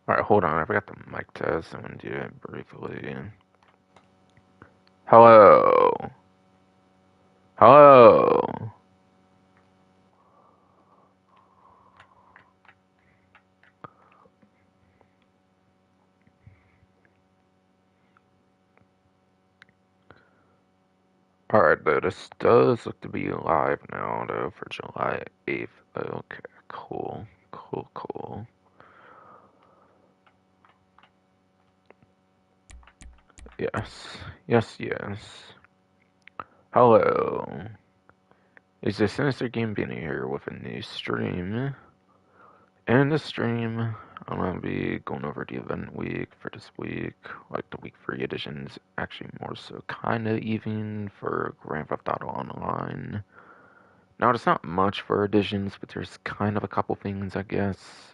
Alright, hold on. I forgot the mic test. I'm gonna do it briefly. Hello. Hello. Alright, though, this does look to be live now, though, for July 8th. Okay, cool. Cool, cool. Yes. Yes, yes. Hello. Is the Sinister Game being here with a new stream? And this stream, I'm gonna be going over the event week for this week, like the week 3 editions, actually more so kinda even for Grand Theft Auto Online. Now, it's not much for editions, but there's kind of a couple things, I guess.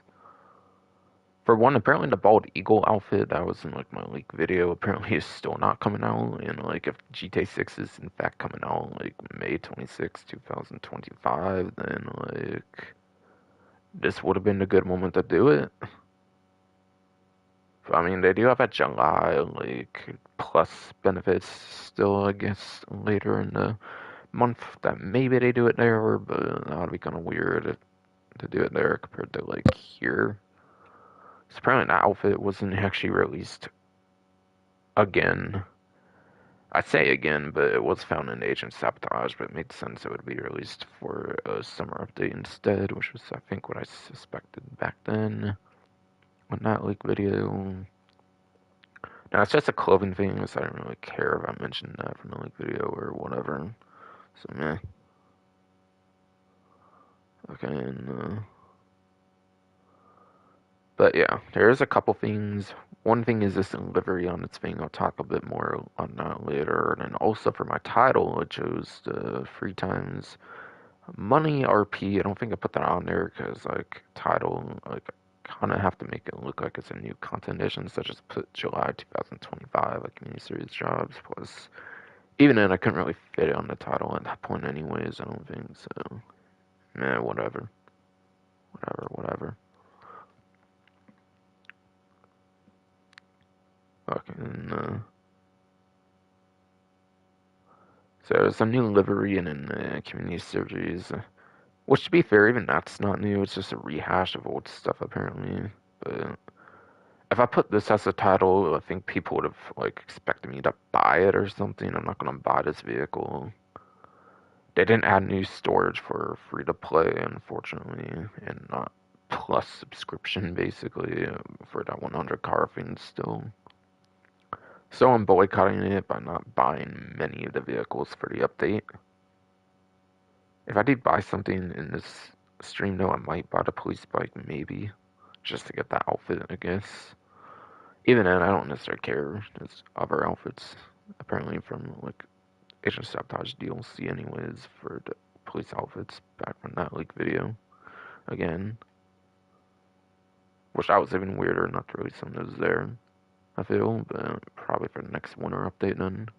For one, apparently the Bald Eagle outfit that was in like my leak video apparently is still not coming out, and like if GTA 6 is in fact coming out like May 26, 2025, then like this would have been a good moment to do it. I mean, they do have a July like plus benefits still, I guess, later in the month that maybe they do it there, but that would be kind of weird to do it there compared to like here. So apparently, that outfit wasn't actually released again. I say again, but it was found in Agent Sabotage, but it made sense it would be released for a summer update instead, which was, I think, what I suspected back then on that leak video. Now, it's just a clothing thing, so I don't really care if I mentioned that from the leak video or whatever. So, meh. Okay, but yeah, there's a couple things. One thing is this livery on its thing. I'll talk a bit more on that later. And then also for my title, I chose the Free Times Money RP. I don't think I put that on there because like title, like kind of have to make it look like it's a new content edition. So I just put July 2025, like community series jobs. Plus, even then, I couldn't really fit it on the title at that point, anyways. I don't think so. Whatever, whatever, whatever. Fucking. So there's a new livery in the community series, which to be fair, even that's not new. It's just a rehash of old stuff apparently. But if I put this as a title, I think people would have like expected me to buy it or something. I'm not gonna buy this vehicle. They didn't add new storage for free to play, unfortunately, and not plus subscription basically for that 100 car thing still. So I'm boycotting it by not buying many of the vehicles for the update. If I did buy something in this stream, though, I might buy the police bike, maybe, just to get that outfit, I guess. Even then, I don't necessarily care. There's other outfits, apparently, from, like, Agent Sabotage DLC, anyways, for the police outfits back from that leak video. Again, which I was even weirder not to release some of those there, I feel, but probably for the next winter update then.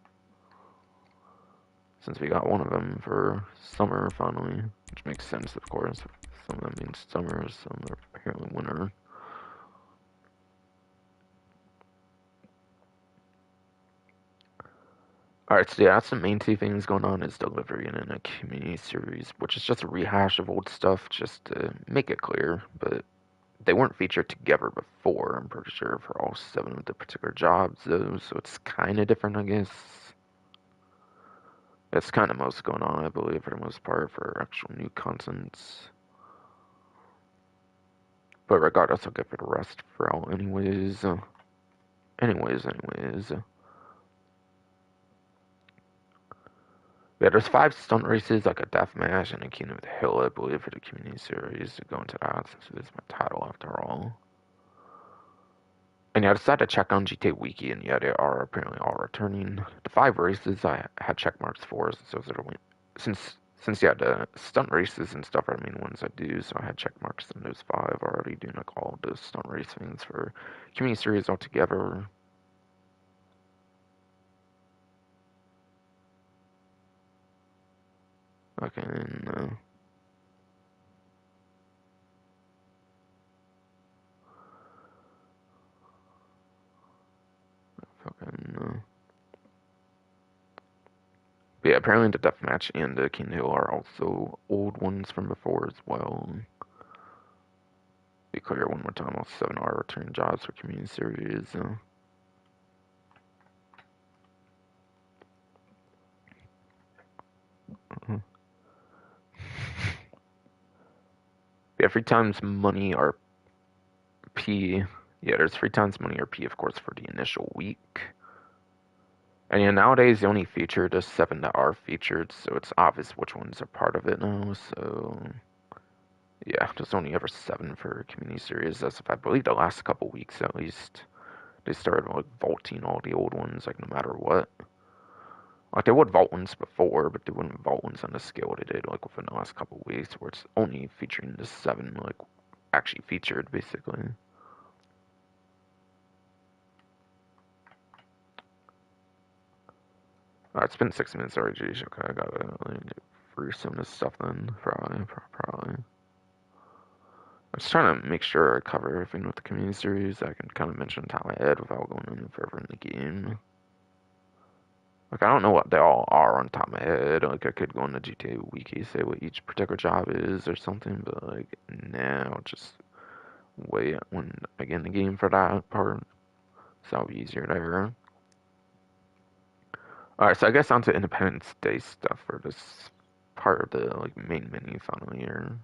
Since we got one of them for summer finally, which makes sense, of course. Some of them means summer, some are apparently winter. Alright, so yeah, that's the main two things going on is delivery and then a community series, which is just a rehash of old stuff just to make it clear, but they weren't featured together before, I'm pretty sure, for all 7 of the particular jobs, though, so it's kind of different, I guess. That's kind of most going on, I believe, for the most part, for actual new contents. But regardless, I'll get for the rest for all anyways. Anyways. Yeah, there's 5 stunt races, like a death match and a King of the Hill, I believe, for the community series. To go into that since it is my title after all. And yeah, I decided to check on GTA Wiki, and yeah, they are apparently all returning. The 5 races I had check marks for, since those are the only, since yeah, the stunt races and stuff are the main ones I do, so I had check marks in those 5 already, doing like all the stunt race things for community series altogether. Okay, and But yeah, apparently the Deathmatch and the King Hill are also old ones from before as well. Be clear one more time, all 7 are returning jobs for community series. Yeah, 3 times money RP. Yeah, there's 3 times money RP, of course, for the initial week. And yeah, nowadays they only feature the 7 that are featured, so it's obvious which ones are part of it now. So yeah, there's only ever 7 for community series. As of I believe the last couple weeks at least, they started like vaulting all the old ones, like no matter what. Like they would vault ones before, but they wouldn't vault ones on the scale they did like within the last couple weeks, where it's only featuring the 7 like actually featured basically. It's been 6 minutes already. Geez, okay, I gotta get through some of this stuff then. Probably. I'm just trying to make sure I cover everything with the community series. I can kind of mention on top of my head without going any further in the game. Like, I don't know what they all are on top of my head. Like, I could go on the GTA wiki, say what each particular job is or something, but, like, now just wait when I get in the game for that part. So that'll be easier there. Alright, so I guess onto Independence Day stuff for this part of the, like, main menu finally here.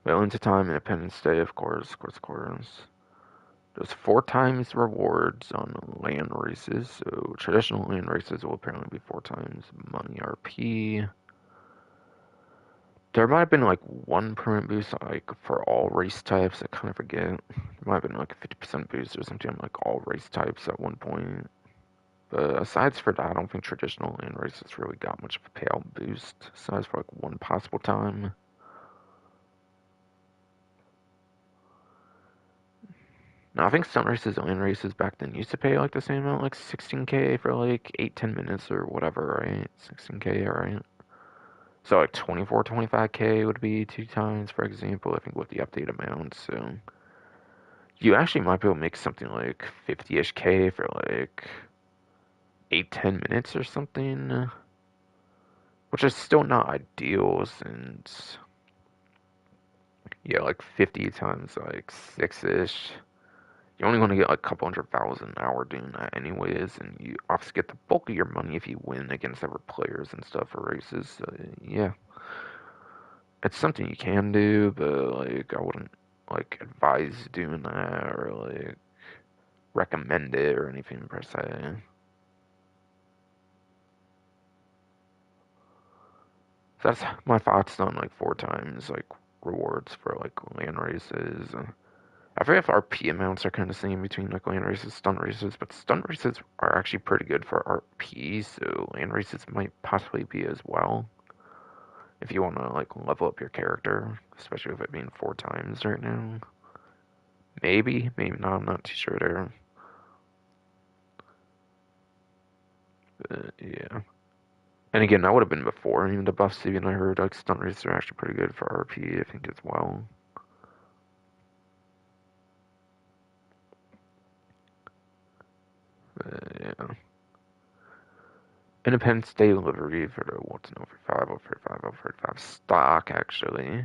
Well, into time, Independence Day, of course. There's 4 times rewards on land races, so traditional land races will apparently be 4 times money RP. There might have been like one permanent boost like for all race types. I kind of forget. There might have been like a 50% boost or something on like all race types at one point. But aside for that, I don't think traditional land races really got much of a payout boost. Aside for like one possible time. Now, I think some races, land races back then used to pay like the same amount, like 16K for like 8-10 minutes or whatever, right? 16K, right? So like 24, 25K would be 2 times, for example, I think with the update amount. So you actually might be able to make something like 50-ish K for like 8-10 minutes or something, which is still not ideal since, yeah, like 50 times like 6-ish. You're only going to get like a couple 100,000 an hour doing that anyways, and you obviously get the bulk of your money if you win against other players and stuff for races. So yeah, it's something you can do, but like I wouldn't like advise doing that or like recommend it or anything per se. So that's my thoughts on like 4 times like rewards for like land races. I forget if RP amounts are kind of the same between like land races, stunt races, but stunt races are actually pretty good for RP, so land races might possibly be as well. If you want to like level up your character, especially with it being 4 times right now. Maybe not. I'm not too sure there. But yeah. And again, that would have been before even the buffs. Even I heard like stunt races are actually pretty good for RP. I think as well. But yeah. Independence Day delivery for the what's an over 5, over 5, over 5 stock actually.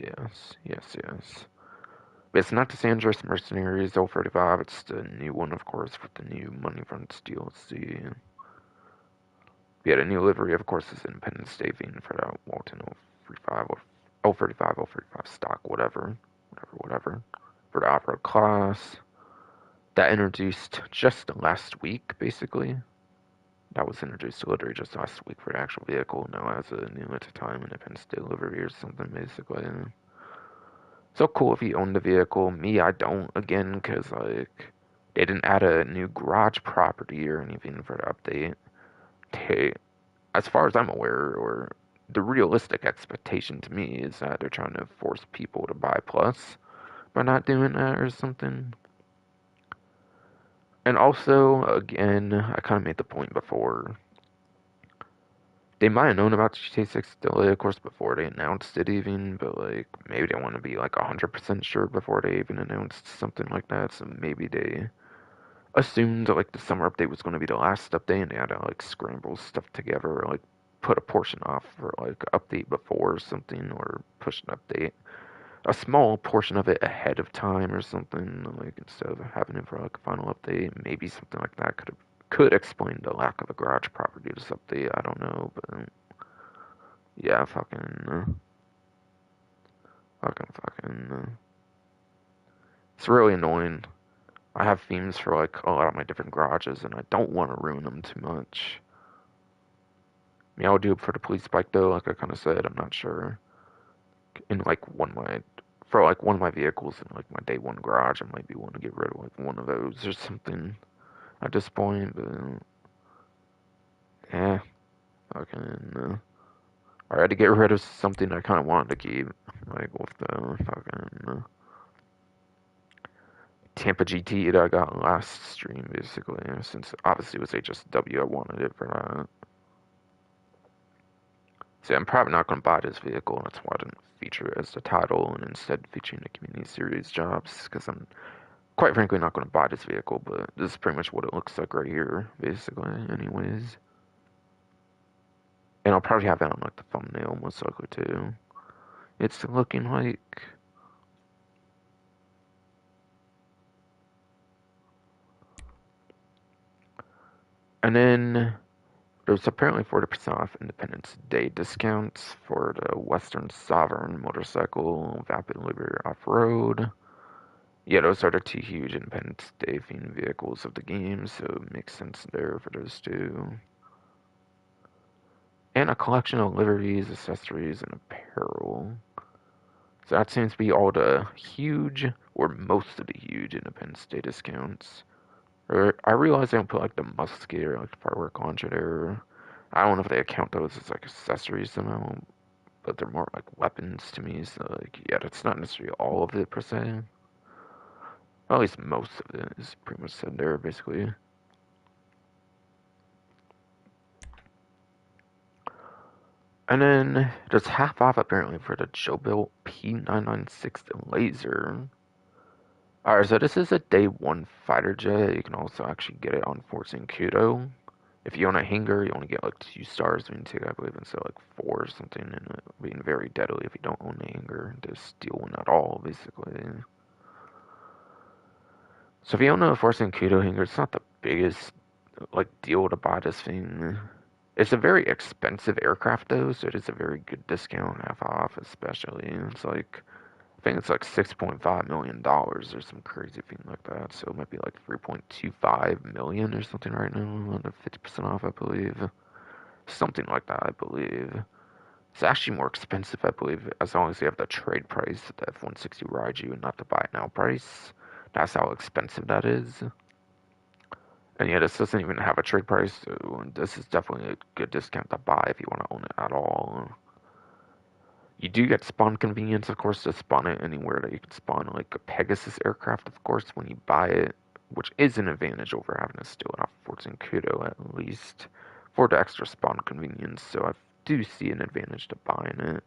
Yes. But it's not the Sanders Mercenaries 035, it's the new one, of course, with the new Money Fronts DLC. Yeah, the new livery, of course, is Independence Day theme for that Walton 035, 035, 035 stock, whatever. For the Opera class. That introduced just last week, basically. That was introduced literally just last week for the actual vehicle. Now as a new at the time Independence Day livery or something, basically. So cool if you own the vehicle. Me, I don't, again, because, like, they didn't add a new garage property or anything for the update. They, as far as I'm aware, or the realistic expectation to me is that they're trying to force people to buy Plus by not doing that or something. And also, again, I kind of made the point before. They might have known about GTA 6 delay, of course, before they announced it even, but like maybe they want to be like 100% sure before they even announced something like that. So maybe they assumed like the summer update was going to be the last update, and they had to like scramble stuff together, like put a portion off for like update before or something, or push an update, a small portion of it ahead of time or something, like instead of having it for like a final update. Maybe something like that could explain the lack of a garage properties update. I don't know, but yeah, fucking. It's really annoying. I have themes for like a lot of my different garages, and I don't want to ruin them too much. I mean, I'll do it for the police bike though, like I kind of said. I'm not sure. In like one of my vehicles in like my day one garage, I might be wanting to get rid of like one of those or something at this point. But yeah, fucking. I had to get rid of something I kind of wanted to keep, like with the fucking Tampa GT that I got last stream, basically. Since obviously it was HSW, I wanted it for that. See, I'm probably not going to buy this vehicle, and that's why I didn't feature it as the title, and instead featuring the community series jobs, because I'm quite frankly not going to buy this vehicle, but this is pretty much what it looks like right here, basically, anyways. And I'll probably have that on like the thumbnail, most likely too. It's looking like. And then there's apparently 40% off Independence Day discounts for the Western Sovereign motorcycle, Vapid Liberty Off-Road. Yeah, those are the two huge Independence Day themed vehicles of the game, so it makes sense there for those two. And a collection of liveries, accessories, and apparel. So that seems to be all the huge, or most of the huge Independence Day discounts. Or I realize they don't put like the musket or like the firework launcher there. I don't know if they account those as like accessories somehow, but they're more like weapons to me. So like, yeah, that's not necessarily all of it per se. At least most of it is pretty much said there, basically. And then there's half off apparently for the Jobuilt P996 laser. Alright, so this is a day one fighter jet. You can also actually get it on Fort Zancudo. If you own a Hangar, you only get like 2 stars, meaning two, I believe, instead of like four or something, and it being very deadly if you don't own a Hangar to steal one at all, basically. So if you own a Fort Zancudo Hangar, it's not the biggest like deal to buy this thing. It's a very expensive aircraft though, so it is a very good discount, half off especially. It's like I think it's like $6.5 million or some crazy thing like that. So it might be like 3.25 million or something right now, under 50% off, I believe. Something like that, I believe. It's actually more expensive, I believe, as long as you have the trade price, the F-160 Raiju, and not the buy it now price. That's how expensive that is. And yeah, this doesn't even have a trade price, so this is definitely a good discount to buy if you want to own it at all. You do get spawn convenience, of course, to spawn it anywhere that you can spawn, like a Pegasus aircraft, of course, when you buy it, which is an advantage over having to steal it off Fort Zancudo, at least, for the extra spawn convenience, so I do see an advantage to buying it.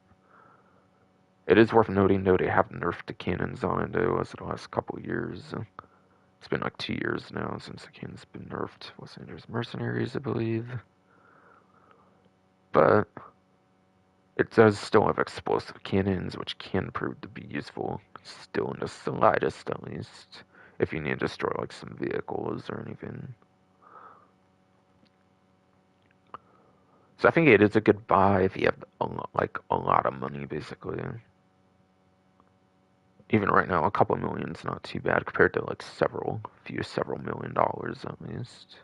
It is worth noting, though, they have nerfed the cannons on it, though, as the last couple years. It's been like 2 years now since the cannon's been nerfed. Los Angeles Mercenaries, I believe. But it does still have explosive cannons, which can prove to be useful, still in the slightest at least, if you need to destroy like some vehicles or anything. So I think it is a good buy if you have like a lot of money, basically. Even right now, a couple million's not too bad compared to like several $1 million at least.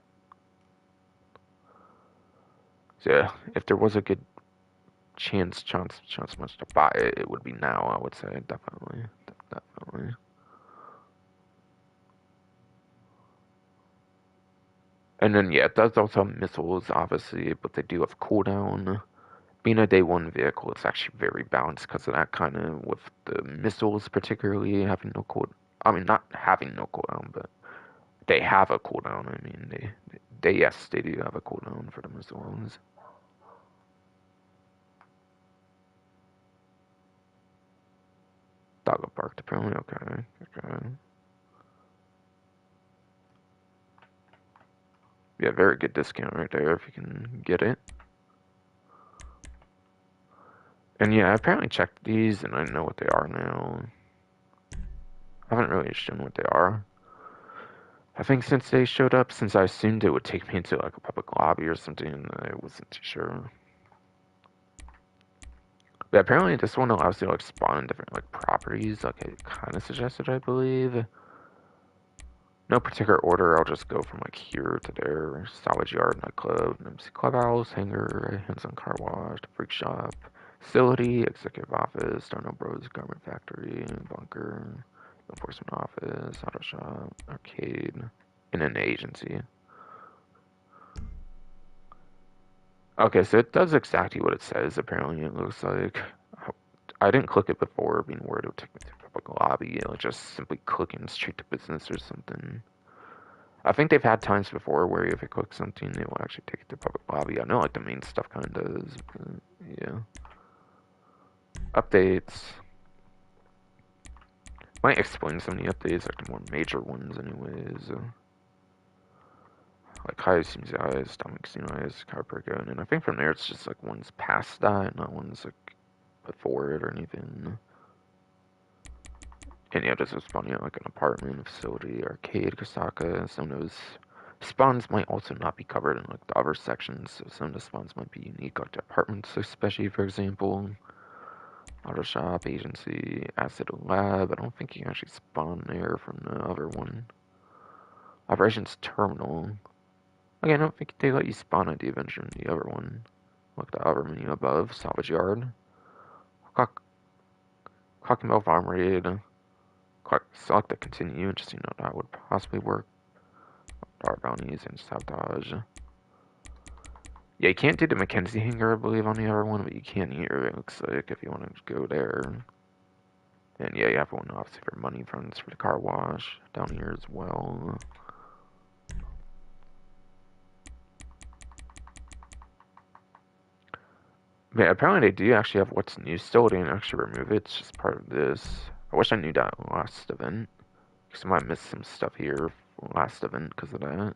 So yeah, if there was a good chance much to buy it, it would be now, I would say, definitely. Definitely. And then yeah, it does also have missiles, obviously, but they do have cooldown. Being a day one vehicle, it's actually very balanced because of that kind of with the missiles, particularly having no cool. I mean, not having no cooldown, but they have a cooldown. I mean, they yes, they do have a cooldown for the missiles. Doggo barked apparently. Okay, okay. Yeah, very good discount right there if you can get it. And yeah, I apparently checked these and I know what they are now. I haven't really shown what they are. I think since they showed up, since I assumed it would take me into like a public lobby or something, I wasn't too sure. But apparently this one allows you to like spawn in different like properties, like it kind of suggested, I believe. No particular order, I'll just go from like here to there. Salvage yard, nightclub, MC clubhouse, hangar, hands-on car wash, freak shop, facility, executive office, Darno Bros, garment factory, bunker, enforcement office, auto shop, arcade, and an agency. Okay, so it does exactly what it says, apparently, it looks like. I didn't click it before, being worried it would take me to a public lobby, like just simply clicking straight to business or something. I think they've had times before where if you click something, they will actually take it to public lobby. I know like the main stuff kind of does, but yeah. Updates. Might explain some of the updates, like the more major ones anyways. Like high seems eyes, stomach seems eyes, chiropractor, and I think from there it's just like ones past that, not ones like before it or anything. And yeah, this is spawning out like an apartment, facility, arcade, Kasaka. Some of those spawns might also not be covered in like the other sections, so some of the spawns might be unique, like the apartments, especially for example. Auto shop, agency, acid lab. I don't think you can actually spawn there from the other one. Operations terminal. Again, I don't think they let you spawn at the Avenger in the other one. Look at the other menu above. Salvage yard. Clock, clock and farm raid. Select the continue, just so you know that would possibly work. Dark bounties and sabotage. Yeah, you can't do the Mackenzie hangar, I believe, on the other one, but you can here, it looks like, if you want to go there. And yeah, you have one obviously for money funds for the car wash down here as well. Yeah, apparently they do actually have what's new still. They didn't actually remove it. It's just part of this. I wish I knew that last event. Because I might miss some stuff here last event because of that.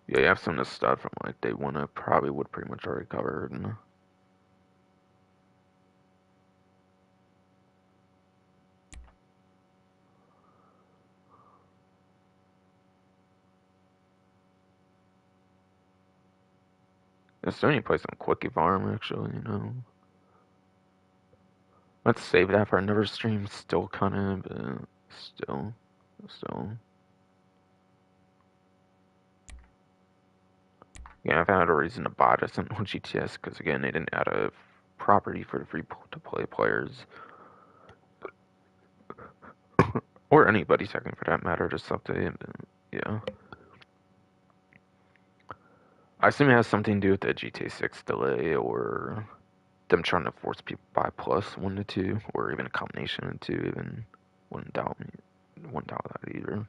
Yeah, you have some of the stuff from like day one I probably would pretty much already covered. And there's so many places on Quickie Farm actually, you know. Let's save that for another stream. Still kind of, but still. Yeah, I've had a reason to buy this on GTS because again, they didn't add a property for the free to play players or anybody second for that matter. Just update. Yeah, I assume it has something to do with the GTA 6 delay or them trying to force people to buy plus 1 to 2, or even a combination of two. Even wouldn't doubt that either.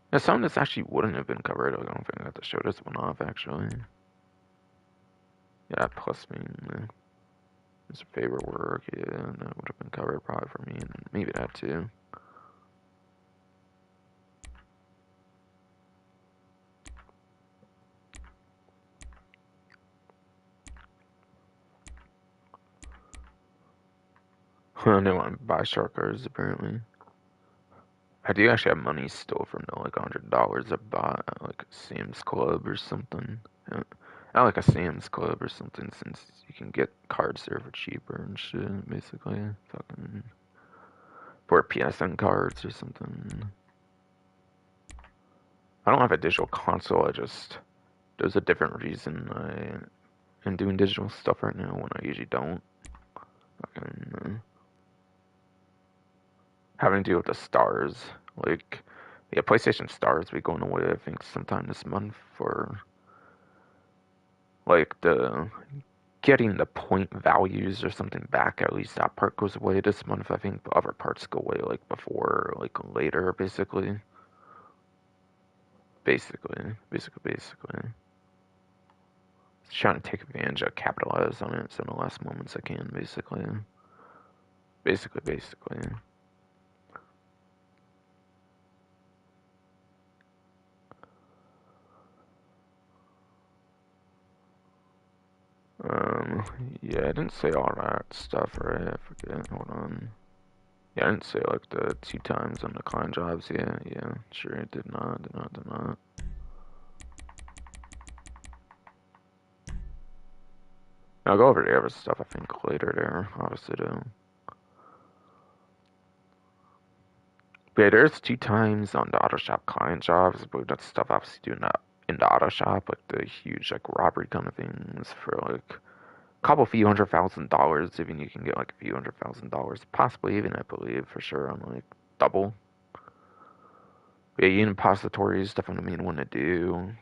Now, some of this actually wouldn't have been covered. I don't think I have to show this one off actually. Yeah, plus being his favorite work. Yeah, that would have been covered probably for me, and maybe that too. I didn't want to buy shark cards apparently. I do actually have money still from the like $100 I bought at like a Sam's Club or something. Yeah. At like a Sam's Club or something, since you can get cards there for cheaper and shit, basically. Fucking for PSN cards or something. I don't have a digital console. There's a different reason I am doing digital stuff right now when I usually don't. Fucking having to deal with the stars. Like, yeah, PlayStation Stars be going away, I think, sometime this month for, like, the getting the point values or something back. At least that part goes away this month. I think the other parts go away, like, before, like, later, basically. Basically. Just trying to take advantage of, capitalize on it, so in the last moments I can, basically. Basically. Um, yeah, I didn't say all that stuff, right? I forget. Hold on. Yeah, I didn't say like the 2 times on the client jobs. Yeah, sure, it did not. I'll go over the other stuff I think later there, obviously though. But yeah, there's 2 times on the auto shop client jobs, but that's stuff obviously doing that in the auto shop, like the huge like robbery kind of things for like a couple few $100,000. Even you can get like a few $100,000, possibly even I believe for sure on like double. But yeah, impository is definitely the main one to do.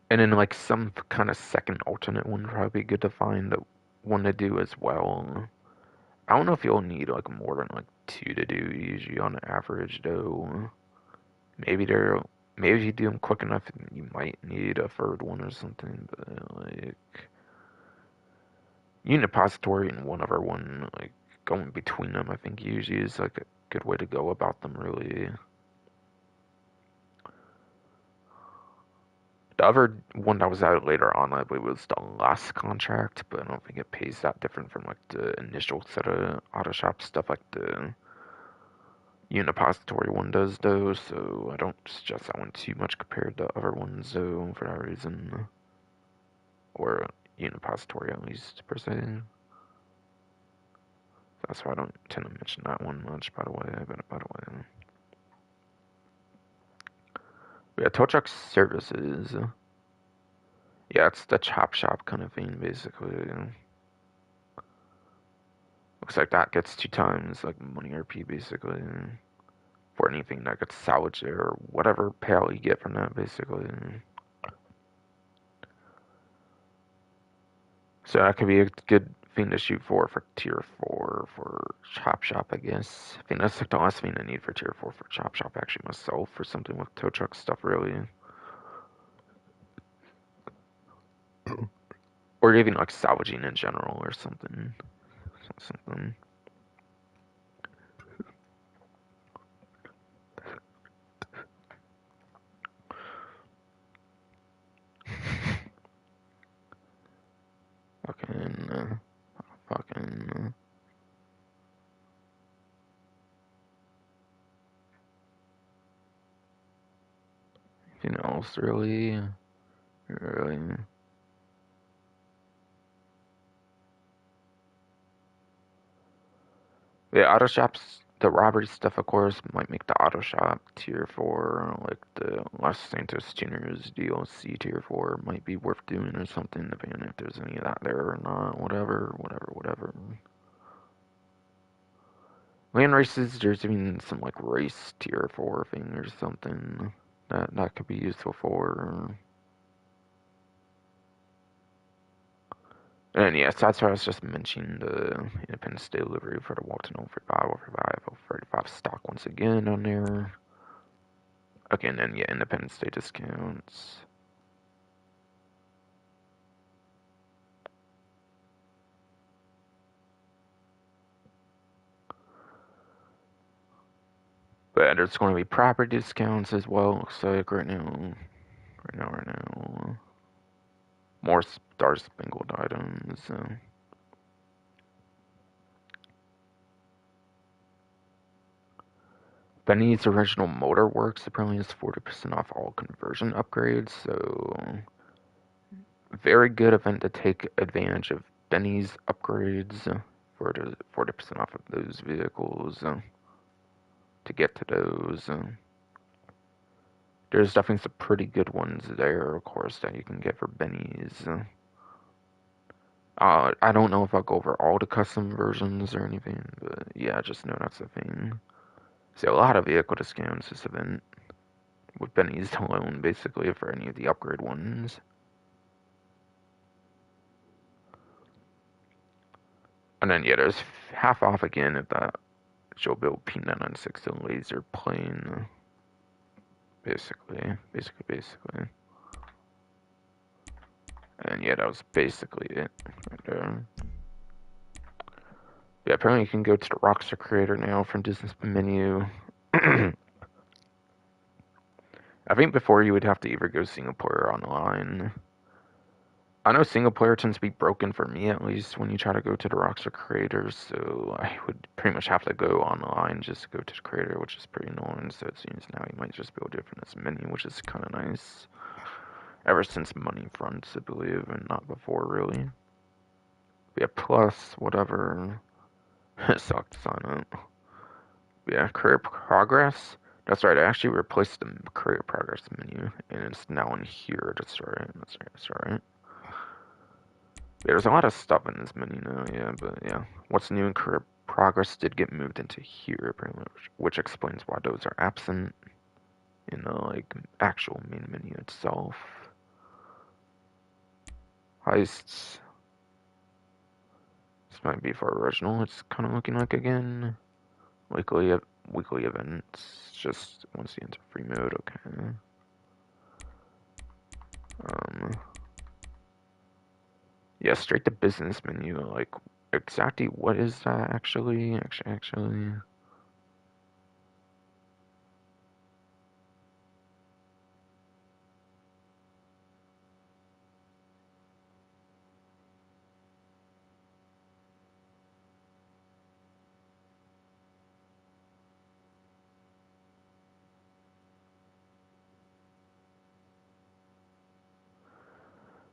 And then like some kind of second alternate one would probably be good to find that one to do as well. I don't know if you'll need like more than like 2 to do usually on average though. Maybe they're maybe if you do them quick enough, you might need a third one or something. But like Unipository and one other one, like going between them, I think usually is like a good way to go about them. Really, the other one that was out later on, I believe, was the last contract, but I don't think it pays that different from like the initial set of auto shop stuff like the Unipository one does though. So I don't suggest that one too much compared to other ones though for that reason, or Unipository at least per se. That's why I don't tend to mention that one much. By the way, yeah, tow truck services. Yeah, it's the chop shop kind of thing, basically. Looks like that gets 2 times like money RP, basically, for anything that gets salvaged or whatever payout you get from that, basically. So that could be a good thing to shoot for tier 4 for chop shop, I guess. I think that's like the last thing I need for tier 4 for chop shop, actually, myself, for something with tow truck stuff, really. Or even like salvaging in general or something. Something. Fucking, fucking. Anything else really? Really? Yeah, auto shops. The robbery stuff, of course, might make the auto shop tier 4, like the Los Santos Tuners DLC tier 4, might be worth doing or something, depending if there's any of that there or not. Whatever. Land races, there's even some like race tier 4 thing or something that could be useful for. And yeah, so that's why I was just mentioning the Independence Day delivery for the Walton 035 stock once again on there. Okay, and then yeah, Independence Day discounts. But there's going to be property discounts as well. Looks like right now. More Star Spangled items. Benny's Original Motor Works apparently is 40% off all conversion upgrades, so very good event to take advantage of Benny's upgrades for the 40% off of those vehicles to get to those. There's definitely some pretty good ones there, of course, that you can get for Benny's. I don't know if I'll go over all the custom versions or anything, but yeah, just know that's a thing. See, a lot of vehicle discounts this event with Benny's alone, basically, for any of the upgrade ones. And then, yeah, there's half off again at that Joe Bill P996 laser plane. Basically. And yeah, that was basically it right there. Yeah, apparently you can go to the Rockstar Creator now from Disney's menu. I think before you would have to either go single player or online. I know single player tends to be broken for me at least when you try to go to the Rockstar Creator, so I would pretty much have to go online just to go to the creator, which is pretty annoying. So it seems now you might just be able to do it from this menu, which is kind of nice. Ever since Money Fronts, I believe, and not before really. Yeah, plus whatever. It sucked to sign up. Yeah, career progress. That's right. I actually replaced the career progress menu, and it's now in here. That's right. That's right. That's right. Yeah, there's a lot of stuff in this menu now. Yeah, but yeah, what's new in career progress did get moved into here, pretty much, which explains why those are absent in the like actual main menu itself. Heists. This might be for original. It's kind of looking like again. Weekly events. Just once you enter free mode. Okay. Yeah, straight to business menu. Like, exactly what is that actually? Actually.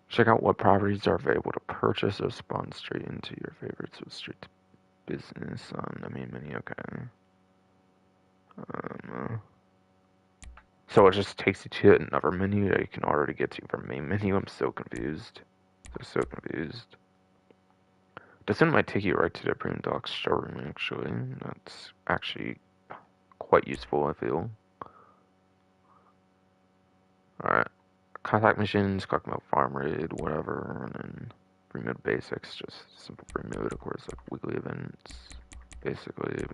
Check out what properties are available to purchase or spawn straight into your favorites with straight to business on the main menu. Okay. So it just takes you to another menu that you can already get to from main menu. I'm so confused. So confused. This one might take you right to the Boondocks showroom, actually. That's actually quite useful, I feel. Alright. Contact missions, talk about farm raid, whatever, and then free mode basics, just simple free mode, of course, like weekly events. Basically.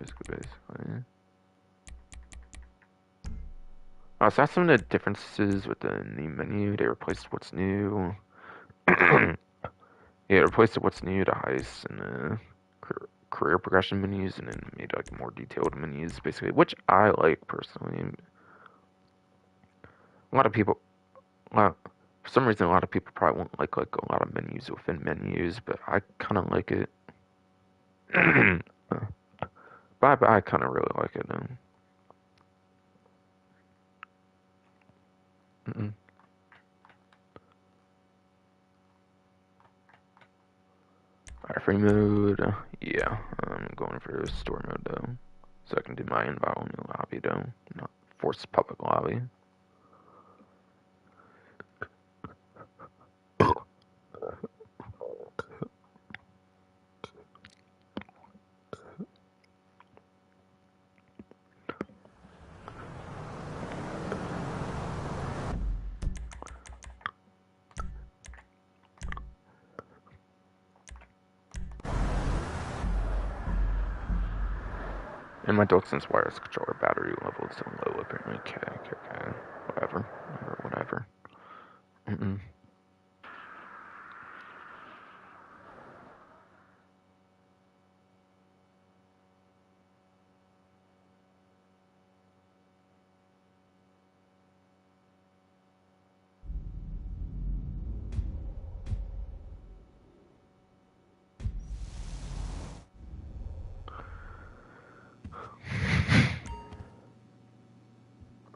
So that's some of the differences with the new menu. They replaced what's new. Yeah, they replaced what's new to heists and the career progression menus, and then made like more detailed menus, basically, which I like personally. A lot of people, well, for some reason, a lot of people probably won't like a lot of menus within menus, but I kind of like it. But I kind of really like it though. Alright, free mode. Yeah, I'm going for story mode though, so I can do my invite only lobby though, not force public lobby. And my DualSense wireless controller battery level is so low apparently. Okay. Whatever.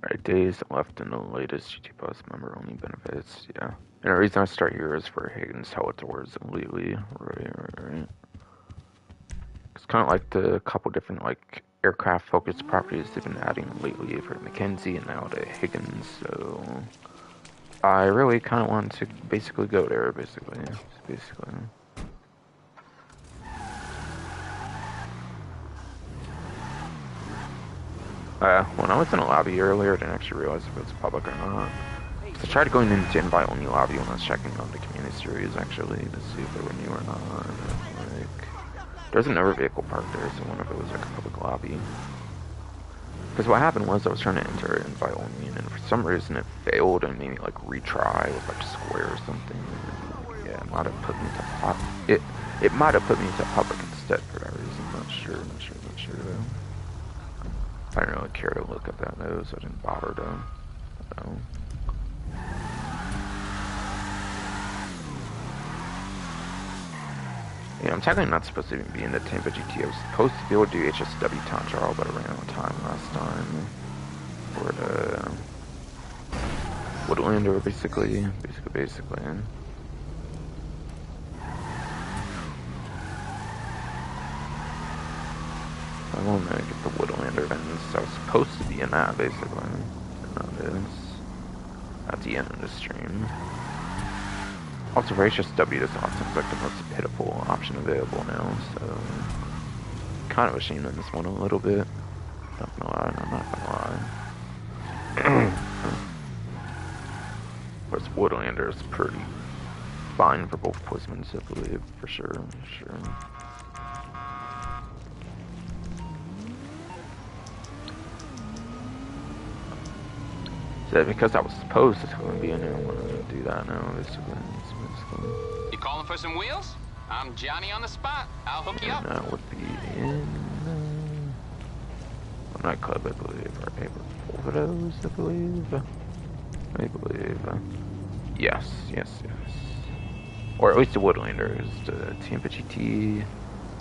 Alright, days left in the latest GT Plus member only benefits, yeah. And the reason I start here is for Higgins Teletors lately, right. It's kind of like the couple different like aircraft focused properties they've been adding lately for Mackenzie and now to Higgins, so I really kind of want to basically go there, basically. When I was in a lobby earlier, I didn't actually realize if it was public or not. So I tried going into invite only lobby when I was checking on the community series actually to see if they were new or not. Like, there's another vehicle parked there, so I wonder if it was like a public lobby. Because what happened was I was trying to enter invite only, and then for some reason it failed and made me like retry with like square or something. And, yeah, it might have put me to public instead for that reason. I'm not not sure though. I didn't really care to look at that though, so I didn't bother to. So. Yeah, I'm technically not supposed to even be in the Tampa GT. I was supposed to be able to do HSW time trial, but I ran out of time last time for the Woodlander, basically. I want to get the Woodlander events. I was supposed to be in that, basically. And that is at the end of the stream. Also, HSW does not seem like the most pitiful option available now, so kind of ashamed of this one a little bit. Not gonna lie, I'm not gonna lie. Whereas Woodlander is pretty fine for both placements, I believe, for sure. So because I was supposed to be in there, I want to do that now, basically. You calling for some wheels? I'm Johnny on the spot. I'll hook you up. That would be in a nightclub, I believe, or Photos, I believe. Yes. Or at least the Woodlander is the Tampa GT.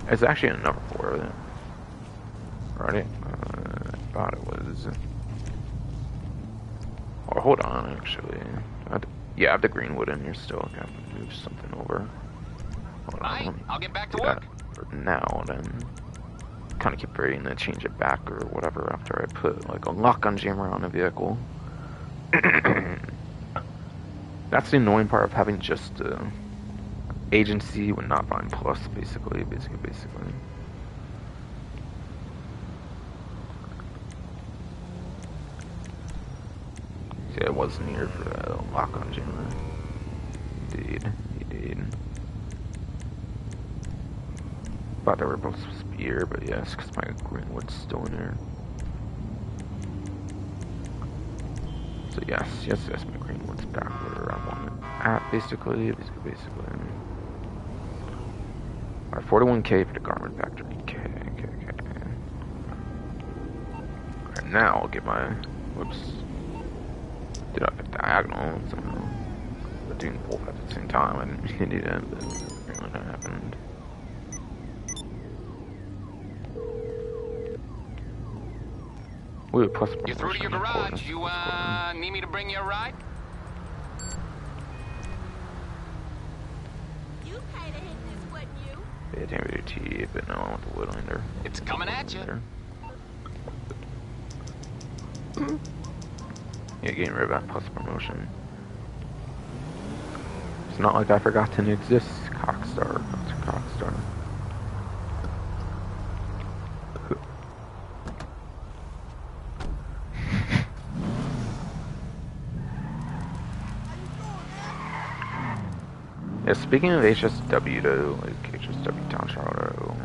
It's actually a number 4 of it. Right? I thought it was. Or hold on, actually. Yeah, I have the Greenwood in here still. I have to move something over. Hold on. I'll get back to work. For now, then. Kind of keep forgetting to change it back or whatever after I put like a lock-on jammer on a vehicle. That's the annoying part of having just agency when not buying plus, basically. See, I was near for a lock-on jammer. Indeed. Thought they were both supposed to be here, but yes, because my Greenwood's still in there. So yes, my Greenwood's back where I want it at, basically. Alright, 41k for the Garmin Factory. Okay. Alright, now I'll get my, whoops. Did I pick diagonal? Somehow. But doing both at the same time, I didn't really do that, but apparently that happened. Ooh, plus you're through to your garage. You need me to bring you a ride? You paid to hit this, wouldn't you? Yeah, damn it, T, but no, I want the Woodlander. It's coming at you. Yeah, getting rid of that plus promotion. It's not like I forgot to exist, Cockstar. That's Cockstar. Yeah, speaking of HSW though, like HSW Town Trial,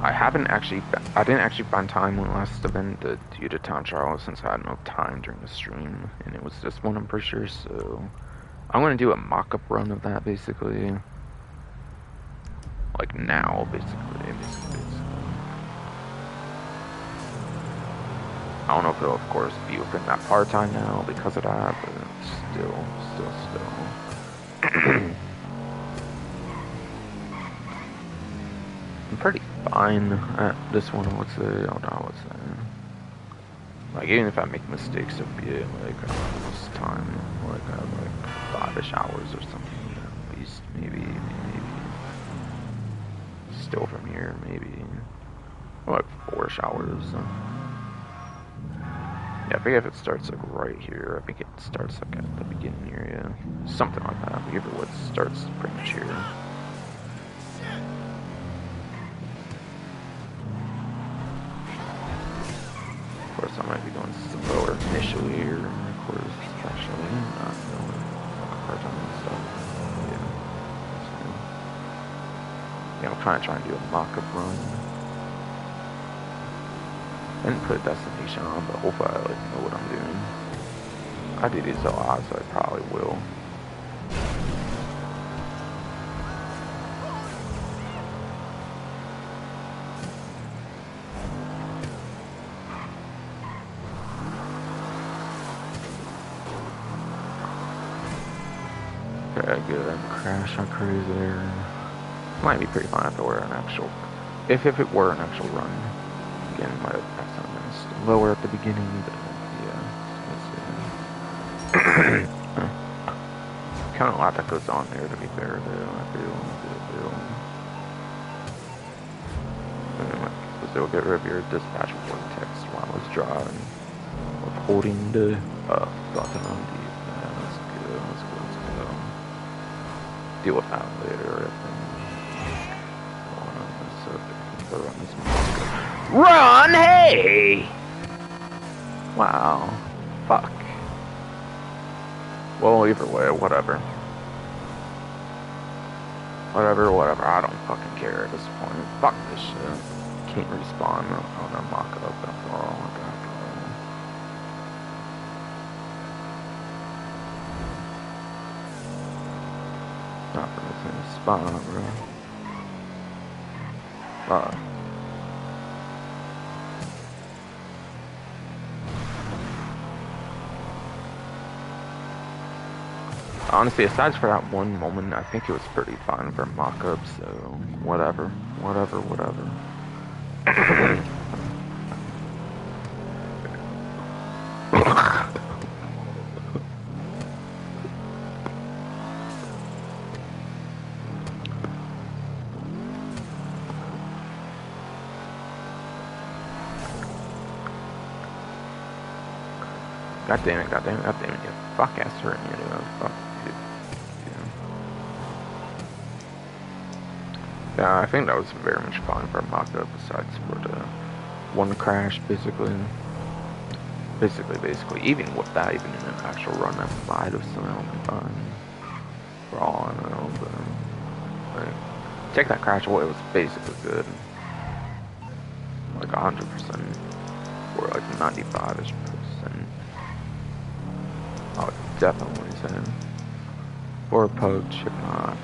I didn't actually find time when last event to do the Town Trial since I had no time during the stream, and it was this one I'm pretty sure, so I'm gonna do a mock-up run of that basically. Like now, basically. I don't know if it'll of course be within that part time now because of that, but still. I'm pretty fine at this one, I would say. Like, even if I make mistakes, it'll be like almost time, like 5-ish hours or something, at least, maybe. Still from here, maybe. Or like 4-ish hours. Yeah, I forget if it starts like right here. I think it starts like at the beginning area. Something like that. I forget what starts pretty much here. Of course, I might be going slower initially, or of course, especially not knowing hard time and stuff. Yeah, I'm kind of trying to do a mock-up run. I didn't put a destination on, but hopefully I know what I'm doing. I do these a lot, so I probably will. Okay, good. Crash on cruiser. Might be pretty fun if it were an actual... If it were an actual run. Again, might have had something lower at the beginning, but yeah. Kind of a lot that goes on there, to be fair, though. I feel. And then, like, they'll get rid of your dispatch report text while I was driving. With holding the button on the... Yeah, let's go. Deal with that later, I think. Run, hey! Wow. Fuck. Well, either way, whatever. Whatever, I don't fucking care at this point. Fuck this shit. Can't respawn on a mock-up after all. Not for the same spawn, bro. Fuck. Honestly, aside for that one moment, I think it was pretty fun for mock-up, so whatever. God damn it, you fuck ass hurting you, dude. Fuck. Yeah, I think that was very much fun for a mock-up, besides for the one crash, basically. Even with that, even in an actual run, that might have sounded fun. For all I know, but... Like, take that crash away, it was basically good. Like 100%. Or like 95-ish percent. I would definitely say. Or Pug, Chipmunk.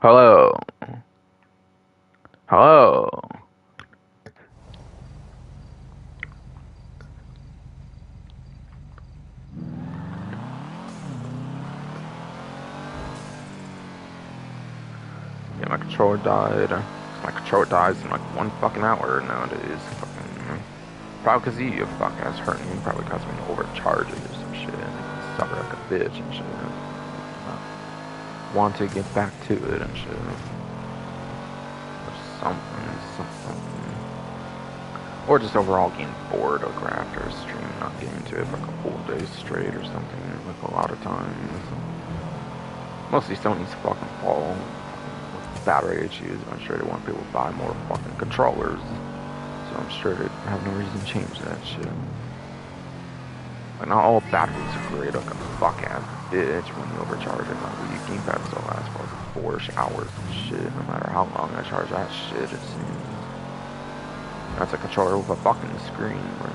Hello. Yeah, my controller died. My controller dies in like 1 fucking hour nowadays. Fucking. Probably because you fuck ass hurting me. Probably caused me to overcharge it or some shit. Suffer like a bitch and shit. Want to get back to it and shit. Or something. Or just overall getting bored like after a stream, not getting to it for like a full day straight or something. Like a lot of times. Mostly Sony's fucking fault. Battery issues. I'm sure they want people to buy more fucking controllers. So I'm sure they have no reason to change that shit. Like, not all batteries are great, like a fuck ass bitch when you overcharge it. My Wii gamepad still lasts for like 4 hours and shit, no matter how long I charge that shit, it seems. That's a controller with a fucking screen, bro.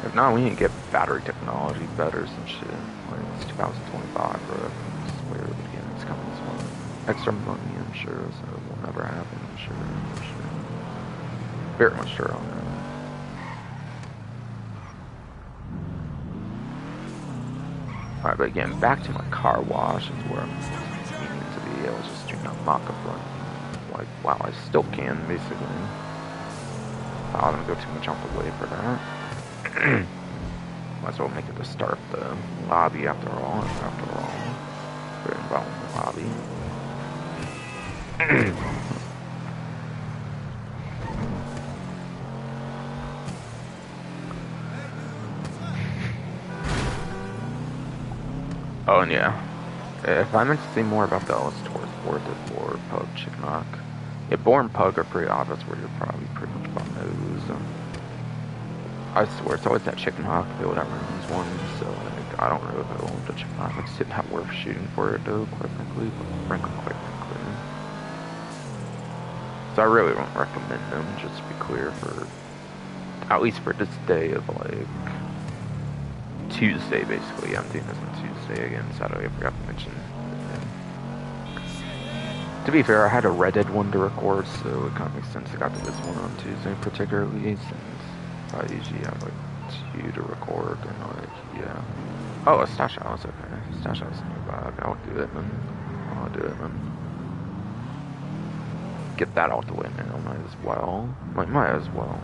If not, we need to get battery technology better, some shit. Like, it's 2025, bro. It's weird, but again, it's coming as well. Extra money, I'm sure, so it will never happen, I'm sure. Very much sure on that. Alright, but again, back to my car wash is where I'm needing to be. I was just doing a mock-up run. Like, wow, I still can, basically. I don't go too much off the way for that. Might as well make it the start of the lobby after all. Very involved in the lobby. Oh, and yeah. If I meant to say more about the Tours Worth It or Pug Chicknock. Yeah, Boar and Pug are pretty obvious where you're probably pretty much about those. I swear, it's always that Chicken Hawk build that runs one, so like, I don't really know if the Chicken Hawk it's not worth shooting for it though, quite frankly. So I really don't recommend them, just to be clear, for at least for this day of like Tuesday, basically. I'm doing this on Tuesday again, Saturday I forgot to mention. To be fair, I had a Red Dead one to record, so it kind of makes sense I got to this one on Tuesday particularly, since I usually have like 2 to record, and like, yeah. Oh, a stash house, okay. Stash house is not bad. Okay, I'll do it then. I'll do it then. Get that out the way now, might as well. Might as well.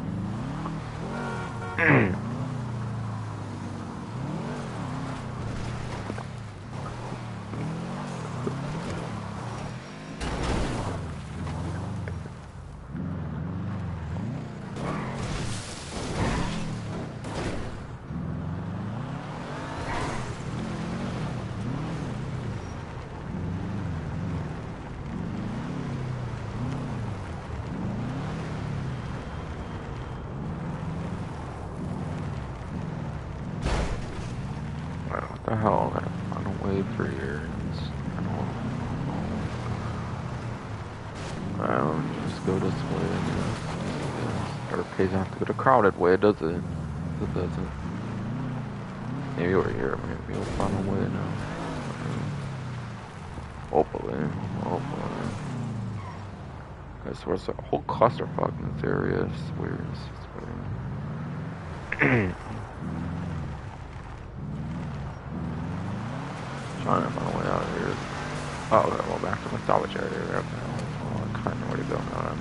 What the hell? I don't wait for years. I don't. Well, just go this way, I guess. Or pays off to go the crowded way, does it? It doesn't. Maybe we're here. Maybe we'll find a way now. Hopefully. Hopefully. I swear it's a whole clusterfuck in this area. It's weird. It's just weird. Trying to find a way out of here. Oh, okay, well, back to my salvage area. Okay, well, I kind of know where to go now.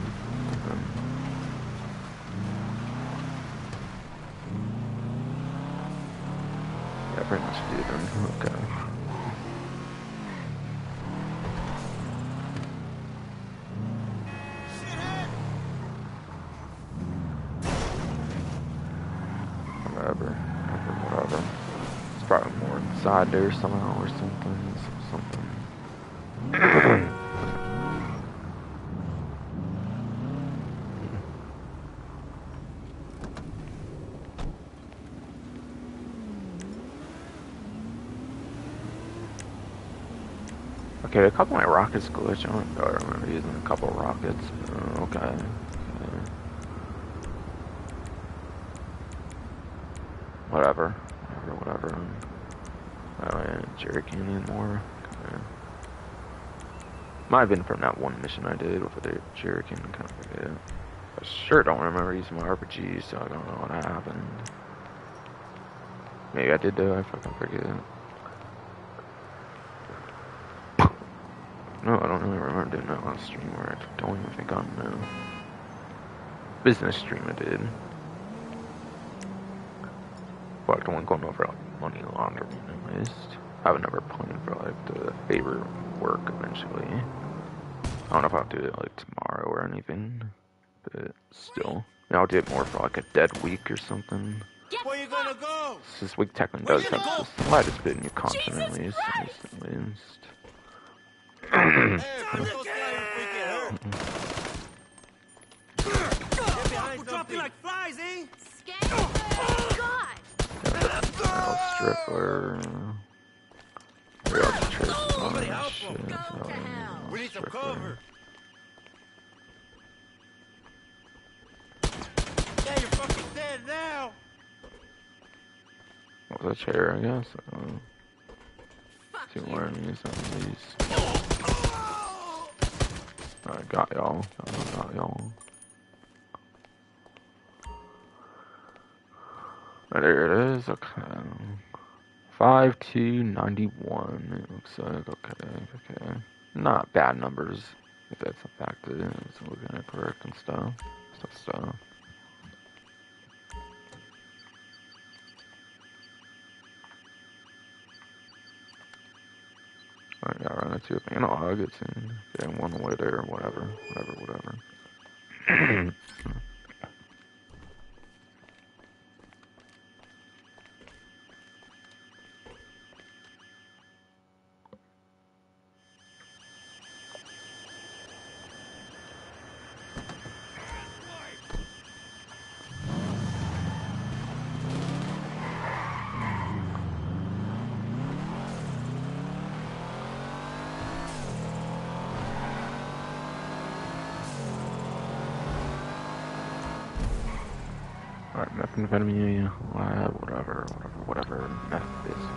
Yeah, pretty much do then. Okay. Whatever. Whatever. It's probably more inside there somehow or something. Something. Okay, a couple of my rockets glitch. I remember using a couple of rockets. Okay. Whatever. I don't jerry can anymore. Okay. Might have been from that one mission I did with the jerry can, kind of forget. I sure don't remember using my RPG, so I don't know what happened. Maybe I did though, I fucking forget. No, I don't really remember doing that on stream, or I don't even think I know. Business stream I did. But I don't go over like money laundering at least. I would never plan for like the favor work eventually. I don't know if I'll do it like tomorrow or anything, but still. I'll do it more for like a dead week or something. Where you gonna go? This week technically does have the slightest bit of new content at least. Hey, let's go slide and freaking hurt. Get behind something. Like flies, eh? God! Stripper. Real trip. Somebody help Shit. him. We need some cover. Yeah, you're fucking dead now. What was a chair, I guess? Two more enemies at least. Alright, got y'all. Got y'all. There it is, okay. 5291, it looks like, okay. Not bad numbers, if that's a fact it is, looking at correct and stuff. Alright, yeah, run into a analog, it's in, getting one way there, whatever. methamphetamine, whatever. Meth, basically.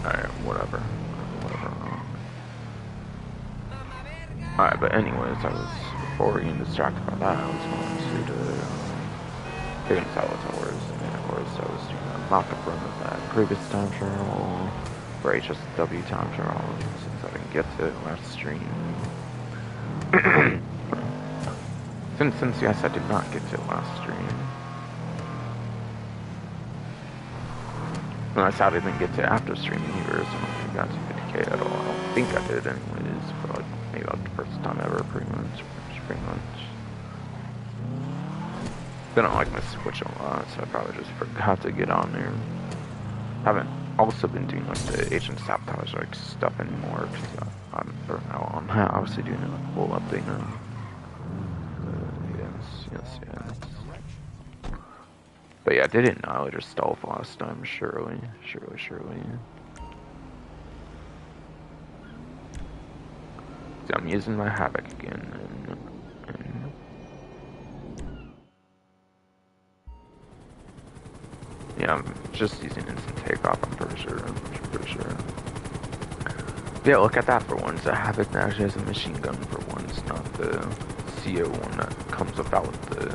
Alright, whatever. Alright, but anyways, before getting distracted by that, I was going to the Hidden Tower Towers, and of course I was doing a mock-up run of that previous time trial, for HSW time trial, since I didn't get to it last stream. since yes, I did not get to it last stream. And I sadly didn't get to after streaming either, so I don't think I got to 50k at all. I don't think I did anyways, for like, maybe like the first time ever, pretty much. I don't like my Switch a lot, so I probably just forgot to get on there. Haven't also been doing like the Agent Sabotage like stuff anymore, because I'm burnt out on that. Obviously doing a full update now. Yes. But yeah, I did Annihilator Stealth last time, surely. See, I'm using my Havoc again, and yeah, I'm just using Instant Takeoff, I'm pretty sure. Yeah, look at that for once. The Havoc actually has a machine gun for once, not the CO one that comes without the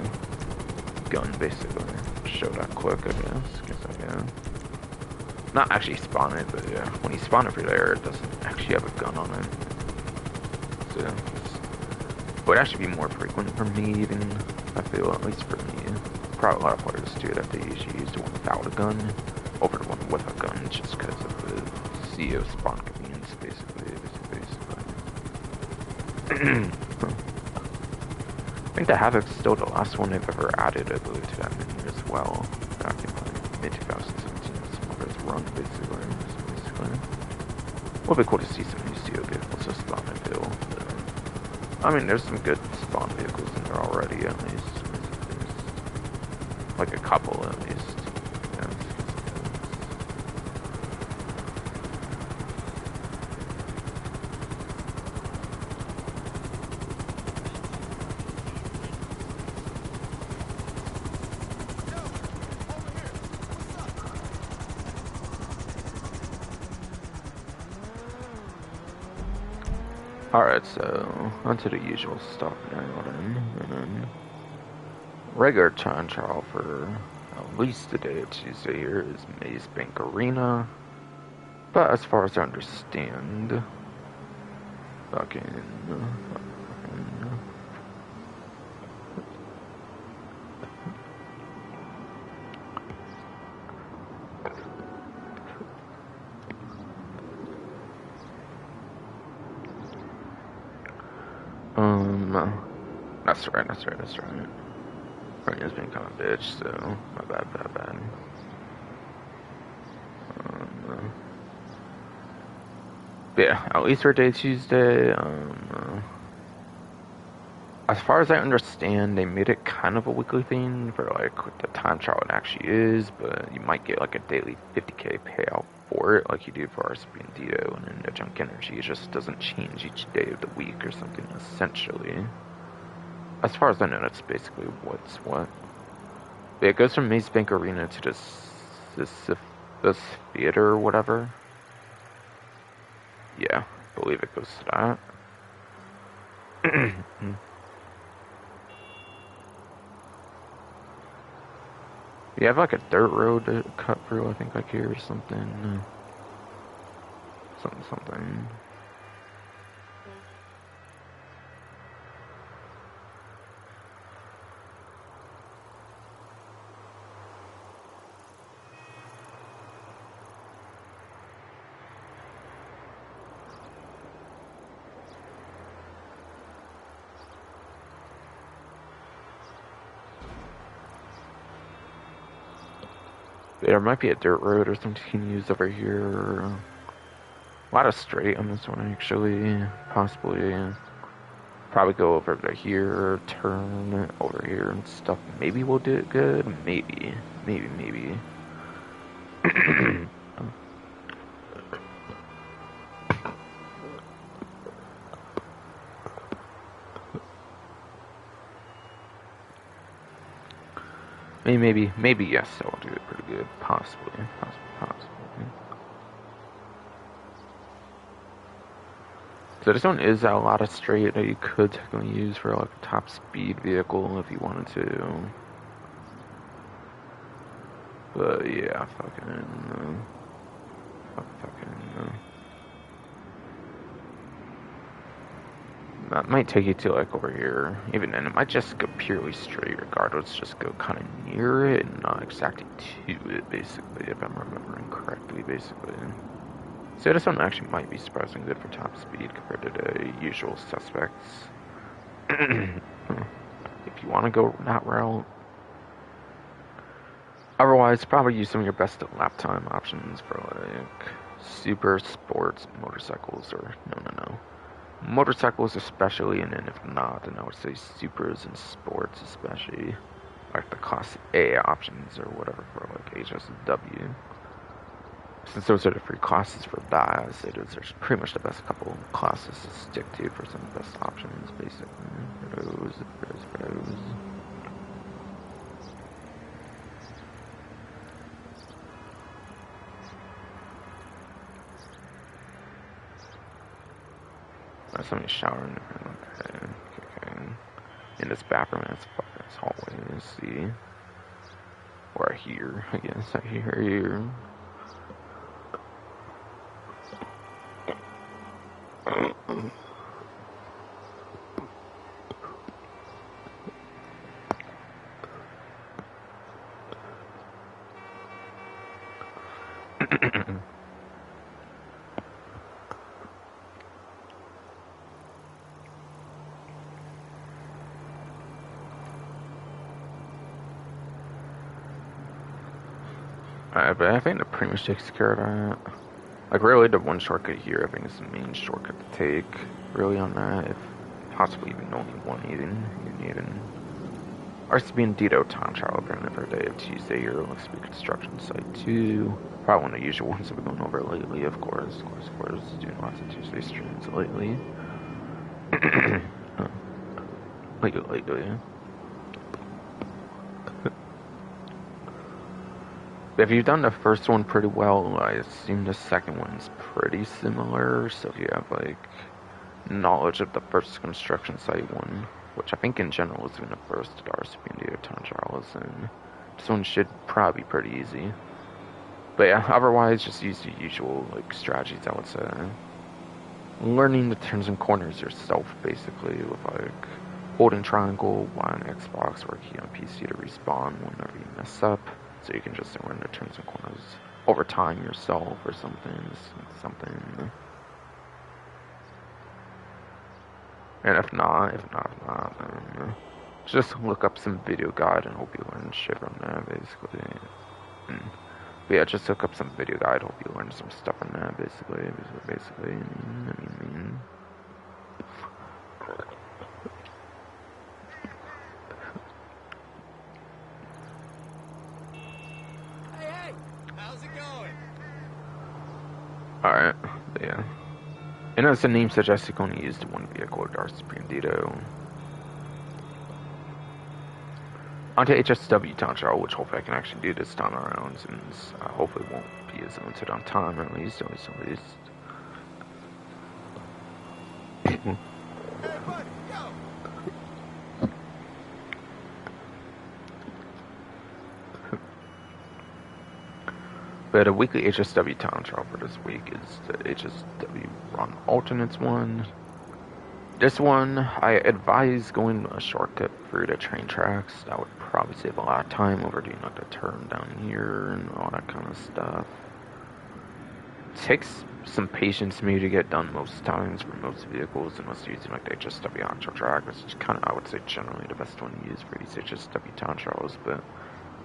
gun, basically. Show that quick, I guess. Not actually spawn it, but yeah, when you spawn it for there, it doesn't actually have a gun on it. So, it would actually be more frequent for me, even, I feel, at least for me. Probably a lot of players do that they usually use the one without a gun over the one with a gun, just because of the CO spawn convenience, basically. I think the Havoc's still the last one they've ever added, I believe, to that menu as well. Back in like mid-2017, some of its run, basically. It'll be cool to see some new CO vehicles to spawn, I feel. But, I mean, there's some good spawn vehicles in there already, at least. Like a couple, at least. Yeah. Alright, so onto the usual stuff now, and regular time trial for at least today or Tuesday here is Maze Bank Arena. But as far as I understand, that's right. Arena's been kind of a bitch, so my bad. But yeah, at least for day Tuesday, as far as I understand, they made it kind of a weekly thing for like what the time trial it actually is, but you might get like a daily 50k payout for it, like you do for RCB and Dito, and then the Junk Energy. It just doesn't change each day of the week or something, essentially. As far as I know, that's basically what's what. But it goes from Maze Bank Arena to this theater or whatever. Yeah, I believe it goes to that. You have like a dirt road to cut through, I think, like here or something. Something. There might be a dirt road or something you can use over here. A lot of straight on this one, actually. Possibly. Probably go over to here, turn over here and stuff. Maybe we'll do it good. Maybe. Maybe yes, I'll do it pretty good. Possibly. So this one is a lot of straight that you could technically use for like a top speed vehicle if you wanted to. But yeah, fucking. That might take you to like over here. Even then, it might just go purely straight regardless. Just go kind of near it and not exactly to it, basically, if I'm remembering correctly, basically. So this one actually might be surprisingly good for top speed compared to the usual suspects. If you want to go that route. Otherwise, probably use some of your best lap time options for like super sports motorcycles or no. Motorcycles especially, and then if not, then I would say supers and sports especially. Like the class A options or whatever for like HSW. Since those are the free classes for that, I'd say there's pretty much the best couple of classes to stick to for some of the best options, basically. For those. Somebody's showering. Okay. In this bathroom, that's fucking this hallway. Let's see. Or I hear, I guess. I hear you. Alright, but I think that pretty much takes care of that. Like, really, the one shortcut here, I think, is the main shortcut to take, really, on that, if possibly even only one, even. RCB and Dito time trial, apparently, for a day of Tuesday here, looks to be construction site 2. Probably one of the usual ones that we've been going over lately, of course. Doing lots of Tuesday streams lately. lately. If you've done the first one pretty well, I assume the second one's pretty similar. So if you have like knowledge of the first construction site one, which I think in general is even the first RCB and Dito time trials, and this one should probably be pretty easy. But yeah, otherwise just use the usual like strategies, I would say. Learning the turns and corners yourself, basically, with like holding triangle, Y on Xbox, or key on PC to respawn whenever you mess up. So you can just learn the turns and corners over time yourself or something. And if not, then just look up some video guide and hope you learn shit from that, basically. But yeah, just look up some video guide, hope you learn some stuff from that, basically. I mean. Alright, yeah. And as the name suggests, you can only use the one vehicle at RCB and Dito. Onto HSW time trial, which hopefully I can actually do this time around, since hopefully it won't be as limited on time, at least. But a weekly HSW time trial for this week is the HSW Run Alternates one. This one, I advise going a shortcut through the train tracks. That would probably save a lot of time over doing like the turn down here and all that kind of stuff. It takes some patience for me to get done most times for most vehicles, unless you're using like the HSW actual track, which is kind of, I would say, generally the best one to use for these HSW time trials. But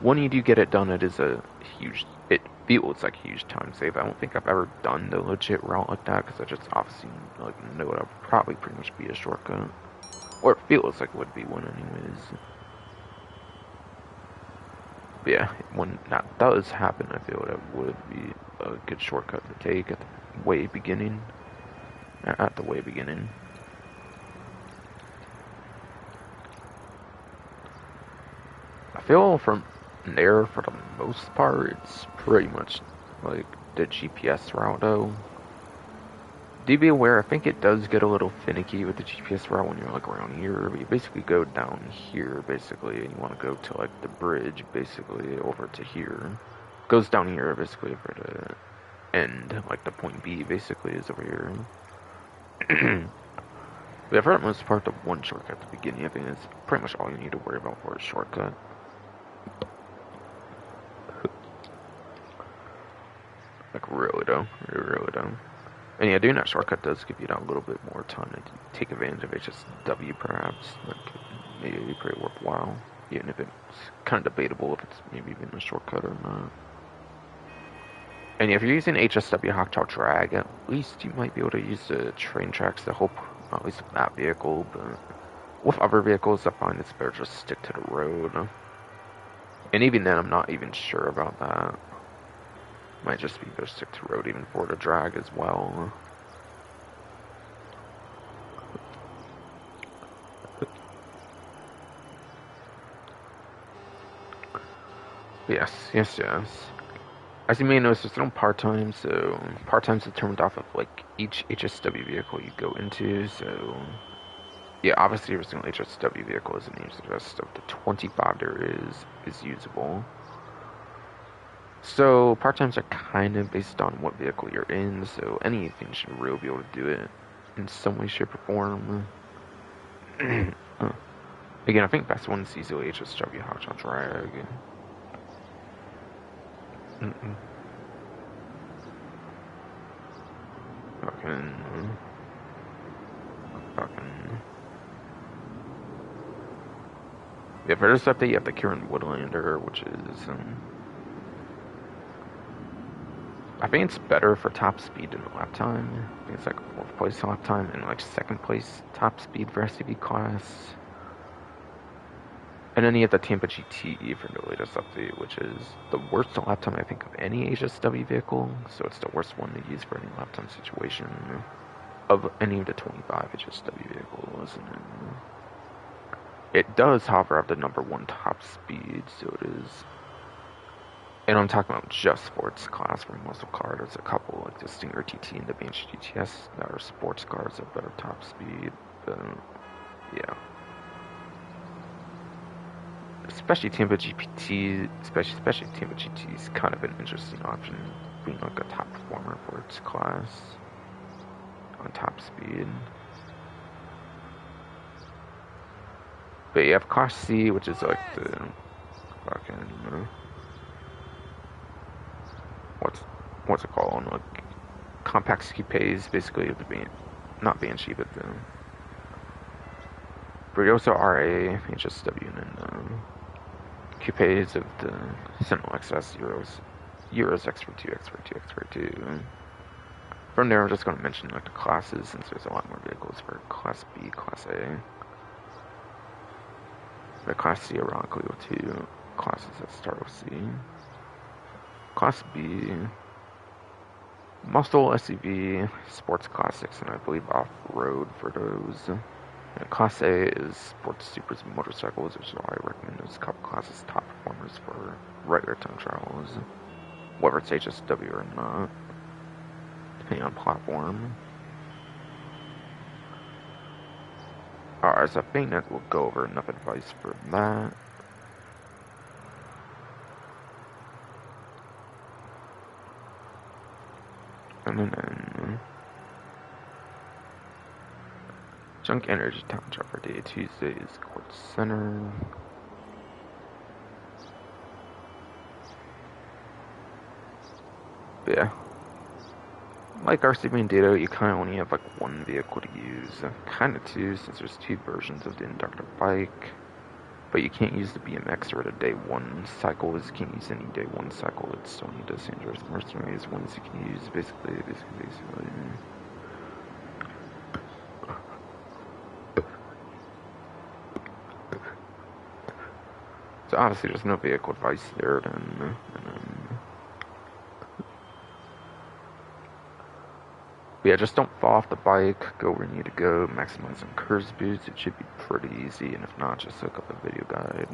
when you do get it done, it is a huge, it feels like a huge time save. I don't think I've ever done the legit route like that, because I just obviously like know it would probably pretty much be a shortcut. Or it feels like it would be one anyways. But yeah, when that does happen, I feel that would be a good shortcut to take at the way beginning. At the way beginning. I feel from there, for the most part, it's pretty much like the GPS route though. Do be aware, I think it does get a little finicky with the GPS route when you're like around here, but you basically go down here basically, and you want to go to like the bridge basically over to here. Goes down here basically for the end, like the point B basically is over here. But for the most part, the one shortcut at the beginning, I think is pretty much all you need to worry about for a shortcut. Like really though, really though. And yeah, doing that shortcut does give you that little bit more time to take advantage of HSW perhaps. Like, maybe pretty worthwhile. Even if it's kind of debatable if it's maybe even a shortcut or not. And yeah, if you're using HSW Hawktail Drag, at least you might be able to use the train tracks to help, at least with that vehicle, but with other vehicles, I find it's better just stick to the road. And even then, I'm not even sure about that. Might just be better stick to road even for the drag as well. Yes. As you may notice, there's no part-time, so part-time's determined off of like each HSW vehicle you go into, so yeah, obviously every single HSW vehicle isn't used. The rest of the 25 there is usable. So part-times are kind of based on what vehicle you're in, so anything should really be able to do it in some way, shape, or form. Again, I think best one's easily HSW Hotshot Drag. Fucking. Yeah, for this update, you have the Kieran Woodlander, which is, I think it's better for top speed than lap time. I think it's like 4th place lap time and like 2nd place top speed for SUV class. And then you have the Tampa GT for the latest update, which is the worst lap time I think of any HSW vehicle. So it's the worst one to use for any lap time situation of any of the 25 HSW vehicles. And it does, however, have the #1 top speed, so it is. And I'm talking about just sports class for muscle car. There's a couple like the Stinger TT and the Banshee GTS that are sports cars at better top speed. But yeah. Especially Tampa GPT, especially Tampa GT is kind of an interesting option, being like a top performer for its class on top speed. But you have Class C, which is like the fucking what's it called? Like compact coupes, basically the not Banshee, but the Briosa RA, HSW, and then coupes of the Sentinel XS Euros X42, X42, X42. From there, I'm just going to mention like the classes, since there's a lot more vehicles for Class B, Class A. The Class C, ironically, with 2 classes that start with C. Class B, muscle SUV, sports classics, and I believe off-road for those. And Class A is sports supers and motorcycles, which is why I recommend those couple classes top performers for regular time trials, whether it's HSW or not, depending on platform. Alright, so I think that we'll go over enough advice for that. And then Junk Energy Town Job for Day Tuesday is Quartz Center. But yeah. Like RC Main Data, you kind of only have like 1 vehicle to use. Kind of 2, since there's 2 versions of the Inductor bike. But you can't use the BMX or the Day 1 cycles. You can't use any Day 1 cycle. It's only the San Andreas Mercenaries ones you can use, basically. obviously there's no vehicle advice there then. But yeah, just don't fall off the bike, go where you need to go, maximize on curse boost, it should be pretty easy, and if not, just look up a video guide.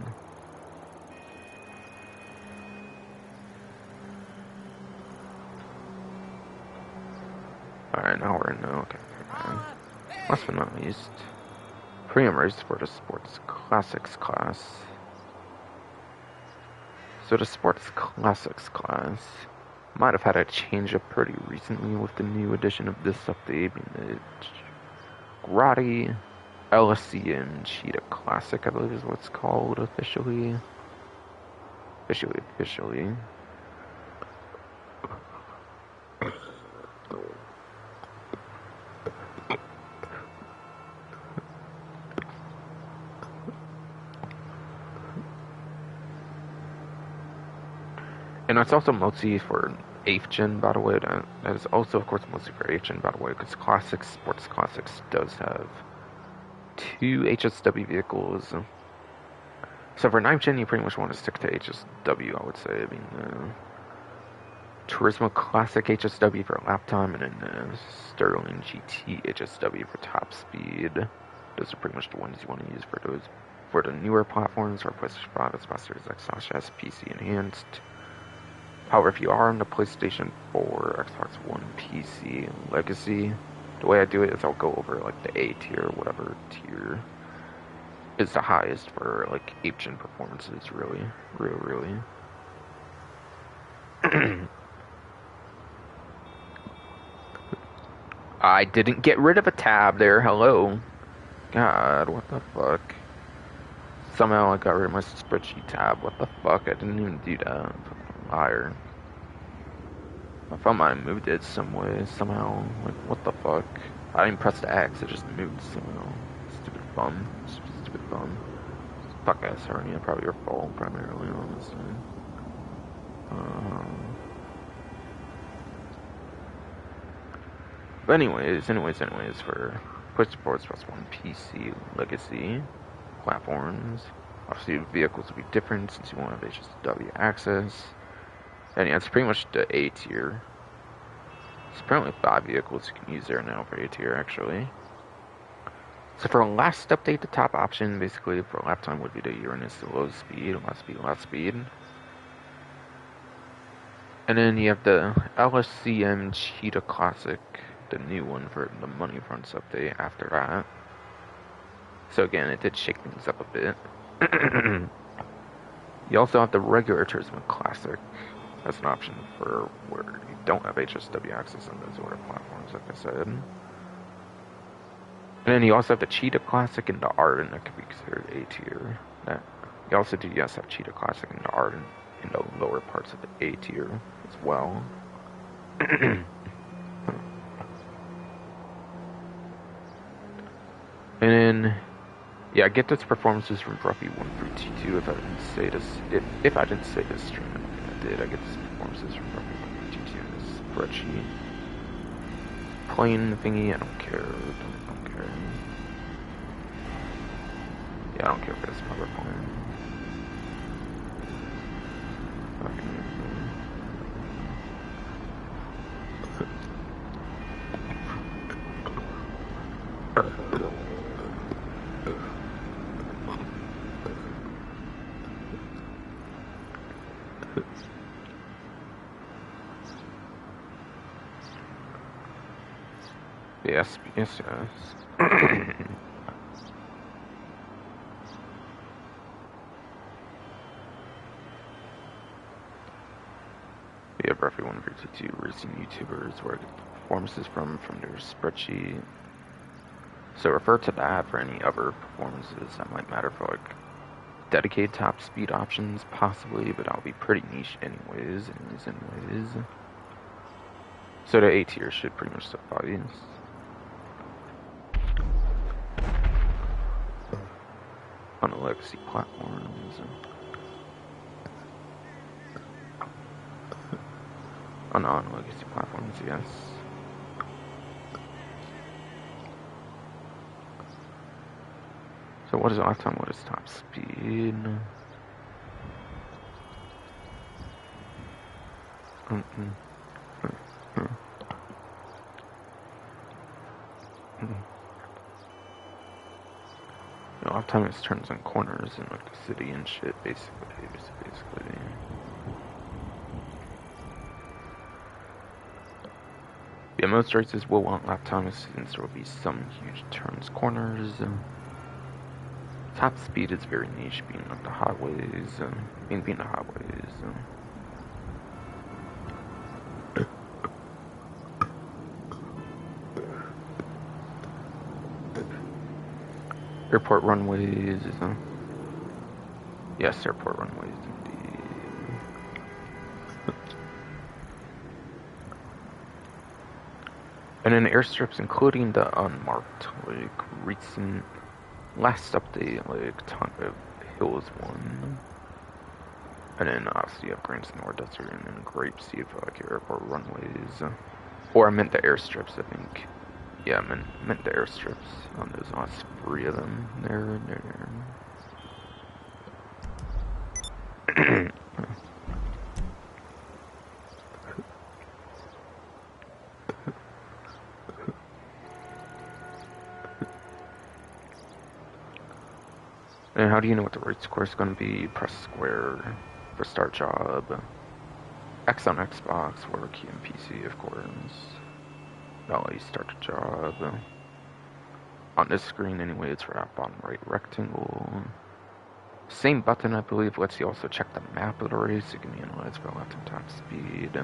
Alright, now we're in now, okay. Last but not least, premium race for the Sports Classics class. So the Sports Classics class might have had a change up pretty recently with the new edition of this update, being the Grotti LSCM Cheetah Classic, I believe is what it's called officially. Officially. And it's also mostly for 8th gen, by the way. That is also, of course, mostly for 8th gen, by the way, because Sports Classics does have 2 HSW vehicles. So for 9th gen, you pretty much want to stick to HSW, I would say. I mean, Turismo Classic HSW for lap time, and then Sterling GT HSW for top speed. Those are pretty much the ones you want to use for the newer platforms, for PlayStation 5, Xbox X, S, PC enhanced. However, if you are on the PlayStation 4, Xbox One, PC, and Legacy, the way I do it is I'll go over like the A tier, whatever tier is the highest for like 8th gen performances, really. I didn't get rid of a tab there, hello. God, what the fuck? Somehow I got rid of my spreadsheet tab, what the fuck? I didn't even do that. Liar. I thought I moved it some way, somehow. Like, what the fuck? I didn't press the X, it just moved somehow. Stupid bum. Stupid bum. Fuck ass hernia, probably your fault, primarily, honestly. But anyways, for Push Sports Plus 1 PC Legacy platforms, obviously the vehicles will be different since you won't have HSW access. And yeah, it's pretty much the A tier. It's apparently 5 vehicles you can use there now for A tier, actually. So for last update, the top option, basically, for lap time would be the Uranus low speed. And then you have the LSCM Cheetah Classic, the new one for the Money Fronts update after that. So again, it did shake things up a bit. You also have the regular Turismo Classic as an option for where you don't have HSW access on those order platforms, like I said. And then you also have the Cheetah Classic and the Ardent that could be considered A tier. You also do have Cheetah Classic and the Ardent in the lower parts of the A tier as well. And then, yeah, I get those performances from Bruffy 1 through T2 if I didn't say this. If I didn't say this stream, I don't think I did. I get these performances from Bruffy 1 through T2 in this spreadsheet. Plain thingy, I don't care. Don't care. Yeah, I don't care for this PowerPoint. Yes. We have roughly 152 racing YouTubers where I get the performances from their spreadsheet. So refer to that for any other performances that might matter for like dedicated top speed options, possibly, but that'll be pretty niche anyways. So the A tier should pretty much suffice. On the legacy platforms. On legacy platforms, yes. So what is lap time? What is top speed? A lot of times it turns on corners in like the city and shit, basically. Yeah, most races will want lap times since there will be some huge turns, corners. Top speed is very niche, being like the highways, being the highways. Airport runways. Yes, airport runways indeed. And then airstrips, including the unmarked, like recent last update, like Tonga Hills one. And then obviously you have Grand Senora Desert and then Grapes, you have like your airport runways. Or I meant the airstrips, I think. Yeah, I meant the airstrips. There's last 3 of them there. And how do you know what the right score is going to be? You press square for start job. X on Xbox, or key on PC, of course. That'll let you start the job. On this screen, anyway, it's for app on right rectangle. Same button, I believe, lets you also check the map of the race. You can analyze for lap and top speed,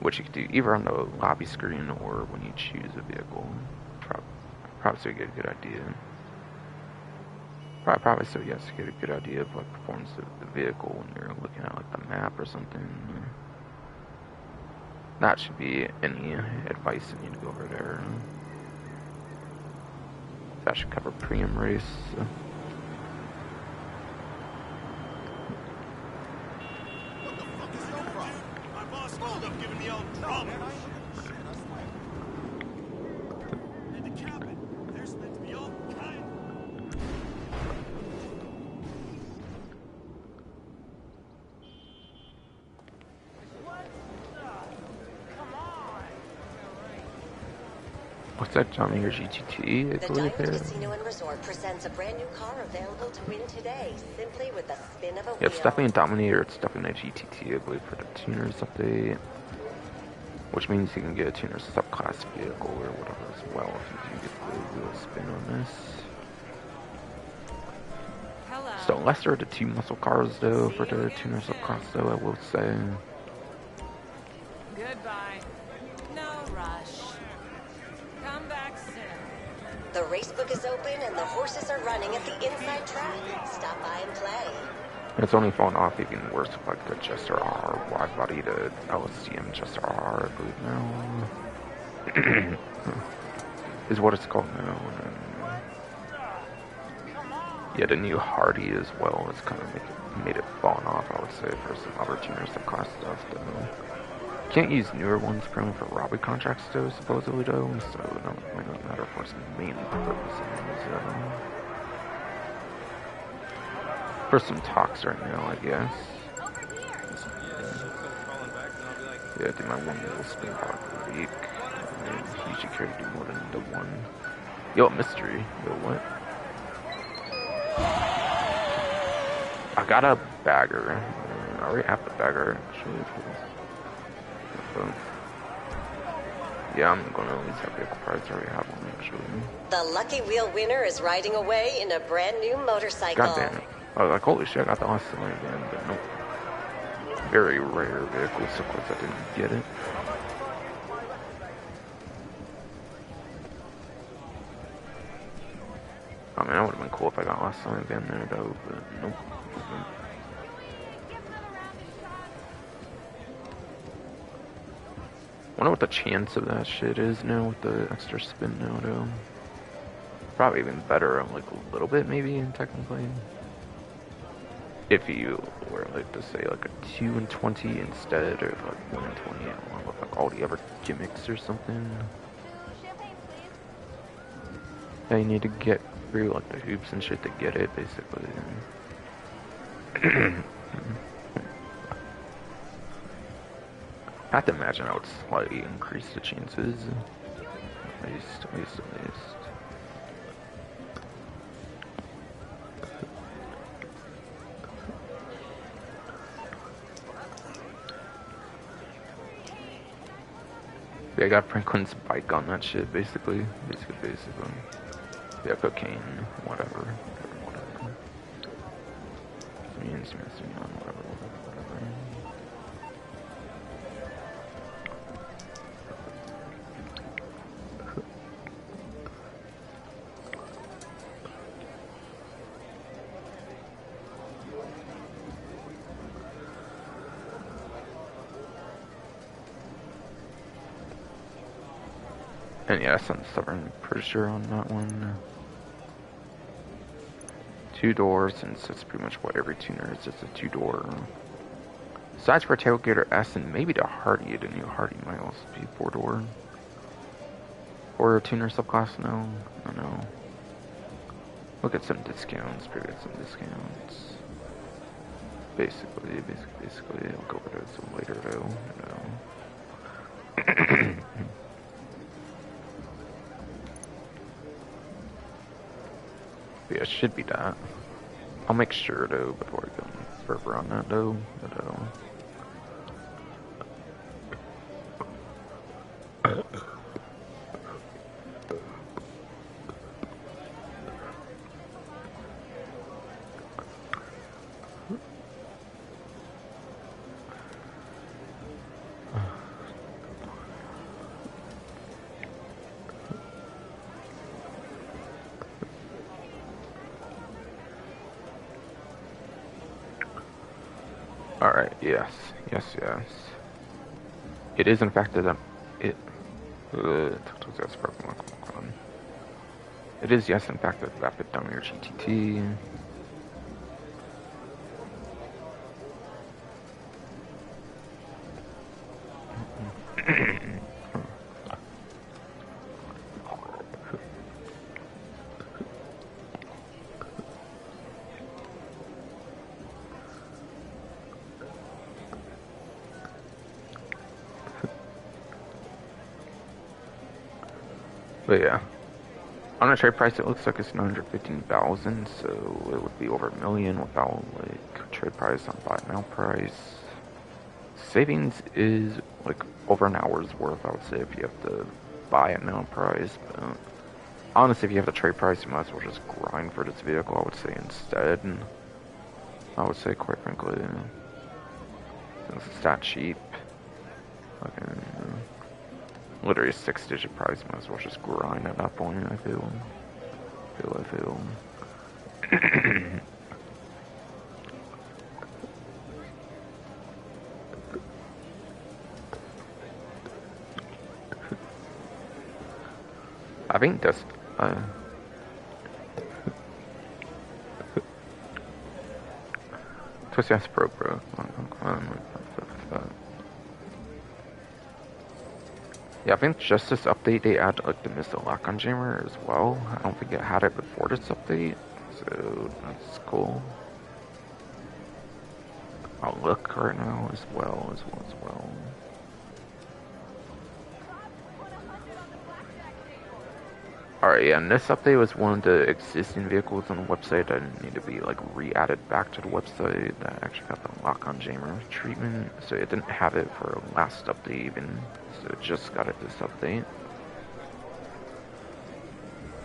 which you can do either on the lobby screen or when you choose a vehicle. Probably so you get a good idea. Probably so, yes, you get a good idea of what performance of the vehicle when you're looking at like the map or something. That should be any advice I need to go over there. That should cover Priam race. What the fuck is your problem? My boss wound up giving me all drama. In the cabin, there's meant to be all kind. What's that, Johnny, or GTT, I The believe Diamond here? Casino and Resort presents a brand new car available to win today, simply with the spin of a wheel. Yeah, it's definitely a Dominator, it's definitely a GTT, I believe, for the tuners update. Which means you can get a tuner subclass vehicle or whatever as well if you do get the wheel spin on this. Hello. So lesser of the 2 muscle cars though, for the tuner subclass though, I will say. Goodbye. No rush. Come back soon. The race book is open and the horses are running at the inside track. Stop by and play. It's only fallen off even worse with like the Jester R wide body, the LSTM Jester R, I believe now. Is what it's called now. Yeah, the new Hardy as well has kind of made it fallen off, I would say, for some other tuners of class stuff though. Can't use newer ones apparently for robbery contracts though, supposedly though, so it might not matter for some main purposes. For some talks right now, I guess. Yeah, I think my one little spin part per week. And you should care to do more than the one. Yo, mystery. Yo, what? I got a bagger. I already have the bagger, actually. So, yeah, I'm gonna at least have vehicle price. I already have one, actually. The Lucky Wheel winner is riding away in a brand new motorcycle. God damn it. I was like, holy shit, I got the last one again, but nope. Very rare vehicle, so of course I didn't get it. I mean, that would have been cool if I got last time again there, though, but nope. Wonder what the chance of that shit is now with the extra spin now, though. Probably even better, like a little bit, maybe, technically. If you were like to say like a 2 and 20 instead of like 1 and 20, along with like all the other gimmicks or something. Yeah, you need to get through like the hoops and shit to get it, basically. I have to imagine I would slightly increase the chances. At least. Yeah, I got Franklin's bike on that shit, basically. Basically. Yeah, cocaine, whatever. Means missing on whatever. And yeah, that's stubborn, pretty sure on that one. 2 doors, since that's pretty much what every tuner is. It's a 2-door. Besides for Tailgater S and maybe the Hardy, the new Hardy might also be 4-door. Or a tuner subclass, no. I don't know. We'll get some discounts, probably get some discounts. Basically, I'll go over those later though. Yeah, it should be that. I'll make sure though before I go further on that though. Alright, yes. It is in fact that it is yes in fact a Rapid Dummier GTT. But yeah, on a trade price, it looks like it's 915,000, so it would be over $1 million without like trade price on buy now price. Savings is like over an hour's worth, I would say, if you have to buy at now price. But honestly, if you have the trade price, you might as well just grind for this vehicle. I would say instead. I would say, quite frankly, since it's that cheap, literally a 6-digit price, might as well just grind at that point. I feel. I think that's Twisty Pro. Yeah, I think just this update they add like the missile lock-on jammer as well. I don't think it had it before this update, so that's cool. I'll look right now as well. Alright, yeah, and this update was one of the existing vehicles on the website that need to be like re-added back to the website that actually got the lock-on jammer treatment. So it didn't have it for last update even, so it just got it this update.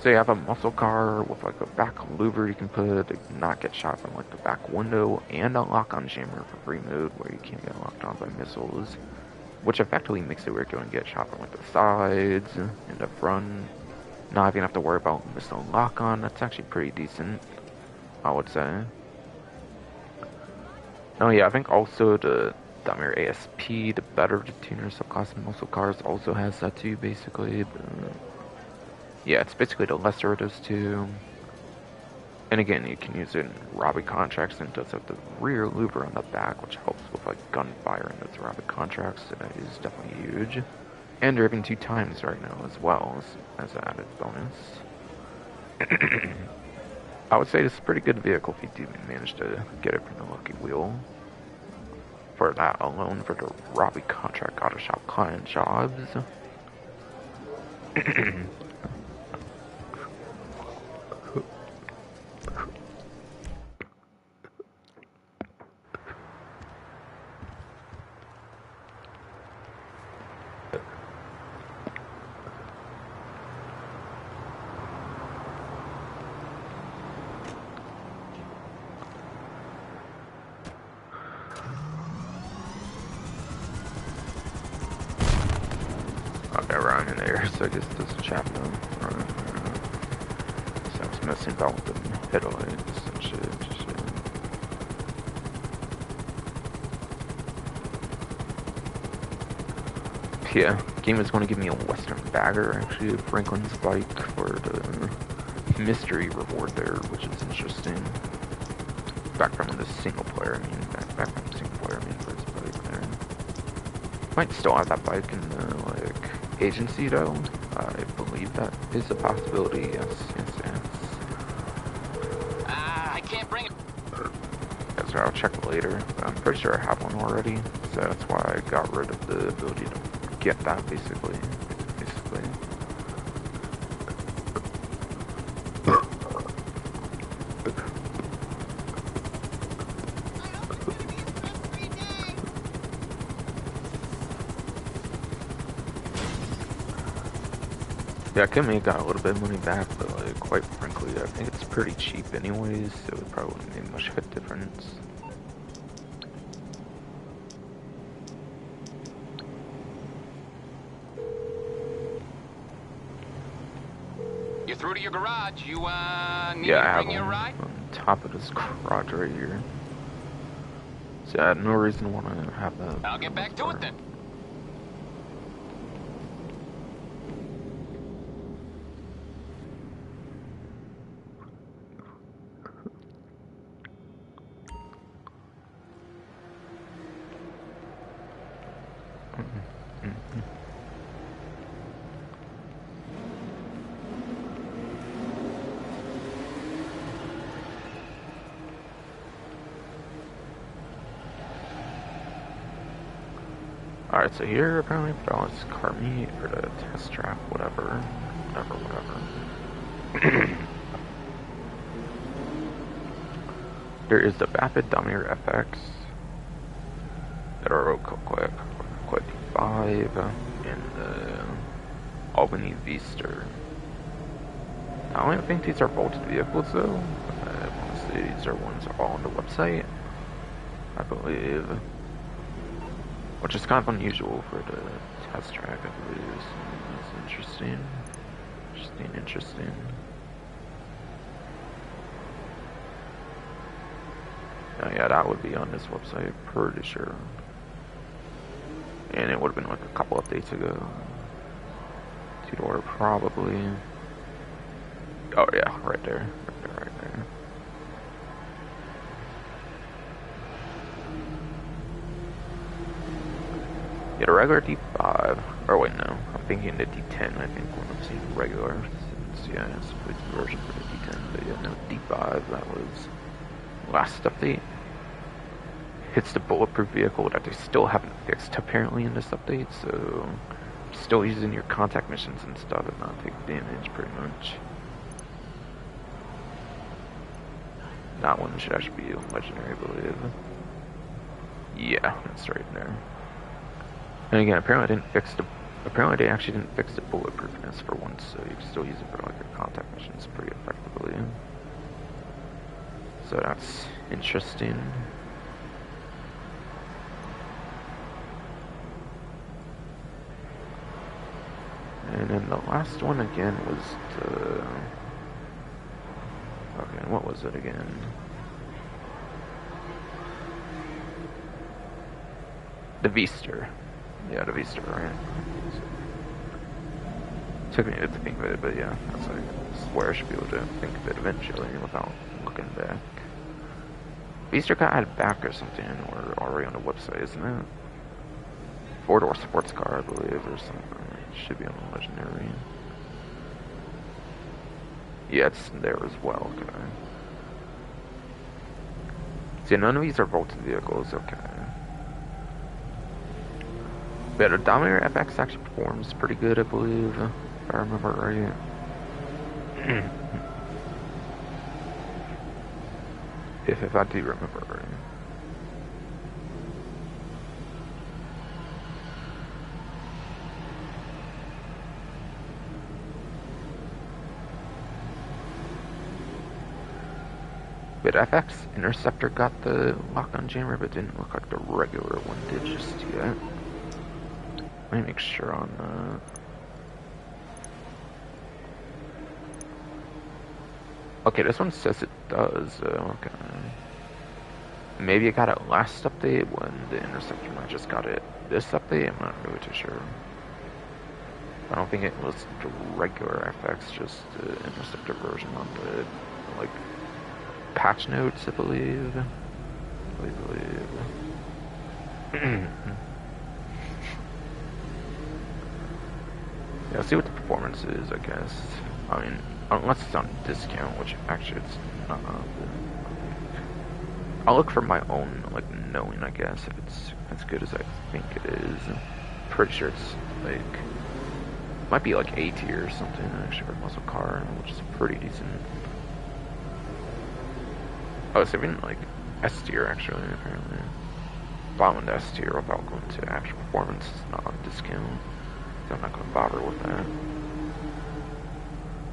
So you have a muscle car with like a back louver you can put to not get shot from like the back window, and a lock-on jammer for free mode where you can't get locked on by missiles, which effectively makes it where you're going to get shot from like the sides and the front. Not even have to worry about missile lock-on. That's actually pretty decent, I would say. Oh yeah, I think also the Dummier ASP, the better tuner subclass of muscle cars, also has that too, basically. But yeah, it's basically the lesser of those two. And again, you can use it in robbery contracts, and it does have the rear louver on the back, which helps with like gunfire in those robbery contracts, so that is definitely huge. And driven 2 times right now as well as an added bonus. I would say this is a pretty good vehicle if you do manage to get it from the lucky wheel. For that alone, for the Robbie contract auto shop client jobs. Okay, Ryan in there, so I guess this is chat now. So I was messing about with the headlights and shit. Yeah, game is going to give me a Western Bagger, actually, Franklin's bike for the mystery reward there, which is interesting. Back from the single player, back from the single player, first bike there. Might still have that bike in the, agency though. I believe that is a possibility, yes. I can't bring it. That's right, I'll check later. I'm pretty sure I have one already, so that's why I got rid of the ability to get that, basically. Yeah, I could make a little bit of money back, but quite frankly, I think it's pretty cheap anyways, so it probably wouldn't make much of a difference. You're through to your garage. You, need Yeah, I to have bring you a one ride? on top of this garage right here. So I had no reason to want to have that. I'll get back to it then. Alright, so here apparently for all this car meet for the test track, whatever. There is the Vapid Dominator FX, the Road Quick 5, and the Albany V-Star. I don't think these are bolted vehicles though. I want to say these are ones all on the website, I believe. Which is kind of unusual for the test track, I believe. So that's interesting. Interesting. Oh yeah, that would be on this website, pretty sure. And it would have been like a couple updates ago. Two-door probably. Oh yeah, right there. Get a regular D5, or wait, no, I'm thinking the D10, I think, when I'm seeing regular, since, yeah, it's the version for the D10, but yeah, no, D5, that was last update. Hits the bulletproof vehicle that they still haven't fixed, apparently, in this update, so still using your contact missions and stuff and not take damage, pretty much. That one should actually be legendary, I believe. Yeah, that's right there. And again, apparently they actually didn't fix the bulletproofness for once, so you can still use it for like your contact missions pretty effectively. So that's interesting. And then the last one again was the... Okay, what was it again? The V-Star. Yeah, the V-Star, right? Took me a bit to think of it, but yeah, that's like, I swear I should be able to think of it eventually without looking back. V-Star got added back or something, or already on the website, isn't it? Four-door sports car, I believe, or something. It should be on the legendary. Yeah, it's there as well, okay. See, none of these are bolted vehicles, okay. But a Dominator FX actually performs pretty good, I believe, if I remember right. if I do remember right. But FX Interceptor got the lock-on jammer, but didn't look like the regular one did just yet. Let me make sure on that. Okay, this one says it does, okay. Maybe it got it last update when the Interceptor might just got it this update, I'm not really too sure. I don't think it was the regular FX, just the Interceptor version on the, like, patch notes, I believe. Yeah, see what the performance is, I guess. I mean, unless it's on discount, which actually it's not. I'll look for my own, like, knowing, I guess, if it's as good as I think it is. Pretty sure it's, like, might be like A tier or something, actually, for muscle car, which is pretty decent. Oh, it's even, like, S tier, actually, apparently. Bottom end S tier without going to actual performance is not on discount. So I'm not going to bother with that.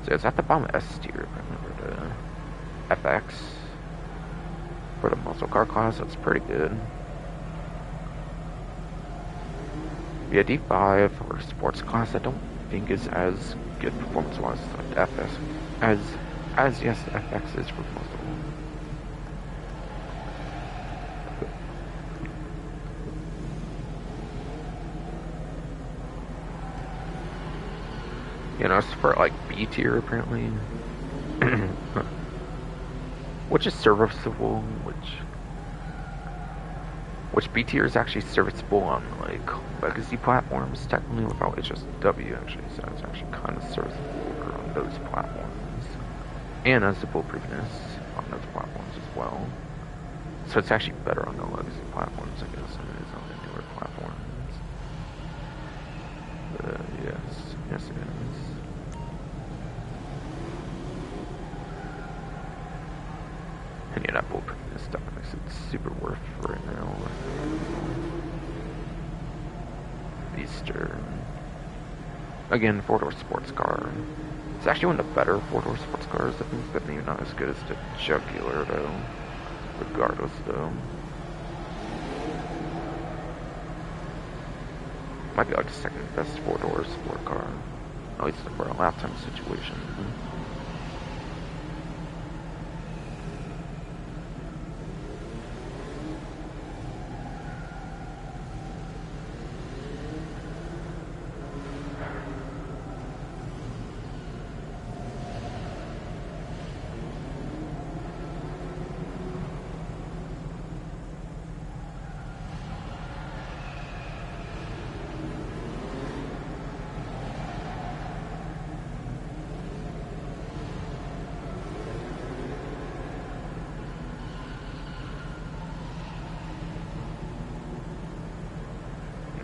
So it's at the bottom of S tier, if I remember the FX. For the muscle car class, that's pretty good. Yeah, D5 for sports class, I don't think is as good performance-wise as FS, as yes, FX is for muscle. You know, it's for like B tier apparently, which is serviceable. Which B tier is actually serviceable on like legacy platforms, technically without HSW actually, so it's actually kind of serviceable on those platforms, and has the bulletproofness on those platforms as well. So it's actually better on the legacy platforms, I guess, than it is on the newer platforms. Yes it is. And yeah, that bulletproofness stuff makes it super worth right now. Easter. Again, 4-door sports car. It's actually one of the better 4-door sports cars, I think, but maybe not as good as the Jugular, though. Regardless, though. Might be like the second best 4-door sport car. At least for a lap time situation.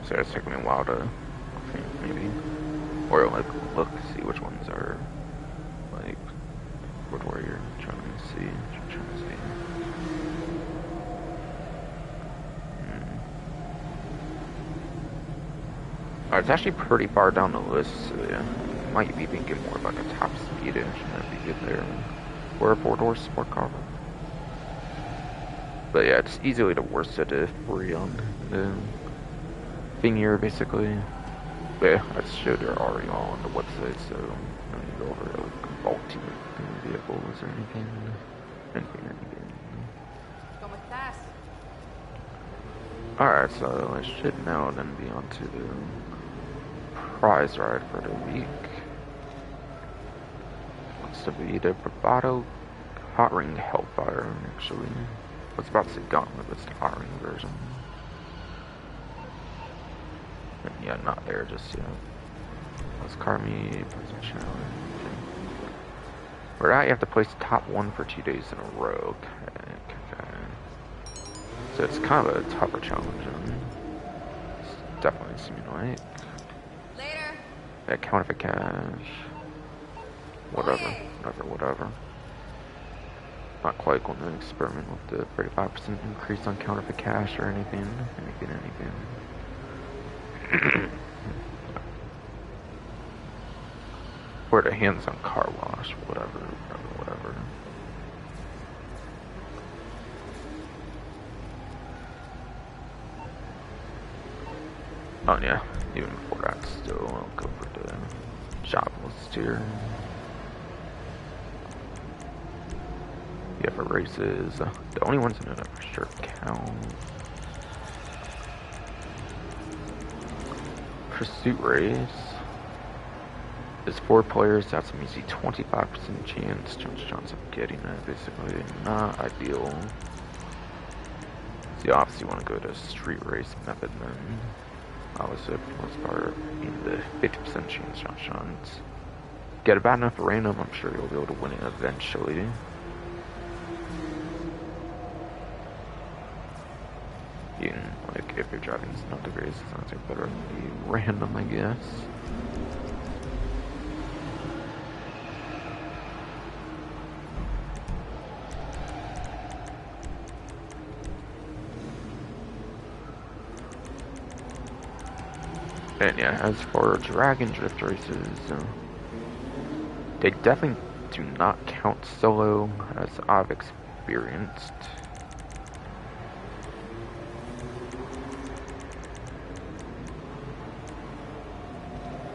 So it's taking me a while to think, maybe, or like look, see which ones are like what you're trying to see. Oh, it's actually pretty far down the list, so yeah, might be thinking more about a top speed engine that'd be good there, or a 4-door sport car. But yeah, it's easily the worst at the free on the thing here, basically. But yeah, I showed her already all on the website, so I don't need to go over like bulky vehicles or anything. Alright, so I should now then be on to the prize ride for the week. Looks to be the Bravado Hot Ring Hellfire, actually. I was about to say Gauntlet, but it's the Hot Ring version. And yeah, not there just yet. Let's car me, present challenge. For that, you have to place top 1 for 2 days in a row. Okay. So it's kind of a tougher challenge. It's definitely it seemed like. Later. Yeah, counterfeit cash. Whatever, Oye. whatever. Not quite going to experiment with the 35% increase on counterfeit cash or anything. Or the hands-on car wash, whatever. Oh yeah, even before that still, I'll go for the shop list here. Yeah, for races, the only ones in it that for sure count. Pursuit race is 4 players, that's an easy 25% chance of getting it, basically not ideal. So you obviously want to go to street race method then. Obviously, for the most part, in the 50% chance. Get a bad enough random, I'm sure you'll be able to win it eventually. Even, like, if you're driving not the greatest, it sounds like better than the random, I guess. And yeah, as for Dragon Drift races, they definitely do not count solo, as I've experienced.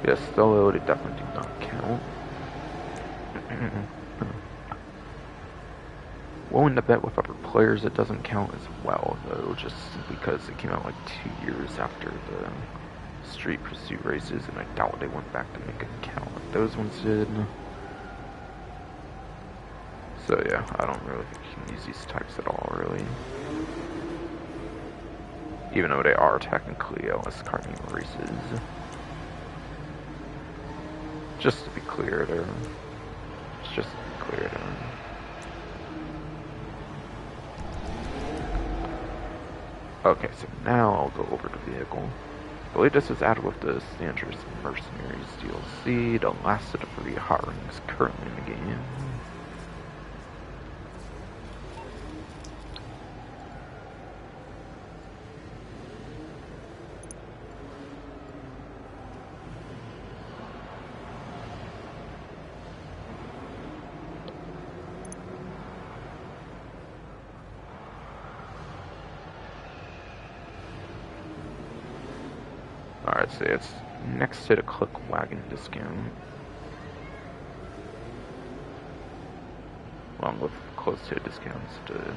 Yes, solo, they definitely do not count. Willing to bet with other players it doesn't count as well, though, just because it came out like 2 years after the Street Pursuit races, and I doubt they went back to make a count like those ones did. So yeah, I don't really think you can use these types at all, really. Even though they are technically LS karting races. Just to be clear there. Okay, so now I'll go over the vehicle. I believe this was added with the Sanders Mercenaries DLC, the last of the 3 hot rings currently in the game. Alright, so it's next to the Click Wagon discount. Along with close to discounts to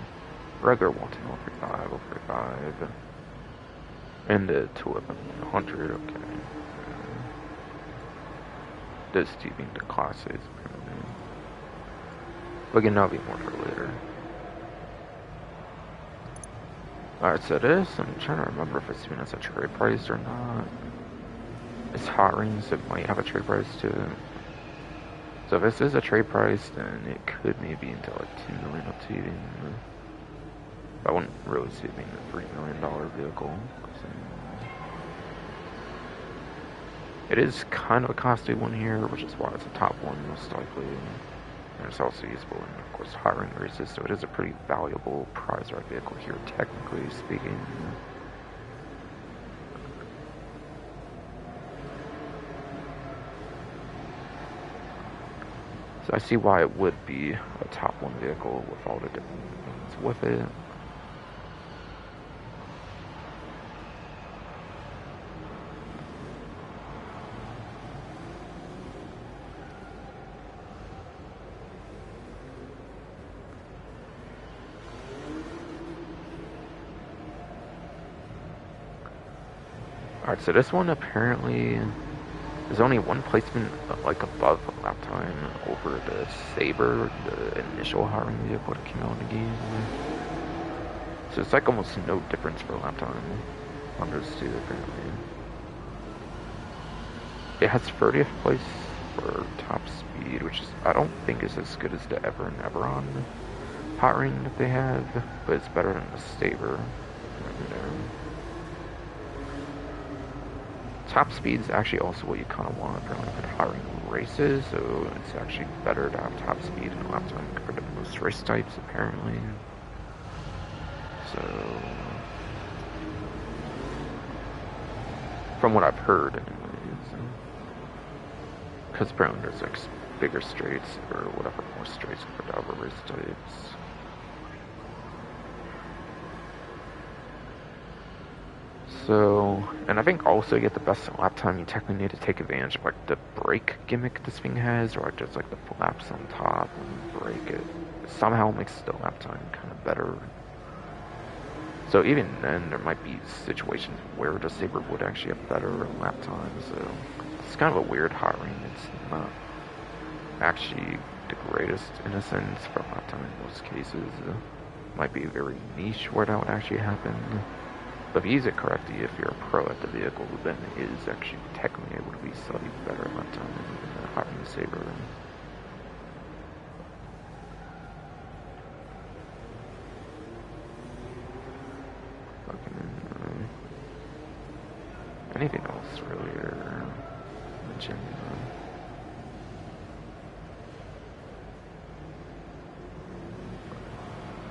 regular Walton 035, and the Tulip 100, okay. This TV being the classes, apparently. But again, that'll be more for later. Alright, so this, I'm trying to remember if it's even as a trade price or not. It's hot rings, it might have a trade price too. So if this is a trade price, then it could maybe into like 2 million up to even. I wouldn't really see it being a $3 million vehicle. It is kind of a costly one here, which is why it's a top one most likely. And it's also usable in, of course, hot ring races, so it is a pretty valuable prize ride vehicle here, technically speaking. So I see why it would be a top one vehicle with all the different things with it. Alright, so this one apparently there's only one placement like above lap time over the Saber, the initial hot ring vehicle that came out in the game. So it's like almost no difference for lap time on those two apparently. It has 30th place for top speed, which is I don't think is as good as the Ever and Everon hot ring that they have, but it's better than the Saber. top speed is actually also what you kind of want for like hiring races, so it's actually better to have top speed and lap time compared to most race types, apparently. So, from what I've heard, anyways, because apparently there's like bigger straights or whatever, more straights compared to other race types. So, and I think also to get the best lap time, you technically need to take advantage of like the brake gimmick this thing has, or like just like the flaps on top and brake it. Somehow makes the lap time kind of better. So even then, there might be situations where the Sabre would actually have better lap time. So it's kind of a weird hiring. It's not actually the greatest in a sense for lap time in most cases. Might be very niche where that would actually happen. But if you use it correctly, if you're a pro at the vehicle, then it is actually technically able to be slightly better lap time than hiring the Sabre. Anything else really or mention?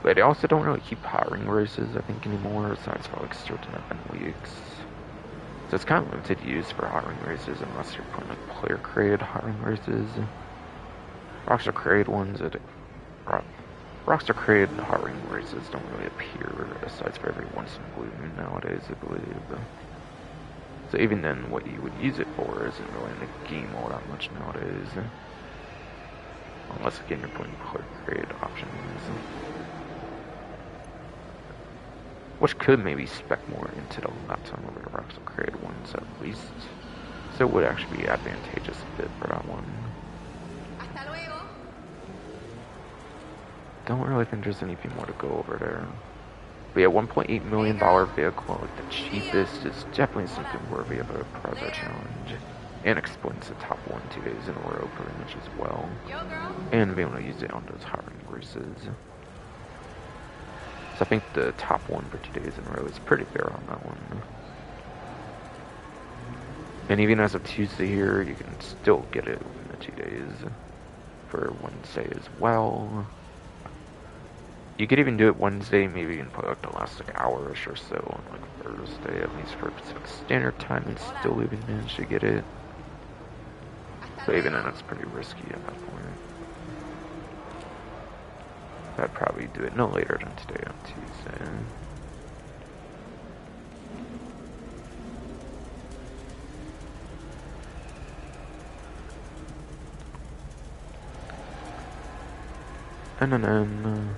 But they also don't really keep hiring races, I think, anymore, aside from like certain event weeks. So it's kind of limited use for hiring races unless you're putting like player-created hiring races. Rockstar created ones that Rockstar created hiring races don't really appear aside for every once in a blue moon nowadays, I believe. So even then, what you would use it for isn't really in the game all that much nowadays. Unless, again, you're putting player-created options. Which could maybe spec more into the lap time over the Rockstar created ones, at least. So it would actually be advantageous a bit for that one. Don't really think there's anything more to go over there. But yeah, $1.8 million vehicle, like the cheapest, is definitely something worthy of a Project Challenge. And explains the top 1 2 days in a row pretty much as well. And being able to use it on those hiring races. So I think the top 1 for 2 days in a row is pretty fair on that one. And even as of Tuesday here, you can still get it within the 2 days for Wednesday as well. You could even do it Wednesday, maybe even put like the last like hour-ish or so on like Thursday, at least for Pacific Standard Time, and still even manage to get it. But even then, it's pretty risky at that point. I'd probably do it no later than today on Tuesday. And then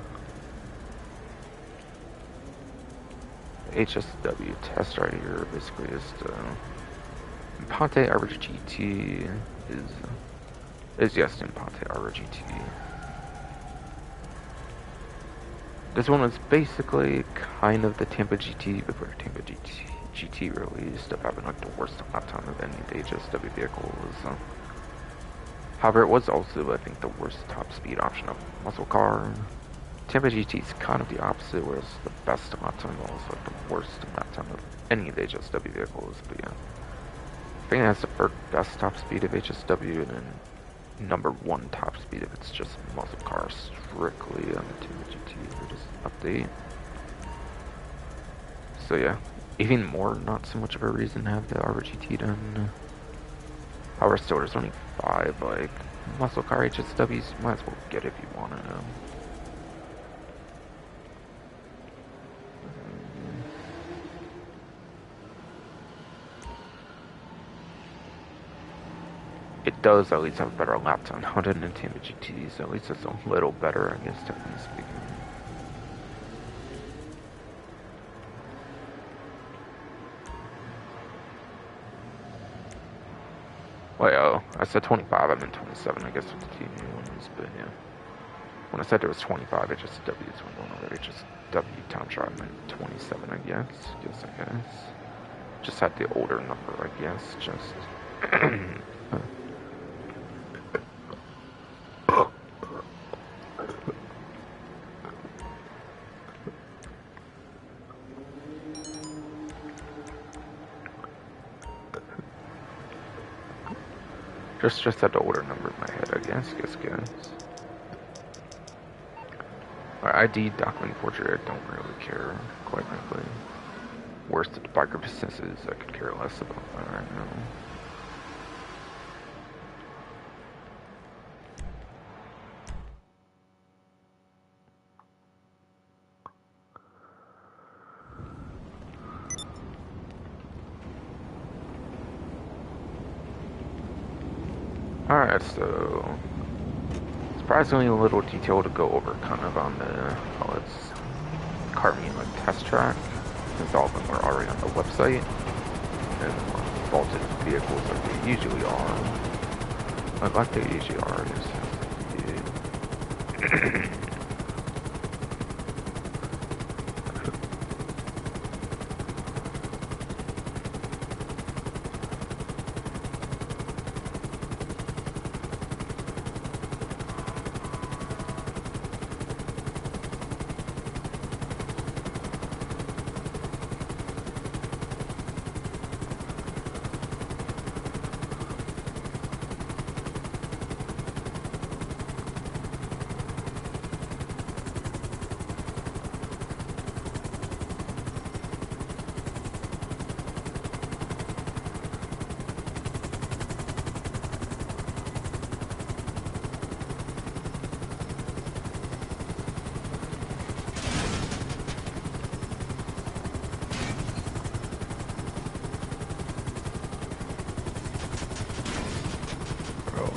HSW test right here basically is Ponte Average GT is yes in Ponte Average GT. This one was basically kind of the Tampa GT before Tampa GT released of having like the worst lap time of any of the HSW vehicles. However, it was also, I think, the worst top speed option of muscle car. Tampa GT is kind of the opposite, where it's the best lap time, but also like the worst lap time of any of the HSW vehicles. But yeah, I think that's the first best top speed of HSW, and then #1 top speed if it's just muscle car strictly on the Tampa GT for this update. So yeah, even more, not so much of a reason to have the RGT done. However, still, there's only 5 like muscle car HSWs. Might as well get it if you want to know. It does at least have a better lap time now than the Tampa GT, so at least it's a little better, I guess, technically speaking. Well, yeah, I said 25, I meant 27, I guess, with the team ones, but yeah. When I said there was 25 HSWs when going over HSW time trial, I meant 27, I guess. I guess. Just had the older number, I guess, just... Just had the older number in my head, I guess. Our ID document forgery, I don't really care, quite frankly. Worst of the biker businesses, I could care less about that right now. Alright, so surprisingly little detail to go over kind of on the Carmine test track, since all of them were already on the website, and vaulted vehicles like they usually are. Like they usually are, yes.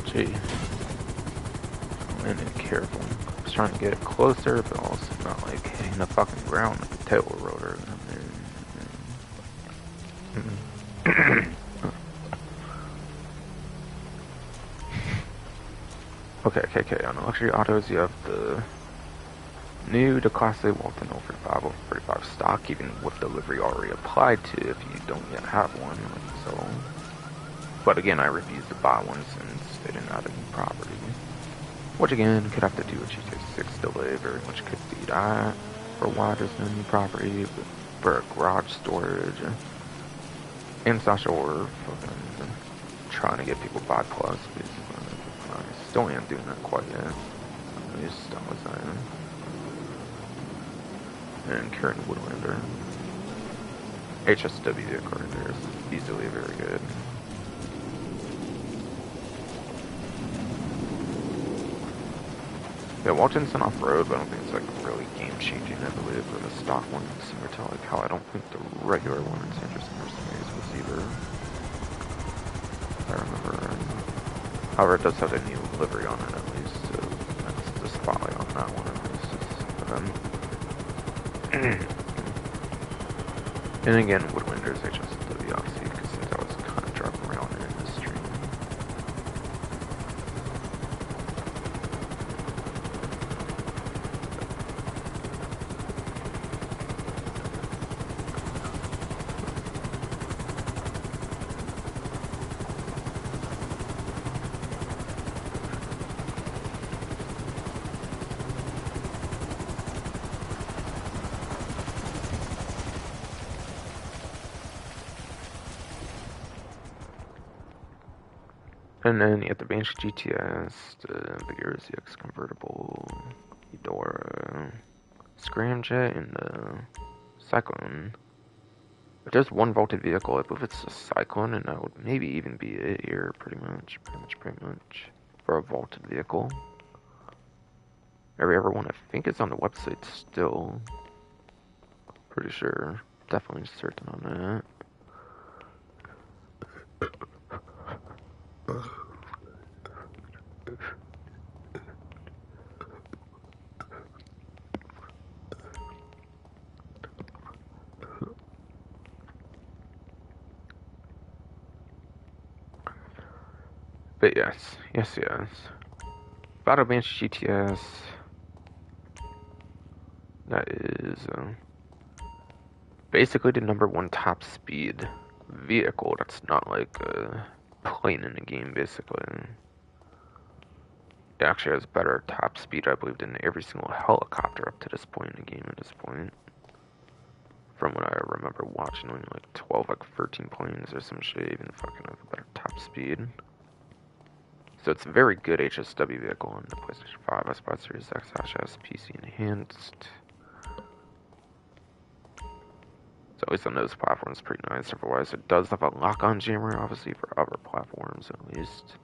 Gee. I'm careful. I was trying to get it closer, but also not like hitting the fucking ground with the tail rotor. Okay. On the luxury autos, you have the new to Class A Walton 035 or 45 stock, even with delivery already applied to if you don't yet have one. So, but again, I refused to buy one since they didn't have any property. Which again, could have to do with GTA 6 delay, very much could be that. For why there's no new property, but for garage storage. And Sasha were fucking trying to get people buy plus, basically. I still ain't doing that quite yet. At least I was saying. And Karen Woodlander. HSW vehicle right there is easily very good. Yeah, Walton's an off-road, but I don't think it's like really game-changing, I believe, for the stock one, similar to like how I don't think the regular one in San Andreas Mercedes was either. I remember. However, it does have a new livery on it at least, so that's the spotlight on that one at least. And again, Woodlander's HSW obviously, because since I was kind of driving around in the stream. And then you have the Banshee GTS, the Vigor ZX convertible, Eudora, Scramjet, and the Cyclone. If there's one vaulted vehicle, I believe it's a Cyclone, and that would maybe even be it here, pretty much, for a vaulted vehicle. Every other one I think is on the website still. Pretty sure, definitely certain on that. But yes. Battle Banshee GTS. That is basically the #1 top speed vehicle. That's not like a plane in the game, basically. It actually has better top speed, I believe, than every single helicopter up to this point in the game. At this point, from what I remember watching, only like 12, like 13 planes or some shit, even fucking have a better top speed. So it's a very good HSW vehicle on the PlayStation 5, Xbox Series X, S, PC enhanced. So at least on those platforms, pretty nice. Otherwise, it does have a lock-on jammer, obviously, for other platforms at least.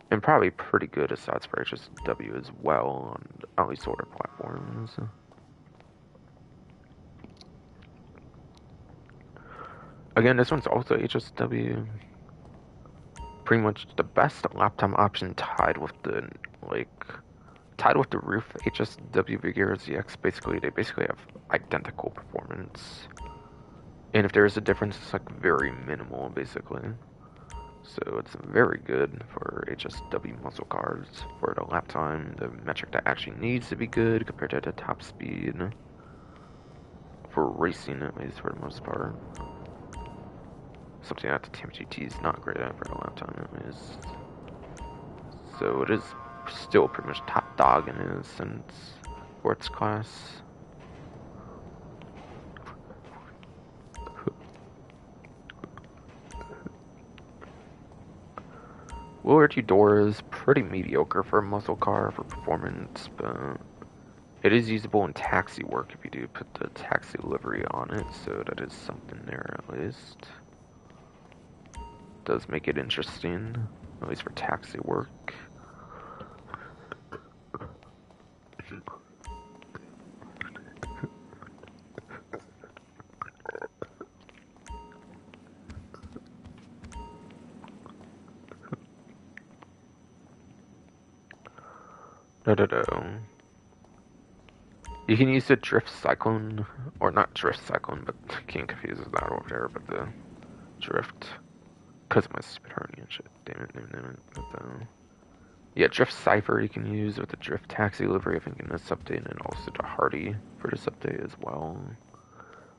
And probably pretty good aside for HSW as well on at least older platforms. Again, this one's also HSW. Pretty much the best laptop option tied with the roof HSW Vigor ZX. Basically, they basically have identical performance. And if there is a difference, it's like very minimal, basically. So it's very good for HSW muscle cars for the lap time, the metric that actually needs to be good compared to the top speed. For racing, at least, for the most part. Something that the TMGT is not great at for the lap time, at least. So it is still pretty much top dog in a sense for its class. Willard Eudora is pretty mediocre for a muscle car for performance, but it is usable in taxi work if you do put the taxi livery on it, so that is something there at least. Does make it interesting, at least for taxi work. You can use the Drift Cyclone, or not Drift Cyclone, but can't confuse that over there, but the Drift, because of my stupid hernia and shit, damn it. But yeah, Drift Cypher you can use with the Drift Taxi livery, I think, in this update, and also the Hardy for this update as well.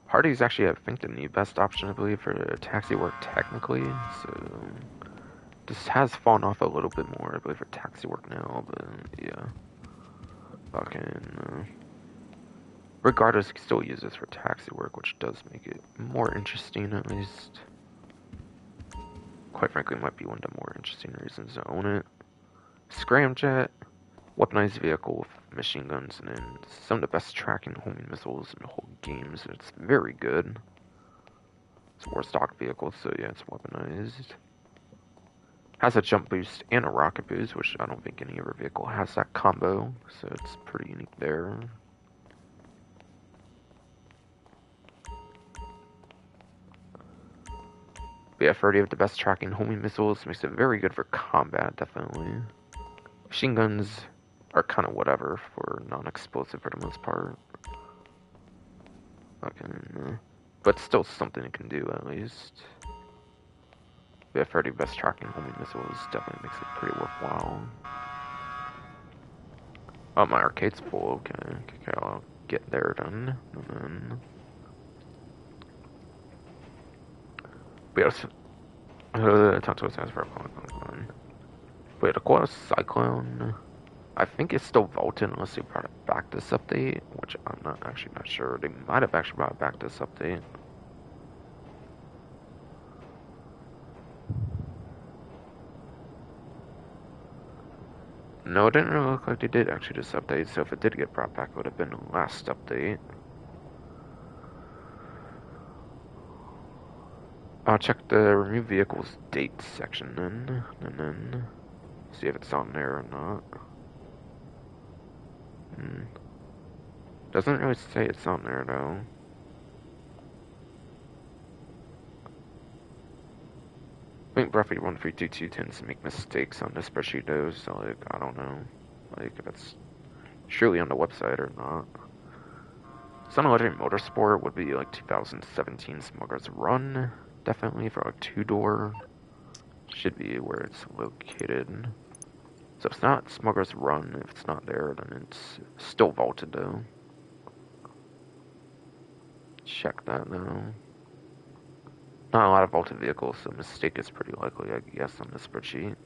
Hardy is actually, I think, the new best option, I believe, for the taxi work technically, so this has fallen off a little bit more, I believe, for taxi work now, but yeah. Fucking, regardless, you can still use this for taxi work, which does make it more interesting, at least. Quite frankly, might be one of the more interesting reasons to own it. Scramjet, weaponized vehicle with machine guns, and then some of the best tracking homing missiles in the whole game, so it's very good. It's a war stock vehicle, so yeah, it's weaponized. Has a jump boost and a rocket boost, which I don't think any other vehicle has that combo, so it's pretty unique there. But yeah, 30 of the best tracking homing missiles makes it very good for combat, definitely. Machine guns are kind of whatever for non-explosive for the most part. But still something it can do at least. Yeah, 30 best tracking homing missiles definitely makes it pretty worthwhile. Oh, my arcade's full. Okay, I'll get there then. And then. But yeah, Tonto stands for a Wait, Aqua Cyclone. I think it's still vaulted unless they brought it back this update, which I'm not sure. They might have actually brought it back this update. No, it didn't really look like they did actually this update, so if it did get brought back, it would have been the last update. I'll check the remove vehicles date section then, and then see if it's on there or not. Doesn't really say it's on there though. I think Bruffy 1322 tends to make mistakes on this spreadsheet though, so like, I don't know. Like, if it's surely on the website or not. Sun Legend Motorsport would be like 2017 Smuggler's Run, definitely for like 2-door. Should be where it's located. So if it's not Smuggler's Run, if it's not there, then it's still vaulted though. Check that though. Not a lot of vaulted vehicles, so a mistake is pretty likely, I guess, on this spreadsheet.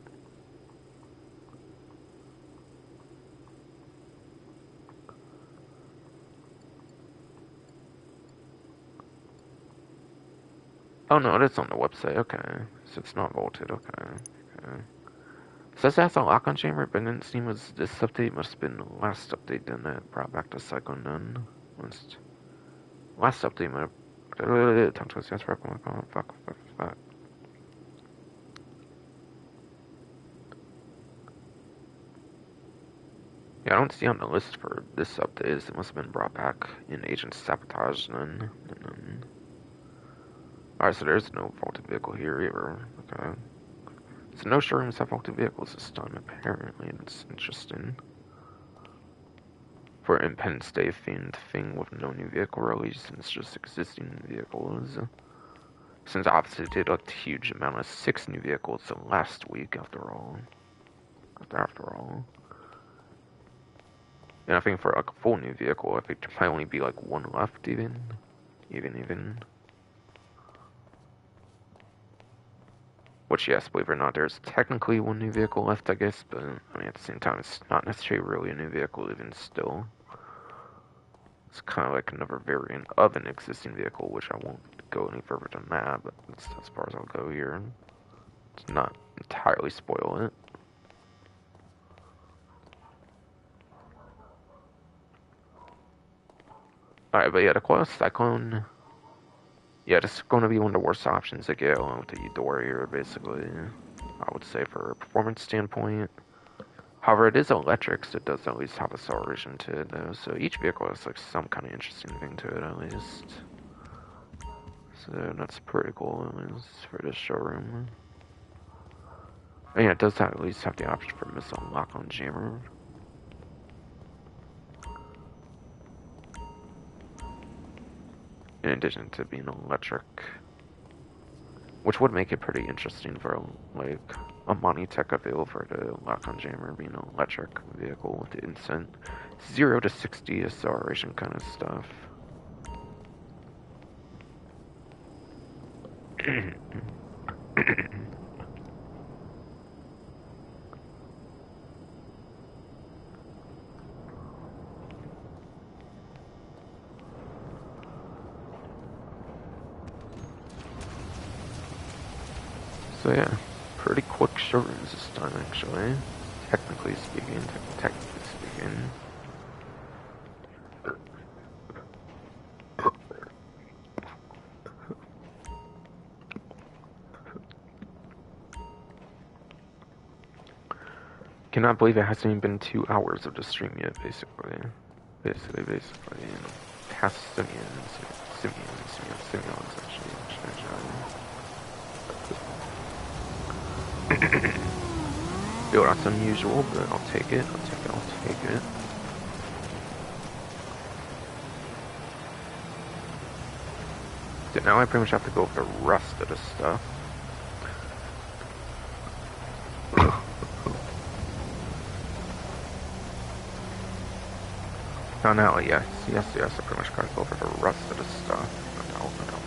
Oh no, it is on the website, okay. So it's not vaulted, okay. Says it has a lock-on chamber, but it didn't seem as this update. Must have been the last update then that brought back the Cyclone Nun. Last update might have... Time to sense fuck. Yeah, I don't see on the list for this update. It must have been brought back in Agent Sabotage then. Alright, so there's no faulted vehicle here either. Okay. So no showrooms have faulted vehicles this time, apparently. It's interesting. For Independence Day themed thing with no new vehicle release, and it's just existing vehicles. Since obviously they did a huge amount of 6 new vehicles last week after all. And I think for like a full new vehicle, I think there might only be like 1 left even. Which, yes, believe it or not, there's technically 1 new vehicle left, I guess, but I mean, at the same time, it's not necessarily really a new vehicle even still. It's kind of like another variant of an existing vehicle, which I won't go any further than that, but that's as far as I'll go here. To not entirely spoil it. Alright, but yeah, the Coil Cyclone... Yeah, this is going to be one of the worst options to get along with the Eudora here, basically. I would say, for a performance standpoint. However, it is electric, so it does at least have acceleration to it, though. So each vehicle has like some kind of interesting thing to it, at least. So that's pretty cool, at least for this showroom. And yeah, it does at least have the option for missile lock-on jammer. In addition to being electric, which would make it pretty interesting for like a Monty Tech available for the lock-on jammer being an electric vehicle with the instant 0 to 60 acceleration kind of stuff. So yeah, pretty quick showrooms this time actually. Technically speaking. Cannot believe it hasn't even been 2 hours of the stream yet, basically. Basically, you know, past Simeons actually. Yo, that's unusual, but I'll take it. So now I pretty much have to go with the rest of the stuff. Oh, no, yes, I pretty much gotta go for the rest of the stuff.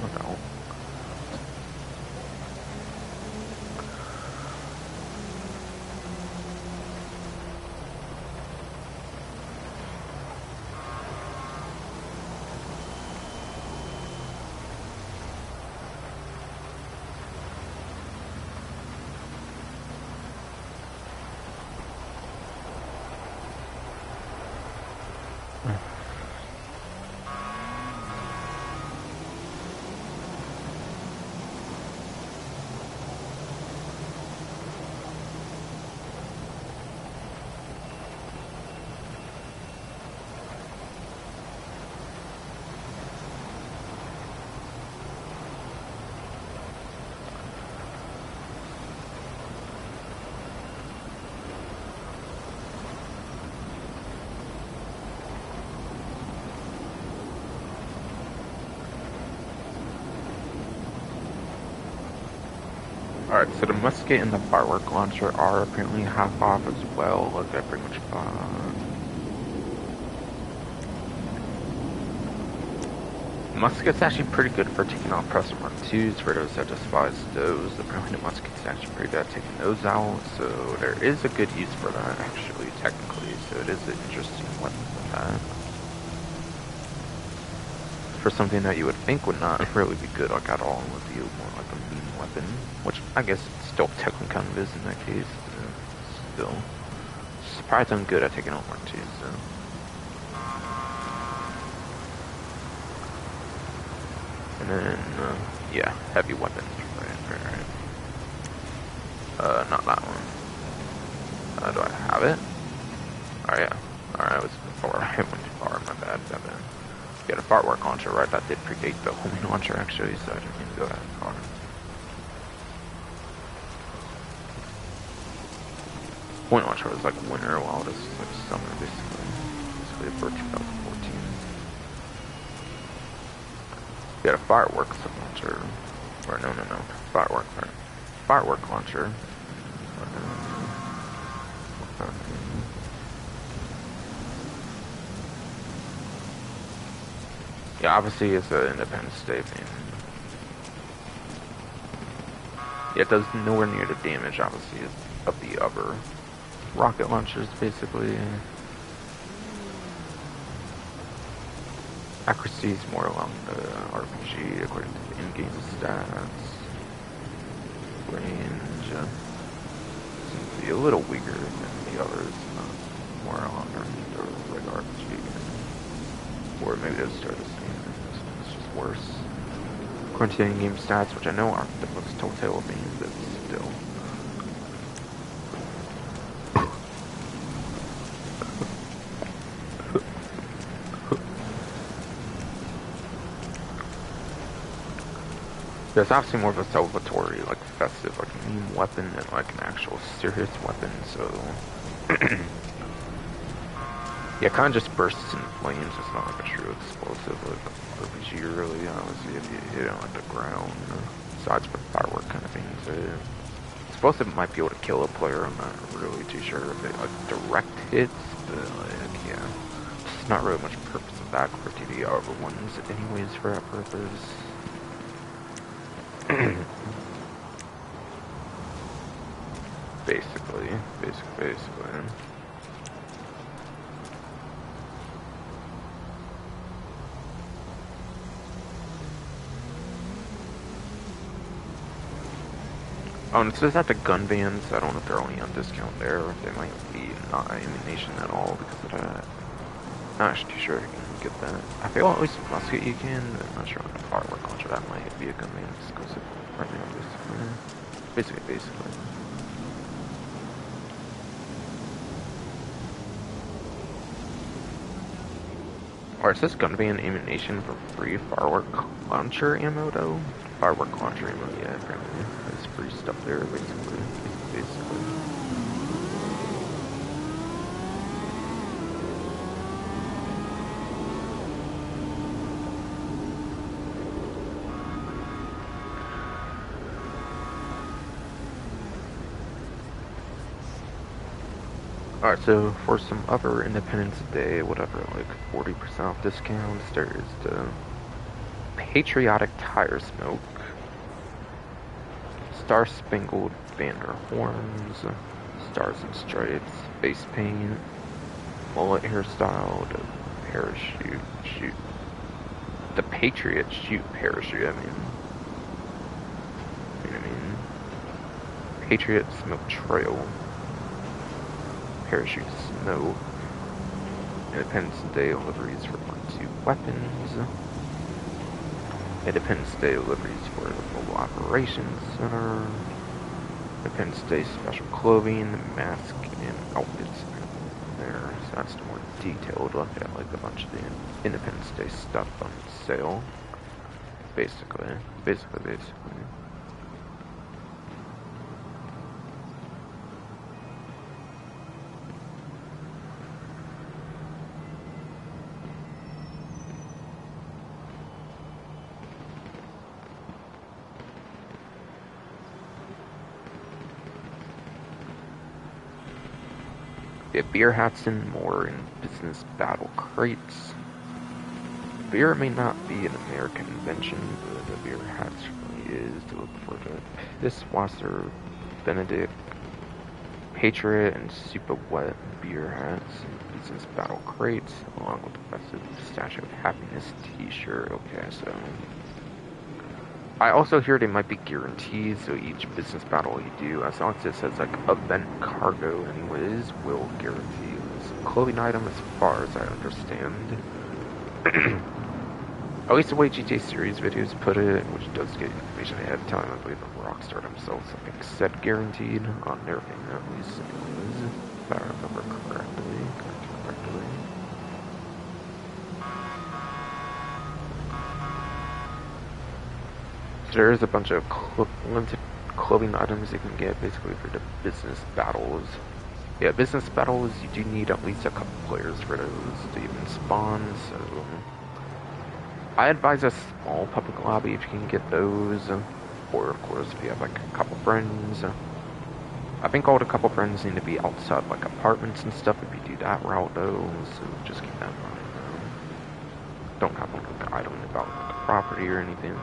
No doubt. Alright, so the musket and the firework launcher are apparently half off as well. Look, they're pretty much fine. Musket's actually pretty good for taking off pressure run 2s for those that despise those. Apparently the musket's actually pretty good at taking those out, so there is a good use for that actually, technically. So it is an interesting weapon for that. For something that you would think would not really be good like at all, would be more like a mean weapon, which I guess it still technically kind of is in that case. still. Surprised I'm good at taking out Mark too, so. And then, yeah, heavy weapons. Right. Not that one. Do I have it? Oh yeah. Alright, I was before. I went too far, my bad. Yeah, the firework launcher, right? That did predate the homing launcher actually, so I didn't need to go that far. Point launcher was like winter, while this was like summer, basically for 2014. We had a fireworks launcher, or no, firework launcher. Yeah, obviously it's an Independence Day thing. Yeah, it does nowhere near the damage, obviously, of the other rocket launchers, basically. Accuracy is more along the RPG, according to the in-game stats. Range seems to be a little weaker than the others, more along the regular RPG. Or maybe those are the same, it's just worse. According to the in-game stats, which I know aren't the most telltale things, but still. There's obviously more of a celebratory, like festive, like meme weapon than like an actual serious weapon, so yeah, it kind of just bursts in flames. It's not like a true explosive like RPG really, honestly, if you hit it on like the ground, besides for firework kind of things. Explosive might be able to kill a player, I'm not really too sure if it like direct hits, but like, yeah, there's not really much purpose of that for TV other ones anyways for that purpose. Basically. Oh, and it says that the gun bans, I don't know if they're only on discount there, or if they might be not ammunition at all because of that. Not actually too sure if you can get that. I feel at least musket you can, but I'm not sure on the firework launcher that might be a gun ban exclusive right now, basically. Or is this gun ban ammunition for free firework launcher ammo though? Firework launcher ammo, yeah, apparently. There's free stuff there, basically. Alright, so for some other Independence Day, whatever, like 40% off discounts, there's the Patriotic Tire Smoke, Star Spangled Banner Horns, Stars and Stripes, Face Paint, Mullet Hairstyle, the Parachute Shoot, the Patriot Shoot Parachute, I mean, Patriot Smoke Trail, Parachute Snow, Independence Day deliveries for Part 2 weapons, Independence Day deliveries for the Mobile Operations Center, Independence Day special clothing, mask, and outfits there. So that's the more detailed look at like a bunch of the Independence Day stuff on sale. Basically. Beer hats and more in business battle crates. Beer may not be an American invention, but the beer hats really is to look for the Pisswasser, Benedict, Patriot, and Super Wet beer hats in business battle crates, along with the festive Statue of Happiness t-shirt. Okay, so I also hear they might be guaranteed, so each business battle you do, as long as it says like event cargo anyways, will guarantee this clothing item as far as I understand. At least the way GTA series videos put it, which does get information ahead of time, I believe Rockstar themselves, I think, said guaranteed on their thing at least anyways, if I remember correctly. So there is a bunch of limited clothing items you can get basically for the business battles. Yeah, business battles, you do need at least a couple players for those to even spawn, so I advise a small public lobby if you can get those, or of course if you have like a couple friends. I think all the couple friends need to be outside like apartments and stuff if you do that route though, so just keep that in mind. Don't have like an item about like, the property or anything.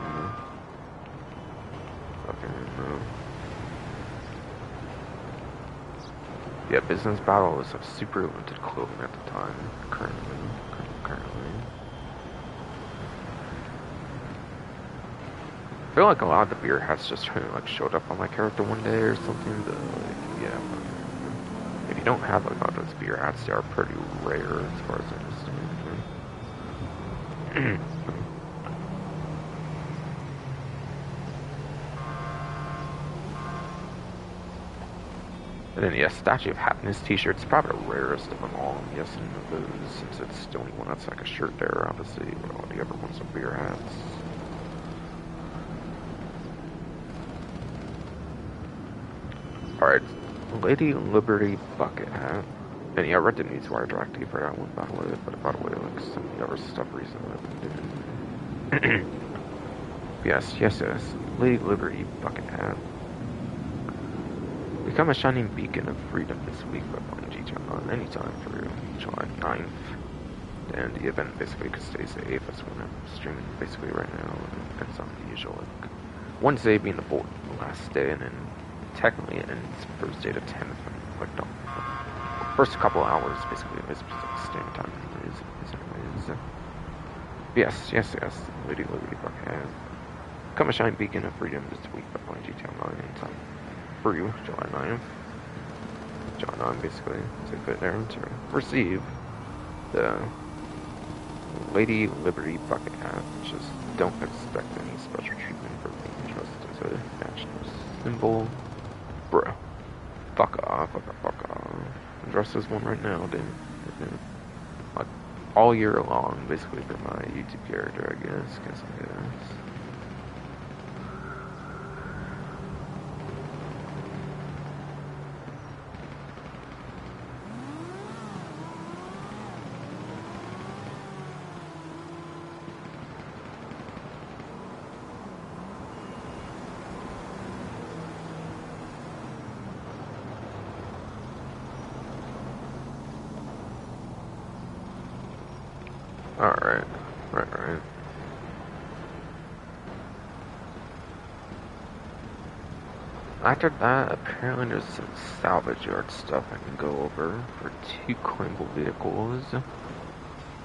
Yeah, business battle is of super limited clothing at the time, currently. I feel like a lot of the beer hats just kind of like showed up on my character one day or something, but like, yeah. If you don't have like a lot of those beer hats, they are pretty rare as far as I understand. And then, yeah, Statue of Happiness t-shirts, probably the rarest of them all, I'm guessing, of those, since it's the only one that's like a shirt there, obviously, but all the other ones are beer hats. Alright, Lady Liberty bucket hat. And yeah, I read the newswire directly for that one, by the way, but by the way, like, some of the other stuff recently I've been doing. yes, Lady Liberty bucket hat. Become a shining beacon of freedom this week by Bungie on anytime through July 9th. And the event basically could stay safe. That's when I'm streaming basically right now. And it's on the usual, like, Wednesday being the last day, and then technically it ends Thursday the 10th. Like, the first couple hours basically is standard time. Yes. Lady Liberty Buckhead. Become a shining beacon of freedom this week by Bungie on anytime. Through July 9th. July 9th, basically, to put there to receive the Lady Liberty bucket hat. Just don't expect any special treatment for being just as a national symbol. Bruh. Fuck off. I'm dressed as one right now, dude. Like, all year long, basically, for my YouTube character, I guess. Alright. Right. After that, apparently there's some salvage yard stuff I can go over for 2 claimable vehicles.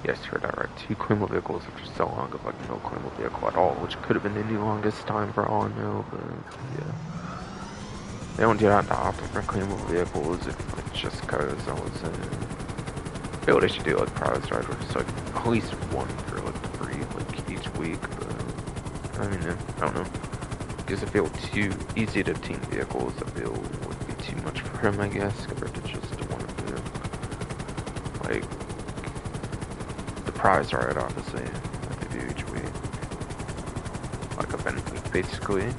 Yes, you heard that right. 2 claimable vehicles, which is so long of like no claimable vehicle at all, which could have been the longest time for all I know, but yeah. They don't do that often for claimable vehicles, like, just cause I was I feel they should do like prize drive, or just like at least one for like free like each week, but I mean, I don't know. Because I feel too easy to obtain vehicles, I feel would be too much for him, I guess, compared to just one of the like the prize ride, obviously, that they do each week. Like event week, basically.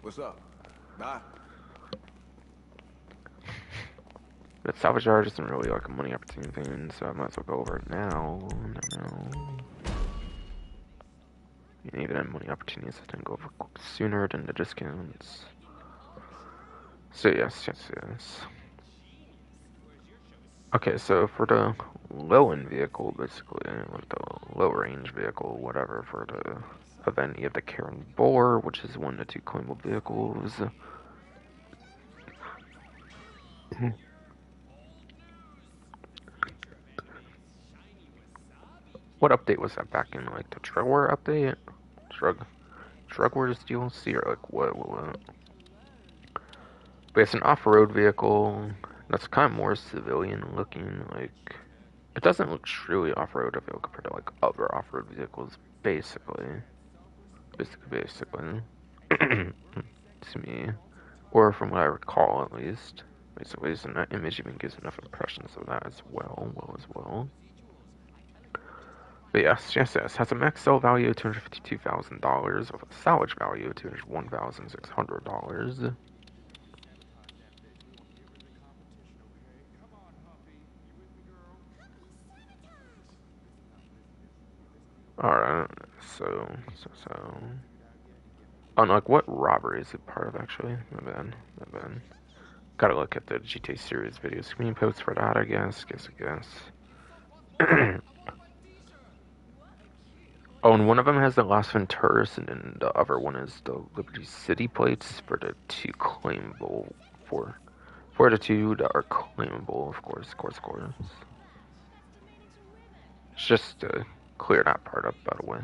What's up? Bye. But salvage yard isn't really like a money opportunity thing, so I might as well go over it now. No. And even at money opportunities, I didn't go over sooner than the discounts. So yes. Okay, so for the low-end vehicle, basically, like the low-range vehicle, whatever, for the event, you have the Karen Boar, which is 1 to 2 claimable vehicles. What update was that back in, like, the Drug War update? Drug Wars DLC, or like what? But it's an off-road vehicle that's kind of more civilian looking, like, it doesn't look truly off-road if you compare to, like, other off-road vehicles, basically. Basically. To me. Or from what I recall, at least. Basically, so that image even gives enough impressions of that as well. But yes. Has a max sell value of $252,000 with a salvage value of $201,600. Alright, so. Oh, no, like, what robbery is it part of, actually? My bad. Gotta look at the GTA series video screen posts for that, I guess. Oh, and one of them has the Las Venturas, and then the other one is the Liberty City plates for the two claimable. For the two that are claimable, of course. It's just to clear that part up, by the way.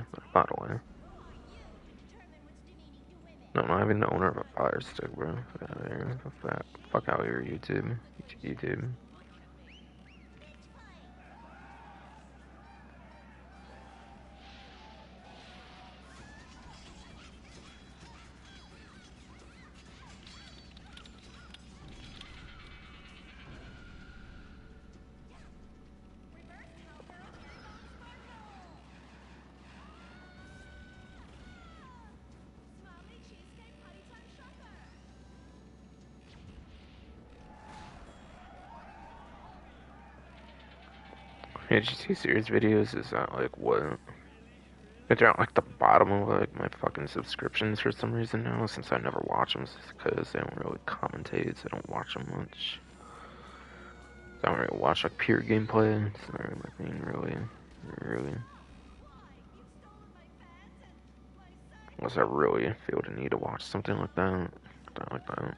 No, not even the owner of a fire stick, bro. Fuck out of here. Fuck out here, YouTube. Yeah, GTA series videos is not like what? They're at like the bottom of like my fucking subscriptions for some reason now, since I never watch them, because they don't really commentate, so I don't watch them much. So I don't really watch like pure gameplay. It's not really my thing, really. Unless I really feel the need to watch something like that. Not like that.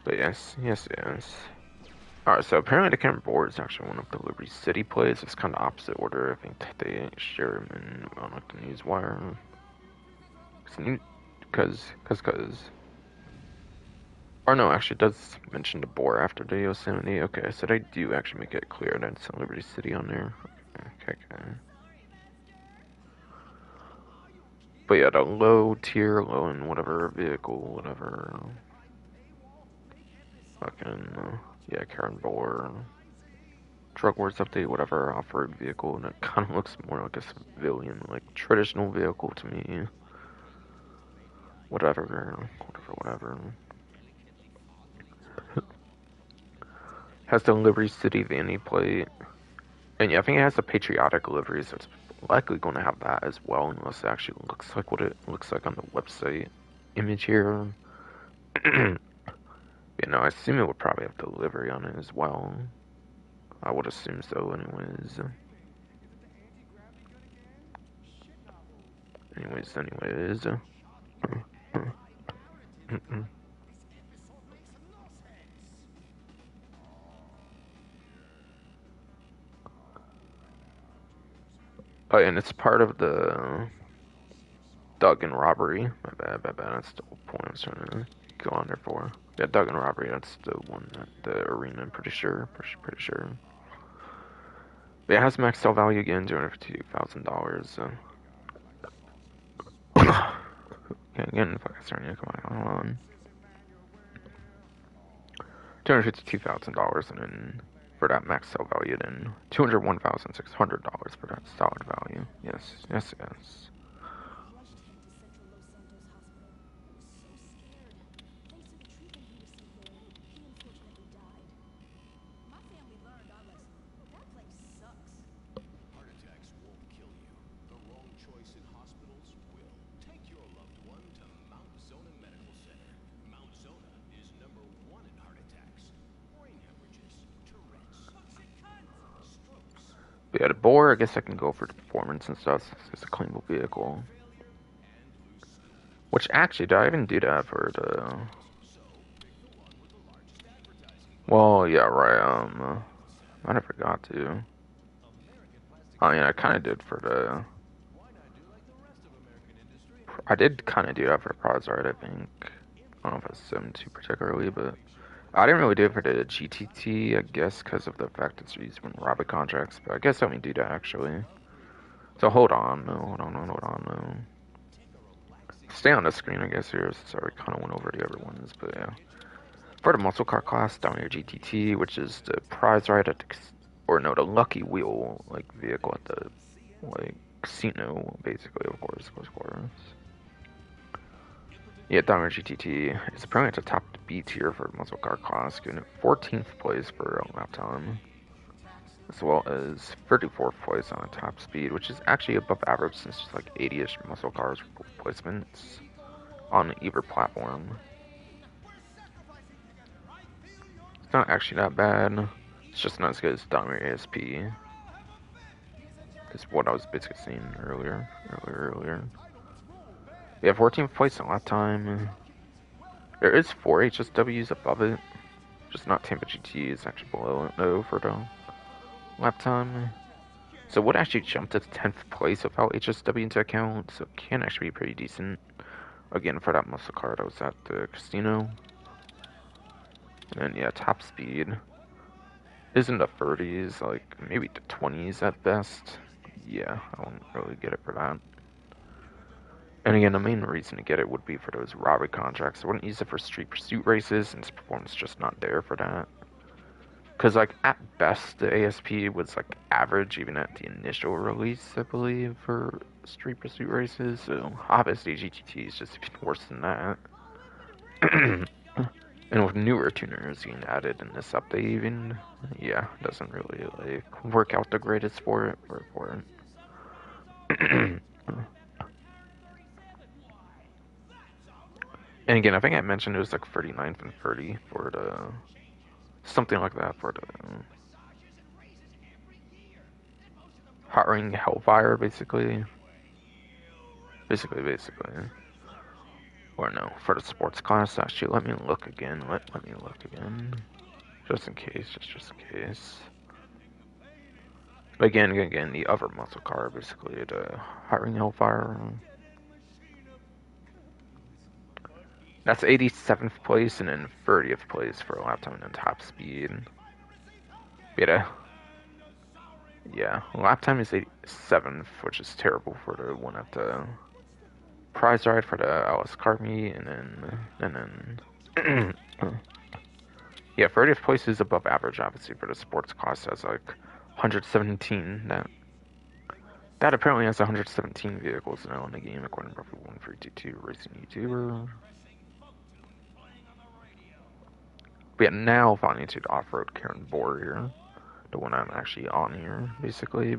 But yes. Alright, so apparently the Karen Boar is actually one of the Liberty City plays. It's kind of opposite order. I think they share them on like the news wire. Because. Or no, actually it does mention the Boar after the Yosemite. Okay, so they do actually make it clear that it's Liberty City on there. Okay. But yeah, the low and whatever vehicle, whatever. Fucking, yeah, Karen Boar. Drug Wars update, whatever, off-road vehicle, and it kind of looks more like a civilian, like traditional vehicle to me. Whatever. Has the Liberty City Vanny plate, and yeah, I think it has a patriotic livery, so it's likely going to have that as well, unless it actually looks like what it looks like on the website image here. I assume it would probably have the livery on it as well. I would assume so, anyways. Oh, and it's part of the Duggan robbery. My bad. That's the whole point I was trying to go on there for. Yeah, Duggan robbery. That's the one at the arena. I'm pretty sure. But it has max sell value again, $252,000. Okay, again, fucking starting to come on. $252,000, and then for that max sell value, then $201,600 for that solid value. Yes. But yeah, the Boar, I guess I can go for the performance and stuff. It's a claimable vehicle. Which actually, did I even do that for the... Well, yeah, right, I never got to. I mean, I kind of did for the... I did kind of do that for the prize art, I think. I don't know if it's 7-2 particularly, but... I didn't really do it for the GTT, I guess, because of the fact it's used when robbing contracts, but I guess let me do that, actually. So hold on, hold on, no. Stay on the screen, I guess, here, since I already kind of went over the other ones, but yeah. For the muscle car class, down here GTT, which is the prize ride at the, the lucky wheel, like, vehicle at the, like, casino, basically, of course. Yeah, down here GTT, it's apparently at the top B tier for the muscle car class, giving it 14th place for lap time, as well as 34th place on a top speed, which is actually above average since it's like 80-ish muscle cars placements on either platform. It's not actually that bad. It's just not as good as Dahmer ASP. Is what I was basically saying earlier. We have 14th place on lap time. There is 4 HSWs above it. Just not Tampa GT. It's actually below it though for the lap time. So it would actually jump to 10th place without HSW into account. So it can actually be pretty decent. Again, for that muscle car that was at the casino. And then, yeah, top speed is in the 30s, like maybe the 20s at best. Yeah, I won't really get it for that. And again, the main reason to get it would be for those robbery contracts. I wouldn't use it for street pursuit races, and its performance just not there for that. Because, like, at best, the ASP was, like, average, even at the initial release, I believe, for street pursuit races. So, obviously, GTT is just even worse than that. And with newer tuners being added in this update even, yeah, it doesn't really, like, work out the greatest for it. And again, I think I mentioned it was like 39th and 30 for the... Something like that for the... Hot Ring Hellfire, basically. Basically. Or no, for the sports class, actually, let me look again. Let me look again. Just in case, just in case. But again, the other muscle car, basically, the Hot Ring Hellfire. That's 87th place and then 30th place for lap time and top speed. Yeah, lap time is 87th, which is terrible for the one at the prize ride for the Alice Car meet, and then yeah, 30th place is above average, obviously, for the sports class. Has like 117. That apparently has 117 vehicles now in the game, according to Roughly 1322 Racing YouTuber. But yeah, now finally to the off-road Karen Boar here, the one I'm actually on here, basically.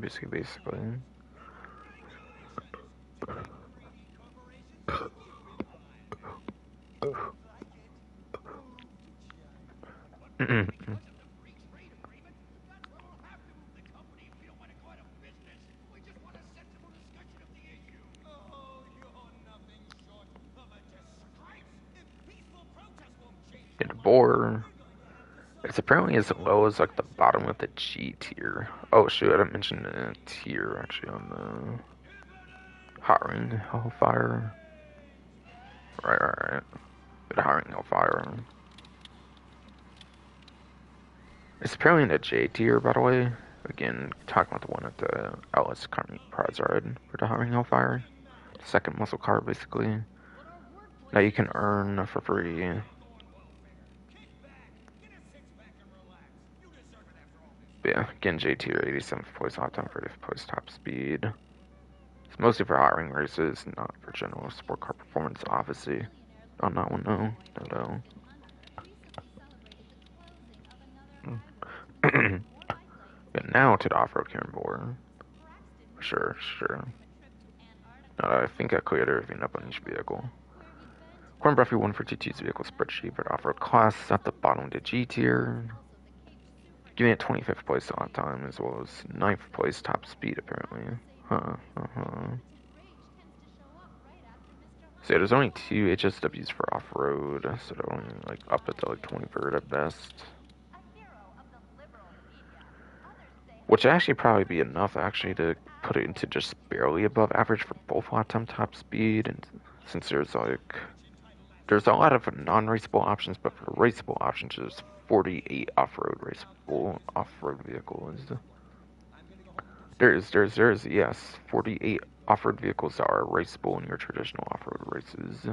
And the Boar, it's apparently as low as like the bottom of the G tier. Oh shoot, I didn't mention the tier actually on the Hot Ring Hellfire. Right. The Hot Ring Hellfire. It's apparently in the J tier, by the way. Again, talking about the one at the Alice Car meet prize ride for the Hot Ring Hellfire. The second muscle car, basically. That you can earn for free. But yeah, again, J tier, 87th place lap time, 30th place top speed. It's mostly for hot ring races, not for general sport car performance, obviously. On that one, no. But now to the off-road Karen Boar. Sure. I think I cleared everything up on each vehicle. Corn Bruffy 142's vehicle spreadsheet for the off-road class at the bottom of the G tier. Give me a 25th place lap time as well as 9th place top speed apparently. Huh. So yeah, there's only 2 HSWs for off-road, so they're only like up at like 23rd at best. Which would actually probably be enough actually to put it into just barely above average for both lap time top speed, and since there's a lot of non-raceable options, but for raceable options there's 48 off-road raceable off-road vehicles. There's yes, 48 off-road vehicles that are raceable in your traditional off-road races.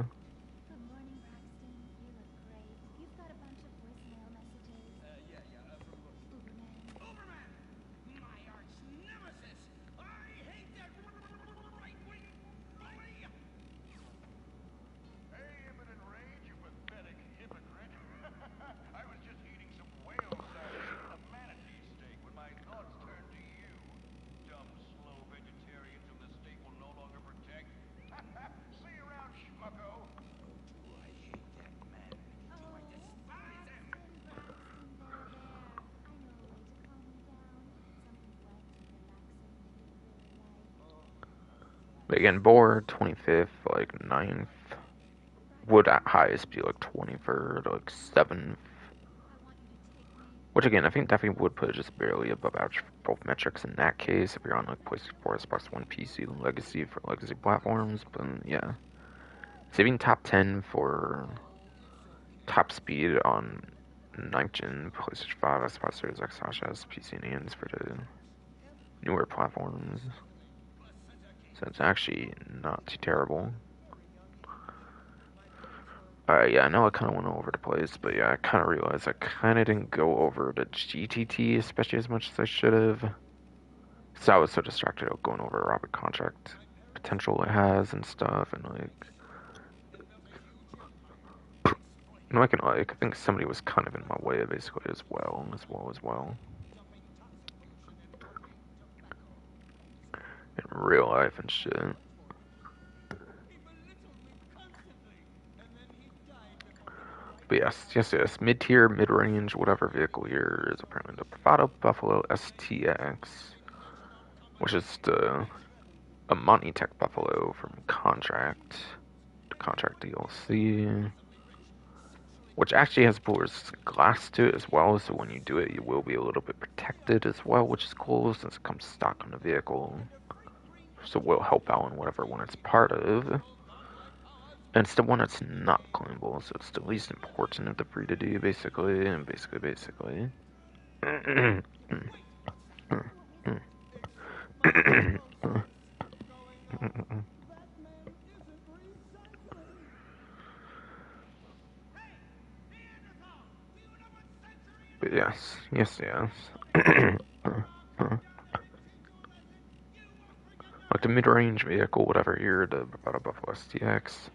But again, board 25th, like 9th, would at highest be like 23rd, like 7th. Which again, I think definitely would put it just barely above average for both metrics in that case if you're on like PlayStation 4, Xbox One, PC, Legacy for Legacy platforms. But yeah, saving top 10 for top speed on 9th gen PlayStation 5, Xbox Series X, as PC and for the newer platforms. So it's actually not too terrible. Yeah, I know I kind of went all over the place, but yeah, I kind of realized I kind of didn't go over the GTT especially as much as I should have. So I was so distracted with going over Robert contract potential it has and stuff, and I think somebody was kind of in my way basically as well. In real life and shit. But yes. Mid-tier, mid-range, whatever vehicle here is apparently the Bravado Buffalo STX, which is a Monty Tech Buffalo from Contract DLC, which actually has Buller's glass to it as well, so when you do it, you will be a little bit protected as well, which is cool since it comes stock on the vehicle. So it will help out in whatever one it's part of. And it's the one that's not claimable, so it's the least important of the free to do, basically. But yes. Like the mid-range vehicle, whatever here, the Bravado Buffalo STX.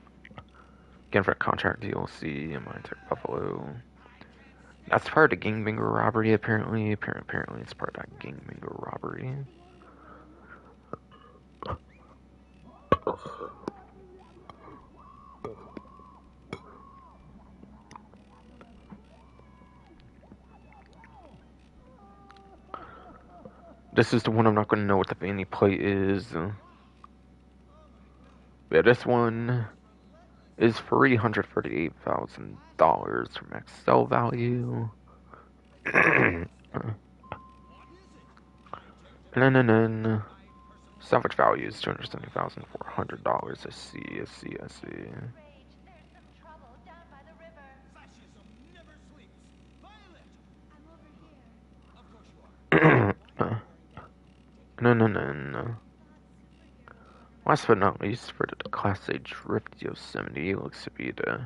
Again, for contract DLC, and Monty Tech Buffalo. That's part of the Gangbanger robbery, apparently. Apparently, it's part of that Gangbanger robbery. This is the one I'm not going to know what the fanny plate is. Yeah, this one is $338,000 from Excel value. And then salvage value is $270,400. I see. No. Last but not least, for the Class A Drift Yosemite, looks to be the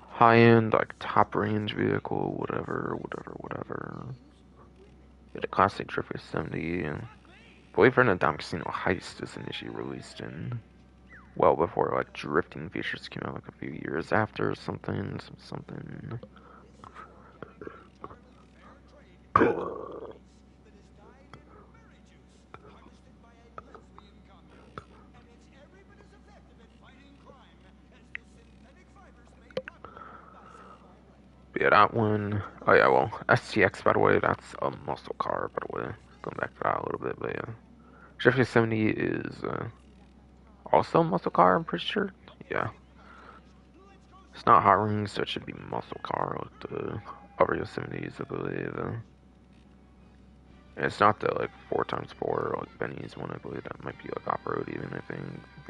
high-end, like top-range vehicle, whatever. Yeah, the Class A Drift Yosemite. Believe it or not, Dom Casino Heist is initially released in well before like drifting features came out like a few years after or something. Yeah, that one. Oh yeah, well, STX, by the way, that's a muscle car, by the way. Going back to that a little bit, but yeah. Shifter 70 is also a muscle car, I'm pretty sure. Yeah. It's not hot rings, so it should be muscle car with the over Yosemite's, I believe. And it's not the like 4x4 like Benny's one, I believe. That might be like off-road even, I think.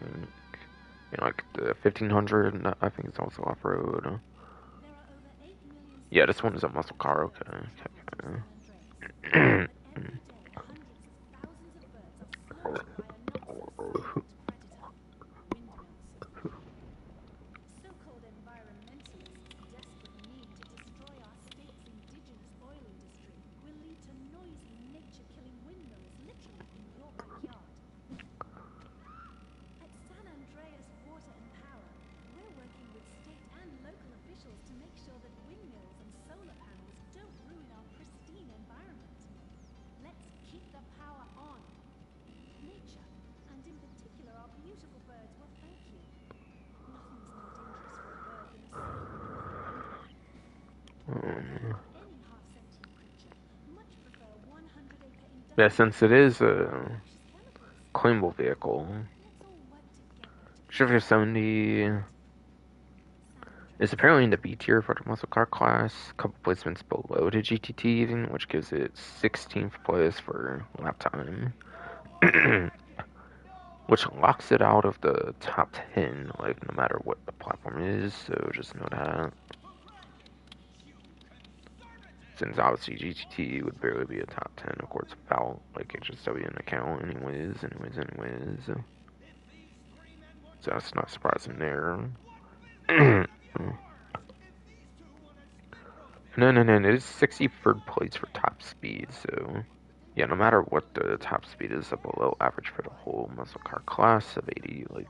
You know, like the 1500, I think it's also off-road. Yeah, this one is a muscle car, okay. So-called environmentalists' desperate need to destroy our state's indigenous oil industry will lead to noisy, nature-killing windmills literally in your backyard. At San Andreas Water and Power, we're working with state and local officials to make sure that windmills and solar panels don't ruin our pristine environment. Let's keep the power on. Nature, and in particular our beautiful birds, will thank you. Nothing's more dangerous for a bird than a sleeping any half-sentient creature much prefer 100-acre industrial. Yeah, since it is a claimable vehicle, Let's all work together to Shifter 70 is apparently in the B tier for the muscle car class. A couple placements below the GTT even, which gives it 16th place for lap time. Which locks it out of the top 10, like no matter what the platform is, so just know that. Since obviously GTT would barely be a top 10, of course, without like HSW in account, anyways. So that's not surprising there. No, it is 63rd place for top speed, so yeah, no matter what the top speed is, up below average for the whole muscle car class of 80, like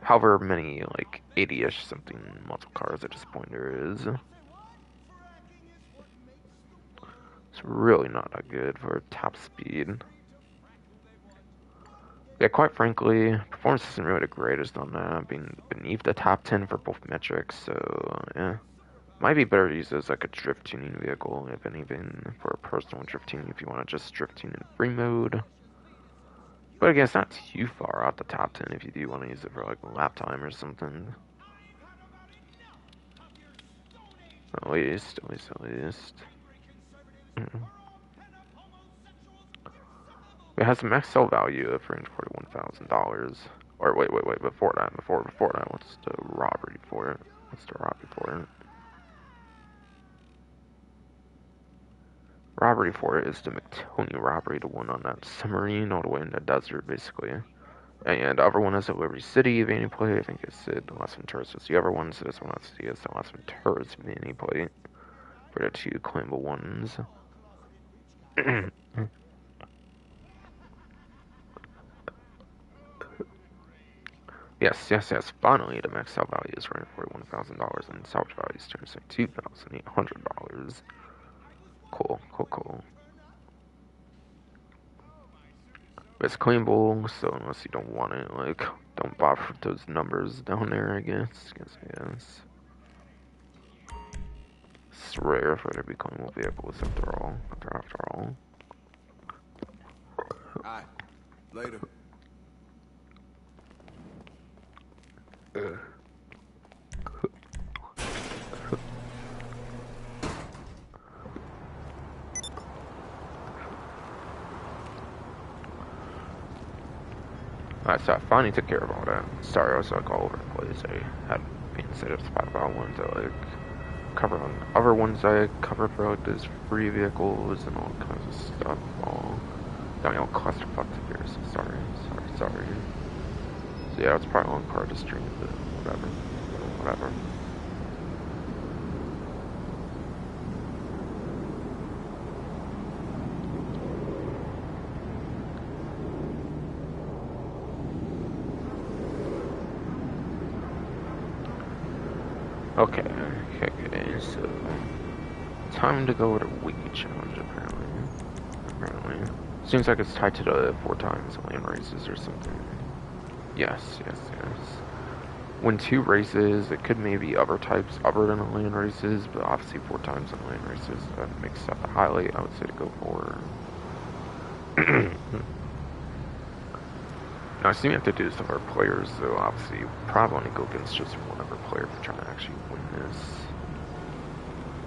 however many like 80-ish something muscle cars at this point there is. It's really not that good for top speed. Yeah, quite frankly, performance isn't really the greatest on that, being beneath the top 10 for both metrics, so yeah. Might be better to use as like a drift tuning vehicle, if anything, for a personal drift tuning if you want to just drift tune in free mode. But again, it's not too far out the top 10 if you do want to use it for like a lap time or something. At least. It has a max sell value of $341,000. Or wait, before that, what's the robbery for it? Robbery for it is the McTony robbery, the one on that submarine all the way in the desert, basically. And the other one is at Liberty City, Vanity Plate. I think I said the Las Venturas was the other one, so this one is the Las Venturas Vanity Plate. For the two claimable ones. Yes, finally the max sell value is $41,000 and salvage value is $2,800. Cool. It's claimable, so unless you don't want it, like, don't bother with those numbers down there, I guess. Yes. It's rare for there to be claimable vehicles after all. Alright, later. Alright, so I finally took care of all that. Sorry, I was like all over the place. I had been set up spot about one to like cover on other ones I covered for like those free vehicles and all kinds of stuff. All got me all clusterfucked here, so sorry. So yeah, it's probably a long part of the stream, but whatever. Okay, so time to go to Wiki Challenge, apparently. Seems like it's tied to the 4 times land races or something. Yes. win 2 races. It could maybe other types other than the land races, but obviously 4 times in the land races. That makes that the highlight, I would say, to go for. Now, I assume you have to do this with our players, so obviously you probably want to go against just one other player if you're trying to actually win this.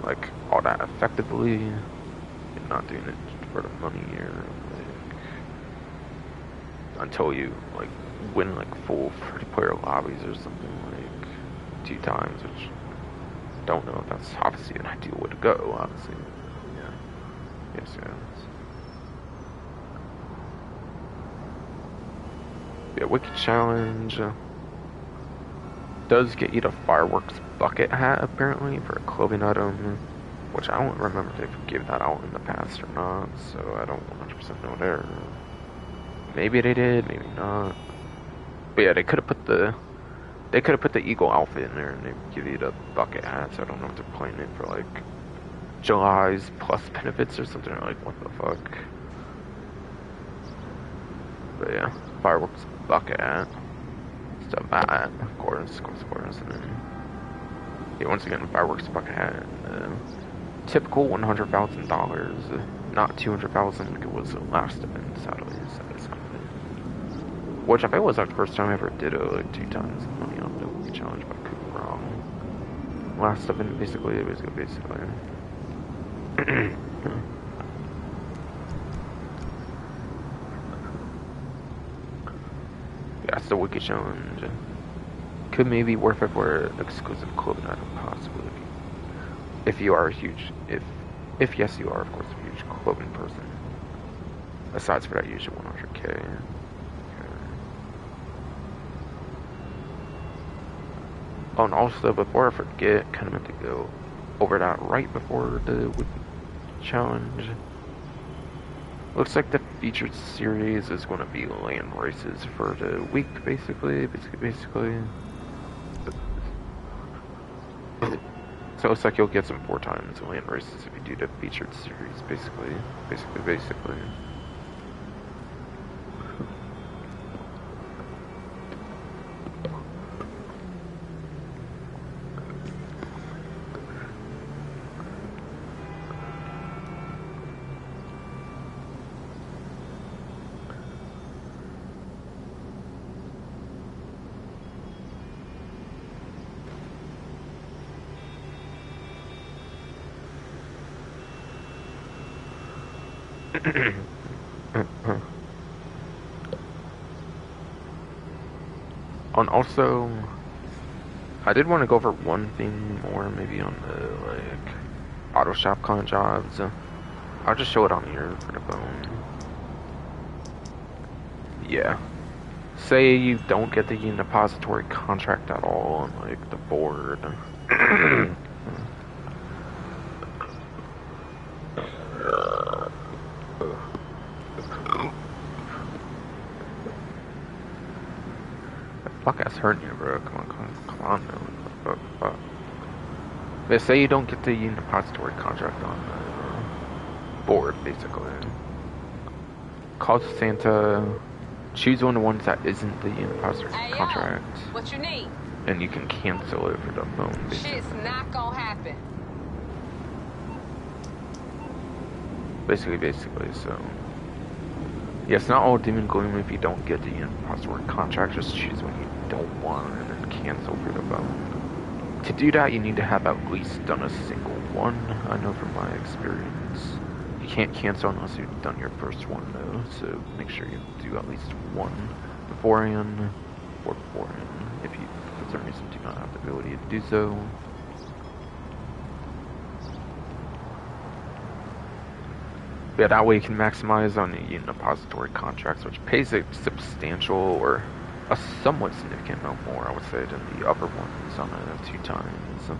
Like, all that effectively, and not doing it for the money or, like, until you, like, win, like, full 30-player lobbies or something, like, 2 times, which, don't know if that's obviously an ideal way to go, obviously. Yeah. Yes, yes. Yeah, Wicked Challenge does get you the Fireworks Bucket Hat, apparently, for a clothing item, which I don't remember if they gave that out in the past or not, so I don't 100% know there. Maybe they did, maybe not. But yeah, they could have put the Eagle outfit in there and they give you the bucket hat, so I don't know if they're playing it for like July's plus benefits or something, or like what the fuck. But yeah, Fireworks bucket hat. Stuff that, of course, and then yeah, once again, Fireworks bucket hat. Typical $100,000, not 200,000 like it was the last event, sadly. So that's kind of it. Which I think was like the first time I ever did it, like 2 times money on the Wicked Challenge, but I could be wrong. Last event, basically. Yeah, it's the Wicked Challenge. Could maybe worth it for an exclusive clothing item, possibly. If you are a huge, if yes, you are, of course, a huge clothing person. Aside for that usual 100K. Okay. Oh, and also, before I forget, kind of meant to go over that right before the Wicked Challenge. Looks like the featured series is going to be land races for the week, basically. So it looks like you'll get some 4 times land races if you do the featured series, basically. And also, I did want to go over one thing more, maybe on the, like, auto shop con jobs. I'll just show it on here for the phone. Yeah. Say you don't get the depository contract at all on, like, the board. Fuck ass hurting you, bro. Come on, man. Fuck. But say you don't get the depository contract on the board, basically. Call Santa, choose one of the ones that isn't the depository contract. What you need? And you can cancel it for the phone, basically. Shit's not gonna happen. Basically, so. Yeah, it's not all doom and gloom if you don't get the depository contract, just choose one you don't want and then cancel for the phone. To do that, you need to have at least done a single one, I know from my experience. You can't cancel unless you've done your first one, though, so make sure you do at least one beforehand, if you, for some reason, do not have the ability to do so. Yeah, that way you can maximize on the depository contracts, which pays a substantial or a somewhat significant amount more, I would say, than the other ones on the 2 times.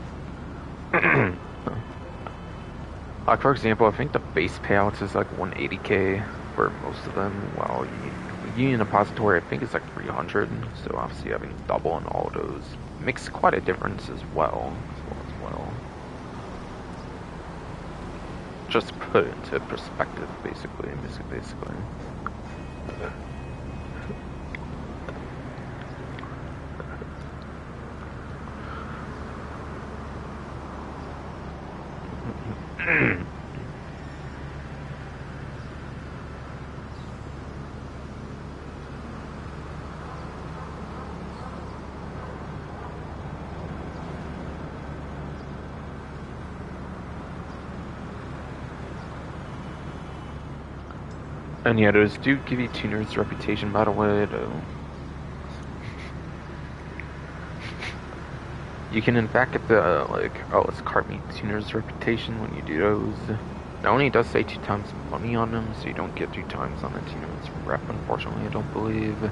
Like, for example, I think the base payouts is like 180K for most of them, while Union Depository, I think, is like 300, so obviously having double on all of those makes quite a difference as well. Just put it into perspective, basically. And yeah, those do give you Tuner's reputation, by the way, though. You can in fact get the, it's cart meet Tuner's reputation when you do those. Now only does say 2 times money on them, so you don't get 2 times on the Tuner's rep, unfortunately, I don't believe.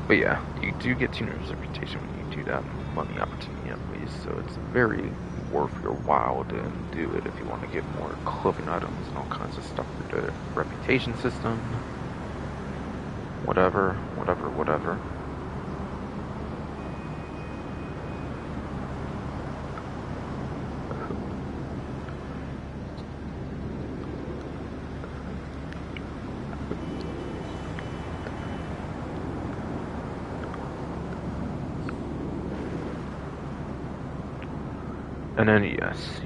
But yeah, you do get Tuner's reputation when you do that money opportunity at least, so it's very worth your while to do it if you want to get more clothing items and all kinds of stuff through the reputation system. Whatever. And then yes.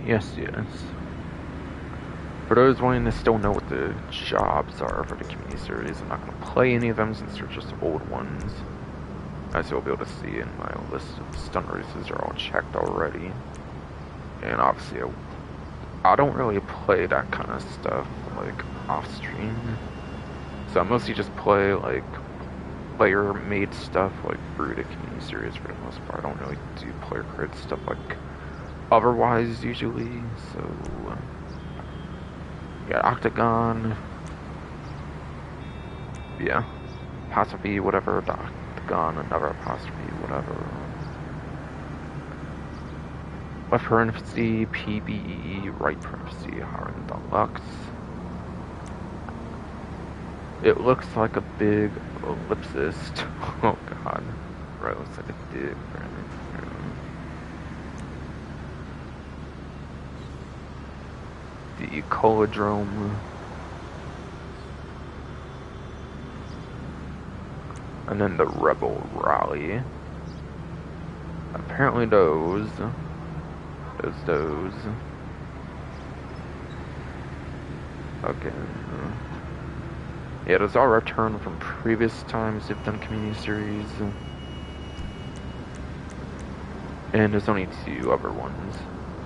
For those wanting to still know what the jobs are for the community series, I'm not going to play any of them since they're just old ones. As you'll be able to see in my list of stunt races are all checked already. And obviously I don't really play that kind of stuff like off stream. So I mostly just play like player made stuff like through the community series for the most part. I don't really do player created stuff like otherwise usually, so yeah, Octagon, yeah, apostrophe whatever, the Octagon, another apostrophe whatever, left parenthesis, PBE, right parenthesis, Harlan Deluxe. It looks like a big ellipsis. Oh god, right, looks like a dick, right? The Ecolodrome, and then the Rebel Rally. Apparently those. Okay. Yeah, those are returned from previous times they've done community series. And there's only 2 other ones,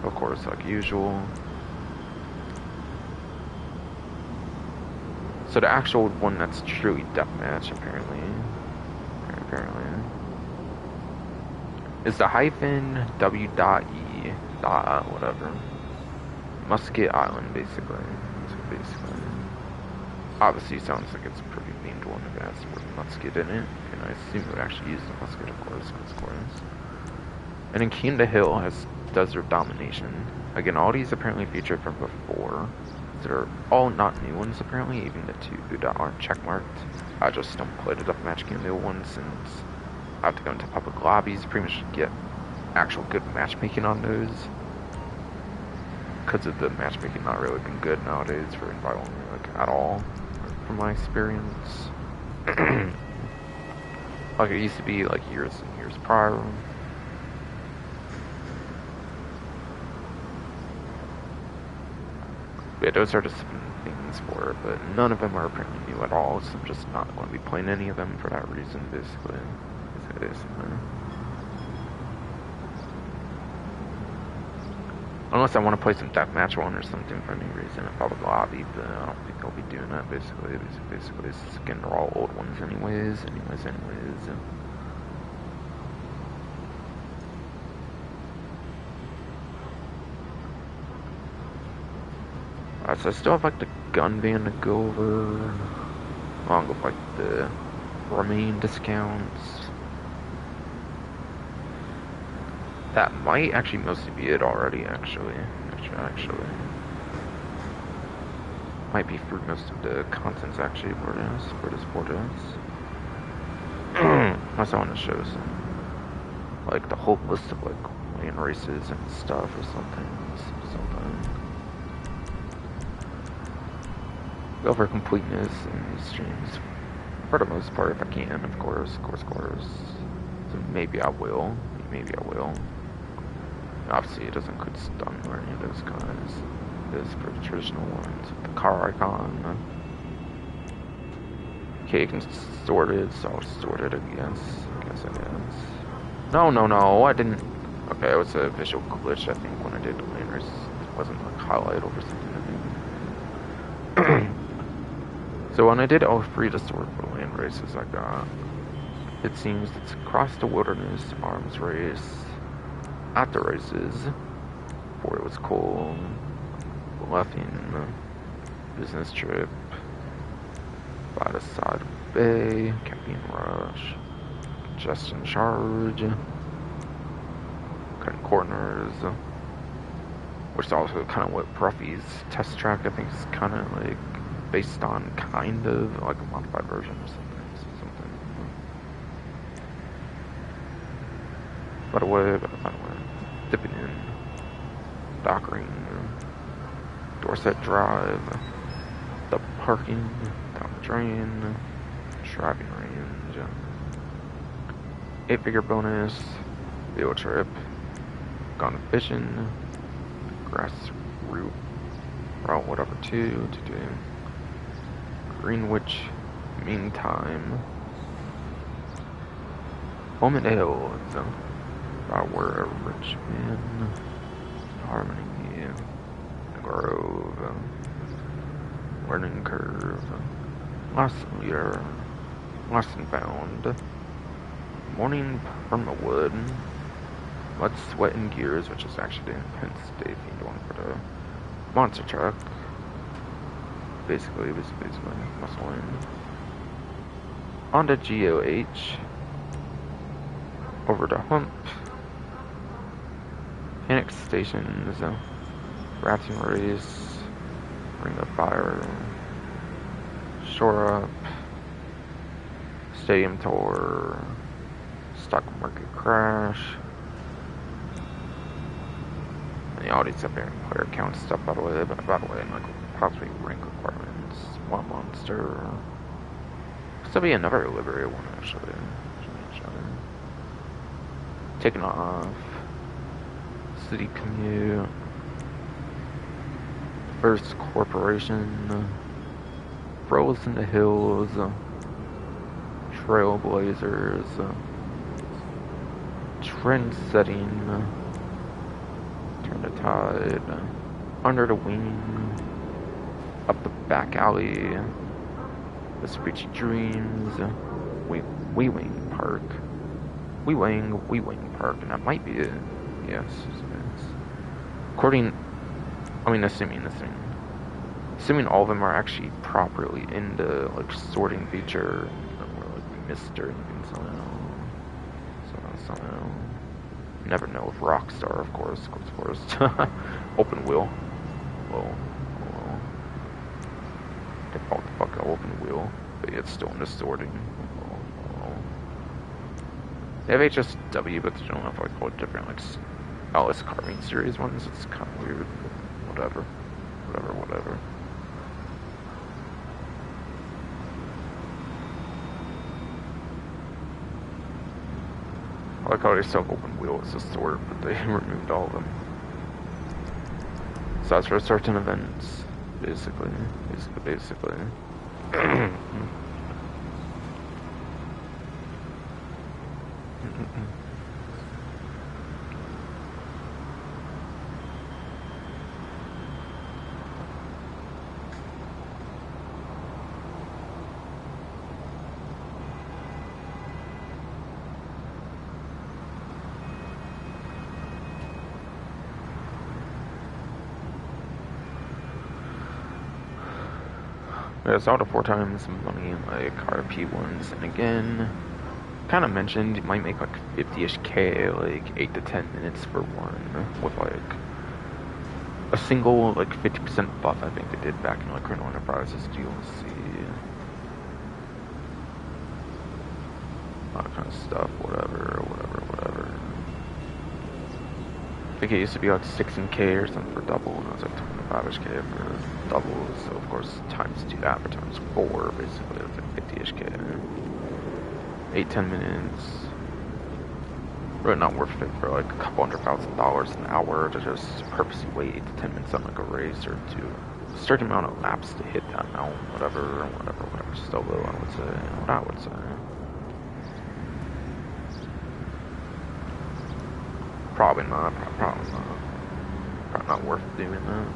of course, like usual. So the actual one that's truly deathmatch, apparently, is the hyphen W.E. whatever. Musket Island, basically. Obviously, sounds like it's a pretty themed one if it has the word musket in it, and I assume it would actually use the musket, of course, And then King the Hill has Desert Domination. Again, all these apparently featured from before. They're all not new ones apparently, even the 2 that aren't checkmarked. I just don't play the deathmatch game new ones since I have to go into public lobbies to pretty much get actual good matchmaking on those. Because of the matchmaking not really been good nowadays for invite only, like at all, from my experience. Like it used to be like years and years prior. Yeah, those are just things for it, but none of them are apparently new at all, so I'm just not going to be playing any of them for that reason, basically. Unless I want to play some deathmatch one or something for any reason, a public lobby, but I don't think I'll be doing that, basically. Basically, again, they're all old ones anyways. So I still have like the gun van to go over, along with like the remain discounts. That might actually mostly be it already, actually. Might be for most of the contents actually for this. Unless I want to show some, like the whole list of like land races and stuff or something. Go for completeness in these streams. For the most part, if I can, of course. So maybe I will. Obviously, it doesn't include stun or any of those kinds. It is for the traditional ones with the car icon. Okay, you can sort it, so I'll sort it, I guess. No, I didn't. Okay, it was a visual glitch, I think, when I did the land race. It wasn't like highlight over something, I think. So when I did all 3 historical land races I got, it seems it's Across the Wilderness, Arms Race, At the Races, Before It Was Cool, Bluffing, Business Trip, By the Side of the Bay, Camping Rush, Congestion Charge, Cutting Corners, which is also kind of what Pruffy's test track I think is kind of like based on, kind of like a modified version or something. By the way, Dipping In, Dockering, Dorset Drive, the parking, down the drain, driving range, 8-figure bonus, field trip, gone fishing, grass route, route whatever 2 to do, Greenwich, meantime, Home and Hills, Bower, Richmond, Harmony, Grove, Learning Curve, Lost Leader, Lost and Found, Morning Permawood, Mud, Sweat, and Gears, which is actually in Penn State themed one for the monster truck. Basically, muscle in. On to GOH, over to Hump, Panic Stations, Rafting Race, Ring of Fire, Shore Up, Stadium Tour, Stock Market Crash, and the audience up there and player count stuff by the way, and like possibly rank requirements, one monster. This will be another livery one actually. Taking off. City Commute. First Corporation. Froze in the Hills. Trailblazers. Trend Setting. Turn the Tide. Under the Wing. Up the Back Alley. The Screechy Dreams. Wee Wing Park. Wee Wing Park, and that might be it. Yes. Assuming all of them are actually properly in the like sorting feature, or like missed or anything somehow. Never know with Rockstar, of course. Open wheel. Whoa. Default the fuck out open wheel, but it's still in the sorting. They have HSW, but they don't have like all different like Alice Carving series ones. It's kind of weird. Whatever. I like how they still have open wheel as a sort, but they removed all of them. So that's for certain events, basically. Yeah, it's out of 4 times money in like RP ones, and again, kind of mentioned it might make like 50-ish K, like 8 to 10 minutes for one, with like a single like 50% buff. I think they did back in like Colonel Enterprises DLC. All that kind of stuff. Whatever. I think it used to be like 16K or something for double, and it was like 25-ish K for double. So of course times 2 that for times 4, basically it's like 50-ish K. 8-10 minutes. Really not worth it for like a couple $100,000 an hour to just purposely wait 8 to 10 minutes on like a race, or to a certain amount of laps to hit that amount, whatever. Still low, I would say. What I would say. Probably not worth doing that.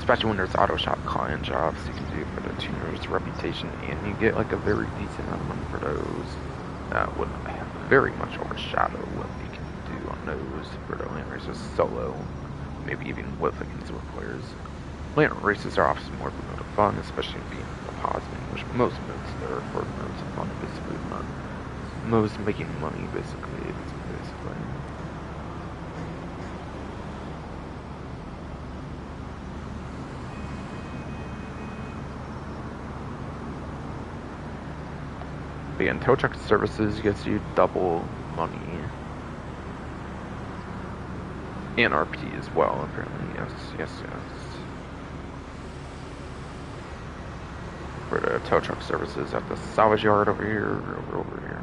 especially when there's auto shop client jobs you can do for the tuner's reputation, and you get like a very decent amount of money for those. That would very much overshadow what you can do on those for the land races solo, maybe even with against other players. Land races are often more of a mode of fun, especially being a positive, which most modes there for modes of fun, basically, not modes making money, basically. But yeah, in tow truck services gets you double money. And RP as well, apparently. Yes. For the tow truck services at the salvage yard over here, over here.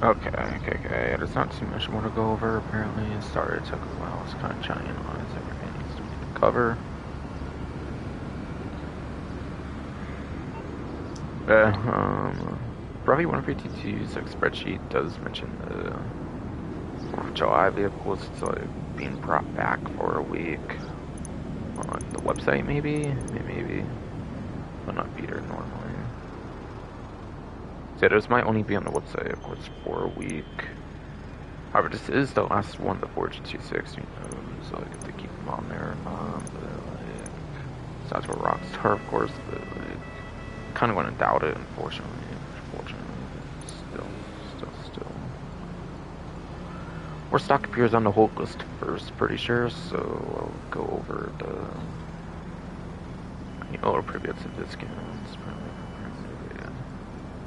Okay. There's not too much more to go over, apparently. Sorry it took a while. It's kind of giant lines. Everything needs to be covered. Brevy 152's spreadsheet does mention the 4th of July vehicles being brought back for a week on the website, maybe. Will not be there normally. So those might only be on the website, of course, for a week. However, this is the last one, the Forge 26, so I get to keep them on there or not. But, so that's where Rockstar, of course, but kind of want to doubt it, unfortunately. Still. Where stock appears on the hold list first, pretty sure, so I'll go over the previous discounts.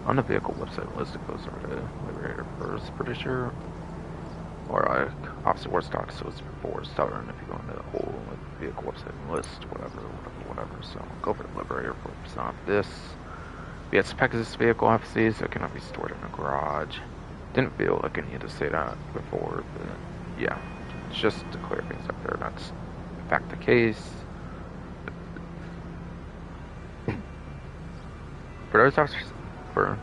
On the vehicle website list, it goes over to Liberator first, pretty sure. Or opposite where stock, so it's before starting if you go into the whole vehicle website list, whatever. So I'll go over to Liberator for this. Yeah, it's Pegasus vehicle, obviously, so it cannot be stored in a garage. Didn't feel like I needed to say that before, but yeah, just to clear things up there. That's in fact the case. For those officers, for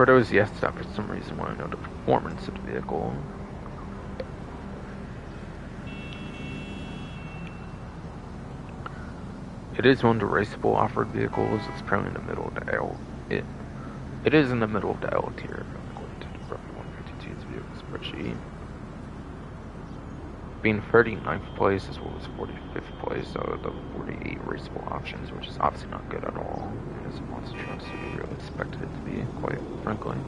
those yes that for some reason want to know the performance of the vehicle. It is one of the raceable off-road vehicles. It's probably in the middle of the L. It is in the middle of the L tier, according to the Roughly 152's vehicle spreadsheet. Being 39th place as well as 45th place out of the 48 raceable options, which is obviously not good at all. Because monster trucks would be really expected it to be, quite frankly.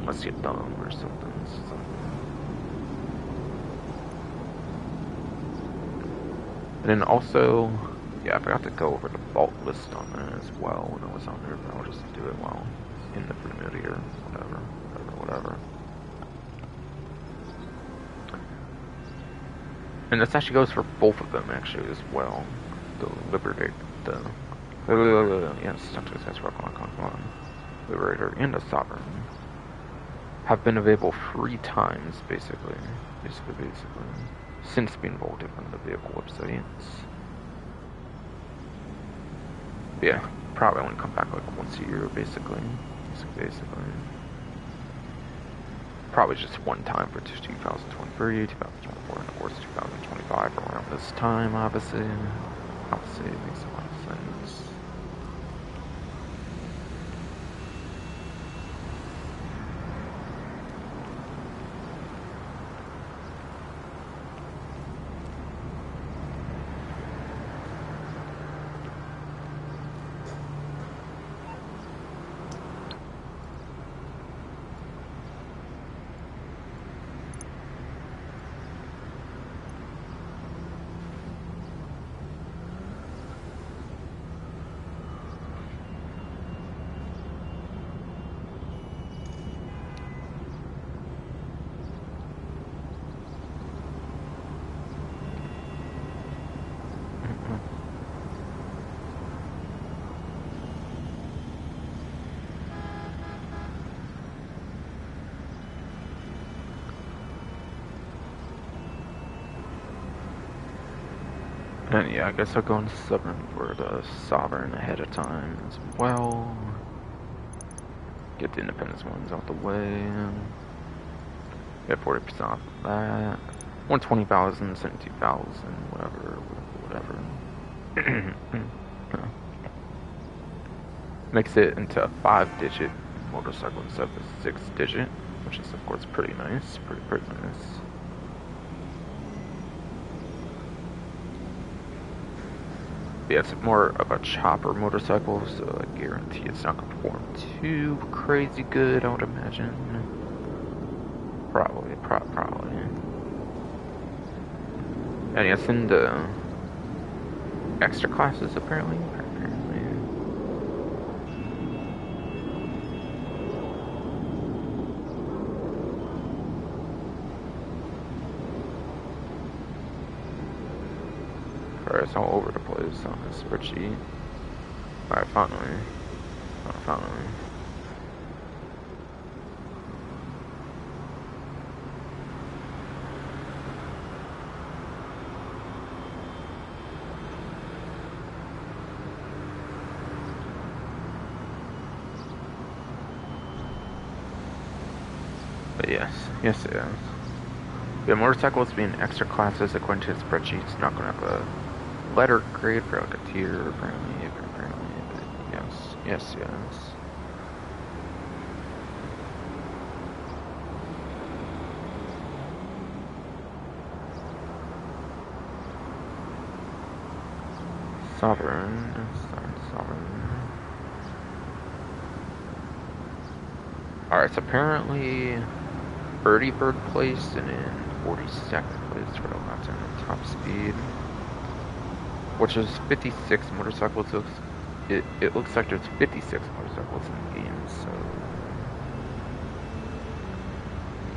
Unless you're dumb or something. So. And then also, yeah, I forgot to go over the vault list on that as well when I was on there, but I'll just do it while in the familiar, whatever. And this actually goes for both of them actually as well. The Liberator, yes, Liberator and the Sovereign have been available 3 times basically, since being vaulted from the vehicle websites. Yeah, probably only come back like once a year basically. Probably just one time for 2023, 2024, and of course 2025 around this time, obviously. Obviously, it makes a lot of sense. And yeah, I guess I'll go into Sovereign for the Sovereign ahead of time as well. Get the Independence ones out the way. Get 40% off of that. 120,000, 72,000, whatever. Makes it into a 5-digit motorcycle instead of a 6-digit, which is of course pretty nice, pretty nice. Yeah, it's more of a chopper motorcycle, so I guarantee it's not going to perform too crazy good, I would imagine. Probably. And yeah, it's in the extra classes, apparently. Alright, it's all over the place on this spreadsheet. Alright, finally. But yes. Yeah, motorcycles being extra classes according to the spreadsheet, it's not going to have a letter grade for like a tier, apparently, but yes. Sovereign. Alright, so apparently 33rd place and in 42nd place for the lap and top speed, which is 56 motorcycles. It looks like there's 56 motorcycles in the game, so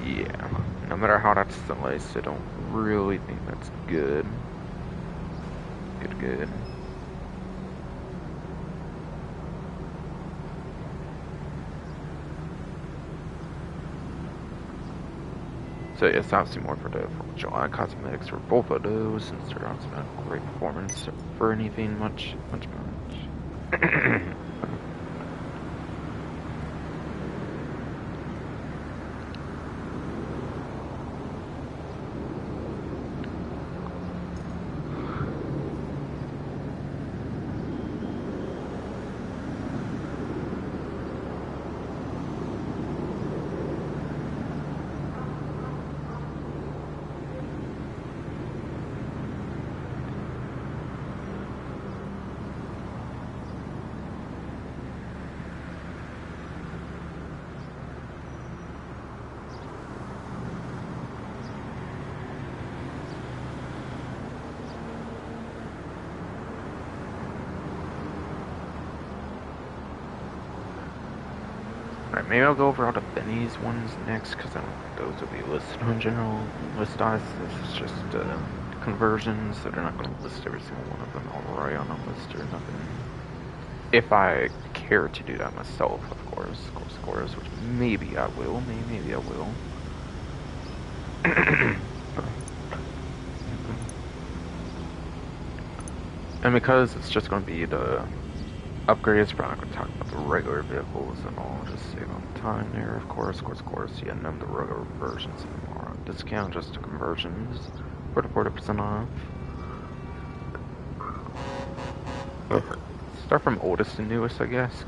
yeah, no matter how that's sliced, I don't really think that's good. So yes, obviously more for the 4th of July cosmetics for both of those, since they're obviously not a great performance for anything much. Alright, maybe I'll go over all the Benny's ones next, because I don't think those will be listed on general list ice. This is just conversions, so they're not going to list every single one of them already on a list or nothing. If I care to do that myself, of course, which maybe I will, maybe I will. And because it's just going to be the upgrades, we're not going to talk about the regular vehicles and all, just save on time there, of course, yeah, none of the regular versions anymore on discount, just the conversions for the 40% off. Start from oldest to newest, I guess.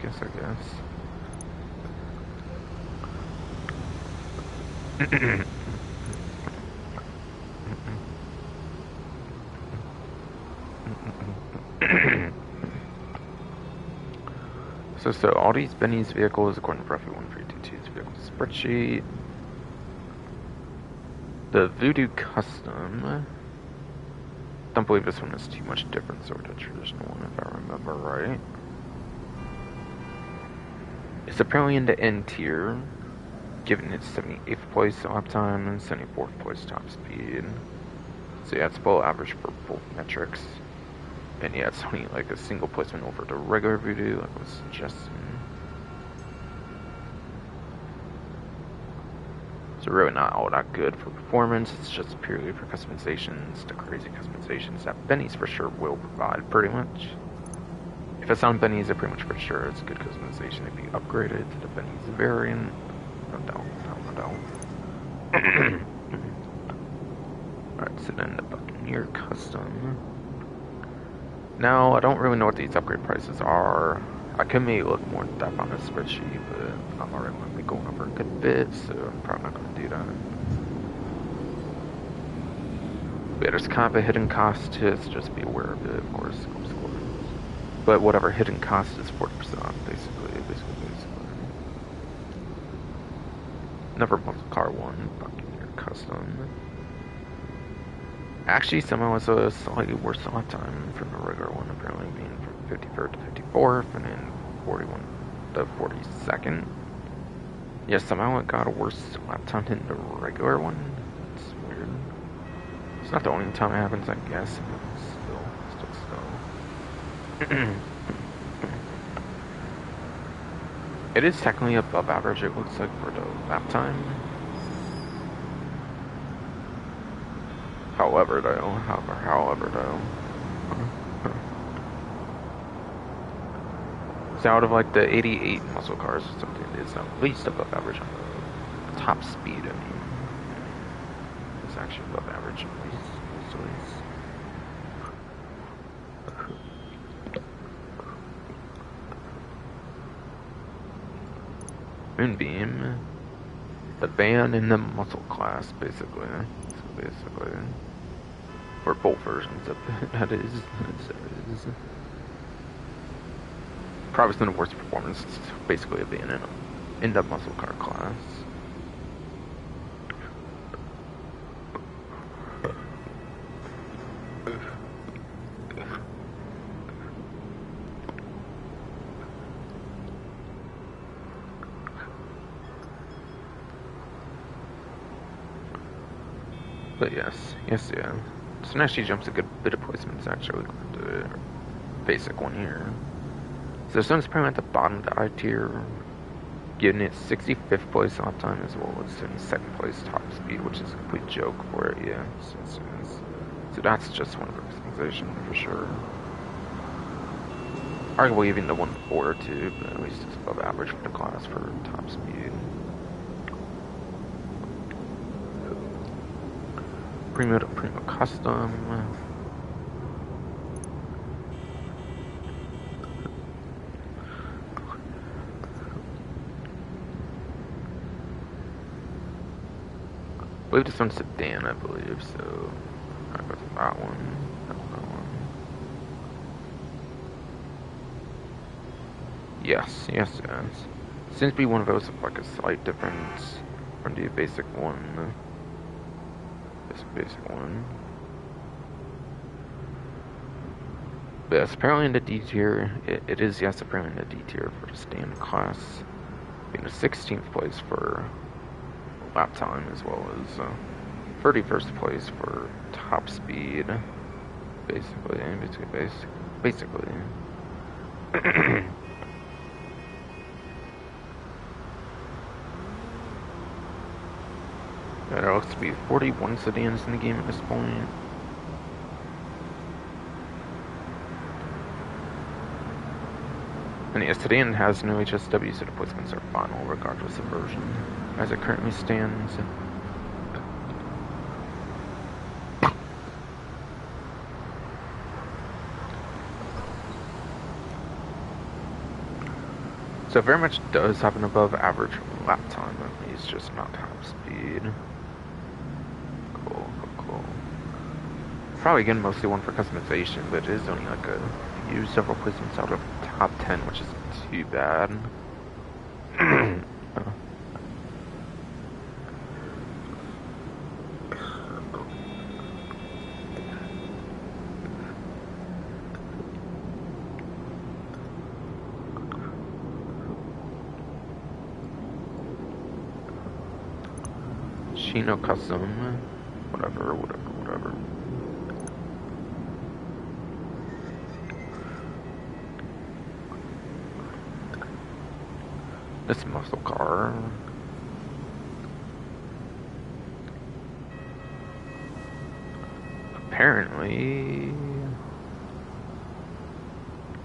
So all these Benny's vehicles, according to Roughly 1322's vehicle spreadsheet. The Voodoo Custom, don't believe this one is too much different sort of traditional one, if I remember right. It's apparently in the N tier, given its 78th place lap time and 74th place top speed. So yeah, it's below average for both metrics. And yeah, it's only like a single placement over the regular Voodoo, like I was suggesting. So really not all that good for performance, it's just purely for customizations, the crazy customizations that Benny's for sure will provide, pretty much. If it's on Benny's, it pretty much for sure it's a good customization if you upgrade it to the Benny's variant. No doubt. Alright, so then the Buccaneer Custom. Now, I don't really know what these upgrade prices are. I could maybe look more in depth on this spreadsheet, but I'm already going to be going over a good bit, so I'm probably not going to do that. But yeah, there's kind of a hidden cost to it, so just be aware of it, of course. But whatever hidden cost is 40% off, basically. Never muscle car one, Buccaneer Custom. Actually, somehow it's a slightly worse lap time from the regular one, apparently being from 53rd to 54th, and then 41 to 42nd. Yeah, somehow it got a worse lap time than the regular one. It's weird. It's not the only time it happens, I guess, but still. It is technically above average, it looks like, for the lap time. However though. So out of like the 88 muscle cars or something, it is at least above average on the top speed, I mean. It's actually above average at least. Moonbeam. The van in the muscle class, basically. Or both versions of it, that is. Probably some of the worst performance, it's basically a van in the muscle car class. But yes, yeah. So now she jumps a good bit of placements actually. The basic one here. So this one's probably at the bottom of the I tier. Giving it 65th place lap time as well as in 2nd place top speed, which is a complete joke for it, yeah. So that's just one customization for sure. Arguably even the one before too, but at least it's above average for the class for top speed. Primo to Primo Custom. I believe this one's sedan, I believe, so I go to that one. That one. Yes. Seems to be one of those with like a slight difference from the basic one. This basic one. But yes, apparently in the D tier, it is, yes, apparently in the D tier for the stand class. Being the 16th place for lap time as well as 31st place for top speed. Basically. There looks to be 41 sedans in the game at this point. And yeah, sedan has no HSW, so the placements are final regardless of version, as it currently stands. So very much does have an above average lap time, at least, just not top speed. Cool. Probably again mostly one for customization, but it is only like a few several placements out of top 10, which isn't too bad. Shino Custom, whatever. This muscle car. Apparently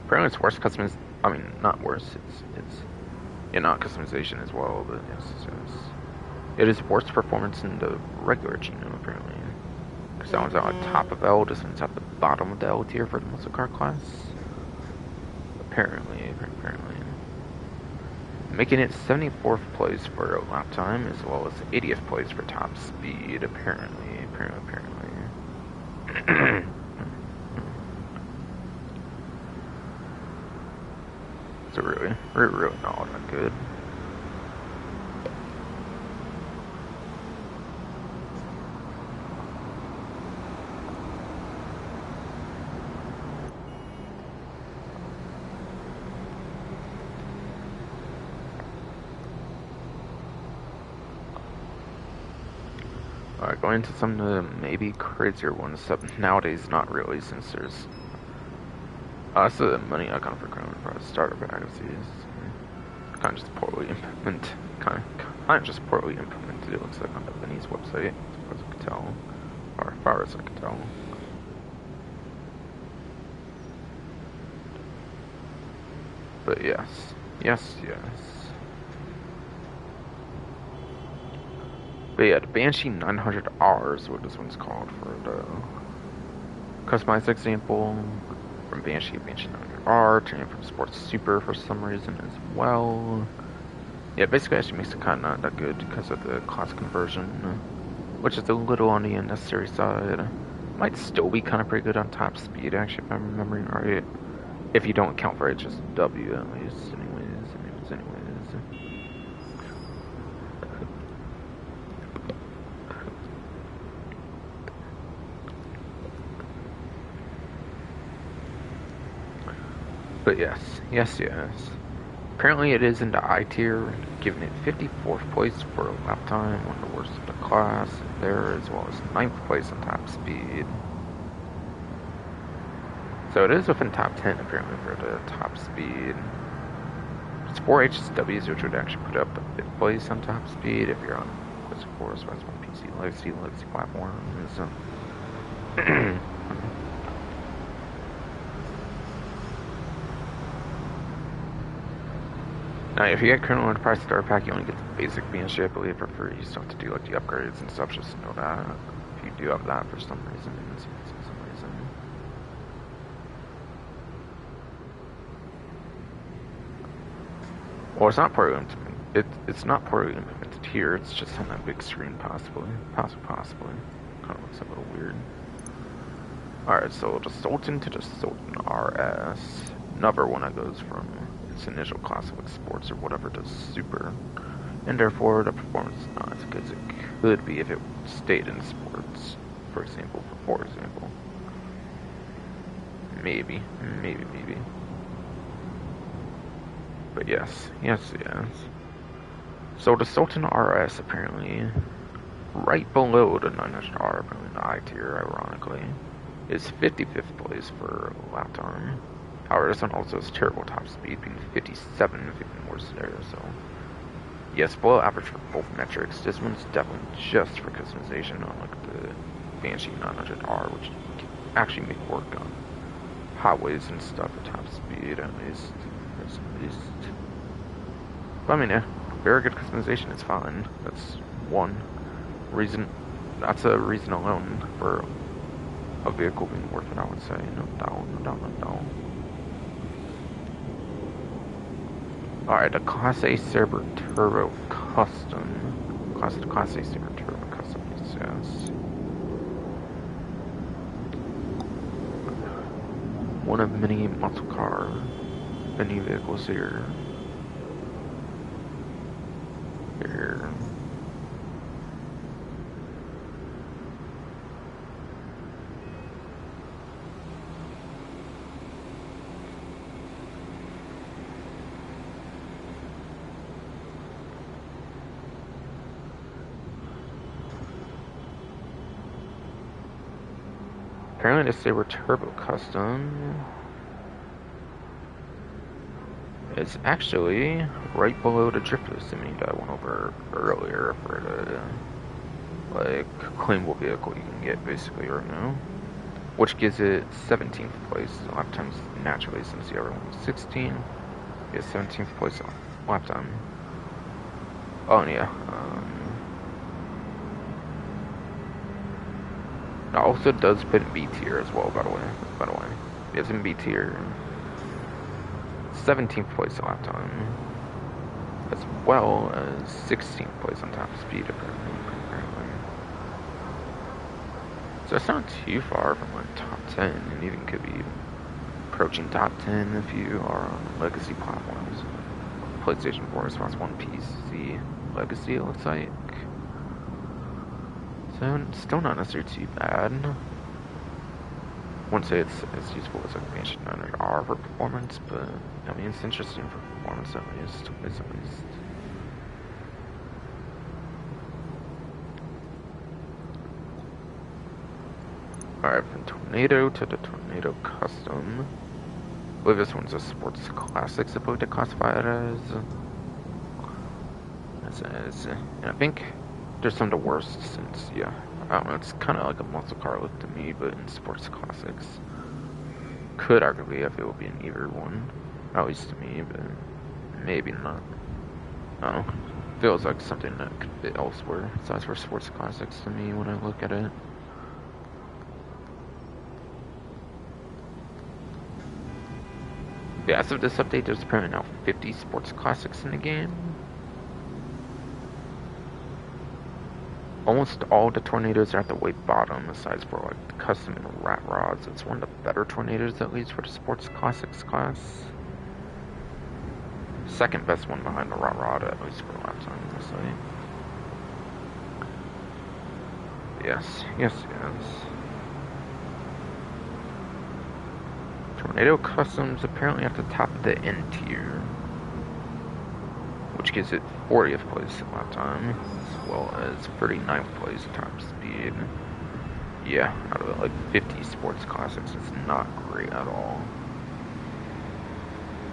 it's worse customization. I mean, not worse. It's not customization as well, but yes. It is worse performance in the regular Gino, apparently. Because that one's on top of L, this one's at the bottom of the L tier for the muscle car class. Apparently. Making it 74th place for lap time, as well as 80th place for top speed, apparently. So really not all that good. Alright, going into some of the maybe crazier ones, nowadays not really, since there's that's the money icon for Crown for starter packs. Kind of just poorly implemented. Kind of just poorly implemented. It looks like on the Benny's website, as far as I can tell, or as far as I can tell. But yes. But yeah, the Banshee 900R is what this one's called for the customized example from Banshee 900R, turning from Sports Super for some reason as well. Yeah, basically actually makes it kind of not that good because of the class conversion, which is a little on the unnecessary side. Might still be kind of pretty good on top speed, actually, if I'm remembering right. If you don't account for HSW, at least. Anyways. But yes. Apparently it is in the I tier, giving it 54th place for lap time, one of the worst of the class there, as well as 9th place on top speed. So it is within top 10 apparently for the top speed. It's 4 HSWs, which would actually put up the 5th place on top speed if you're on Quest for Force, Xbox One, PC, Legacy platforms. Now, if you get Colonel Enterprise Star Pack, you only get the basic bean ship, I believe, for free. You still have to do like the upgrades and stuff. Just know that if you do have that for some reason. Well, it's not poorly implemented. It's not poorly implemented here. It's just on that big screen, possibly. Possibly. Kind of looks a little weird. Alright, so the Sultan to the Sultan RS. Another one that goes from its initial class of sports or whatever to super. And therefore, the performance is not as good as it could be if it stayed in sports. For example. Maybe. But yes. So the Sultan RS apparently, right below the 900R, apparently the I tier, ironically, is 55th place for lap time. However, this one also has terrible top speed, being 57, if even worse there, so... Yes, below average for both metrics. This one's definitely just for customization, unlike the Banshee 900R, which can actually make work on highways and stuff at top speed, at least. But I mean, yeah, very good customization, it's fine. That's one reason, that's a reason alone for a vehicle being worth it, I would say. No doubt. Alright, the Class A Sabre Turbo Custom. Class A Sabre Turbo Custom, yes. One of many muscle car, many vehicles here. Apparently, the Sabre Turbo Custom is actually right below the Drifter Simi that I went over earlier for the, like, claimable vehicle you can get basically right now, which gives it 17th place lap times naturally, since the other one was 16. Yeah, 17th place lap time. Oh, and yeah. It also does put in B tier as well, by the way. It's in B tier. 17th place lap time, as well as 16th place on top speed, apparently. So it's not too far from like top 10, and even could be approaching top 10 if you are on legacy platforms. PlayStation 4, Xbox One, PC, legacy, it looks like. So it's still not necessarily too bad. I wouldn't say it's as useful as like Banshee 900R for performance, but I mean it's interesting for performance at least. Alright, from Tornado to the Tornado Custom. I believe this one's a Sports Classics, I believe they classify it as. And I think there's some of the worst since, yeah, I don't know, it's kind of like a muscle car look to me, but in Sports Classics. Could arguably, I feel, would be an either one, at least to me, but maybe not. I don't know. Feels like something that could fit elsewhere, besides for Sports Classics to me when I look at it. Yeah, as of this update, there's apparently now 50 Sports Classics in the game. Almost all the Tornadoes are at the way bottom, aside for like the custom and rat rods. It's one of the better Tornadoes, at least for the Sports Classics class. Second best one behind the rat rod, at least for lap time, honestly. Yes. Tornado Customs apparently at the top of the N tier, which gives it 40th place in lap time, as well as 39th place in top speed. Yeah, out of like 50 Sports Classics, it's not great at all.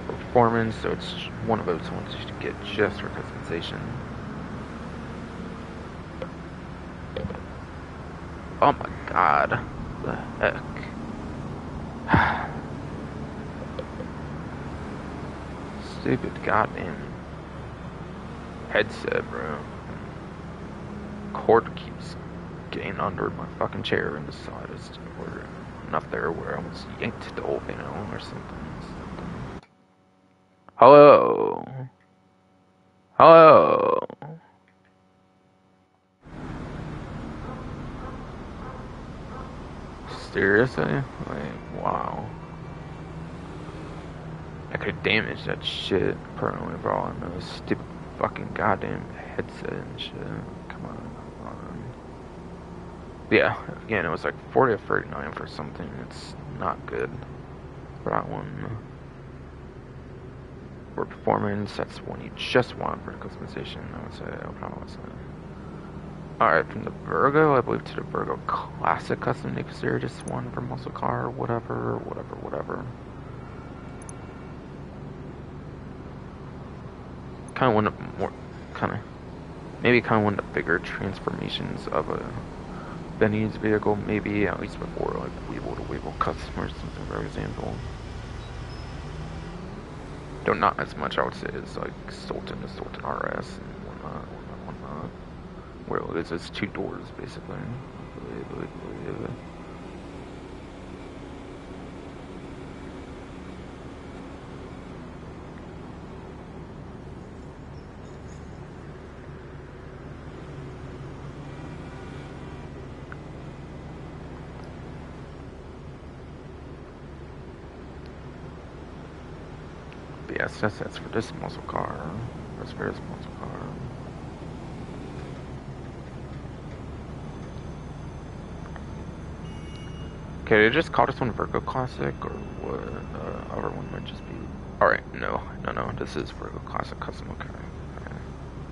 performance, so it's one of those ones you should get just for customization. Oh my god. The heck? Stupid goddamn headset, bro. Cord keeps getting under my fucking chair and the side is enough there where I almost yanked the whole thing out or something. Hello? Hello? Seriously? Like, wow. I could damage that shit, apparently, for all I know. Stupid fucking goddamn headset and shit. Come on. Yeah, again, it was like 40 or 39 for something. It's not good for that one. For performance, that's one you just want for customization, I would say. I would probably say. Alright, from the Virgo, I believe, to the Virgo Classic Custom Nick Series, just one for muscle car, whatever. Kind of one of more, maybe one of the bigger transformations of a Benny's vehicle, maybe, at least before, like, Weevil to Weevil Custom or something, for example. Though not as much, I would say, as, like, Sultan to Sultan RS and whatnot. Where it is 2 doors, basically. But yes, that's for this muscle car. That's for this muscle car. Okay, did I just call this one Virgo Classic, or what? Other one might just be... Alright, no, this is Virgo Classic Custom, okay.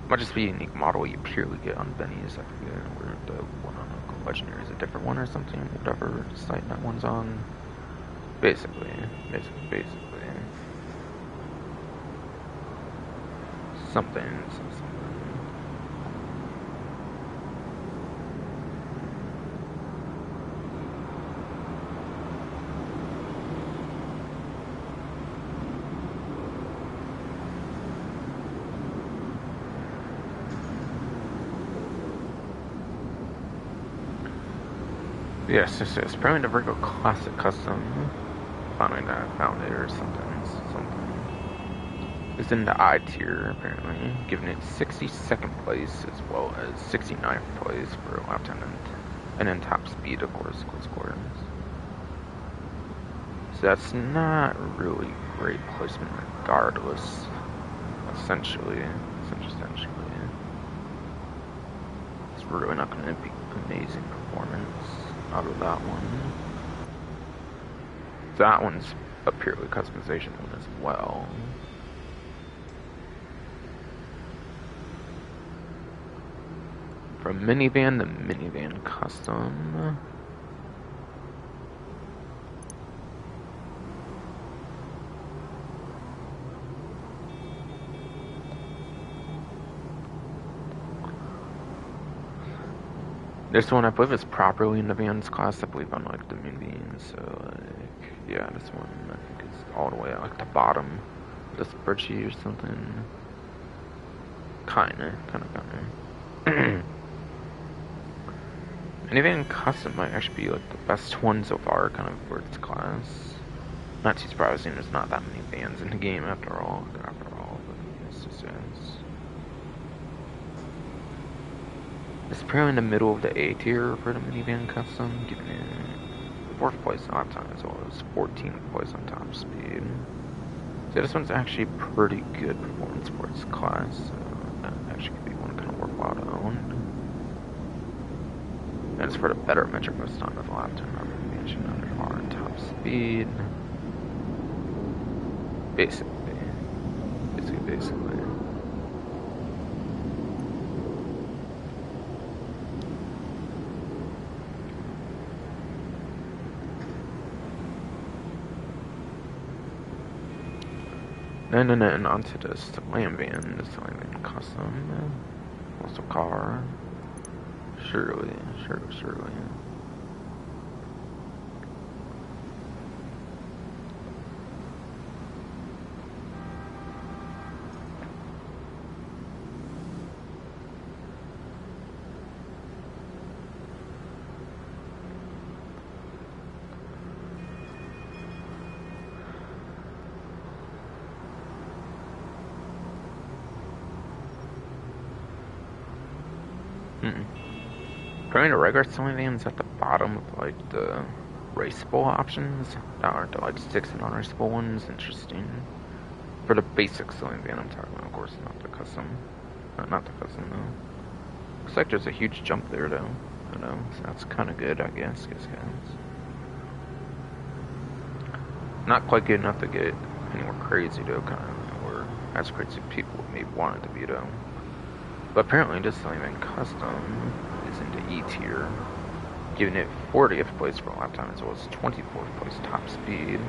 Might just be a unique model you purely get on Benny's, I forget, where the one on Uncle Legendary is a different one or something, whatever site that one's on. Basically. Something. Yes, this is probably the Virgo Classic Custom. Finally, I found it or something. It's in the I tier, apparently, giving it 62nd place as well as 69th place for lap time and then top speed, of course, close quarters. So that's not really great placement regardless, essentially. It's really not going to be amazing performance out of that one. That one's a purely customization one as well. From minivan to minivan custom. This one I believe is properly in the vans class, I believe, unlike the minivans. So like, yeah, this one I think is all the way at like the bottom of the spreadsheet or something. Kinda. Minivan custom might actually be like the best one so far, kind of for its class. Not too surprising, there's not that many vans in the game after all, but it's just it's probably in the middle of the A tier for the minivan custom, giving it 4th place on lap time as well as 14th place on top speed. So this one's actually pretty good performance for its class, so that actually could be one kind of worthwhile to own. And it's for the better metric most time of lap time, rather than mentioned under R and top speed. Basically. And onto the Slam Van, the Slam Van Custom. Muscle car. Surely. Currently, the regular Slam Van's at the bottom of like the raceable options. That aren't the like 6 and non-raceable ones. Interesting. For the basic Slam Van, I'm talking about, of course, not the custom. Not the custom though. Looks like there's a huge jump there though. I don't know, so that's kind of good, I guess. Not quite good enough to get anywhere crazy though, kind of, or as crazy as people may want it to be though. But apparently this Slam Van Custom is into E tier, giving it 40th place for a lap time as well as 24th place top speed,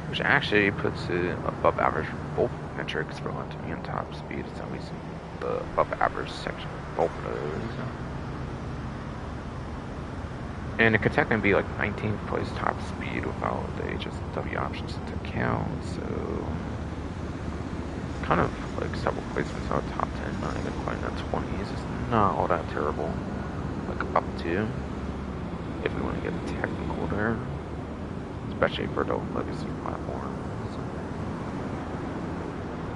which actually puts it above average for both metrics for lap time and top speed. It's at least in the above average section of both of those. And it could technically be like 19th place top speed without the HSW options to account, so kind of like several placements out of top 10, not even quite in the 20s. It's not all that terrible. Like up to, if we want to get technical there, especially for the legacy platforms.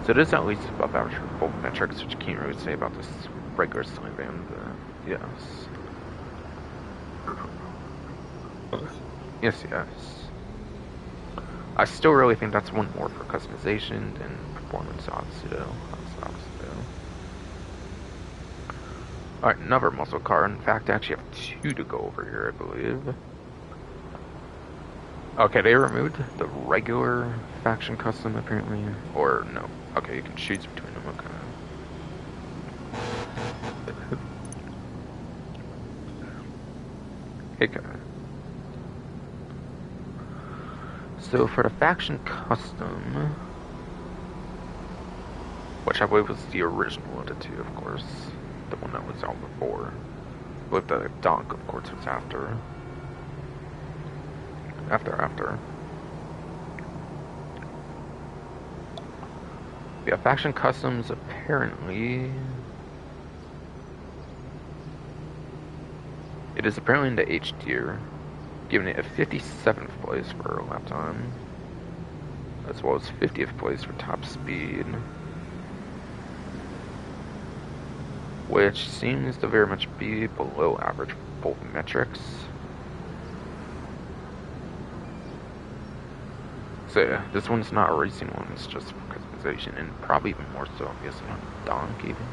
So it is at least above average for both metrics, which you can't really say about this regular Slam Van, but yes. Yes. I still really think that's one more for customization than performance, obviously, though. Alright, another muscle car. In fact, I actually have 2 to go over here, I believe. Okay, they removed the regular faction custom, apparently. Or, no. Okay, you can choose between them, okay. Hey, guys. So for the faction custom, which I believe was the original of the 2, of course, the one that was out before, but the Donk, of course, was after. Yeah, faction customs apparently. It is apparently in the H tier, giving it a 57th place for lap time, as well as 50th place for top speed, which seems to very much be below average for both metrics. So yeah, this one's not a racing one, it's just for customization, and probably even more so, I guess, on Donk even.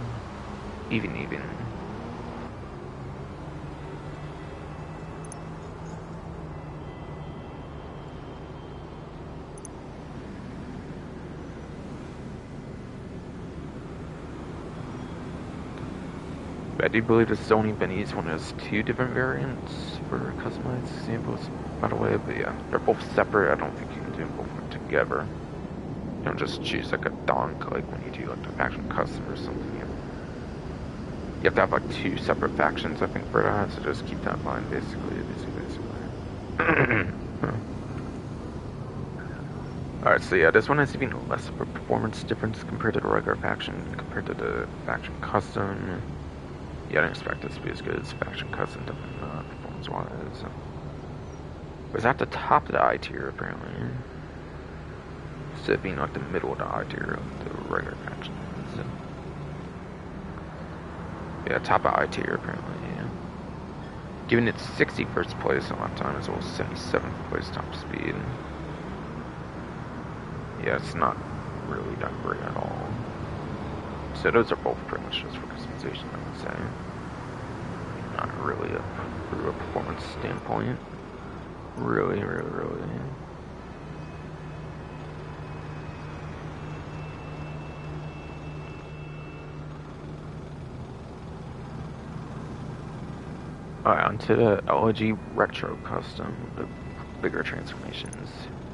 I do believe the Sony Benny's one has 2 different variants for customized examples, by the way, but yeah, they're both separate. I don't think you can do them both together. You don't just choose like a Donk, like when you do like the faction custom or something. You have to have like 2 separate factions, I think, for that, so just keep that in mind, basically. Alright, so yeah, this one has even less of a performance difference compared to the regular faction, compared to the faction custom. Yeah, I didn't expect this to be as good as faction custom, definitely not performance-wise. But it's at the top of the I tier, apparently. Instead of being like the middle of the I tier of the regular faction. So, yeah, top of I tier, apparently, yeah. Giving it 61st place on lap time, as well as 77th place top speed. Yeah, it's not really that great at all. So those are both pretty much just for customization, I would say. Not really through a performance standpoint. Really. Alright, onto the LG Retro Custom, the bigger transformations,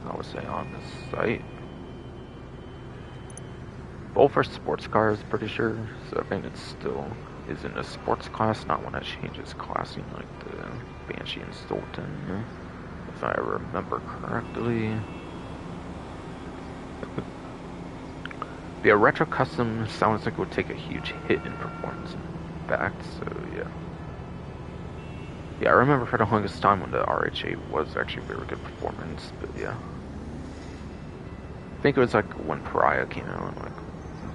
I would say, on this site. Both are sports cars, pretty sure. So I think it still is in a sports class, not one that changes classing like the Banshee and Sultan, if I remember correctly. The retro custom sounds like it would take a huge hit in performance and back, so yeah. Yeah, I remember for the longest time when the RHA was actually very good performance, but yeah. I think it was like when Pariah came out, and like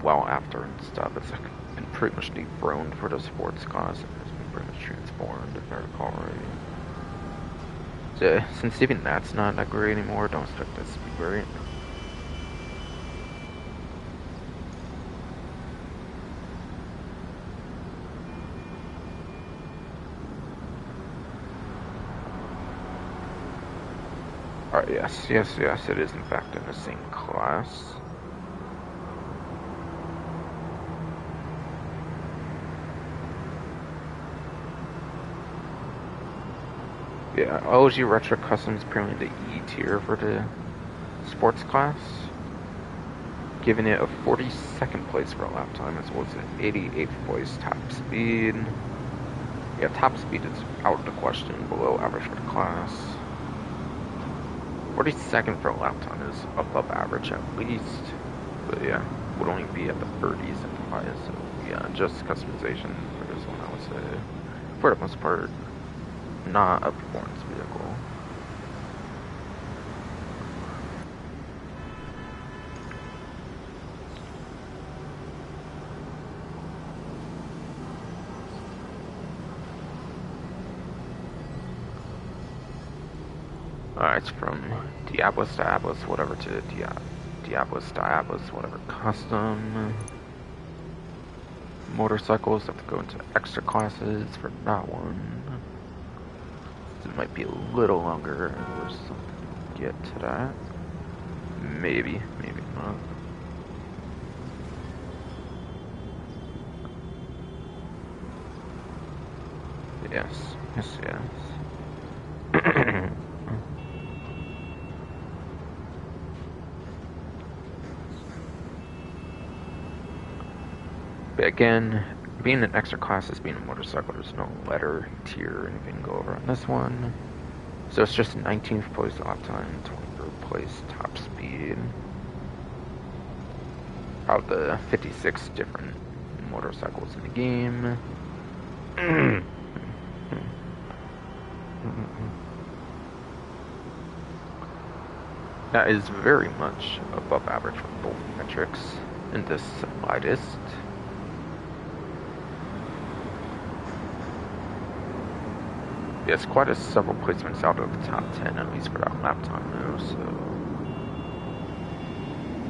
well after and stuff, it's like been pretty much dethroned for the sports class, and it's been pretty much transformed, if I recall right. So, since even that's not that great anymore, don't expect this to be great. Alright, yes, it is in fact in the same class. Yeah, OG Retro Custom is apparently the E tier for the sports class, giving it a 42nd place for a lap time, as well as an 88th place top speed. Yeah, top speed is out of the question, below average for the class. 42nd for a lap time is above average at least, but yeah, would only be at the 30s at the highest, so yeah, just customization for this one, I would say, for the most part, not a performance vehicle. It's from Diablos to Ablos, whatever, to Diablos to Ablos, whatever, custom. Motorcycles have to go into extra classes for that one. So it might be a little longer or something to get to that. Maybe not. Yes. But again, being an extra class is being a motorcycle, there's no letter, tier, or anything to go over on this one. So it's just 19th place lap time, 23rd place top speed. Out of the 56 different motorcycles in the game. That is very much above average for both metrics in the slightest. Yes, quite a several placements out of the top 10, at least for that lap time though, so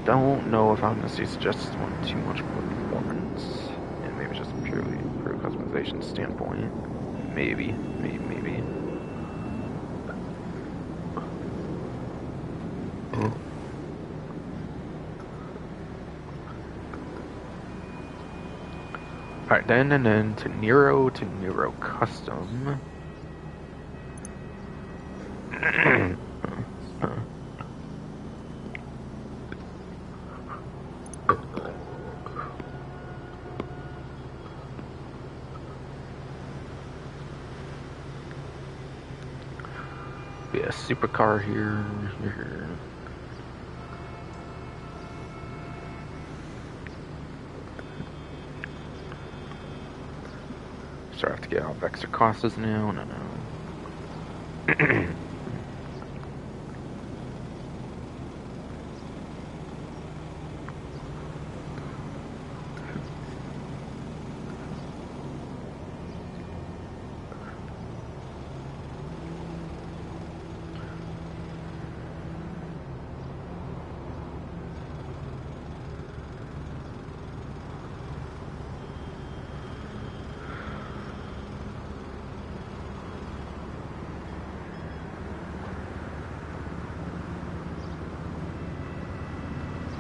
don't know if I'm gonna suggest this one too much for performance, and maybe just purely for a customization standpoint. Maybe. Alright, then to Nero Custom. Yeah, supercar here. So I have to get off extra costs now. No.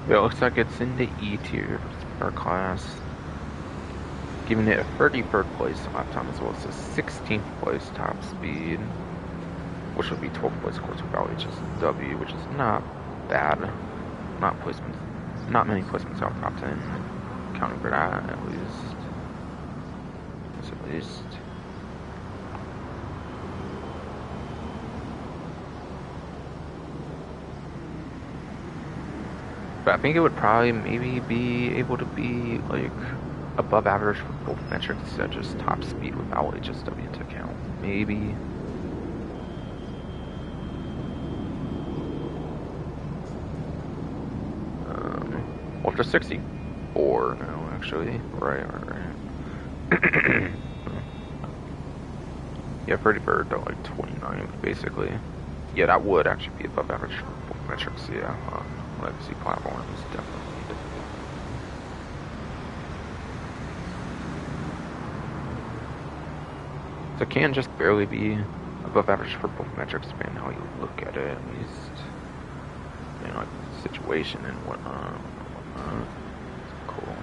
It looks like it's in the E tier for class, giving it a 33rd place lap time as well as a 16th place top speed, which would be 12th place course without HSW, which is not bad. Not placement not many placements out top 10, counting for that at least. That's at least. But I think it would probably maybe be able to be like above average for both metrics, such as top speed without HSW to count. Maybe. Ultra 64 now, actually. Right. Yeah, Freddy Bird at like 29, basically. Yeah, that would actually be above average for both metrics, yeah. Legacy platforms, definitely. So it can just barely be above average for both metrics, depending on how you look at it, at least. You know, like the situation and whatnot. Cool.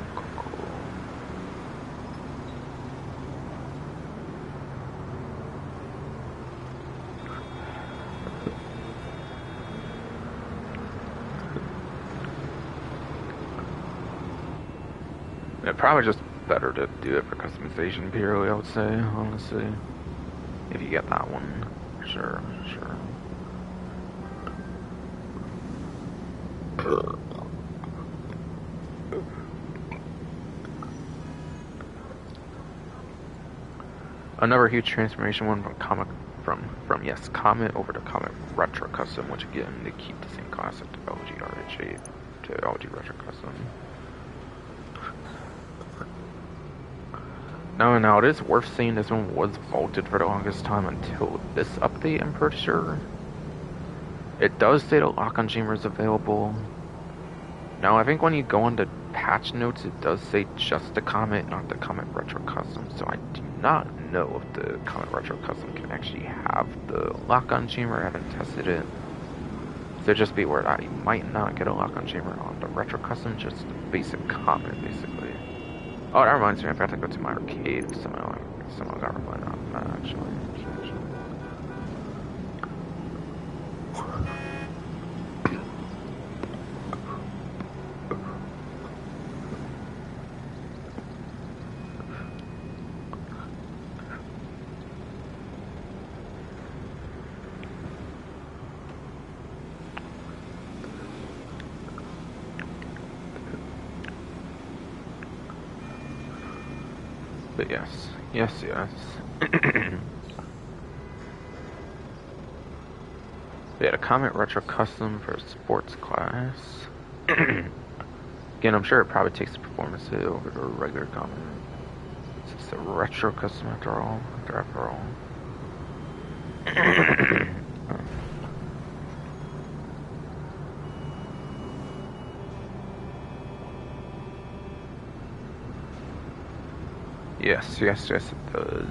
Yeah, probably just better to do it for customization purely, I would say, honestly. If you get that one. Sure. Another huge transformation one from Comet over to Comet Retro Custom, which again they keep the same classic to LG RH8 to LG Retro Custom. Now it is worth saying this one was vaulted for the longest time until this update, I'm pretty sure. It does say the lock-on chamber is available. Now I think when you go into patch notes, it does say just the Comet, not the Comet Retro Custom, so I do not know if the Comet Retro Custom can actually have the lock-on chamber. I haven't tested it. So just be aware that you might not get a lock-on chamber on the Retro Custom, just the basic Comet, basically. Oh, that reminds me, I forgot to go to my arcade. Somehow got reminded of that, actually. But yes. Yeah, the Comet Retro Custom for sports class. Again, I'm sure it probably takes the performance hit over the regular Comet. It's a Retro Custom after all. Yes, it does.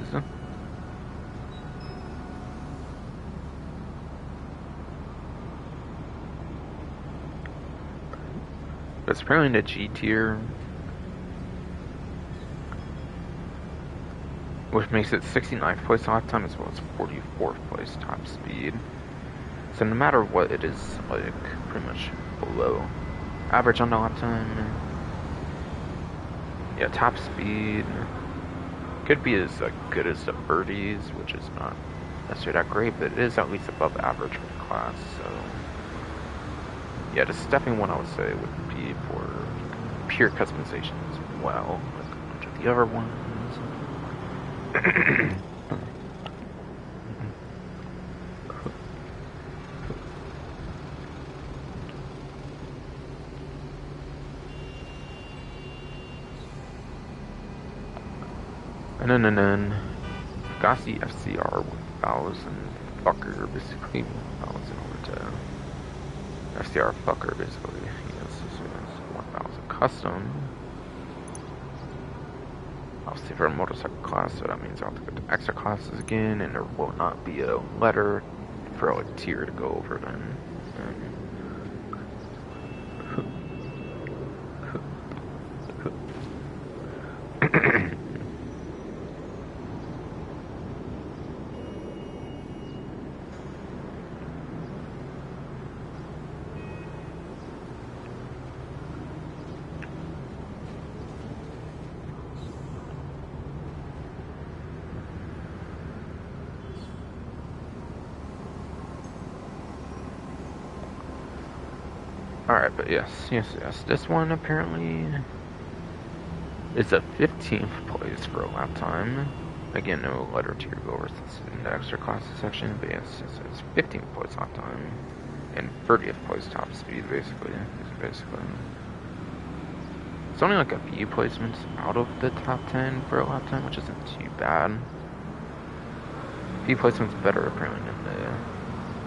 But it's apparently in the G tier, which makes it 69th place lifetime as well as 44th place top speed. So no matter what, it is like pretty much below average on the lifetime. Yeah, top speed could be as good as the birdies, which is not necessarily that great, but it is at least above average for the class. So yeah, the stepping one I would say would be for pure customization as well, like a bunch of the other ones. And then Fugazi FCR 1000 fucker, basically 1000 over to FCR fucker, basically. Yes, this is 1000 custom. Obviously for a motorcycle class, so that means I'll have to go to extra classes again, and there will not be a letter for a tier to go over then. Alright, but yes. This one apparently is a 15th place for a lap time. Again, no letter tier goers in the extra classes section, but yes, it's 15th place lap time. And 30th place top speed, basically. It's only like a few placements out of the top 10 for a lap time, which isn't too bad. A few placements better, apparently, than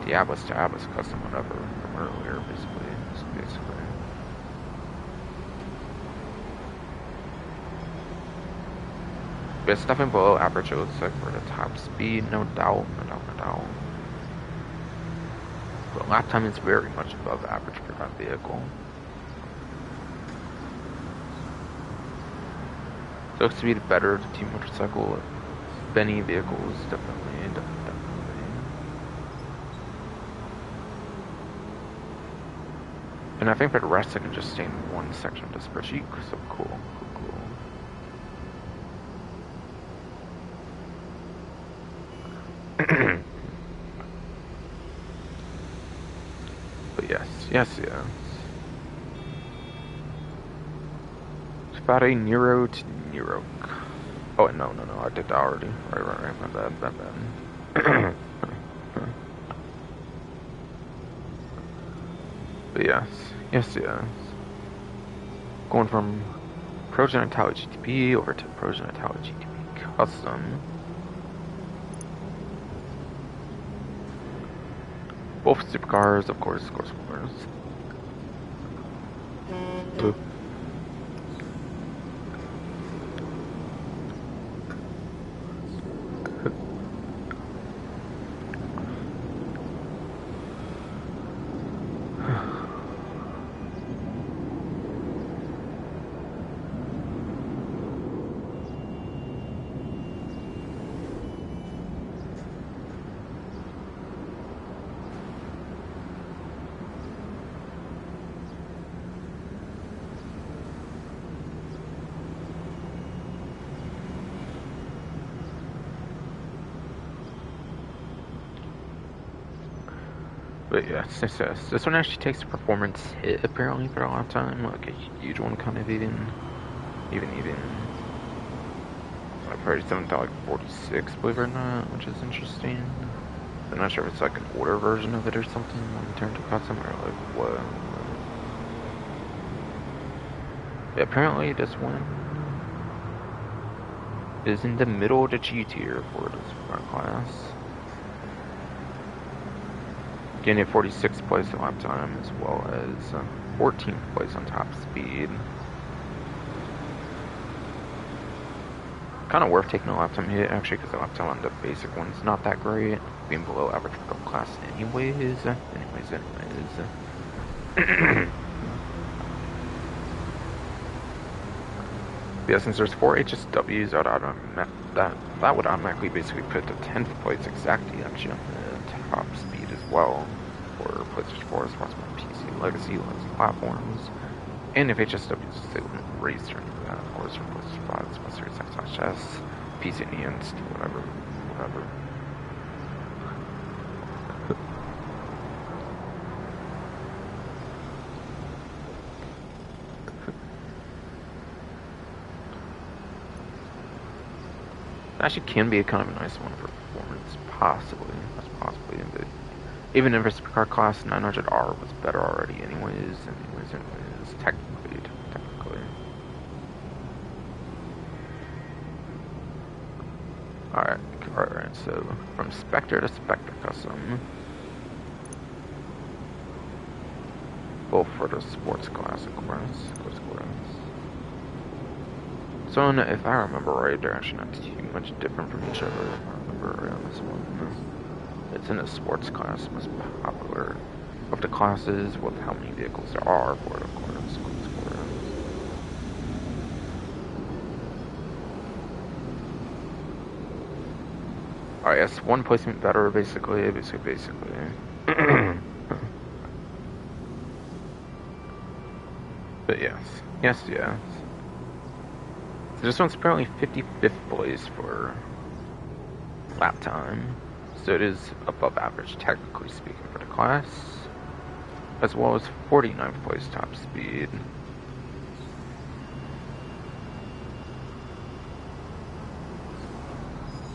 the Atlas to Atlas custom, whatever, from earlier, basically. But it's definitely below average, it looks like, for the top speed, no doubt. But lap time is very much above average for that vehicle. So looks to be the better team motorcycle. Benny vehicles, definitely. And I think for the rest I can just stay in one section of the spreadsheet, so cool. But yes. It's about a Nero to Nero. Oh, no, I did that already. Right, my bad. But yes. Going from Progen Italia GTP over to Progen Italia GTP Custom. Both supercars, of course. But yes, this one actually takes a performance hit apparently for a long time, like a huge one, kind of even like 37 to like 46, believe it or not, which is interesting. I'm not sure if it's like an older version of it or something in terms of custom, or like what. But apparently this one is in the middle of the G tier for this class. Getting a 46th place in lap time, as well as 14th place on top speed. Kind of worth taking a lap time hit, actually, because the lap time on the basic one's not that great, being below average for the class anyways. Yeah, since there's 4 HSWs, that would automatically basically put the 10th place exactly actually on the top speed as well for PlayStation 4, sponsored by PC Legacy platforms. And if HSWs they wouldn't raise or anything like that, of course, from PlayStation 5, sponsored X/S, PC and Steam, whatever. Actually can be a kind of a nice one for performance, possibly, but even if it's car class 900R was better already anyways, technically. Alright, so from Spectre to Spectre Custom, both for the sports class, of course. So, if I remember right, they're actually not too much different from each other. If I remember right on this one. It's in the sports class, most popular of the classes, with how many vehicles there are for it, of course. Alright, yes, one placement better, basically. But yes. So this one's apparently 55th place for lap time. So it is above average, technically speaking, for the class. as well as 49th place top speed.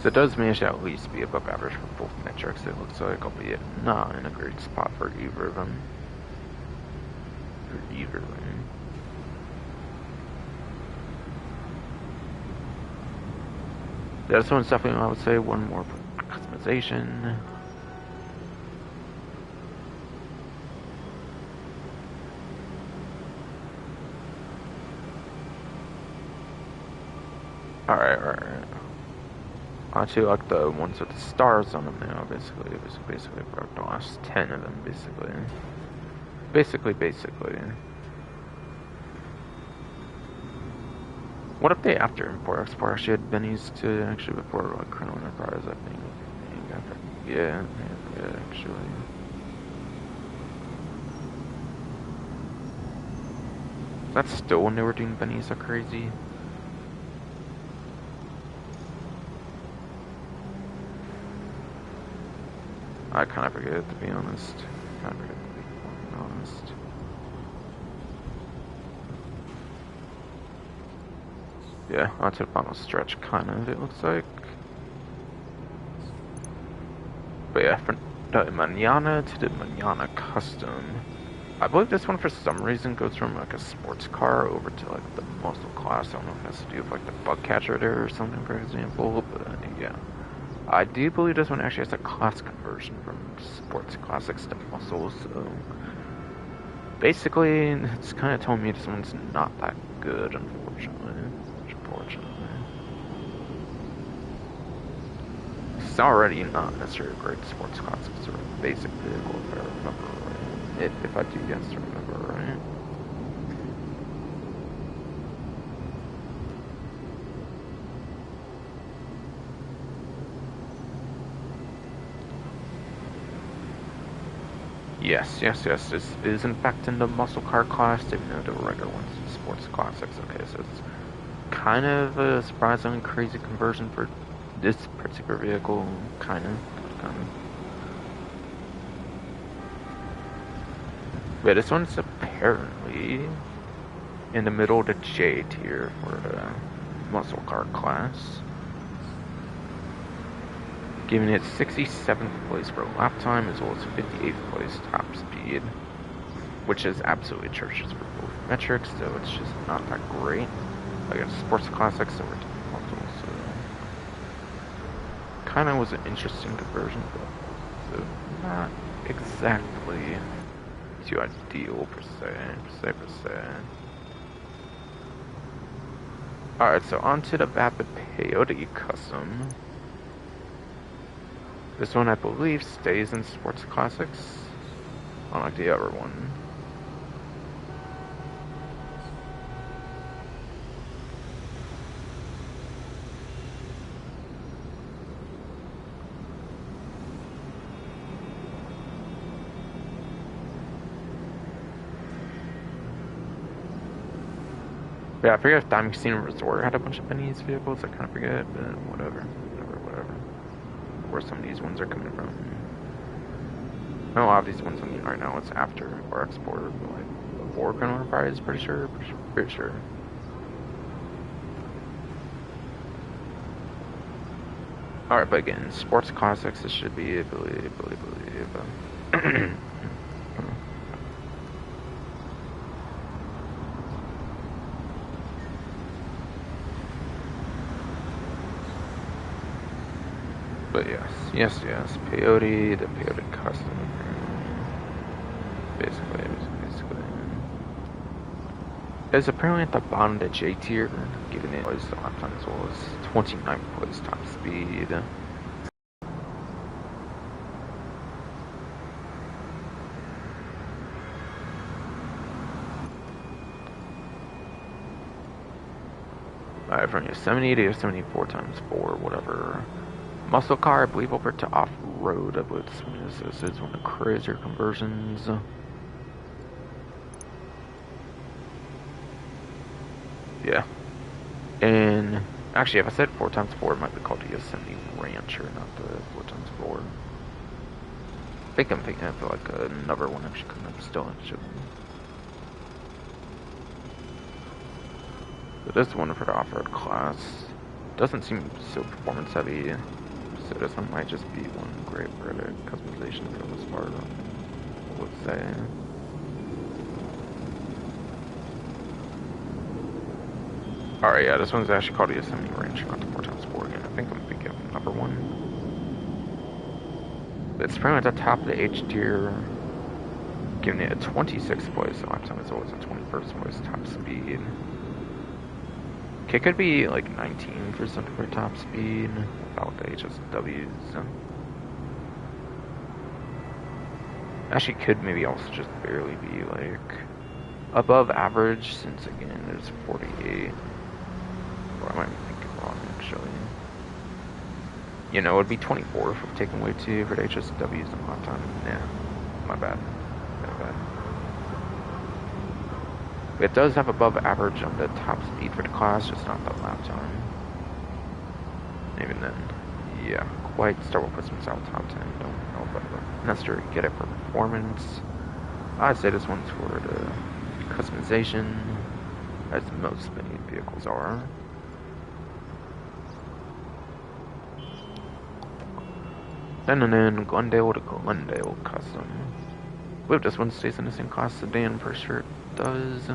So it does manage to at least be above average for both metrics, it looks like, albeit not in a great spot for either of them. This one's definitely, I would say, one more customization. Alright. Onto like the ones with the stars on them now, basically for the last 10 of them, basically. What if they after import-export actually had bennies to actually before like Chrono Enterprise, I think. Yeah, actually. That's still when they were doing bennies so crazy. I kind of forget, to be honest. Yeah, onto the final stretch, kind of, it looks like. But yeah, from the Manana to the Manana Custom. I believe this one, for some reason, goes from like a sports car over to like the muscle class. I don't know if it has to do with like the bug catcher there or something, for example, but yeah. I do believe this one actually has a class conversion from sports classics to muscle, so basically it's kind of telling me this one's not that good, unfortunately. It's already not necessarily a great sports classics or basic vehicle, if I remember right. If I do yes to remember right. Yes, this is in fact in the muscle car class, even though the regular one's in sports classics. Okay, so it's kind of a surprisingly crazy conversion for this particular vehicle, kind of. But this one's apparently in the middle of the J tier for the muscle car class, giving it 67th place for lap time as well as 58th place top speed, which is absolutely atrocious for both metrics, so it's just not that great. I got sports classics over to muscle, so kind of was an interesting conversion, but so not exactly too ideal per se. Alright, so on to the Vapid Peyote Custom. This one, I believe, stays in Sports Classics, unlike the other one. Yeah, I forget if Diamond Casino Resort had a bunch of Benny's vehicles, I kind of forget, but whatever. Where some of these ones are coming from. I know a lot of these ones I'm using right now, it's after or export, but like before Chrono Enterprise, pretty sure. Alright, but again, Sports Classics, this should be, I believe. But yes, Peyote, the Peyote Custom, basically. It's apparently at the bottom of the J tier, giving it the lap time as well as 29th place top speed. Alright, from your 70 to 74 times 4, whatever. Muscle car, I believe, over to off-road, I believe this is one of the crazier conversions. Yeah. And actually, if I said 4 times 4, it might be called the Yosemite Rancher, not the 4 times 4. think I'm thinking of like another one actually coming up still actually. But this one for the off-road class doesn't seem so performance heavy, so this one might just be one great for the customization for the most part, I would say. Alright, yeah, this one's actually called the Yosemite Range, not the 4x4 again. I think I'm thinking of another one. It's pretty much at the top of the H tier, giving it a 26th place lap time as well as a 21st place top speed. Okay, could be like 19 for something for top speed without the HSWs. Actually, could maybe also just barely be like above average, since again there's 48. Or I might be thinking wrong actually. You know, it'd be 24 if we're taking away 2 for the HSWs and lap time. Yeah, my bad. My bad. It does have above average on the top speed for the class, just not the lap time. Even then, yeah, quite several placements out top 10. Don't know if I necessarily get it for performance. I'd say this one's for the customization, as most many vehicles are. Then Glendale to Glendale Custom. I believe this one stays in the same class sedan, for sure it does.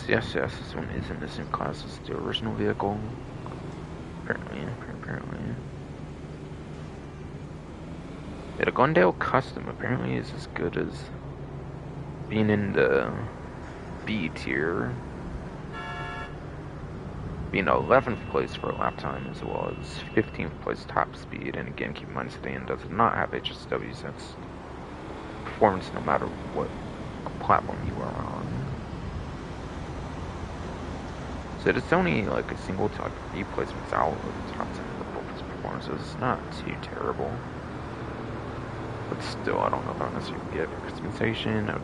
Yes, this one is in the same class as the original vehicle. Apparently. Yeah, the Glendale Custom apparently is as good as being in the B tier. Being 11th place for lap time as well as 15th place top speed. And again, keep in mind sedan does not have HSWs. That's performance no matter what platform you are on. So it's only like a single top few placements out of the top 10 of both its performances. It's not too terrible. But still, I don't know if I necessarily get it for customization.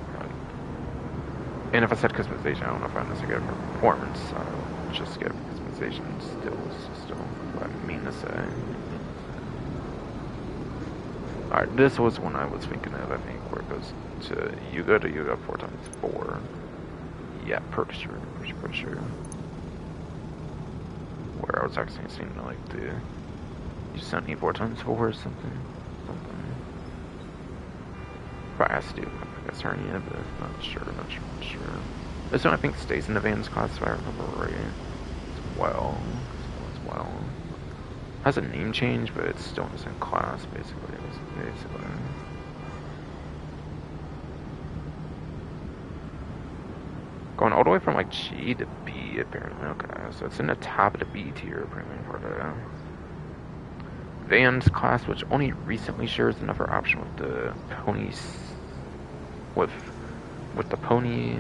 And if I said customization, I don't know if I necessarily get it for performance. I would just get it for customization still what I mean to say. Alright, this was one I was thinking of, I think, where it goes to Yuga 4x4. Yeah, pretty sure. Where I was actually seeing like the Yosemite 4x4 or something. Probably has to do with, I guess, hernia, but not sure. This one I think stays in the Vans class if I remember right as well. Has a name change, but it's still in the same class basically. Going all the way from like G to B apparently. Okay, so it's in the top of the B tier apparently for the Vans class, which only recently shares another option with the ponies, with the pony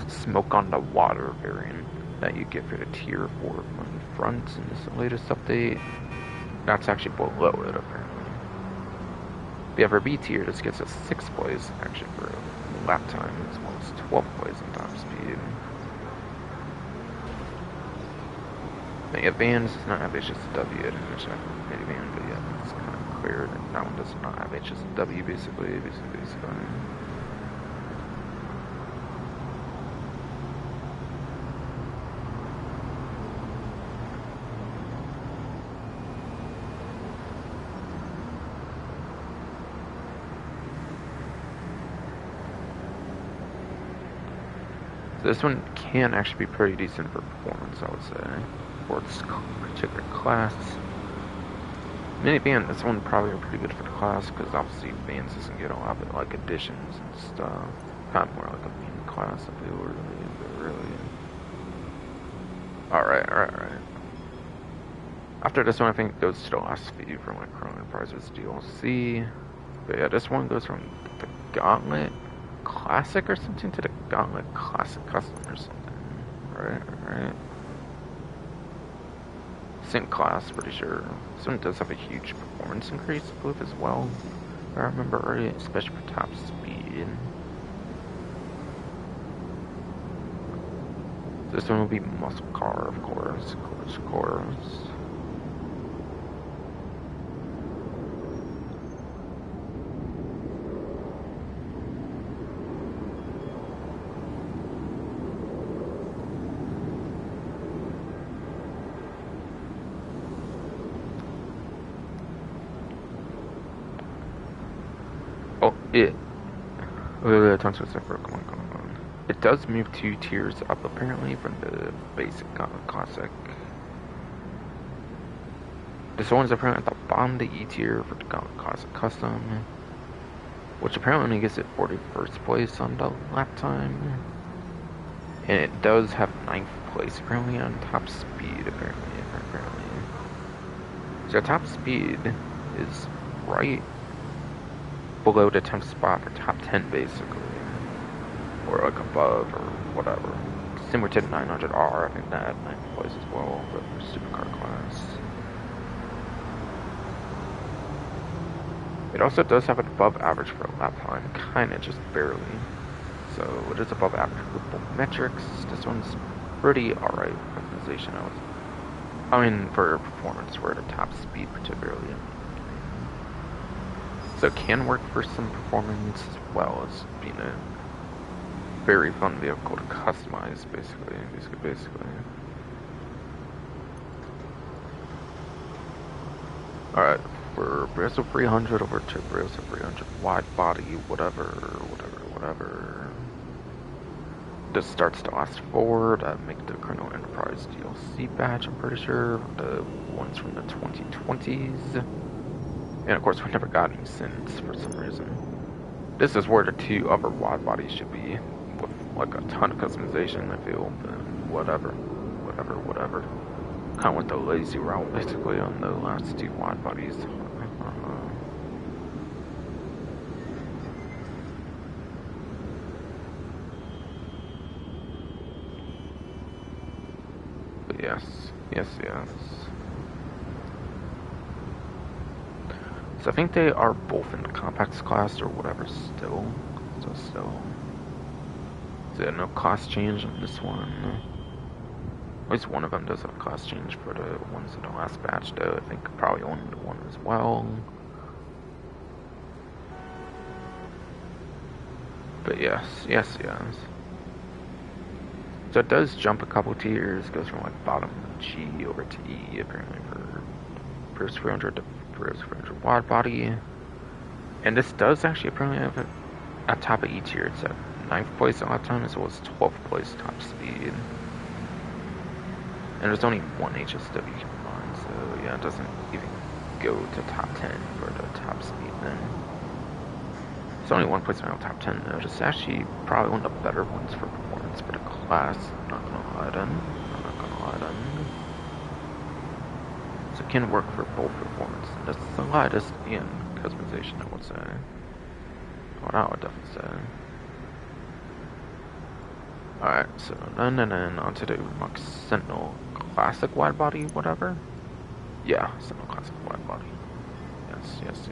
smoke on the water variant that you get for the tier 4 on the front in this latest update. That's actually below it apparently. The other B tier just gets a 6th place actually for lap time as well as 12th place in top speed. But yeah, Vans does not have HSW at an minivan, but yeah, it's kind of clear that that one does not have HSW basically. So this one can actually be pretty decent for performance, I would say, for its particular class. Minivan, this one probably are pretty good for the class, because obviously Vans doesn't get a lot of like additions and stuff. Kind of more like a mini class, I feel, really. Alright. After this one, I think it goes to the last few from like Chrono Enterprises DLC. But yeah, this one goes from the Gauntlet Classic or something to the Gauntlet Classic Custom or something. Alright. Same class, pretty sure. This one does have a huge performance increase, I believe, as well. If I remember right, especially for top speed. This one will be muscle car, of course. Oh, come on. It does move 2 tiers up, apparently, from the basic classic. This one's apparently at the bottom of the E tier for the classic custom, which apparently only gives it 41st place on the lap time. And it does have 9th place, apparently, on top speed, apparently. So top speed is right below the 10th spot for top 10, basically. Or like above, or whatever. Similar to the 900R, I think that had 9th place as well, but for supercar class. It also does have an above average for a lap time, kinda, just barely. So it is above average with both metrics. This one's pretty alright optimization. I mean, for performance, for the top speed particularly. So it can work for some performance as well as being a very fun vehicle to customize, basically. Alright, for Brazil 300 over to Brazil 300 wide body, whatever. This starts to last forward. Make the Colonel Enterprise DLC badge, I'm pretty sure. The ones from the 2020s. And of course, we never got any since for some reason. This is where the 2 other wide bodies should be, with like a ton of customization, I feel. But whatever. Kind of went the lazy route basically on the last 2 wide bodies. But yes. So I think they are both in the compacts class or whatever still. So yeah, no cost change on this one. At least one of them does have a cost change for the ones in the last batch though. I think probably only the one as well. But yes. So it does jump a couple tiers, goes from like bottom G over to E apparently for Prius 300 to Prius 300 wide body. And this does actually apparently have at top of E tier. It's at 9th place a lot of times, as well as 12th place top speed. And there's only one HSW combined, so yeah, it doesn't even go to top 10 for the top speed then. It's only one place in the top 10 though. It's actually probably one of the better ones for performance for the class. I'm not gonna lie then. So it can work for both performance. And that's the lightest in customization, I would say. Well, I would definitely say. Alright, so then onto the Max Sentinel Classic wide body, whatever. Yeah, Sentinel Classic wide body. Yes.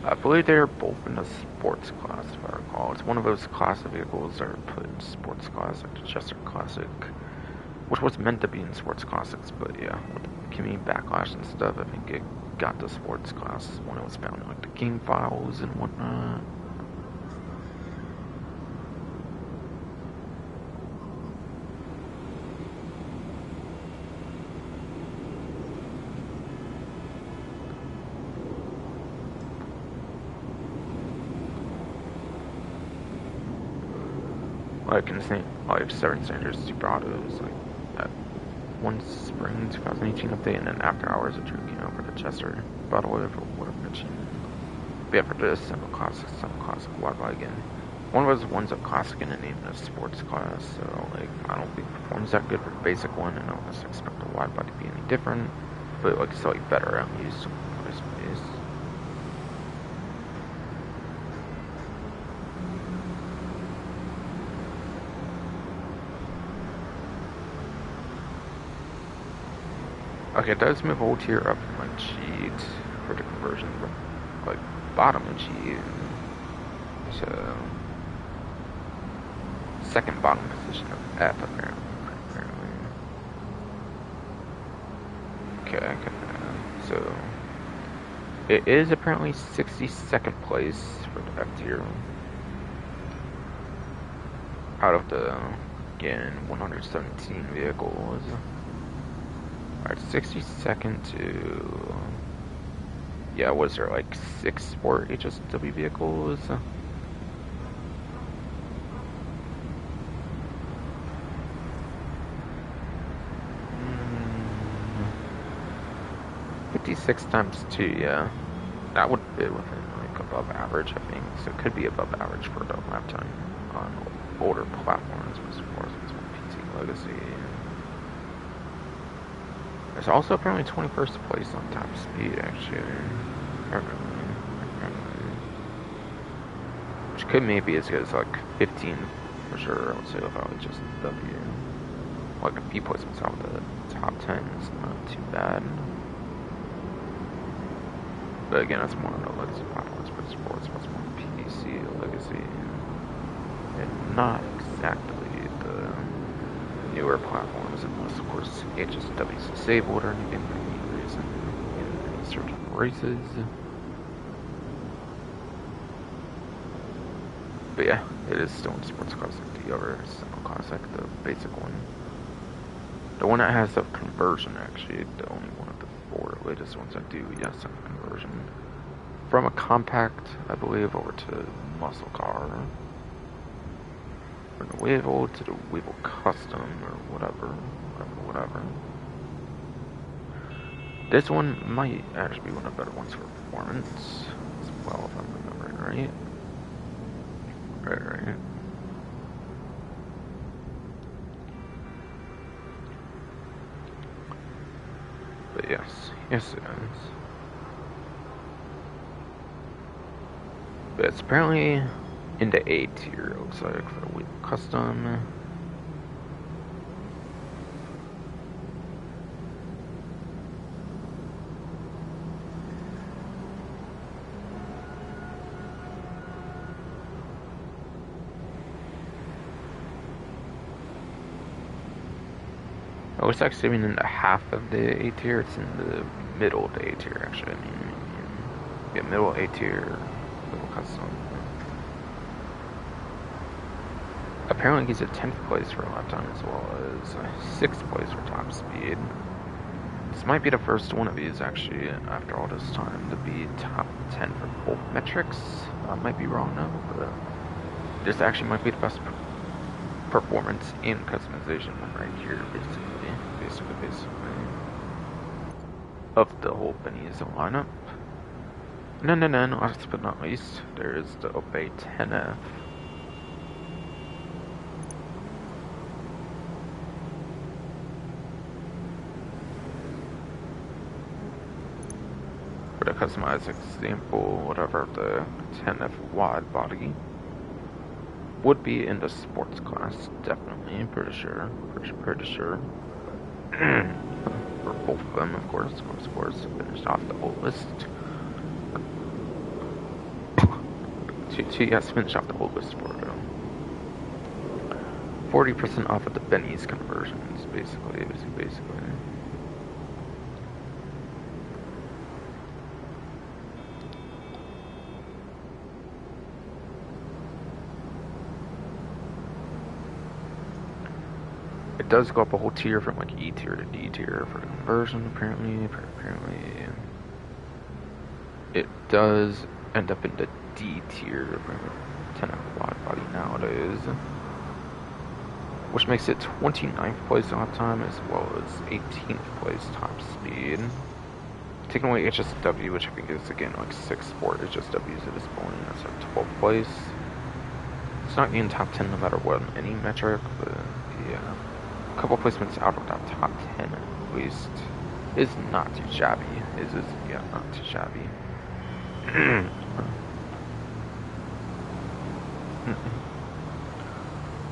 I believe they are both in the sports class, if I recall. It's one of those class of vehicles that are put in sports class, like the Chester Classic, which was meant to be in sports classics, but yeah, with the community backlash and stuff, I think it got the sports class when it was found in like the game files and whatnot. Like 7 Sanders Superados, like at one spring 2018 update, and then after hours it drew for the Chester battle wave or whatever mentioned. But yeah, for this Sentinel Classic wide body again. One of those ones a classic in the name of sports class, so like I don't think it performs that good for the basic one, and I don't necessarily expect the wide body to be any different, but like slightly better at least. Okay, it does move whole tier up from like G for the conversion from like bottom of G to second bottom position of F apparently. Okay, so it is apparently 62nd place for the F tier out of the, again, 117 vehicles. Alright, 62nd to, yeah, was there like 6 sport HSW vehicles? 56 times 2, yeah. That would be within, like, above average, I think. So it could be above average for the lap time on older platforms, which of course is PT Legacy. There's also apparently 21st place on top speed, actually. Which could maybe as good as, like, 15 for sure, I would say, without just W. Like, a few placements out of the top 10 is not too bad. But again, that's more on the legacy platforms, but sports much more PC legacy, and not exactly the newer platforms, unless of course HSW is disabled or anything for any reason in any certain races. But yeah, it is still in Sports Classic, the other Simple Classic, the basic one. The one that has the conversion, actually, the only one of the 4 latest ones that do, yes, have a conversion. From a compact, I believe, over to muscle car. From the Weevil to the Weevil Custom, or whatever. This one might actually be one of the better ones for performance, as well, if I'm remembering right. Right. But yes, it is. But it's apparently in the A tier, it looks like, for the Weevil Custom. Oh, it's actually in the half of the A tier. It's in the middle of the A tier, actually. I mean, yeah, middle A tier, Weevil Custom. Apparently, he's at 10th place for lap time as well as 6th place for top speed. This might be the first one of these, actually, after all this time, to be top 10 for both metrics. I might be wrong now, but this actually might be the best performance in customization right here, basically. Of the whole Benny's lineup. No, last but not least, there's the Obey 10F. For the customized example, whatever, the 10F wide body would be in the sports class, definitely, pretty sure. For both of them, of course, finished off the whole list. Yes, finished off the whole list for 40% off of the Benny's conversions, basically. It does go up a whole tier from like E tier to D tier for the conversion, apparently. It does end up in the D tier for 10F quad body nowadays, which makes it 29th place lap time as well as 18th place top speed. Taking away HSW, which I think is again like 6 sport HSWs at this point, that's our 12th place. It's not in top 10 no matter what on any metric, but yeah. A couple placements out of that top 10 at least is not too shabby. Not too shabby.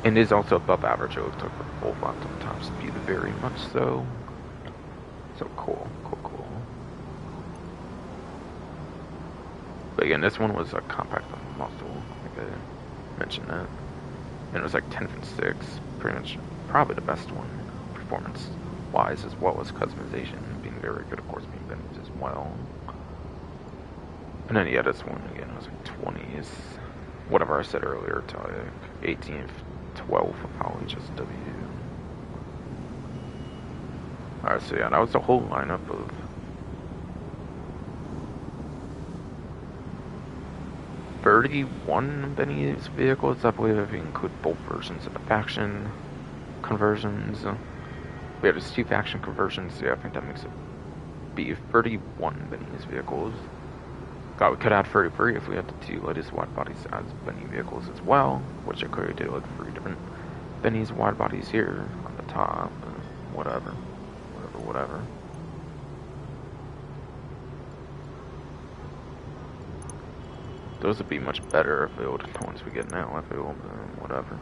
And is also above average, it looks like, for both lap time top speed, very much so. So cool, cool, cool. But again, this one was a compact muscle, like I mentioned that. And it was like 10.6, pretty much probably the best one, performance-wise, as well as customization, being very good, of course, being vintage as well. And then yeah, this one again was like 20s, whatever I said earlier, to like 18th, 12th of probably just W. Alright, so yeah, that was the whole lineup of $31 Benny's vehicles, I believe, if you include both versions of the faction conversions. We had just 2 faction conversions, so yeah, I think that makes it be 31 Benny's vehicles. God, we could add 33 if we had the 2 latest wide bodies as Benny vehicles as well, which I could do like 3 different Benny's wide bodies here on the top, whatever. Those would be much better if they would, the ones we get now, I feel, whatever.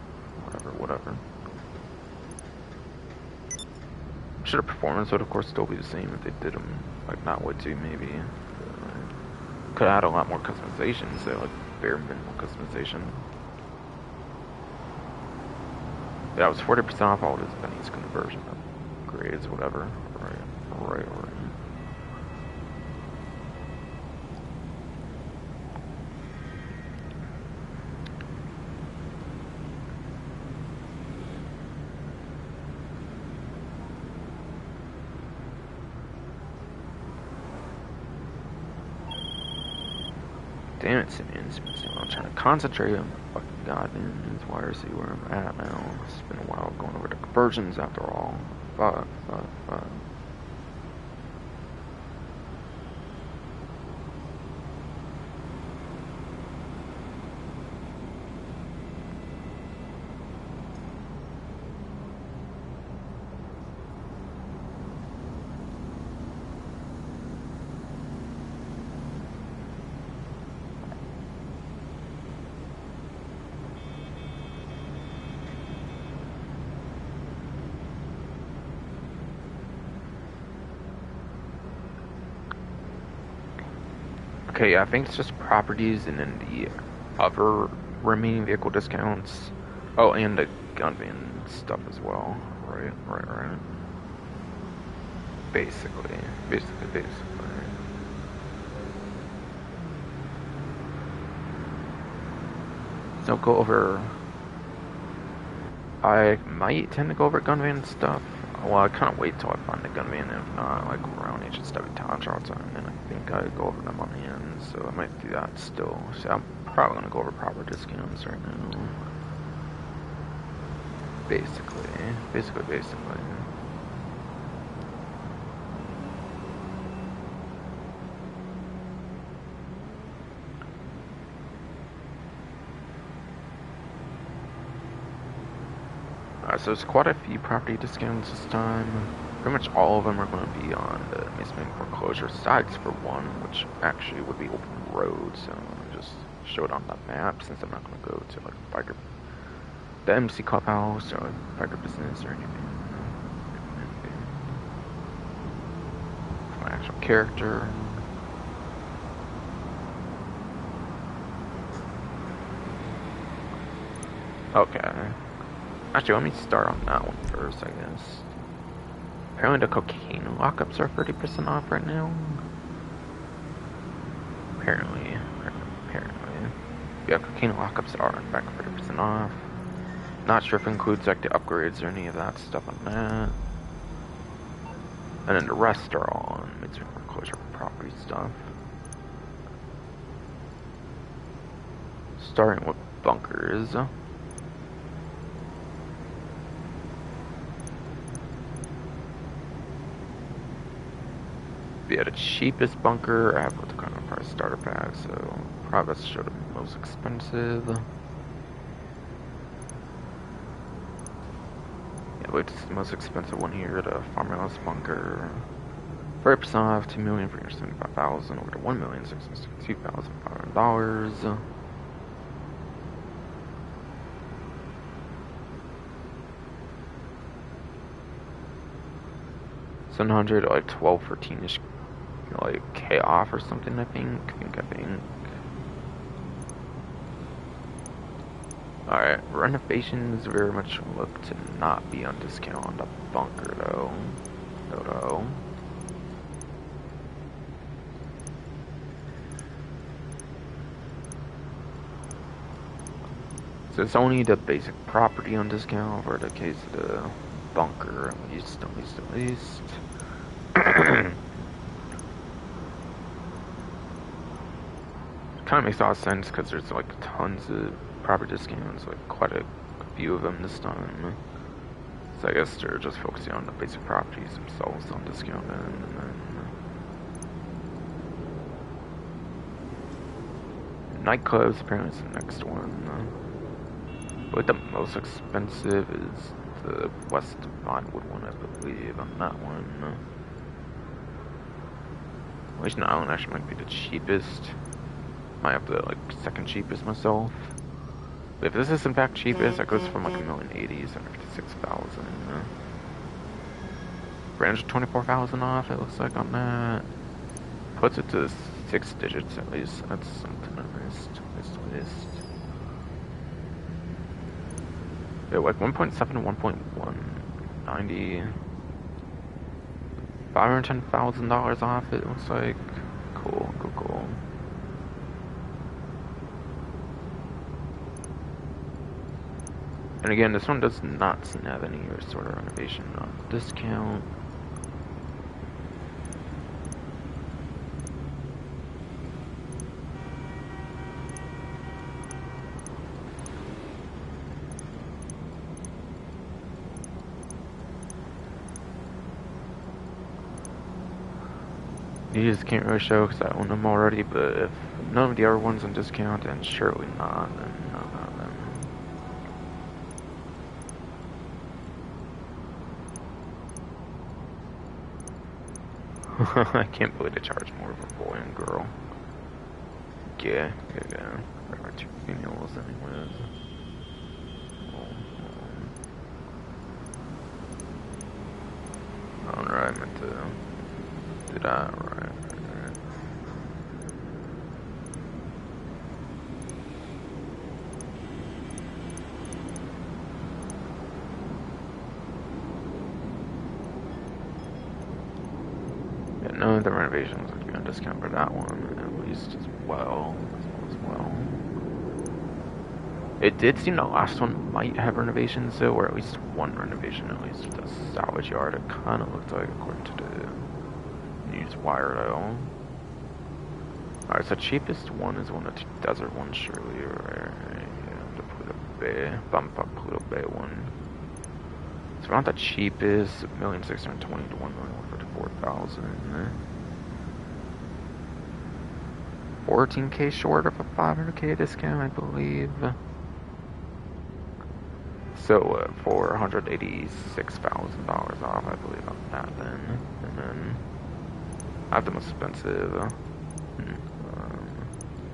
I'm sure the performance would of course still be the same if they did them, like not with 2 maybe. Could add a lot more customization, say like bare minimal customization. Yeah, it was 40% off all this Benny's conversion upgrades, whatever. Right. Damn it, Simeons. I'm trying to concentrate on the fucking goddamn wire, see where I'm at now. It's been a while going over the conversions after all. Fuck. Okay, I think it's just properties and then the other remaining vehicle discounts. Oh, and the gun van stuff as well. Right. Basically. So go over. I might tend to go over gun van stuff. Well, I kind of wait till I find the gun van, if not, like around HSW times all the time, and I think I go over them on the end, so I might do that still. So I'm probably gonna go over proper discounts right now. Basically. So there's quite a few property discounts this time. Pretty much all of them are going to be on the Mason foreclosure sites for one, which actually would be open road. So I'll just show it on the map since I'm not going to go to like the MC clubhouse or like biker business or anything. My actual character. Okay. Actually, let me start on that one first, I guess. Apparently the cocaine lockups are 30% off right now. Apparently. Yeah, cocaine lockups are in fact 30% off. Not sure if it includes like the upgrades or any of that stuff on that. And then the rest are all on mid-term foreclosure property stuff. Starting with bunkers. Yeah, the cheapest bunker, I have what's kind of price starter pack, so probably let's show the most expensive. Yeah, wait, this is the most expensive one here, the Farmhouse bunker. 30% off, $2,375,000 over to $1,662,500. 700, like 12, 13-ish, like K off or something. I think. Alright, renovations very much look to not be on discount on the bunker though. No. So it's only the basic property on discount for the case of the bunker, at least. Kind of makes a lot of sense because there's like tons of property discounts, like quite a few of them this time. So I guess they're just focusing on the basic properties themselves on discount, and then nightclubs apparently is the next one. But the most expensive is the West Vinewood one, I believe, on that one. Relation Island actually might be the cheapest. Might have the like second cheapest myself. But if this is in fact cheapest, that goes from like $1,080,000 to $56,000. Range of 24,000 off. It looks like on that. Puts it to 6 digits at least. That's something I missed. Yeah, like 1.7 to 1.190. $510,000 off. It looks like. Cool. And again, this one does not seem to have any sort of renovation on discount. These can't really show because I own them already, but if none of the other ones on discount, then surely not. Then none of them. I can't believe they charge more for boy and girl. Yeah. There are 2 females anyways. Alright, I meant to do that, right. None of the renovations would be on discount for that one, at least as well. It did seem the last one might have renovations though, or at least one renovation at least with the salvage yard. It kind of looked like, according to the news wire though. Alright, so cheapest one is one of the desert ones, surely, or the Pluto Bay, bump up Pluto Bay one. It's around the cheapest, $1,620,000 to $1,044,000. 14K short of a 500K discount, I believe. So $486,000 off, I believe, on that then. And then I have the most expensive.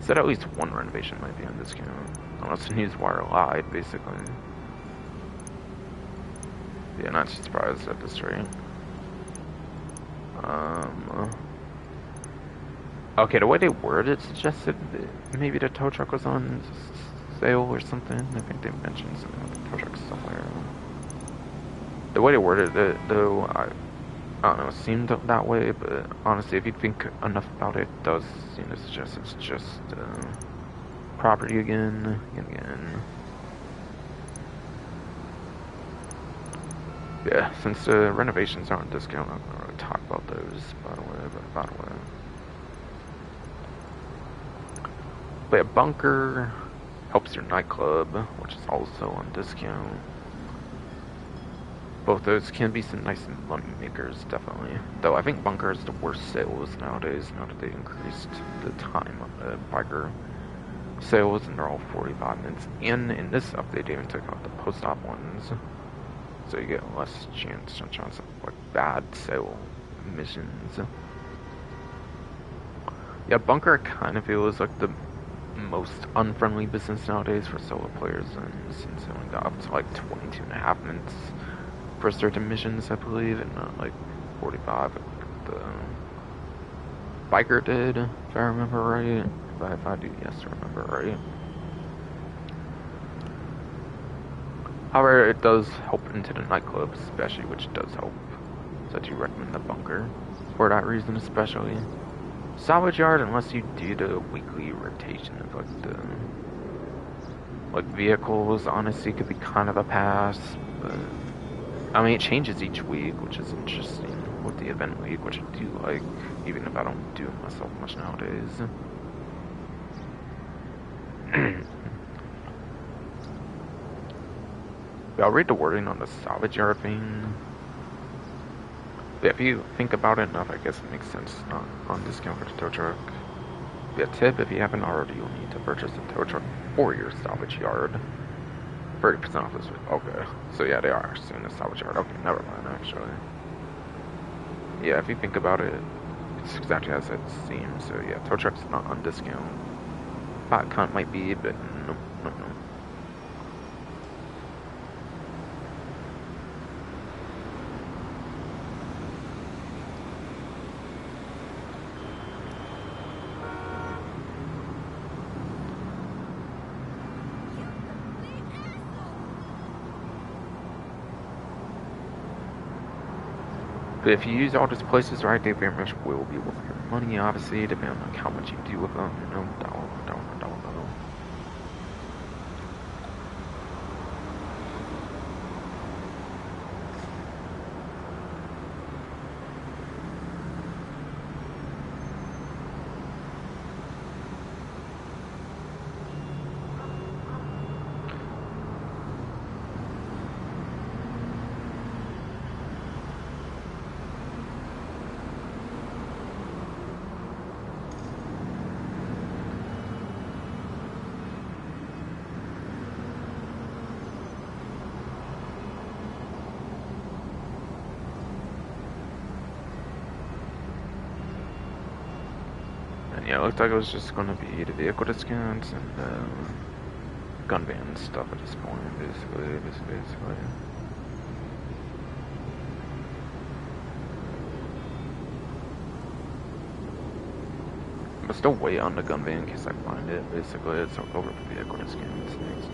Said at least one renovation might be on discount, unless the newswire lied, basically. Yeah, not too surprised at this rate. Okay, the way they worded it suggested that maybe the tow truck was on sale or something. I think they mentioned something about the tow truck somewhere. The way they worded it, though, I don't know, it seemed that way, but honestly, if you think enough about it, it does seem to suggest it's just property again and again. Yeah, since the renovations aren't discount, I'm not going to really talk about those, by the way. But a bunker helps your nightclub, which is also on discount. Both those can be some nice money makers, definitely. Though I think bunker is the worst sales nowadays, now that they increased the time on the biker sales, and they're all 45 minutes. And in this update, they even took out the post-op ones. So you get less chance of like bad sale missions. Yeah, bunker kind of feels like the most unfriendly business nowadays for solo players, and since it only got up to like 22.5 minutes for certain missions, I believe, and not like 45. The biker did, if I remember right. If I do, yes, remember right. However, it does help into the nightclub, especially, which does help. So I do recommend the bunker for that reason, especially. Salvage yard, unless you do the weekly rotation of like the vehicles, honestly, could be kind of a pass. But I mean, it changes each week, which is interesting with the event week, which I do like, even if I don't do it myself much nowadays. I'll read the wording on the salvage yard thing. But if you think about it enough, I guess it makes sense not on discount for the tow truck. A tip, if you haven't already, you'll need to purchase a tow truck for your salvage yard. 30% off this week. Okay. So yeah, they are saying the salvage yard. Okay, never mind, actually. Yeah, if you think about it, it's exactly as it seems. So yeah, tow truck's not on discount. Pot count might be, but no. But if you use all these places right, they very much will be worth your money, obviously, depending on how much you do with them, you know, dollar. Yeah, it looked like it was just going to be the vehicle discounts and gun ban stuff at this point, basically. But still wait on the gun ban in case I find it, basically. It's over the vehicle discounts. Next.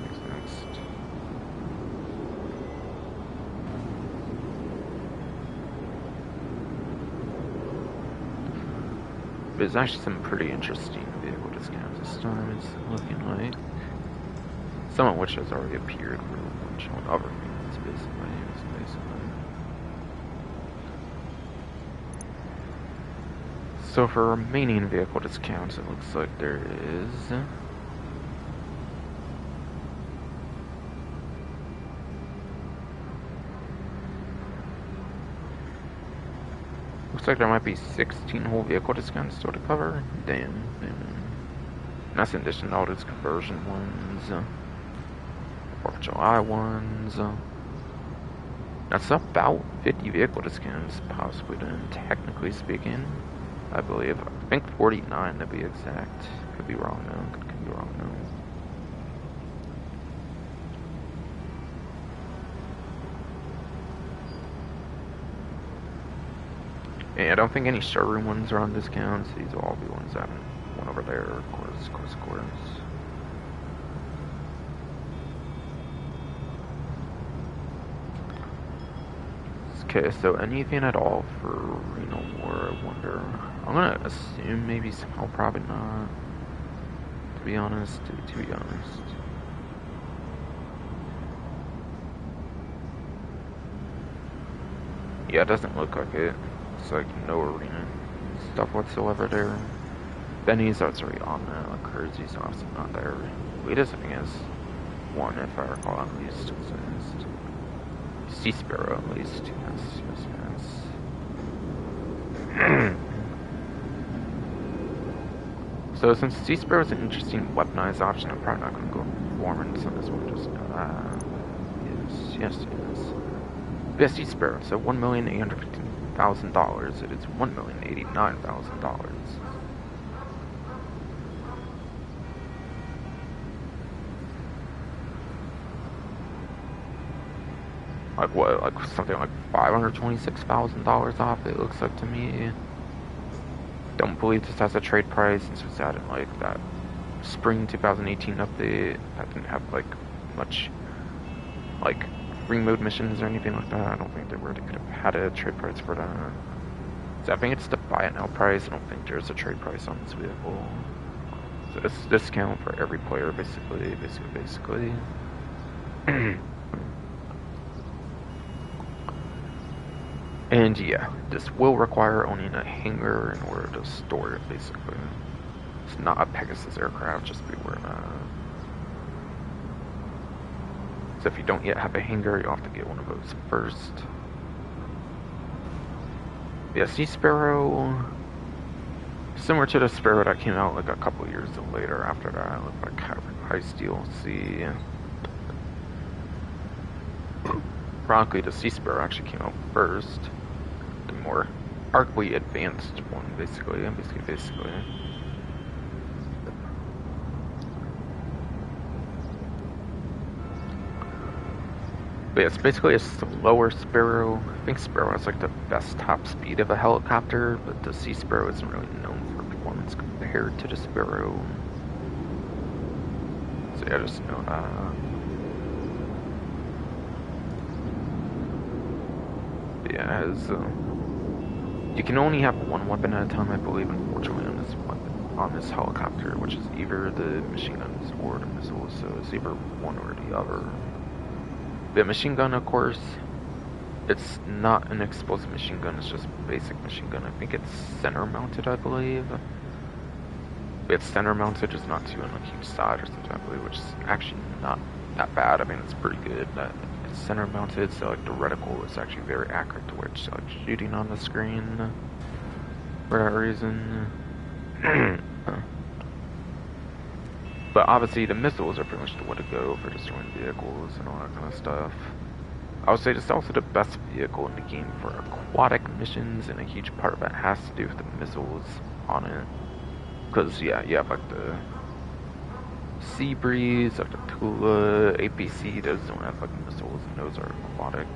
There's actually some pretty interesting vehicle discounts this time, it's looking like. Some of which has already appeared when showing other things, basically. So for remaining vehicle discounts, it looks like there is... Looks like there might be 16 whole vehicle discounts still to cover. Damn. That's in addition to all those conversion ones. 4th of July ones. That's about 50 vehicle discounts, possibly then, technically speaking. I believe. I think 49 to be exact. Could be wrong though. Could be wrong though. Yeah, I don't think any showroom ones are on discounts. These will all be ones that went over there, of course. Okay, so anything at all for Reno War, I wonder. I'm gonna assume maybe somehow, probably not. To be honest, to be honest. Yeah, it doesn't look like it. It's like no arena stuff whatsoever there. Benny's that's already on that, like Crazy's obviously not there. Wait a second, is one if I recall at least. Sea Sparrow at least, yes. So since Sea Sparrow is an interesting weaponized option, I'm probably not going to go performance on this one, just yes. Yes, Sea Sparrow, so $1,815,000, it is $1,089,000. Like what? Like something like $526,000 off. It looks like to me. Don't believe this has a trade price since it's added like that spring 2018 update that didn't have like much like ring mode missions or anything like that. I don't think they really could have had a trade price for that. So I think it's the buy it now price. I don't think there's a trade price on this vehicle. So it's discount for every player basically. And yeah, this will require owning a hangar in order to store it, basically. It's not a Pegasus aircraft, just beware of that. So if you don't yet have a hangar, you'll have to get one of those first. Yeah, Sea Sparrow, similar to the Sparrow that came out like a couple years later after that, with like Heist DLC. Ironically, the Sea Sparrow actually came out first. The more arguably advanced one, basically. But yeah, it's basically a slower Sparrow. I think Sparrow has like the best top speed of a helicopter, but the Sea Sparrow isn't really known for performance compared to the Sparrow. So yeah, just know that. But yeah, it has, you can only have one weapon at a time, I believe, unfortunately, on this weapon, on this helicopter, which is either the machine guns or the missiles, so it's either one or the other. The machine gun, of course, it's not an explosive machine gun, it's just a basic machine gun. I think it's center mounted, I believe. It's center mounted, just not too on a huge side or something, I believe, which is actually not that bad. I mean, it's pretty good. It's center mounted, so like the reticle is actually very accurate to where it's like shooting on the screen for that reason. But obviously the missiles are pretty much the way to go for destroying vehicles and all that kind of stuff. I would say this is also the best vehicle in the game for aquatic missions, and a huge part of it has to do with the missiles on it. Because yeah, you have like the Sea Breeze, like the Tula, APC, those don't have like missiles, and those are aquatic.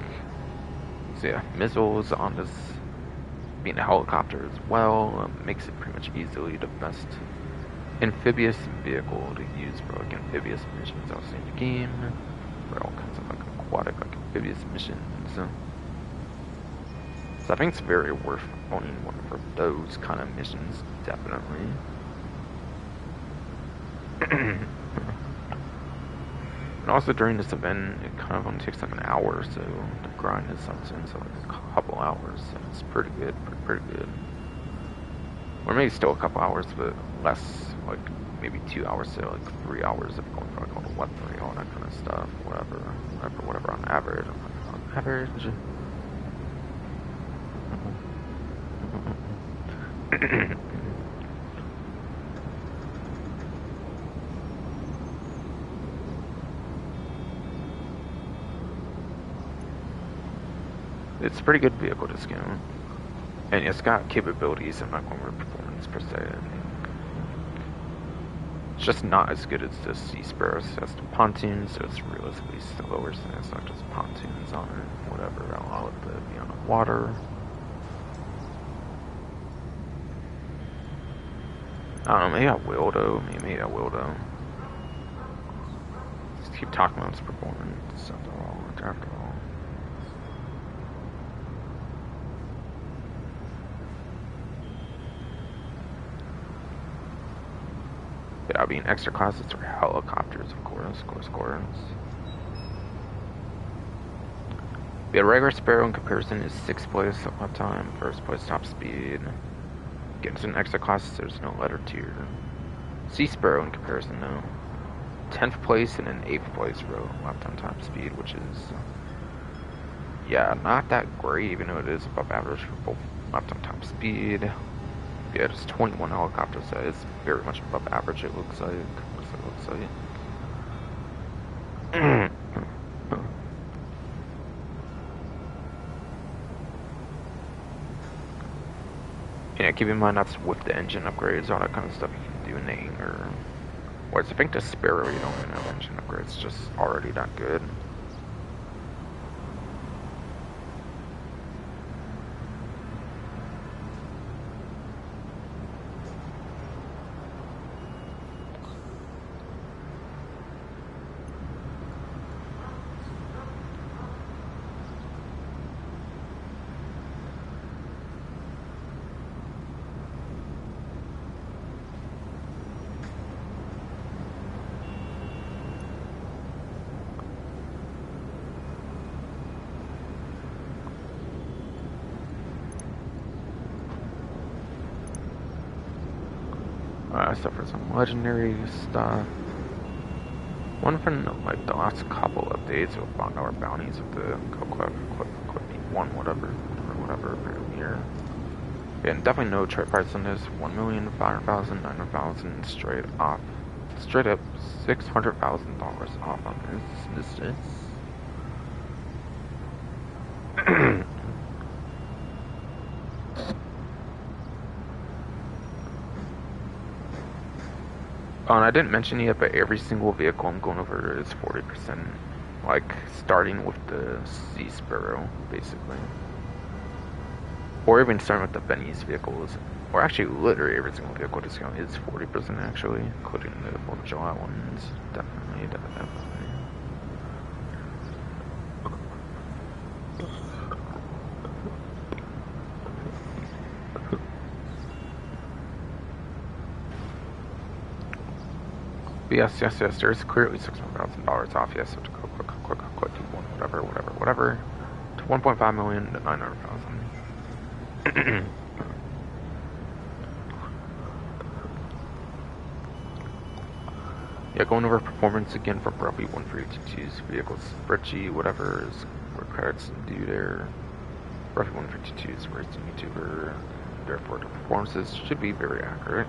So yeah, missiles on this, being a helicopter as well, makes it pretty much easily the best amphibious vehicle to use for like amphibious missions outside the game, for all kinds of like aquatic, like amphibious missions. So I think it's very worth owning one for those kind of missions, definitely. And also during this event, it kind of only takes like an hour or so to grind this something, so like a couple hours, so it's pretty good, pretty good. Or maybe still a couple hours, but less, like maybe 2 hours, so like 3 hours if going for like all the weaponry, all that kind of stuff, whatever on average. It's a pretty good vehicle discount. And it's got capabilities and not going to performance per se. It's just not as good as the Sea Sparrow. It has the pontoons, so it's realistically slower, so it's not just pontoons on it, whatever. I'll let it be on the water. I don't know, maybe I will though. Maybe I will though. Just keep talking about its performance after all. Yeah, I mean, extra classes for helicopters, of course. The regular Sparrow in comparison is 6th place uptime, 1st place top speed. Getting to an extra classes, there's no letter tier. Sea Sparrow in comparison, though. 10th place and an 8th place row uptime top speed, which is, yeah, not that great, even though it is above average for both uptime top speed. Yeah, it's 21 helicopters, so it's very much above average, it looks like. Yeah, keep in mind that's with the engine upgrades, all that kind of stuff you can do in the hangar. Whereas I think the Sparrow, you don't even have engine upgrades, it's just already that good. except for some legendary stuff. One from like the last couple updates with our bounties with the Coquette one whatever apparently here. Yeah, and definitely no trade price on this. 1,500,000, 900,000 straight off, straight up $600,000 off on this. Oh, and I didn't mention yet, but every single vehicle I'm going over is 40%. Like, starting with the Sea Sparrow, basically. Or even starting with the Benny's vehicles. Or actually, literally every single vehicle discount is 40% actually, including the 4th of July ones. Definitely. But yes, there's clearly $600,000 off, yes, so to go quick, do one, whatever, to 1.5 million to 900,000. Yeah, going over performance again for Broppy 152's vehicles, spreadsheet, whatever is where credits due there. Broppy 152's racing YouTuber, therefore the performances should be very accurate.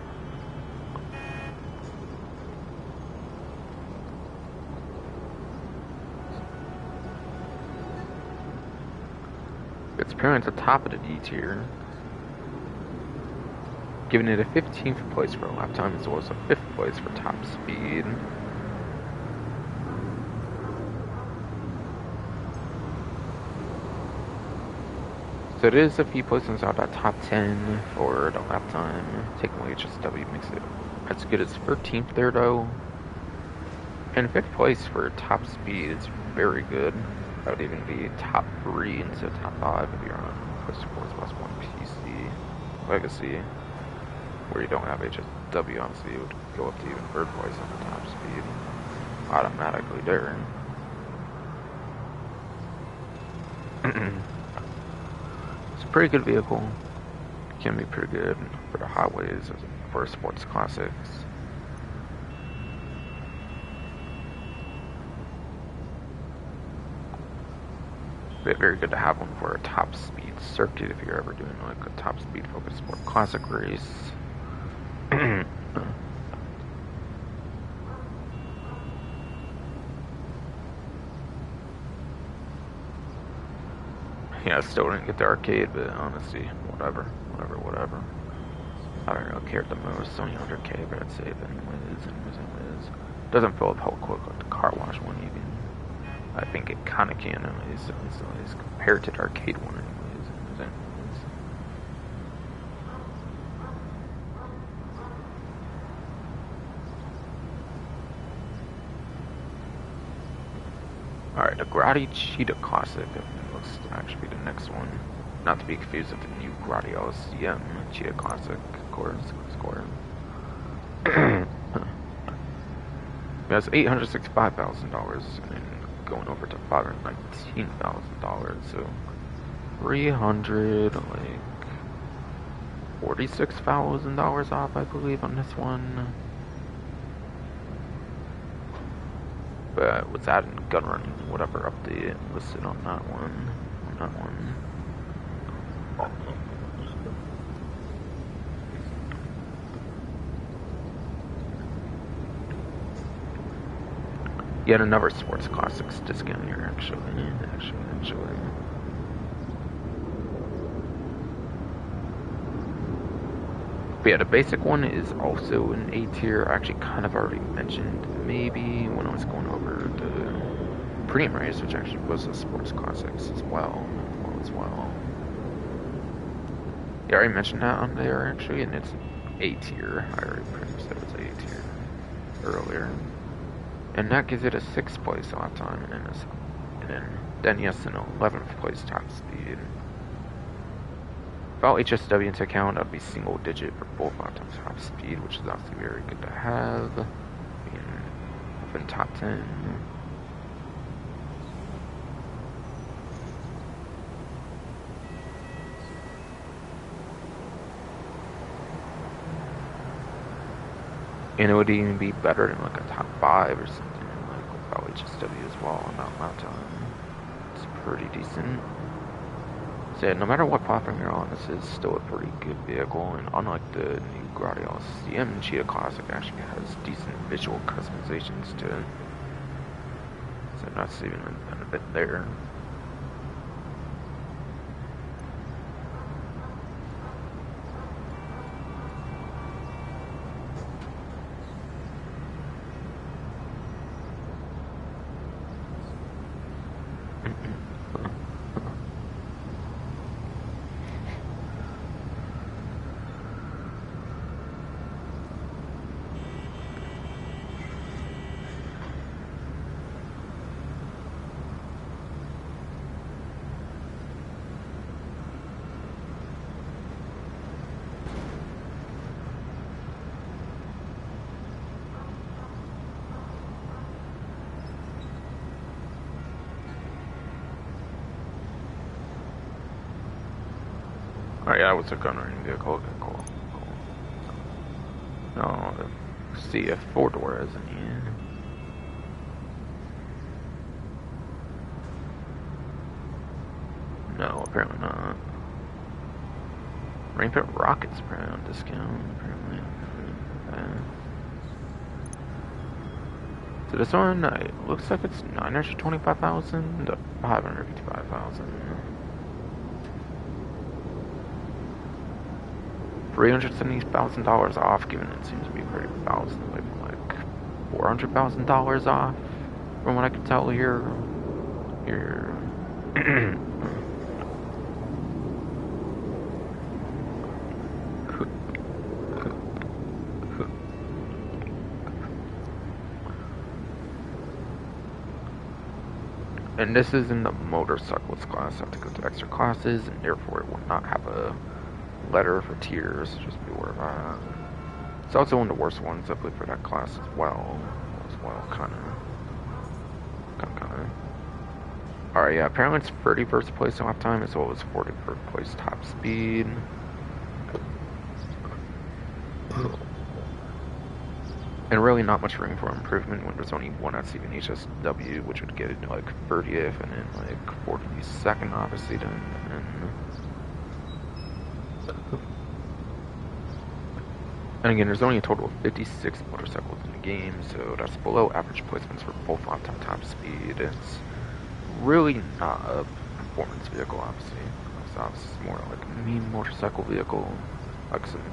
It's apparently at the top of the D tier, giving it a 15th place for lap time as well as a 5th place for top speed. So it is a few places out of top 10 for the lap time. Taking away HSW makes it as good as 13th there though. And 5th place for top speed is very good. That would even be top 3 instead of top 5 if you're on PlayStation 4's +1 PC Legacy, where you don't have HSW. Obviously, it would go up to even 3rd place on the top speed automatically there. It's a pretty good vehicle. Can be pretty good for the highways for sports classics. Very good to have one for a top speed circuit if you're ever doing like a top speed focused sport classic race. Yeah, I still didn't get the arcade, but honestly, whatever. I don't really care the most. It's only 100K, but I'd save anyways. Doesn't feel whole quick like the car wash one even. I think it kind of can, at least compared to the arcade one, anyways. Alright, the Grotti Cheetah Classic looks to actually be the next one. Not to be confused with the new Grotti LCM Cheetah Classic, of course. It has $865,000 and going over to $519,000, so $46,000 off, I believe, on this one. But was that in gun running, whatever update listed on that one? Yet another sports classics discount here, actually. But yeah, the basic one is also an A tier. I actually kind of already mentioned maybe when I was going over the premium race, which actually was a sports classics as well. Yeah, I already mentioned that on there actually, and it's A tier. I already pretty much said it was A tier earlier. And that gives it a 6th place lap time, and then yes, an 11th place top speed. Without HSW into account, that'd be single digit for both lap times top speed, which is obviously very good to have. Within top 10. And it would even be better than like a top 5 or something, like without HSW as well on that amount of time. It's pretty decent. So yeah, no matter what platform you're on, this is still a pretty good vehicle, and unlike the new Gradius, the M Cheetah Classic actually has decent visual customizations to it. So that's even a benefit there. Oh yeah, what's a gun running vehicle? Okay, cool. No, let's see if 4-door has any. No, apparently not. Rampant Rockets apparently on discount, apparently. So this one, it looks like it's 925,000 to 555,000. $370,000 off, given it seems to be pretty balanced, like $400,000 off, from what I can tell here. And this is in the motorcyclist class. I have to go to extra classes, and therefore it will not have a letter for tiers. Just be aware of that. It's also one of the worst ones, I believe, for that class as well. Kind of. Alright, yeah, apparently it's 31st place lap time, as well as 41st place top speed. And really not much room for improvement when there's only one SCV and HSW, which would get it to like 30th and then like 42nd, obviously, then. And again, there's only a total of 56 motorcycles in the game, so that's below average placements for both lap time top speed. It's really not a performance vehicle, obviously. It's obviously more like a mean motorcycle vehicle, like some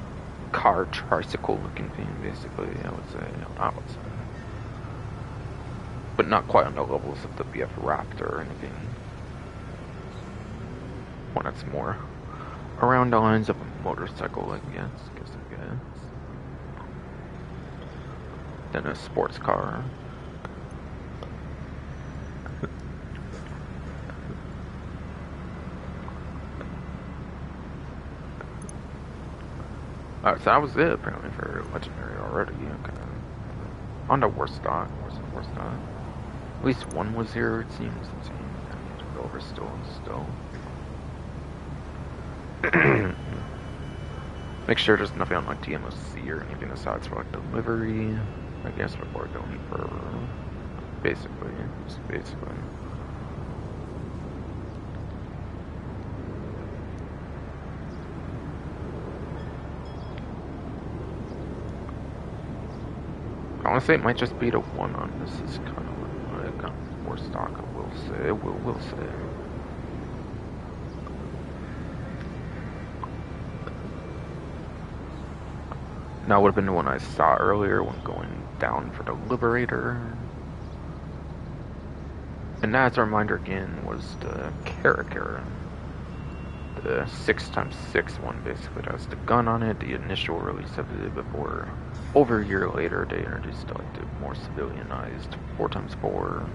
car tricycle looking thing, basically, I would say. But not quite on the levels of the BF Raptor or anything. One that's more around the lines of a motorcycle, I guess. Than a sports car. Alright, so that was it apparently for Legendary already. Okay. On the worst stock. Where's the worst stock? At least one was here, it seems. Let's see. I need to go over still. Make sure there's nothing on like DMOC or anything aside for like delivery, I guess, before going further. Basically. I want to say it might just be the one on this is kind of like more stock, I will say. Will say. Now would have been the one I saw earlier when going down for the Liberator. And as a reminder again was the Caracara. The 6x6 one basically has the gun on it, the initial release of it before. Over a year later, they introduced like the more civilianized 4x4,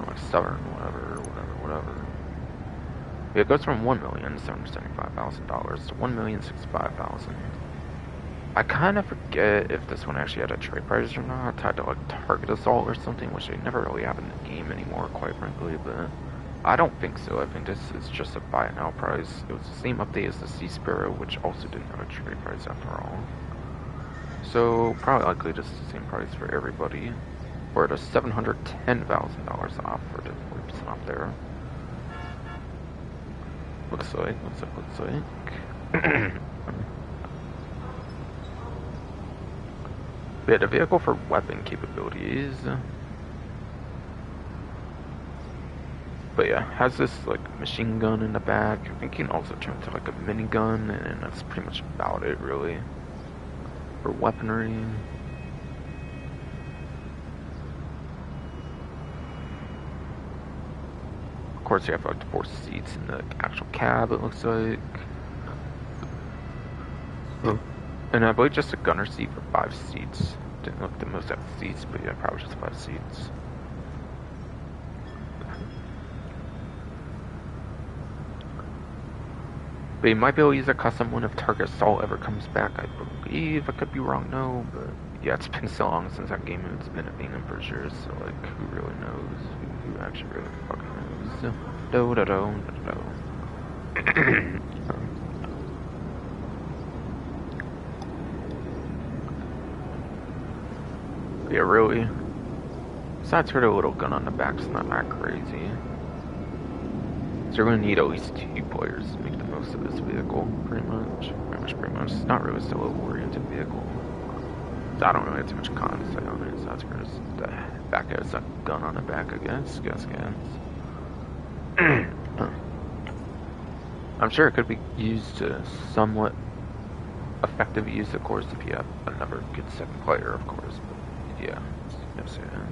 like Southern, whatever. It goes from $1,775,000 to $1,065,000. I kind of forget if this one actually had a trade price or not, tied to like Target Assault or something, which they never really have in the game anymore, quite frankly, but I don't think so. I think this is just a buy it now price. It was the same update as the Sea Sparrow, which also didn't have a trade price after all. So probably likely just the same price for everybody. We're at a $710,000 off for the 40% off there. Looks like. We had a vehicle for weapon capabilities. But yeah, has this like machine gun in the back. I think you can also turn into like a minigun, and that's pretty much about it really. For weaponry. Of course, you have like 4 seats in the actual cab, it looks like. And I believe just a gunner seat for 5 seats. Didn't look the most at the seats, but yeah, probably just 5 seats. But you might be able to use a custom one if Target Assault ever comes back, I believe. I could be wrong, no, but yeah, it's been so long since that game has been a thing for sure, so like, who really knows? Who actually really fucking knows? Do-do-do-do-do. Yeah, really. Besides for the little gun on the back, it's not that crazy. So you're going to need at least 2 players to make the most of this vehicle, pretty much. It's not really still a oriented vehicle. So I don't really have too much concept on it, so that's for just the back has a gun on the back, I guess. I'm sure it could be used to somewhat effective use, of course, if you have another good second player, of course. But yeah, yes, yeah.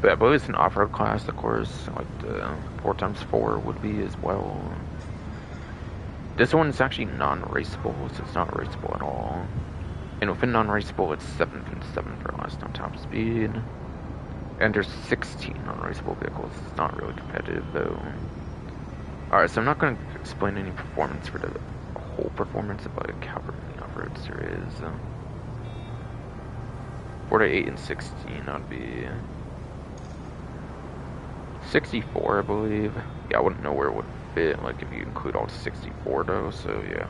But I believe it's an off-road class, of course, like the 4x4 would be as well. This one is actually non-raceable, so it's not raceable at all. And within non-raceable, it's 7th and 7 for last on top speed. And there's 16 non-raceable vehicles. It's not really competitive, though. Alright, so I'm not going to explain any performance for the whole performance of like how many off-roads there is. 4 to 8 and 16, that would be 64, I believe. Yeah, I wouldn't know where it would fit, like if you include all 64 though, so yeah.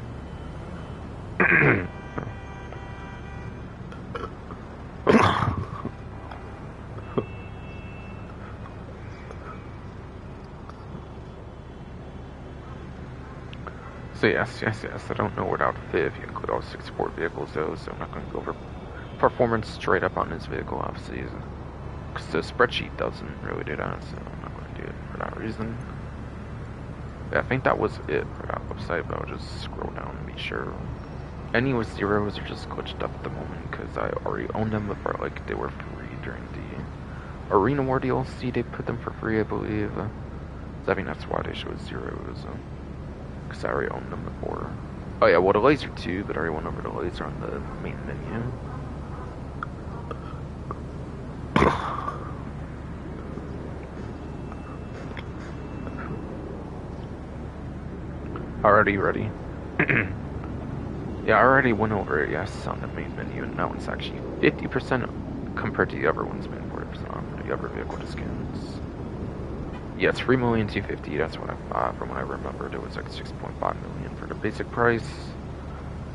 So yes, I don't know where that would fit if you include all 64 vehicles though, so I'm not going to go over performance straight up on this vehicle, obviously. Because the spreadsheet doesn't really do that, so I'm not going to do it for that reason. Yeah, I think that was it for that website, but I'll just scroll down and be sure. Any with zeros are just glitched up at the moment because I already owned them before, like, they were free during the Arena War DLC. They put them for free, I believe. So I think that's why they showed zeros. Because I already owned them before. Oh yeah, well the laser too, but I already went over the laser on the main menu. Already ready. Yeah, I already went over it, yes, on the main menu, and that one's actually 50% compared to the other one's been 40% off for the other vehicle discounts. Yeah, it's 3,250,000, that's what I thought. From what I remembered, it was like 6.5 million for the basic price.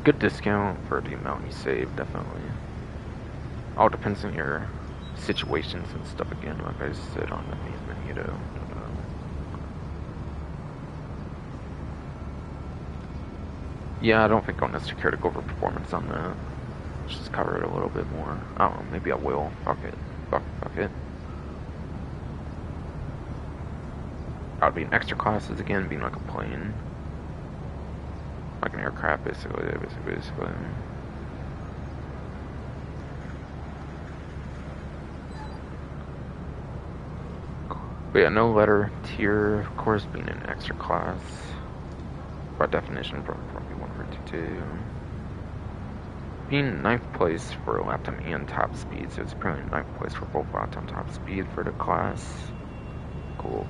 Good discount for the amount you save, definitely. All depends on your situations and stuff again, like I said on the main menu though. Yeah, I don't think I'll necessarily care to go over performance on that. Let's just cover it a little bit more. I don't know, maybe I will. Fuck it. Fuck it. That would be an extra classes again, being like a plane. Like an aircraft, basically. But yeah, no letter tier, of course, being an extra class. By definition, probably 152. Being 9th place for lap time and top speed, so it's probably 9th place for both lap time top speed for the class. Cool.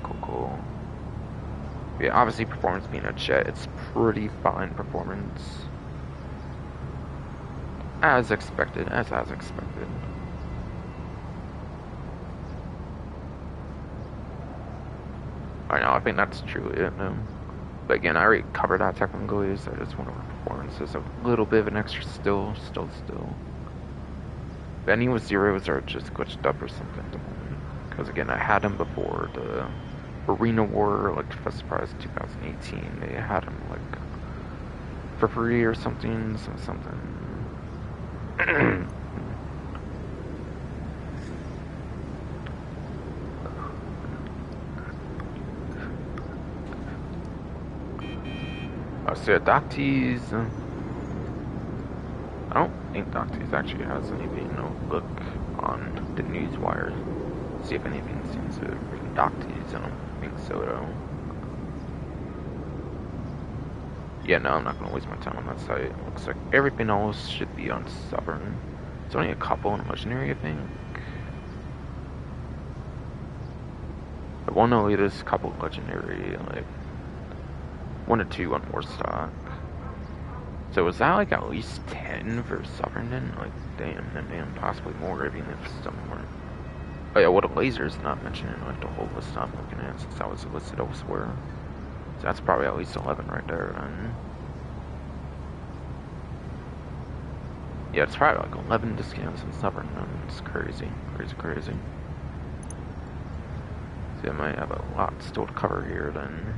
Yeah, obviously performance being a jet, it's pretty fine performance. As expected. I know, I think that's truly it now. But again, I already covered that technically, so I just went over performances. A little bit of an extra still. If any with zeros are just glitched up or something. Because again, I had them before the Arena War, like Fest Prize 2018. They had them like for free or something. So yeah, Docties. I don't think Docties actually has anything. No, look on the newswire. See if anything seems to bring Docties. I don't think so though. Yeah, no, I'm not gonna waste my time on that site. Looks like everything else should be on Stubborn. It's only a couple in Legendary, I think. But one elitist, couple Legendary, like 1 or 2 on Warstock. So was that like at least 10 for Stubborn then? Like damn, possibly more even if some weren't. Oh yeah, what a laser's not mentioned in like the whole list I'm looking at since that was listed elsewhere. So that's probably at least 11 right there then. Yeah, it's probably like 11 discounts in Stubborn then. It's crazy. So I might have a lot still to cover here then.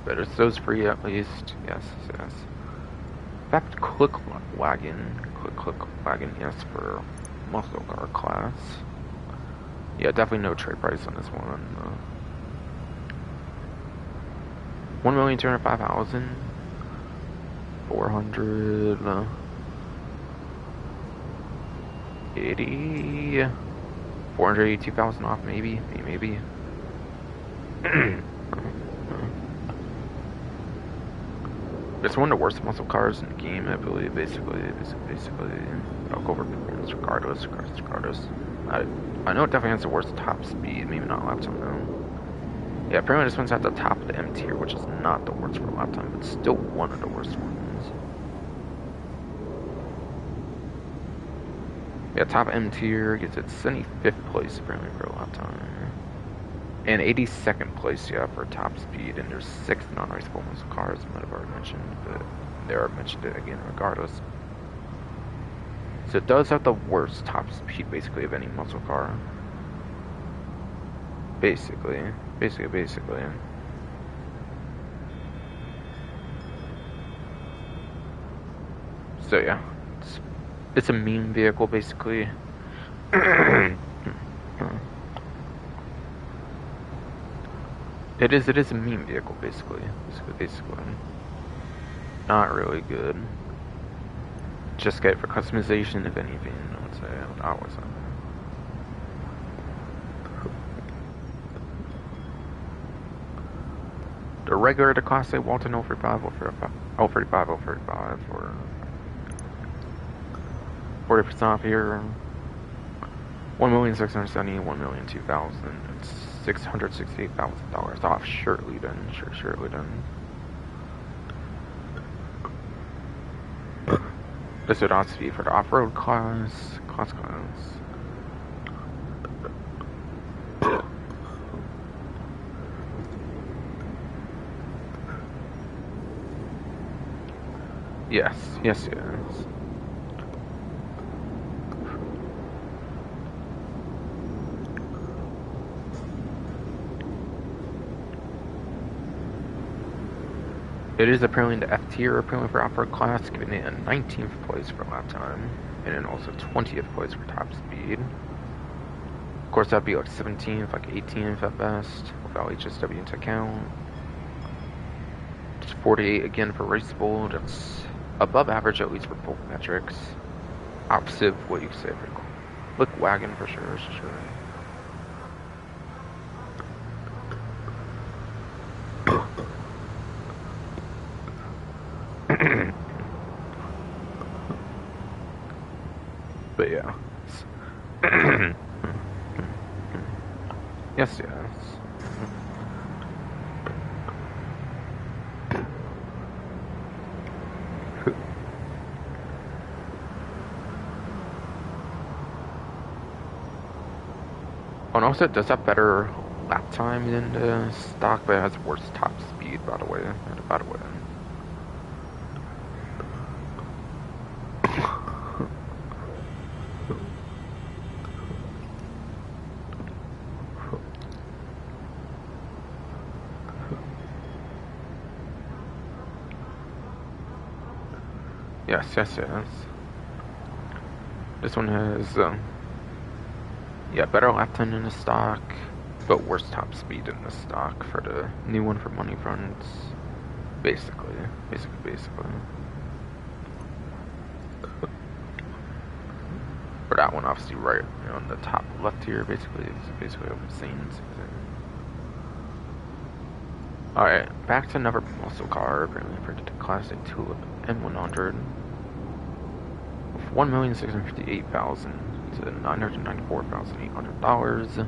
But it's those free at least. Yes. In fact, click wagon, yes, for muscle car class. Yeah, definitely no trade price on this one. 1,205,400. 482,000 off, maybe. It's one of the worst muscle cars in the game, I believe. Basically, I'll go over performance regardless. I know it definitely has the worst top speed, maybe not lap time though. Yeah, apparently this one's at the top of the M tier, which is not the worst for lap time, but still one of the worst ones. Yeah, top M tier gets its 75th place apparently for lap time. And 82nd place, yeah, for top speed, and there's 6 non-raceable muscle cars, I might have already mentioned, but they are mentioned it again regardless. So it does have the worst top speed, basically, of any muscle car. Basically. So yeah, it's a meme vehicle, basically. It is a meme vehicle, basically. Not really good. Just get it for customization, if anything, I would say. I would say. The regular, the Class A Walton 035, or 40% off here. 1,670,000, 1,002,000. It's $668,000 off. Surely done. This would also be for the off-road class. Yes. It is apparently in the F tier, apparently for off-road class, giving it a 19th place for lap time, and then also 20th place for top speed. Of course, that'd be like 17th, like 18th at best, without HSW into account. Just 48 again for raceable. That's above average, at least for both metrics. Opposite of what you say for Look wagon for sure. But yeah. Yes. and also it does have better lap time than the stock, but it has worse top speed, by the way. Yes. This one has, yeah, better lap time than the stock, but worse top speed than the stock for the new one for money fronts. Basically. For that one, obviously, right on the top left here, basically what I'm saying. Alright, back to another muscle car, apparently printed a classic Tulip M100. With $1,658,000 to $994,800.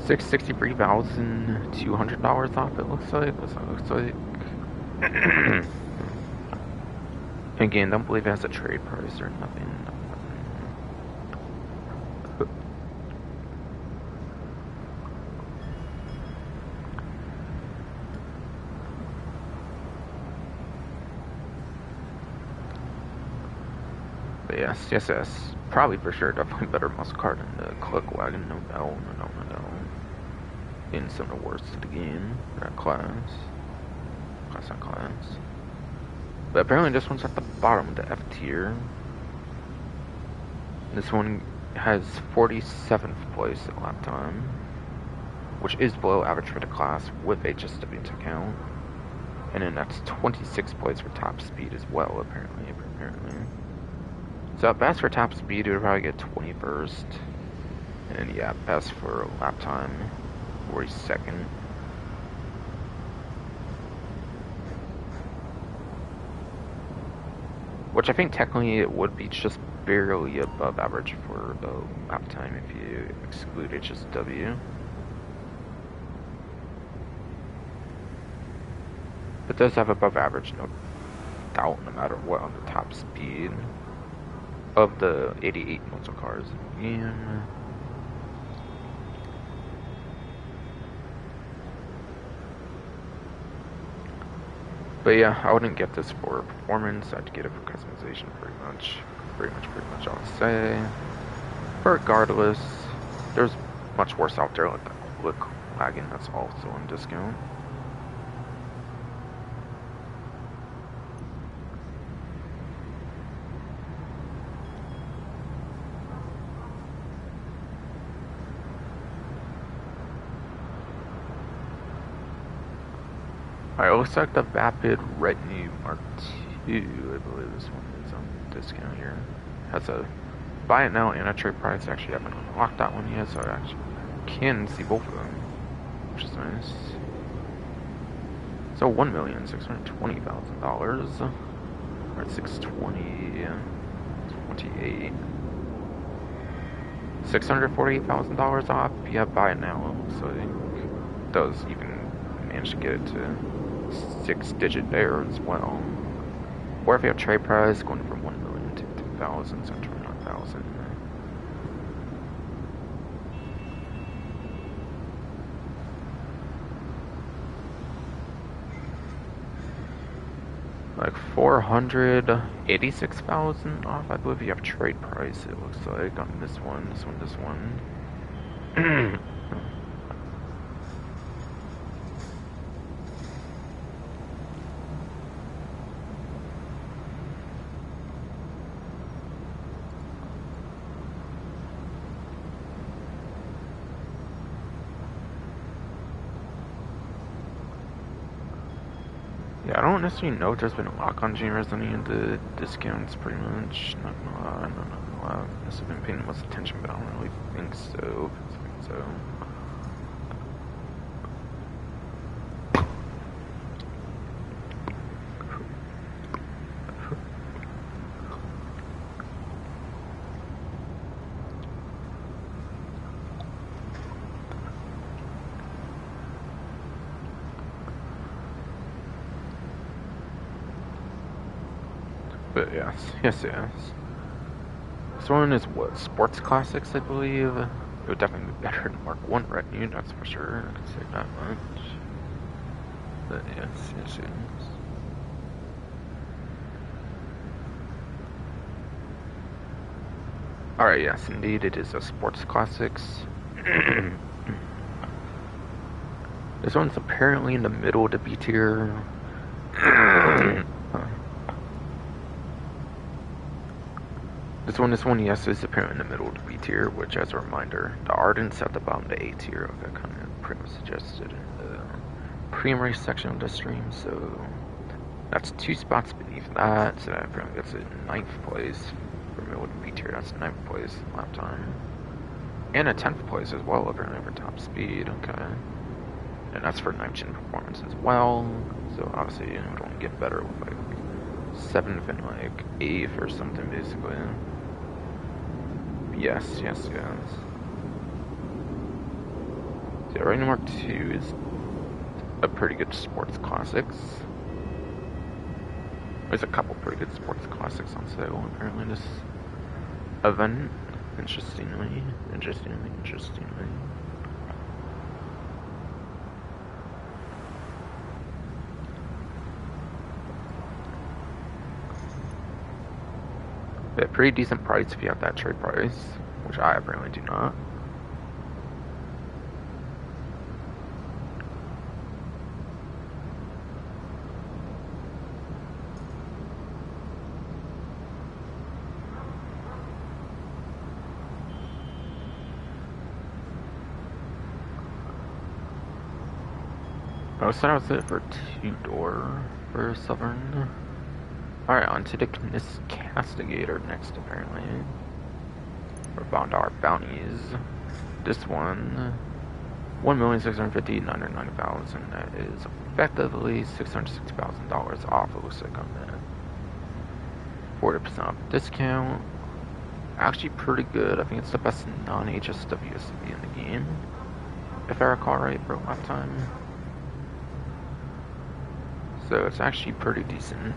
$663,200 off. It looks like. Again, don't believe it has a trade price or nothing. But yes. Probably for sure, definitely better muscle car than the Click Wagon, no doubt. In some of the worst of the game, that class. But apparently this one's at the bottom of the F tier. This one has 47th place at lap time, which is below average for the class with HSW to count. And then that's 26th place for top speed as well, apparently. So at best for top speed, it would probably get 21st. And yeah, best for lap time, 42nd. Which I think technically it would be just barely above average for the lap time if you exclude HSW. It does have above average, no doubt, no matter what, on the top speed of the 88 muscle cars. And but yeah, I wouldn't get this for performance. I'd get it for customization, pretty much. I would say. But regardless, there's much worse out there, like the Click Wagon that's also on discount. Alright, looks like the Vapid Retinue Mark II, I believe this one is on discount here. Has a buy it now and a trade price. Actually, I haven't unlocked that one yet, so I actually can see both of them, which is nice. So $1,620,000, or 620, 28, $648,000 off. Yeah, buy it now. So it does even manage to get it to 6-digit there as well. Or if you have trade price going from 1 million to 2,000, so 29,000. Like 486,000 off, I believe you have trade price, it looks like, on this one. Yeah, I don't necessarily know if there's been a lock on Dreamers on any of the discounts, pretty much. Not gonna lie, I must have been paying the most attention, but I don't really think so. But yes, yes, yes. This one is what, Sports Classics, I believe. It would definitely be better than Mark 1 retinue, that's for sure. I can say that much. But yes, yes, yes. Alright, yes, indeed, it is a Sports Classics. This one's apparently in the middle of the B tier. This one, yes, is apparently in the middle of the B tier, which, as a reminder, the Ardent's at the bottom of the A tier, like I kind of pretty much suggested in the pre-race section of the stream, so that's 2 spots beneath that, so that apparently gets it in 9th place for middle of the B tier. That's 9th place lap time. And a 10th place as well, apparently, for top speed, okay. And that's for 9th-gen performance as well, so obviously, you know, it would only get better with like 7th and like 8th or something, basically. Yes, yes, yes. So yeah, Ragnar Mark 2 is a pretty good sports classics. There's a couple pretty good sports classics on sale apparently this event. Interestingly. But pretty decent price if you have that trade price, which I apparently do not. Oh, so that was it for 2-door for Southern. Alright, on to the Kniss Castigator next, apparently. For Bondar Bounties. This one, 1,650,990,000. That is effectively $660,000 off, it looks like, on that. 40% off discount. Actually pretty good. I think it's the best non-HSW SUV in the game, if I recall right, for lap time. So it's actually pretty decent.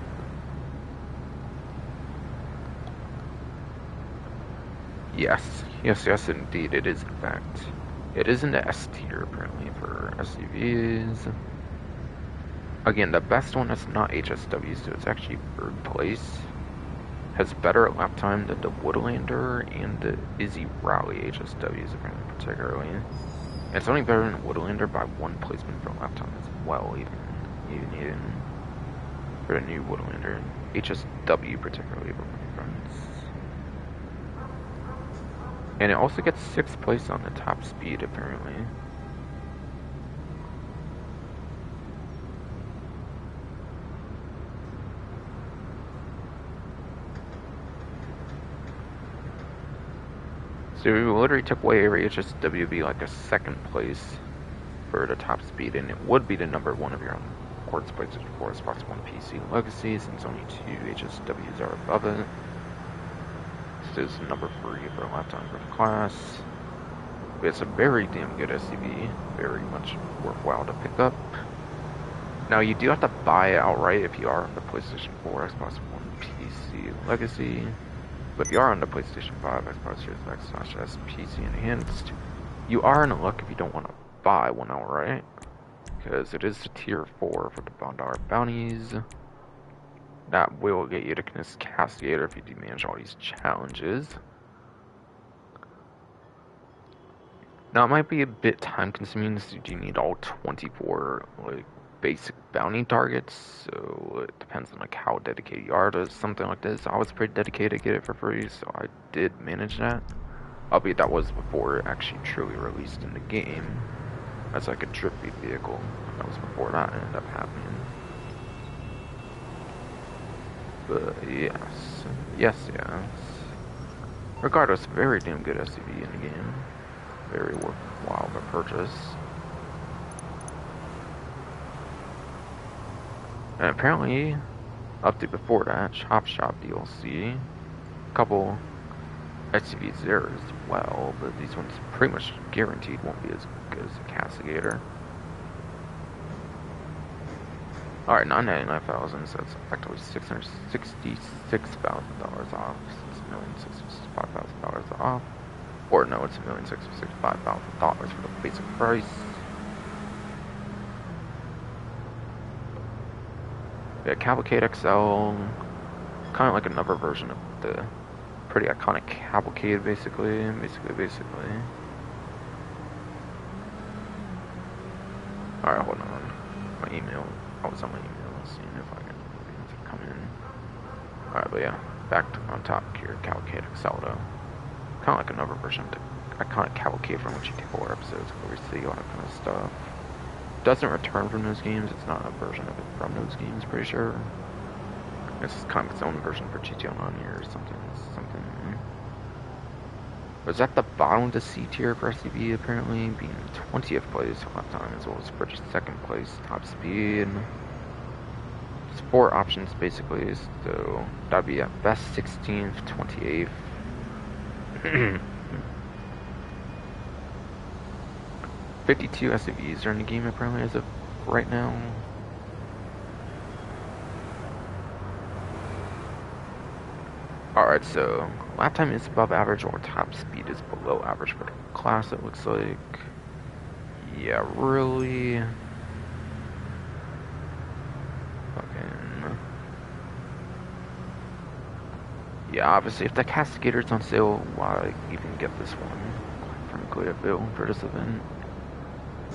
Yes, indeed, it is, in fact. It is in the S tier, apparently, for SUVs. Again, the best one that's not HSW, so it's actually 3rd place. Has better lap time than the Woodlander and the Izzy Rally HSWs, apparently, particularly. And it's only better than the Woodlander by 1 placement for lap time as well, even for the new Woodlander. HSW, particularly, for my friends. And it also gets 6th place on the top speed, apparently. So we literally took away every HSW be like a 2nd place for the top speed, and it would be the number 1 of your own quartz places for Xbox One PC Legacy, since only 2 HSWs are above it. This is number 3 for a lap time for the class. But it's a very damn good SUV, very much worthwhile to pick up. Now you do have to buy it outright if you are on the PlayStation 4, Xbox One PC Legacy. But if you are on the PlayStation 5, Xbox Series X/S PC Enhanced, you are in luck if you don't want to buy one outright, because it is a tier 4 for the Bondar Bounties. That will get you to Kniss Castigator if you do manage all these challenges. Now it might be a bit time consuming, so you do need all 24 like basic bounty targets, so it depends on like how dedicated you are to something like this. I was pretty dedicated to get it for free, so I did manage that. Albeit that was before it actually truly released in the game as like a drift vehicle. That was before that ended up happening. But yes. Regardless, very damn good SUV in the game. Very worthwhile of a purchase. And apparently, up to before that, Chop Shop DLC, a couple SUVs there as well, but these ones pretty much guaranteed won't be as good as the Castigator. Alright, 999,000, so it's actually $666,000 off. $6,065,000 off. Or no, it's $1,665,000 for the basic price. Yeah, Cavalcade XL, kind of like another version of the pretty iconic Cavalcade, basically. Alright, hold on. My email. I was on my email, seeing if I can come in. Alright, but yeah, back on top here, Cavalcade XL though. Kind of like another version of the iconic Cavalcade from the GT4 episodes where we see all that kind of stuff. Doesn't return from those games, it's not a version of it from those games, pretty sure. It's kind of its own version for GT Online here or something. Was at the bottom of the C tier for SCV, apparently, being 20th place lap time, as well as British 2nd place top speed. It's 4 options basically, so that'd be at best 16th, 28th. 52 SUVs are in the game apparently as of right now. Alright, so lap time is above average or top speed is below average for the class, it looks like. Yeah, really. Fucking. Yeah, obviously, if the Cascada's on sale, why even get this one? Frankly, I feel, for this event.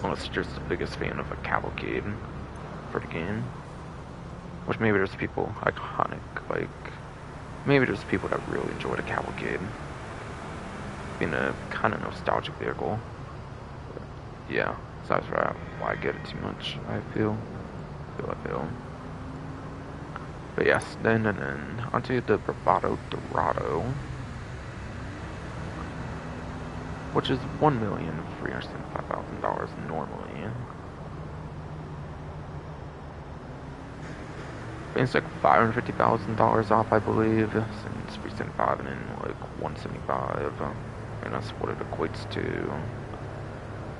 Unless you're just the biggest fan of a Cavalcade for the game. Which maybe there's people iconic, like. Maybe there's people that really enjoy the Cavalcade. Being a kind of nostalgic vehicle. But yeah, besides that, why get it too much, I feel. But yes, then onto the Bravado Dorado. Which is $1,375,000 normally. It's like $550,000 off, I believe, since 375 and then like 175, and that's what it equates to.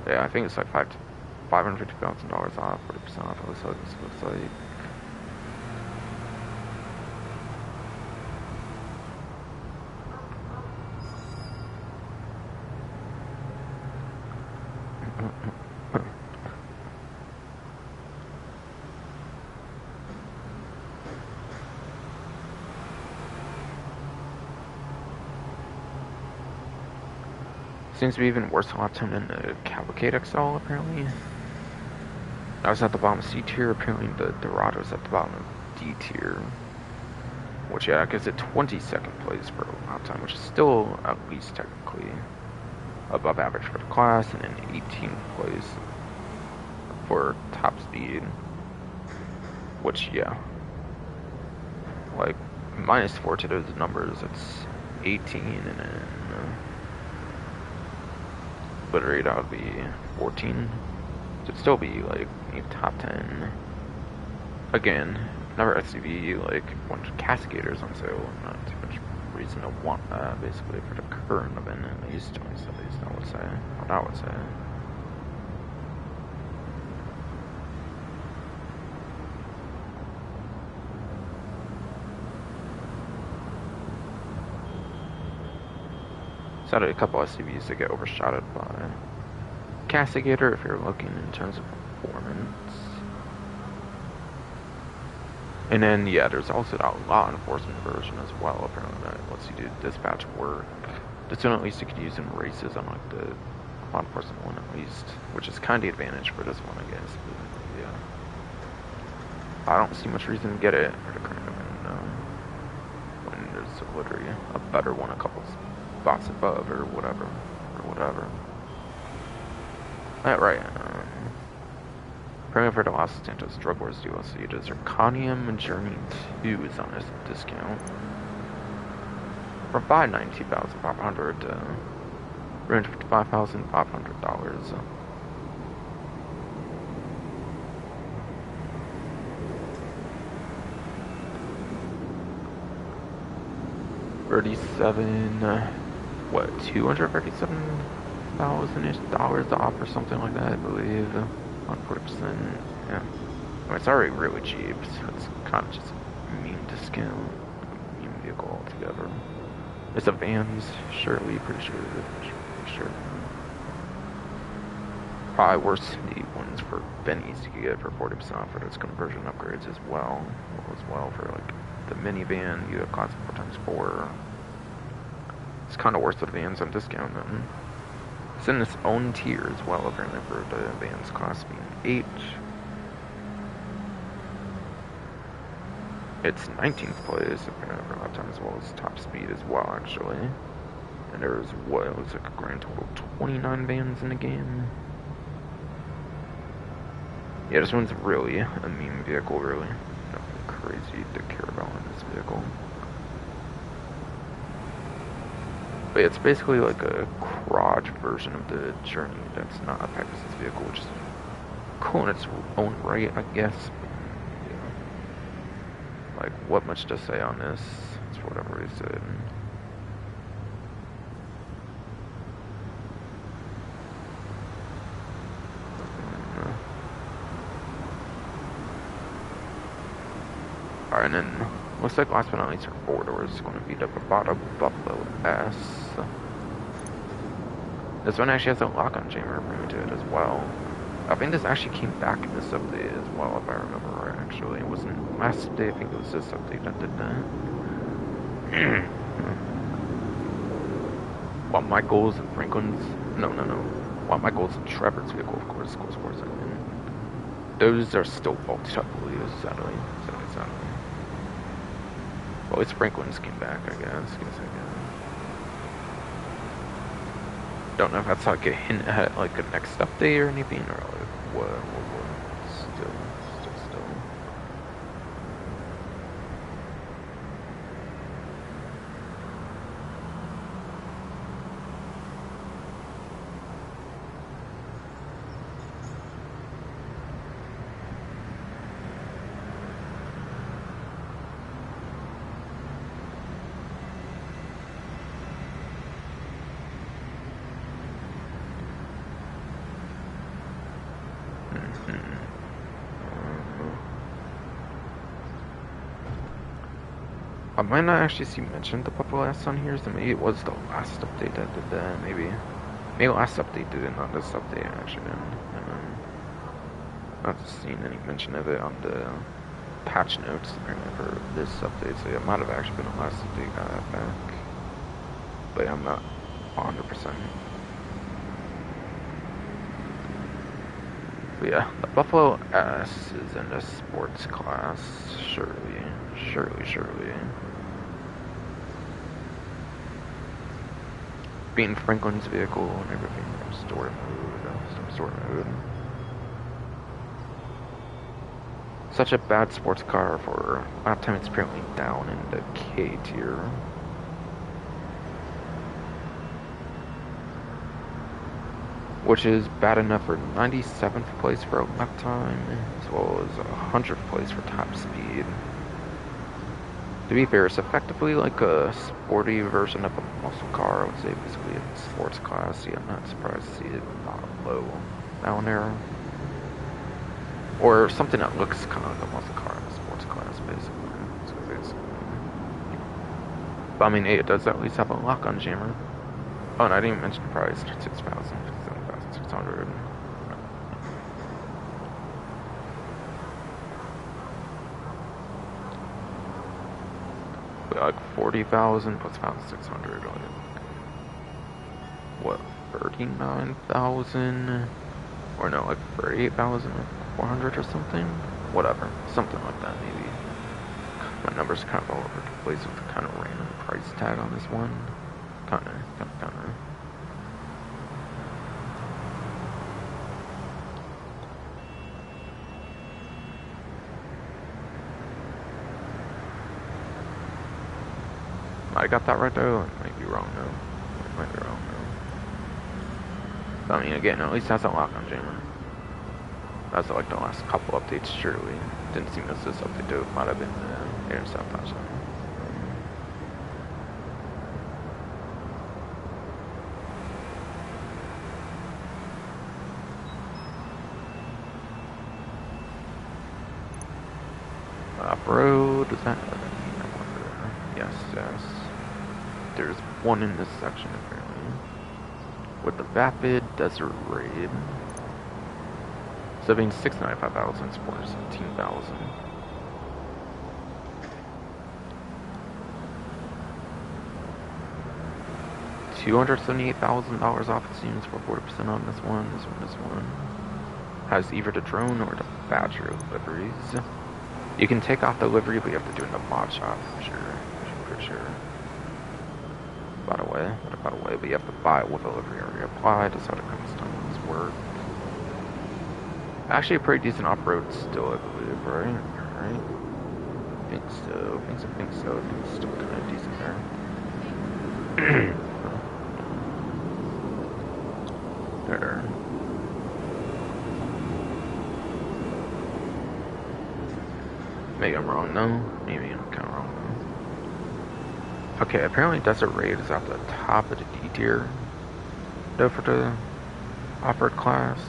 Yeah, I think it's like $550,000 off, 40% off. It looks like. Seems to be even worse lap time than the Cavalcade XL, apparently. I was at the bottom of C tier, apparently the Dorado's at the bottom of D tier. Which, yeah, gives it 22nd place for lap time, which is still at least technically above average for the class, and then 18th place for top speed. Which, yeah. Like, -4 to those numbers, it's 18, and then. Literally that would be 14. So it'd still be like top 10. Again, another SUV, like one Cascaders on sale, not too much reason to want that basically for the current event at least, I would say. What I would say. So a couple SUVs that get overshadowed by Castigator if you're looking in terms of performance. And then, yeah, there's also that law enforcement version as well, apparently, that lets you do dispatch work. That's one at least you can use in races, unlike the law enforcement one at least, which is kind of the advantage for this one, I guess. But, yeah. I don't see much reason to get it for the current event, no. When there's literally a better one, a couple spots above or whatever. Right. Praying for the Los Santos Drug Wars DLC, the Zirconium Journey 2 is on this discount. From $592,500 to $355,500. 237,000-ish dollars off or something like that, I believe, on 40%, yeah, mean, it's already really cheap, so it's kind of just a meme discount, a meme vehicle altogether. It's a Vans, surely, pretty sure. Probably worse the ones for Benny's you can get for 40% off for those conversion upgrades as well. For like the minivan, you have class 4x4. It's kind of worse with Vans on discount then. It's in its own tier as well, apparently, for the Vans class being 8. It's 19th place, apparently, for lap time as well as top speed as well, actually. And there's what it looks like a grand total of 29 Vans in the game. Yeah, this one's really a meme vehicle, really. Nothing crazy to care about in this vehicle. But it's basically like a garage version of the Journey that's not a Pegasus vehicle, which is cool in its own right, I guess. Yeah. Like, what much to say on this? It's whatever he said. Alright, and then looks like last but not least for 4 doors is going to be the Bravado Buffalo S. This one actually has a lock-on chamber to it as well. I think this actually came back in this update as well, if I remember right, actually. It wasn't last update, I think it was this update that did that. While Michael's and Franklin's... No. While Michael's and Trevor's vehicle, of course, I mean. Those are still bulked up, I believe, sadly. Well, it's Franklin's came back, I guess. Don't know if that's like a hint at like a next update or anything, or like what. Still. I might not actually see mentioned the Buffalo S on here, so maybe it was the last update that did that, maybe last update did it, not this update actually, not seeing any mention of it on the patch notes apparently for this update, so yeah, it might have actually been the last update got that back, but I'm not 100%. But yeah, the Buffalo S is in the sports class, surely. Being Franklin's vehicle and everything from story mode. Such a bad sports car for lap time, it's apparently down in the K tier. Which is bad enough for 97th place for lap time, as well as 100th place for top speed. To be fair, it's effectively like a sporty version of a muscle car. I would say basically a sports class. Yeah, I'm not surprised to see it not low down there. Or something that looks kind of like a muscle car in a sports class, basically. But I mean, hey, it does at least have a lock-on jammer. Oh, and I didn't even mention the price. 7,600. Like 40,000 plus 1,600, like what, 39,000, or no, like 38,400 or something, whatever, something like that maybe. My numbers kind of all over the place with the kind of random price tag on this one, kind of. I got that right though. I might be wrong though. But I mean, again, at least that's a lock-on jammer. That's like the last couple updates, surely. Didn't seem as this update though. Might have been the air stuff touchdown. off-road. Is that? I wonder. Yes, yes. There's one in this section apparently. With the Vapid Desert Raid. So being 695,000, supporters 17,000. $278,000 off it seems for 40% on this one. This one. Has either the drone or the Badger liveries. You can take off the livery, but you have to do it in the mod shop for sure. For sure. By the way, but you have to buy it with a livery already applied. That's how the customs work. Actually, a pretty decent off-road still, I believe, right? Right? I think so. I think so. I think it's still kind of decent there. There. Maybe I'm wrong, no? Maybe I'm kind of wrong, though. Okay, apparently Desert Raid is at the top of the D tier, though, for the off-road class.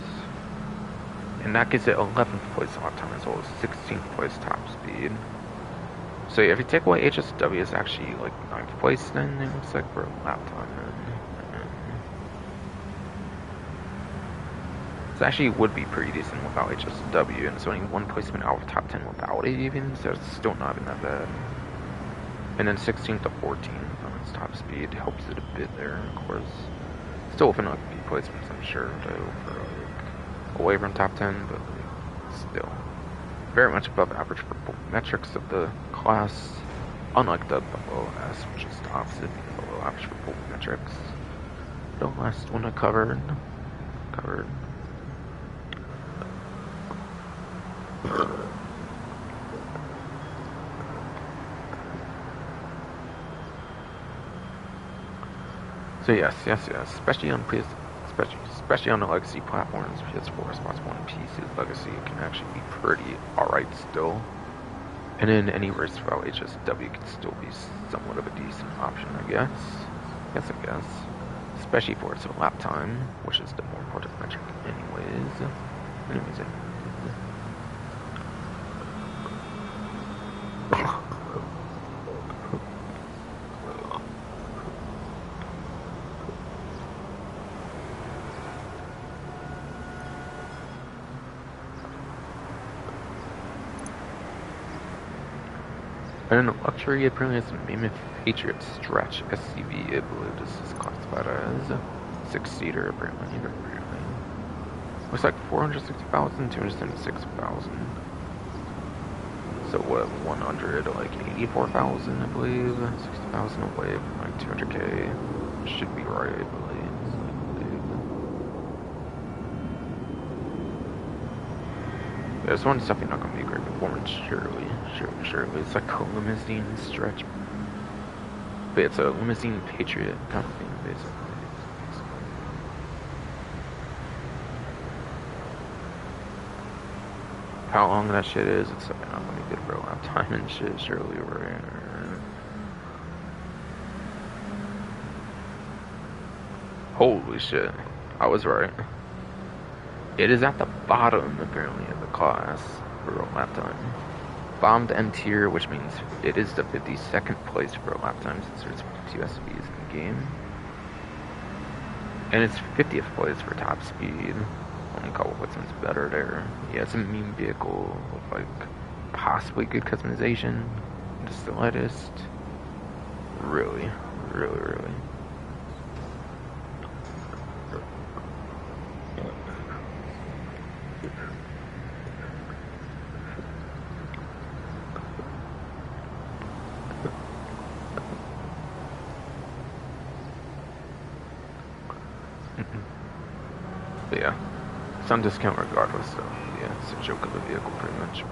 And that gives it 11th place lap time as well as 16th place top speed. So if you take away HSW, it's actually like 9th place then, it looks like, for lap time then. It actually would be pretty decent without HSW, and it's only one placement out of top 10 without it even, so it's still not even that bad. And then 16th to 14th on its top speed helps it a bit there, of course. Still within like a few placements, I'm sure, though, for like, away from top 10, but still. Very much above average for both metrics of the class, unlike the Buffalo S, which is the opposite, below average for both metrics. The last one I covered. So yes, especially on the legacy platforms, PS4, Xbox One, PC, legacy can actually be pretty alright still. And in any race without HSW can still be somewhat of a decent option, I guess. Especially for its lap time, which is the more important metric anyways. And in luxury, apparently it's a Mammoth Patriot Stretch SUV, I believe this is classified as. 6-seater, apparently. Looks like 460,000, 276,000. So what, 100, like 84,000, I believe. 60,000 away from like 200K. Should be right, I believe. Yeah, this one's definitely not going to be a great performance, surely. It's like a limousine stretch. But it's a limousine Patriot kind of thing, basically. How long that shit is, it's not going to be good for a lap time and shit, surely, right? Holy shit. I was right. It is at the bottom, apparently, of the class for a lap time. Bombed N tier, which means it is the 52nd place for a lap time since there's 52 SUVs in the game. And it's 50th place for top speed. Only a couple placements better there. Yeah, it's a meme vehicle with like possibly good customization. Just the lightest. Really. But yeah, it's on discount regardless, so yeah, it's a joke of a vehicle pretty much.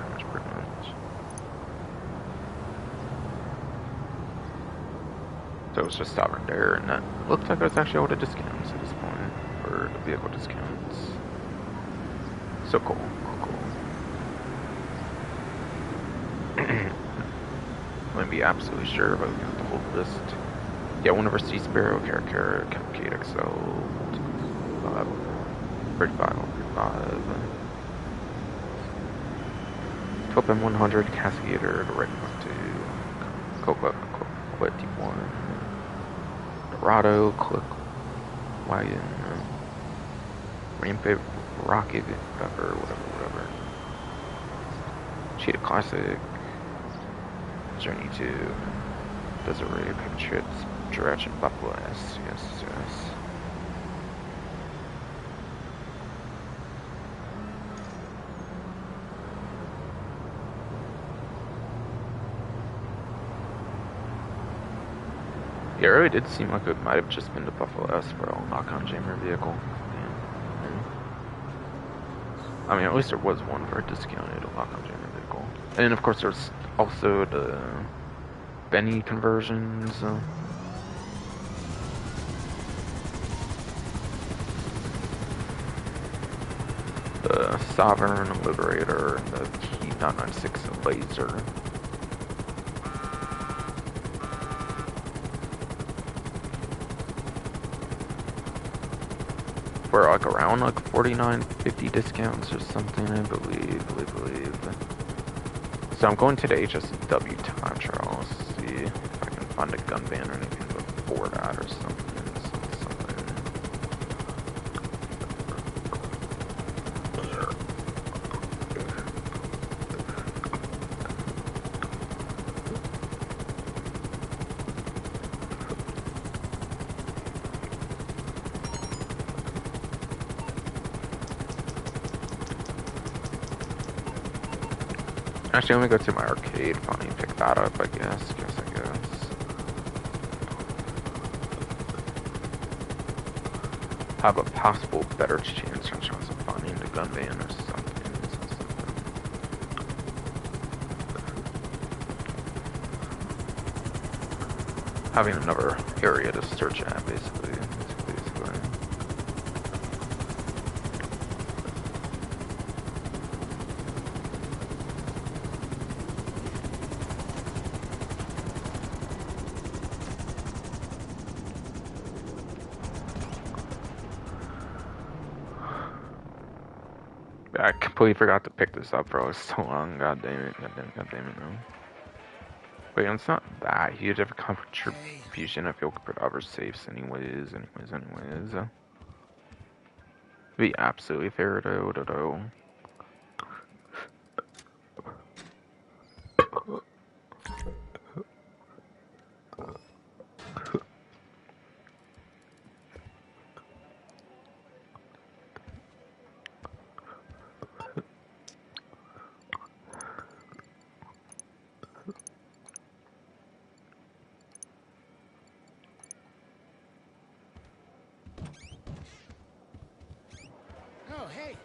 So it's just Sovereign there, and that looked like it was actually out of discounts at this point, for the vehicle discounts. So cool. Wouldn't be absolutely sure, but we have the whole list. Yeah, one of our Sea Sparrow, Caracara, Cavalcade XL, 35. Top M100 Cascadator, the Red Mark 2, Coquette D1, Dorado, Click Wagon, Rampant Rocket, whatever. Cheetah Classic, Journey 2, Desiree, Patriots, Dredge, and Buffalo S. Yes. Yeah, it really did seem like it might have just been the Buffalo S for a lock-on jammer vehicle. Yeah. I mean, at least there was one for a discounted lock-on jammer vehicle. And of course, there's also the Benny conversions. The Sovereign Liberator, and the Key 996 Laser. For like around like 49.50 discounts or something, I believe. So I'm going to the HSW time trial. See if I can find a gun van or anything before that or something. Actually, let me go to my arcade funny and pick that up, I guess. Have a possible better chance of finding the gun van or something. Having another area to search at, basically. I completely forgot to pick this up for so long. God damn it, no. Wait, it's not that huge of a contribution. I feel for other safes anyways. Be absolutely fair though. Oh, hey.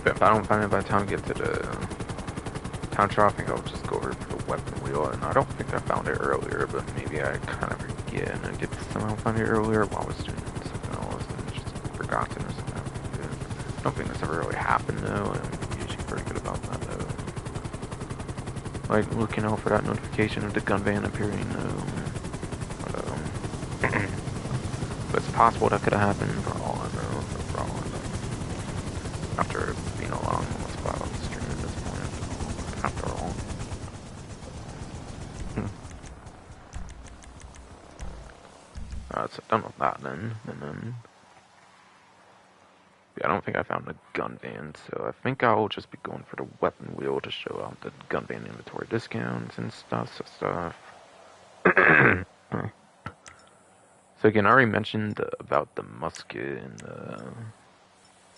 If I don't find it by the time I get to the town trial, I think I'll just go over to the weapon wheel. And I don't think I found it earlier, but maybe I kind of forget and I did somehow find it earlier while I was doing something else and just forgotten or something. I don't think that's ever really happened though. I'm usually pretty good about that though. Like looking out for that notification of the gun van appearing though. But, possible that could have happened for all I know. For all I know. After being a long spot on the stream at this point. After all. Alright, so done with that then. And then. Yeah, I don't think I found a gun van, so I think I'll just be going for the weapon wheel to show out the gun van inventory discounts and stuff. So again, I already mentioned about the musket and the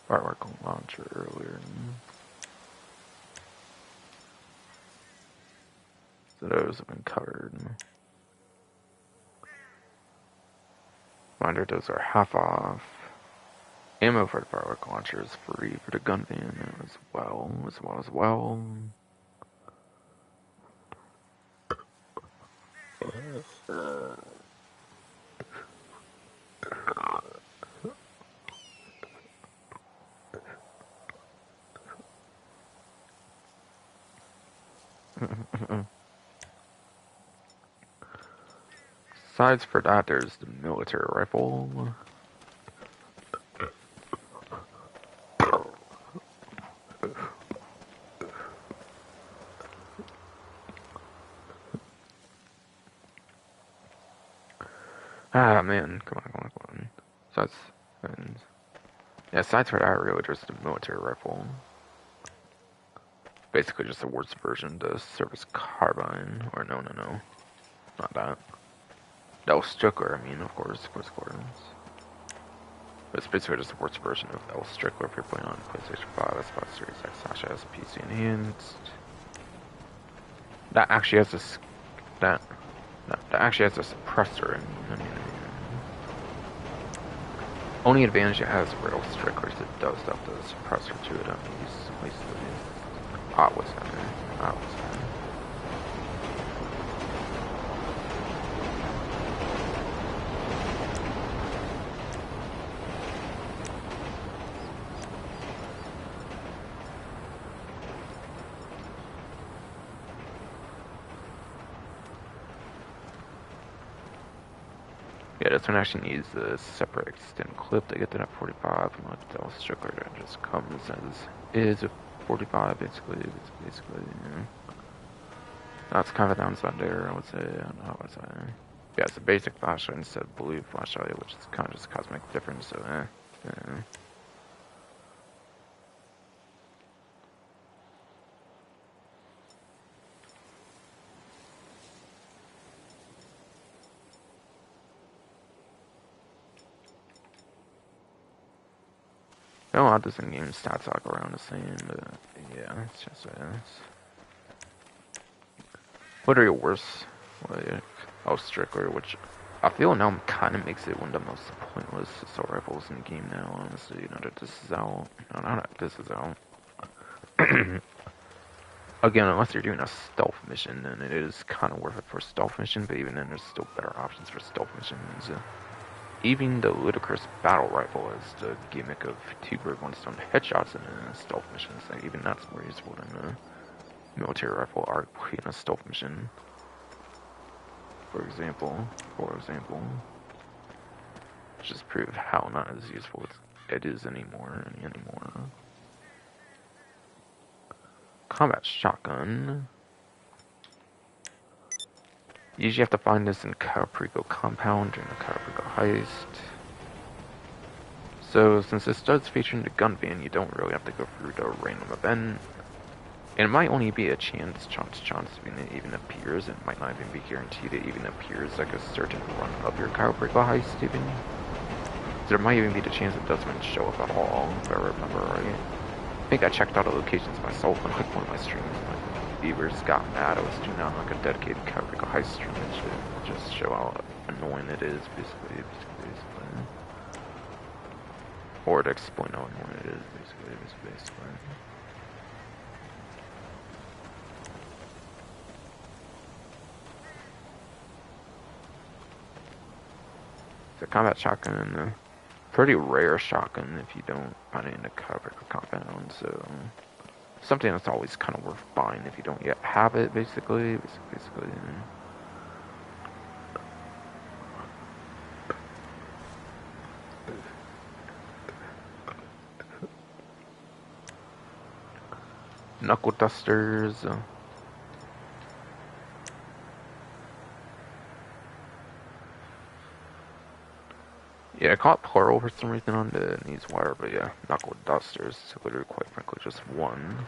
firework launcher earlier. So those have been covered. Reminder, those are half off. Ammo for the firework launcher is free for the gun van as well. Besides for that, there's the military rifle. Ah man, come on. So aside for that, really just the military rifle. Basically just a worse version of the Service Carbine, or no, not that. That was Strickler, I mean, of course. But it's basically just a worse version of L Strickler if you're playing on PlayStation 5, Xbox Series X, / S, PC Enhanced. That actually has a that actually has a suppressor. I mean, only advantage it has for L Strickler is it does have the suppressor to it at least. What's that? Yeah, this one actually needs a separate extended clip to get to that 45. And let the Strickler just comes as is a 45, basically. Yeah. That's kind of a downside there, I would say. I don't know how I would say. Yeah, it's a basic flashlight instead of blue flashlight, which is kind of just a cosmetic difference, so yeah. A lot of this in-game stats all go around the same, but yeah, it's just literally worse. Like, Strickler, which I feel now kind of makes it one of the most pointless assault rifles in the game now, honestly, now that this is out. No, not that this is out. Again, unless you're doing a stealth mission, then it is kind of worth it for a stealth mission, but even then there's still better options for stealth missions. Even the ludicrous battle rifle has the gimmick of 2 bird 1 stone headshots in a stealth mission, so even that's more useful than a military rifle arc in a stealth mission. For example, just prove how not as useful it is anymore. Combat shotgun. You usually have to find this in Cayo Perico compound during the Cayo Perico heist. So since this does feature in the gun van, you don't really have to go through the random event. And it might only be a chance if it even appears. It might not even be guaranteed it even appears like a certain run of your Cayo Perico heist even. So there might even be the chance it doesn't even show up at all, if I remember right. I think I checked out the locations myself on like one of my streams. My viewers got mad I was doing out like a dedicated Cayo Perico heist stream and shit. Just show how annoying it is, basically. Or to explain how annoying it is, basically. The combat shotgun, pretty rare shotgun if you don't find it in the Cayo Perico compound, so something that's always kind of worth buying if you don't yet have it, basically. knuckle dusters. Yeah, I call it plural for some reason on the Newswire, but yeah, knuckle dusters. Literally, quite frankly, just one.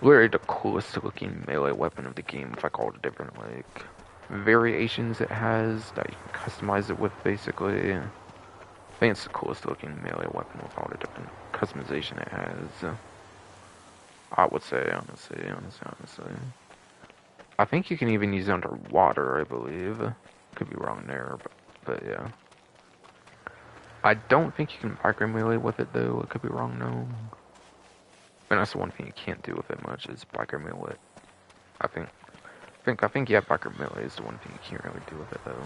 Literally the coolest looking melee weapon of the game, if I call it different, like, variations it has that you can customize it with, basically. I think it's the coolest looking melee weapon with all the different customization it has. I would say, honestly. I think you can even use it underwater, I believe. Could be wrong there, but yeah. I don't think you can micro melee with it though. I could be wrong though. And that's the one thing you can't do with it much is biker melee. I think yeah, biker melee is the one thing you can't really do with it though.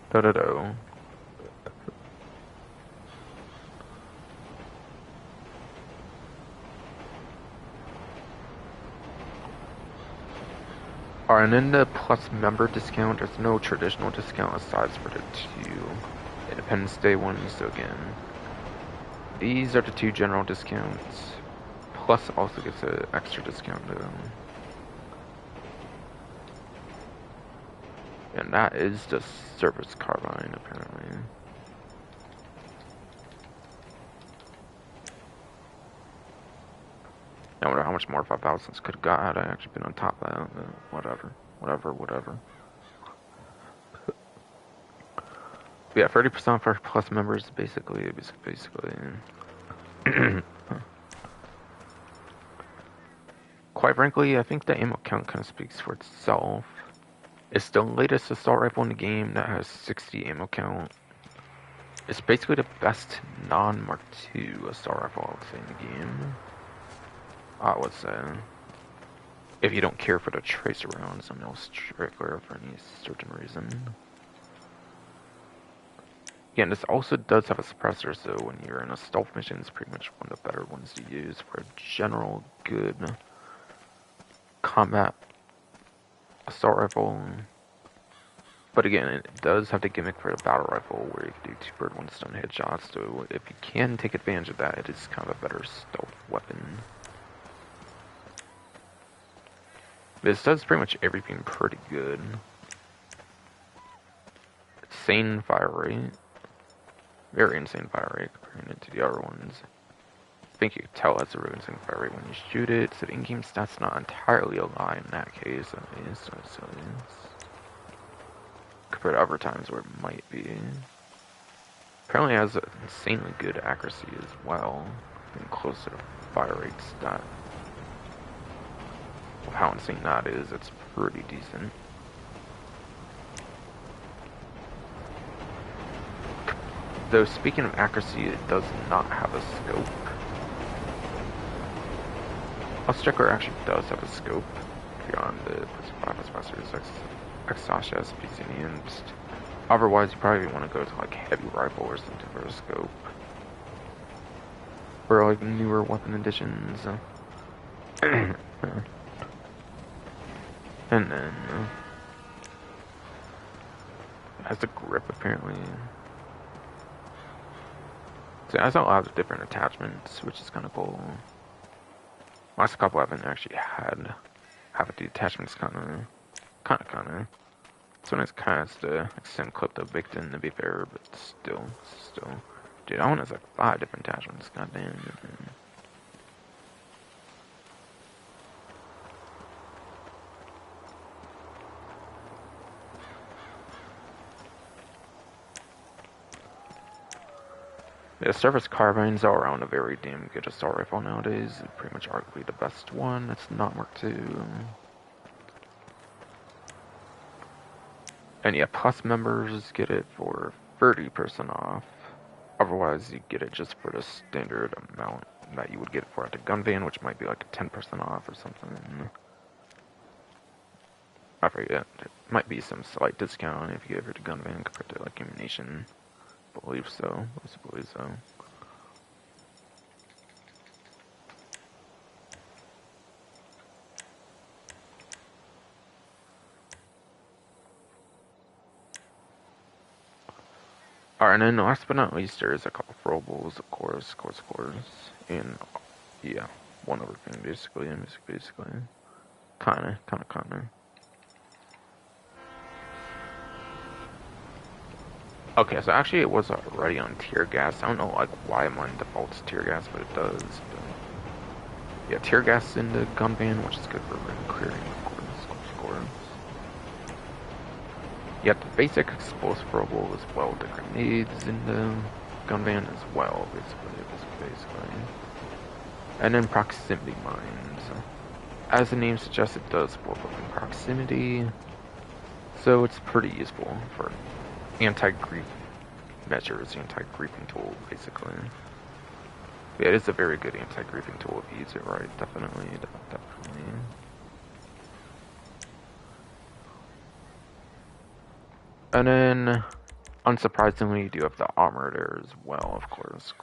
Da da da. Alright, and in the Plus member discount, there's no traditional discount aside for the two Independence Day ones. So again, these are the two general discounts. Plus also gets an extra discount though. And that is the Service Carbine, apparently. I wonder how much more 5,000s could have got had I actually been on top of that, but whatever. But yeah, 30% for Plus members, basically. Quite frankly, I think the ammo count kind of speaks for itself. It's the latest assault rifle in the game that has 60 ammo count. It's basically the best non-Mark II assault rifle, I would say, in the game. I would say. If you don't care for the tracer rounds, I'm no strickler for any certain reason. Again, this also does have a suppressor, so when you're in a stealth mission, it's pretty much one of the better ones to use for a general good combat assault rifle. But again, it does have the gimmick for a battle rifle where you can do 2 bird 1 stone headshots, so if you can take advantage of that, it is kind of a better stealth weapon. This does pretty much everything pretty good. Insane fire rate. Very insane fire rate comparing it to the other ones. I think you can tell that's a really insane fire rate when you shoot it, so the in-game stat's not entirely a lie in that case, at least, so it is. Compared to other times where it might be. Apparently it has an insanely good accuracy as well, and close to the fire rate stat. Well, how insane that is, it's pretty decent. Though, speaking of accuracy, it does not have a scope. Striker actually does have a scope if you're on the Spacers, Exasha, SPC, and just otherwise you probably want to go to like heavy rifle or something for a scope. Or like newer weapon additions. And then it has a grip apparently. So it has a lot of different attachments, which is kind of cool. Last couple I haven't actually had half of the attachments kind of. This one is kind of the extend clip that baked in to be fair, but still. Dude, that one has like 5 different attachments, goddamn. Yeah, Service Carbines are around a very damn good assault rifle nowadays. Pretty much arguably the best one. It's not Mark II. And yeah, Plus members get it for 30% off. Otherwise, you get it just for the standard amount that you would get for at the gun van, which might be like 10% off or something. I forget. There might be some slight discount if you get it for the gun van compared to like ammunition. I believe so. Alright, and then last but not least, there is a couple throwables, of course. And, yeah, one other thing, basically. Kinda. Okay, so actually it was already on tear gas. I don't know, like, why mine defaults tear gas, but it does. But yeah, tear gas in the gun ban, which is good for ring clearing, of course. You have the basic explosive throwable as well, the grenades in the gun ban as well, basically. And then proximity mines. As the name suggests, it does blow up in proximity, so it's pretty useful for anti-creep measures, anti-creeping tool, basically. Yeah, it is a very good anti-creeping tool if you use it right, definitely. And then, unsurprisingly, you do have the armor there as well, of course,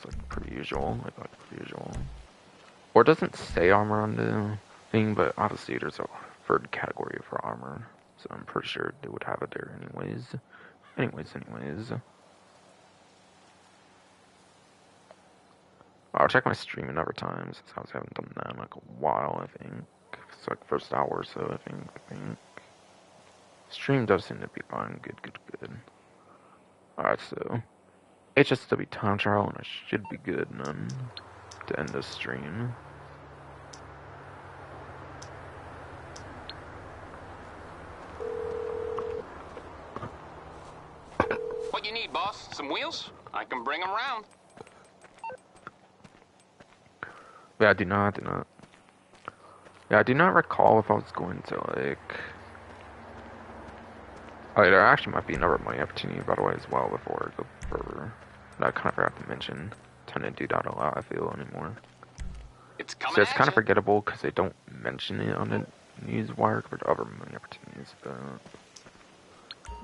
like per usual, Or it doesn't say armor on the thing, but obviously there's a third category for armor, so I'm pretty sure they would have it there anyways. I'll check my stream another time since I haven't done that in like a while, I think. It's like first hour or so, I think. Stream does seem to be fine. Good. Alright, so HSW time trial, and I should be good then to end this stream. What you need, boss? Some wheels? I can bring them round. Yeah, I do not. Yeah, I do not recall if I was going to, like... Oh, there actually might be another money opportunity, by the way, as well, before I go further. That I kind of forgot to mention. Tend to do that a lot, I feel, anymore. It's coming So it's at kind of ya. forgettable, because they don't mention it on the news wire compared to other money opportunities, but...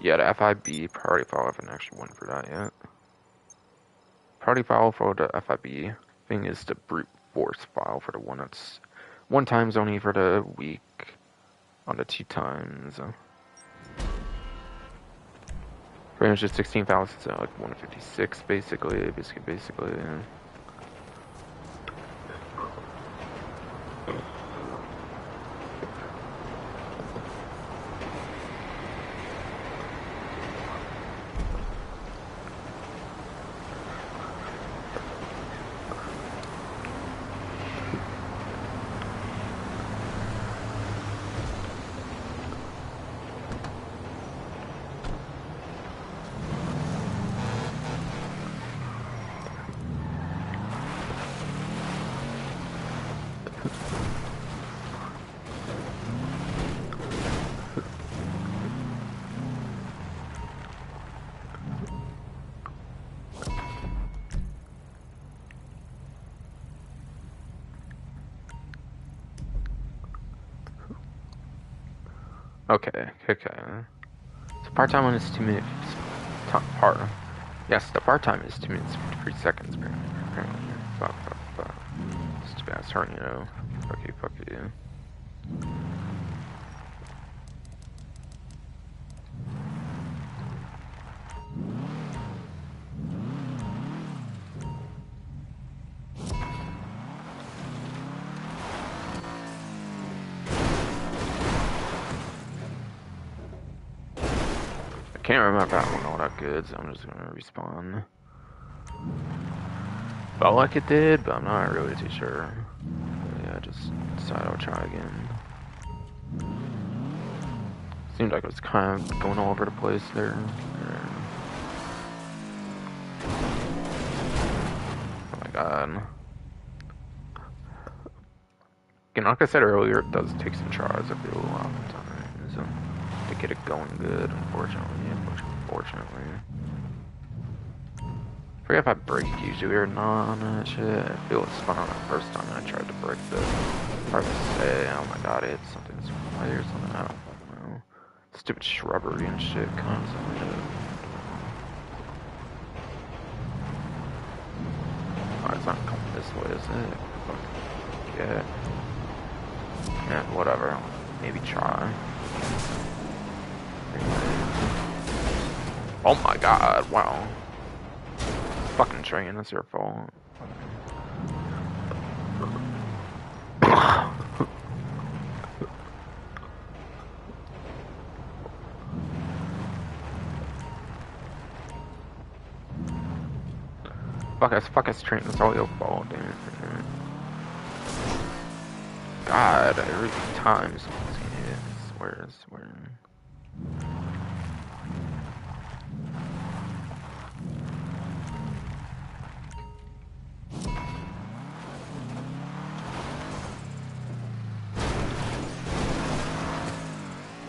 Yeah, the FIB priority file, I haven't actually went for that yet. Priority file for the FIB thing is the brute force file for the one that's 1 times only for the week on the 2 times. Range is 16,000, so like 156 basically. Okay. So part-time one is 2 minutes. Yes, the part-time is 2 minutes 53 seconds, apparently. Fuck. Stupid ass turn, you know. Fuck you. I can't remember if that one all that good, so I'm just gonna respawn. Felt like it did, but I'm not really too sure. But yeah, I just decided I'll try again. Seemed like it was kind of going all over the place there. Oh my god. Again, like I said earlier, it does take some tries, I feel, a lot of the times to get it going good, unfortunately. I forget if I break usually or not on that shit. I feel it's fun on the first time I tried to break this. Hard to say. Oh my god, it's something's right or something. I don't fucking know. Stupid shrubbery and shit constantly. Oh, it's not coming this way, is it? Yeah. Yeah, whatever. Maybe try. Oh my god, wow. Fucking train, that's your fault. Fuck us train, it's all your fault, dude. God, every time someone's gonna hit, I swear.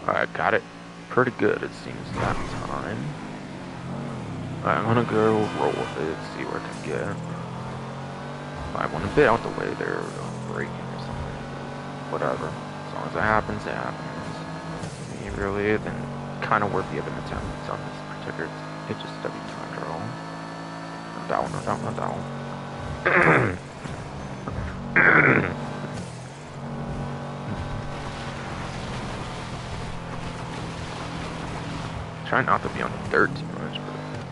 Alright, got it pretty good, it seems, that time. Alright, I'm gonna go roll with it, see where I can get. I want a bit out the way there, breaking or something. Whatever. As long as it happens, it happens. Me really, then kind of worthy of an attempt on this particular HSW time draw. No doubt. Try not to be on the dirt too much,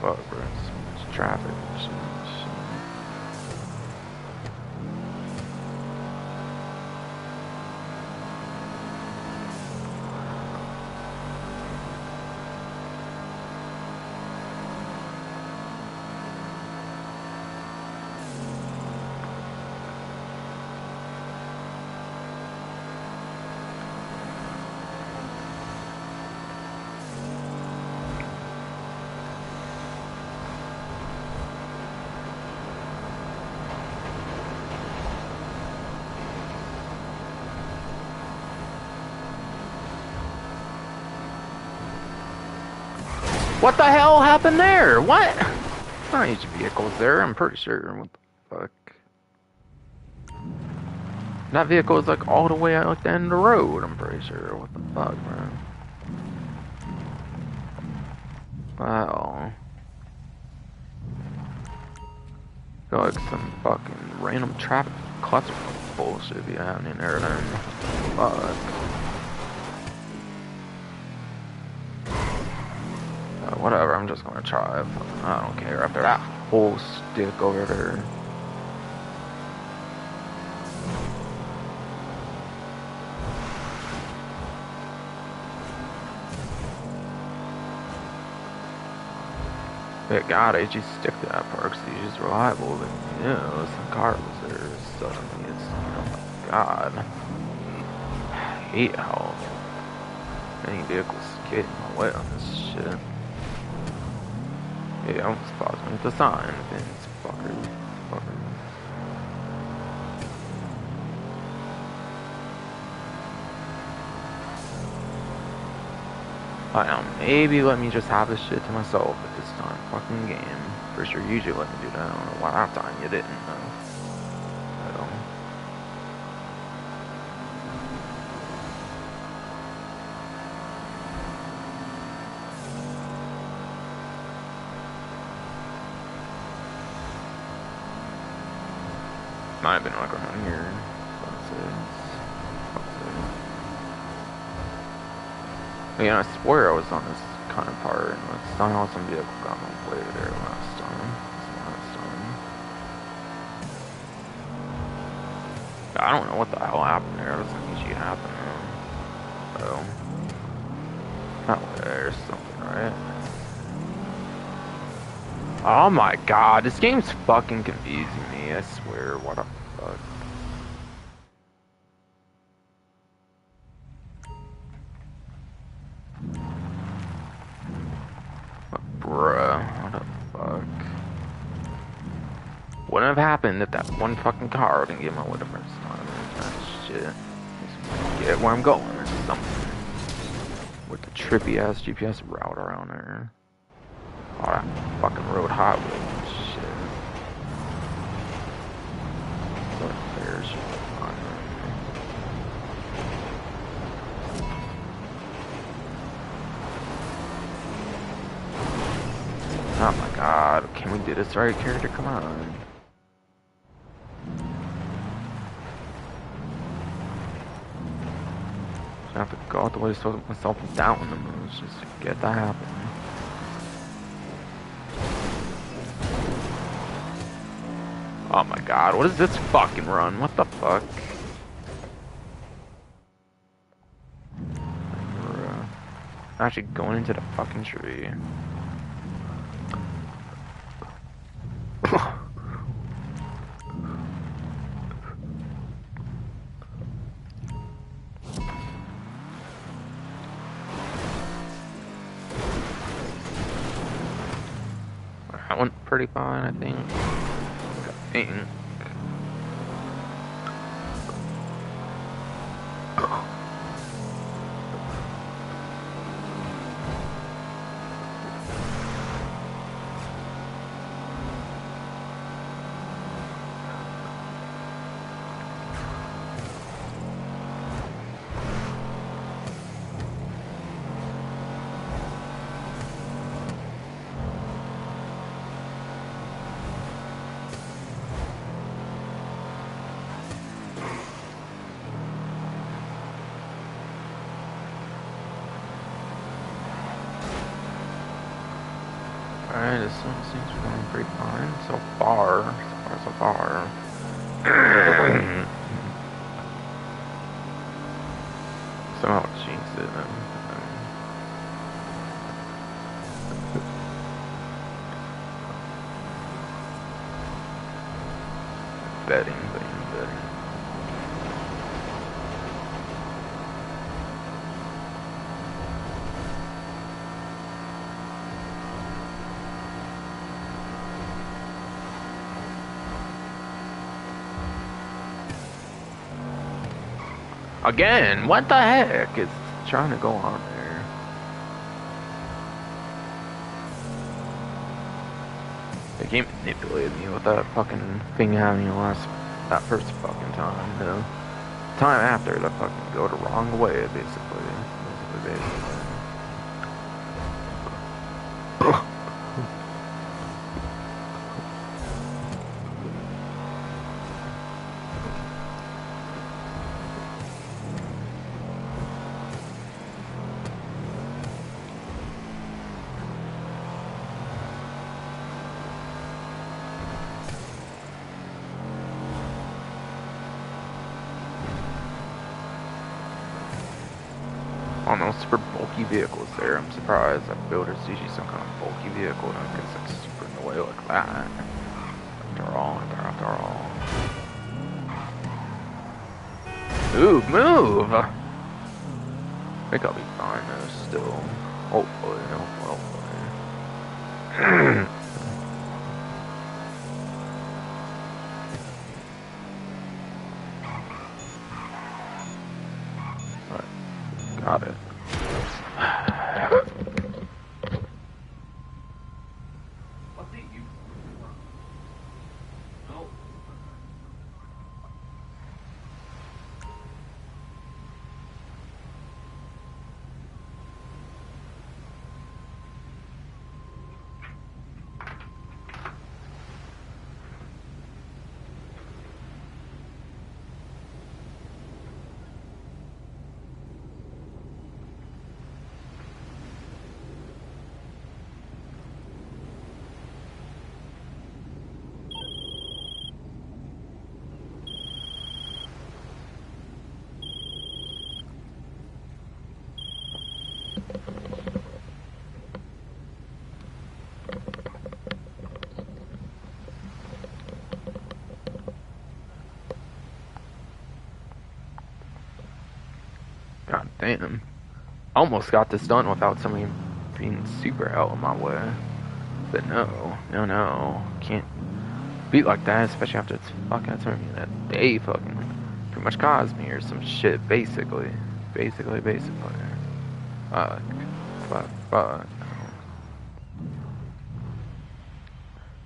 but fuck, bro, it's so much traffic and shit. What the hell happened there? What? I need vehicles there, I'm pretty sure. What the fuck? That vehicle is like all the way out the end of the road, I'm pretty sure. What the fuck, bro? Wow. Feel like some fucking random traffic cluster bullshit be happening there then. Fuck. Whatever, I'm just gonna try. I don't care. After that whole stick over there. But God, I just stick to that park so he's just reliable. But you know, some car was there suddenly. It's, oh my God. I hate how many vehicles get in my way on this shit. Yeah, I almost paused me with the sign. It's fucker. I don't know, maybe let me just have this shit to myself at this time fucking game. For sure, usually let me do that. I don't know why that time you didn't though. Might have been like around here. Yeah, I swear I was on this kind of part, and somehow some vehicle got my way there last time. I don't know what the hell happened there. It doesn't usually happen though. So, that way there's something, right? Oh my God, this game's fucking confusing me. I swear, what the fuck. Bruh, what the fuck? Wouldn't have happened if that one fucking car didn't get my way the first time. That shit. Just get where I'm going or something. With the trippy ass GPS route around there. Oh, that fucking road highway and shit. What there's on Oh my God, can we do this right, character? Come on. I have to go all the way to slow myself down in the moves just to get that happening. Oh my god, what is this fucking run? What the fuck? We're actually going into the fucking tree. That went pretty fine, I think. Alright, this one seems to be going pretty fine so far. So far. Somehow jinx it. Betting. Again, what the heck is trying to go on there? The game manipulated me with that fucking thing happening that first fucking time. The time after, the fucking go the wrong way, basically. Oh no, super bulky vehicles there. I'm surprised that builder's usually some kind of bulky vehicle. Don't get such super in the way like that. After all. Move! I think I'll be fine though, still. Hopefully. Got it. God damn. Almost got this done without somebody being super out of my way. But no. Can't beat like that, especially after it's fucking turned me that day fucking pretty much caused me or some shit, basically. Fuck.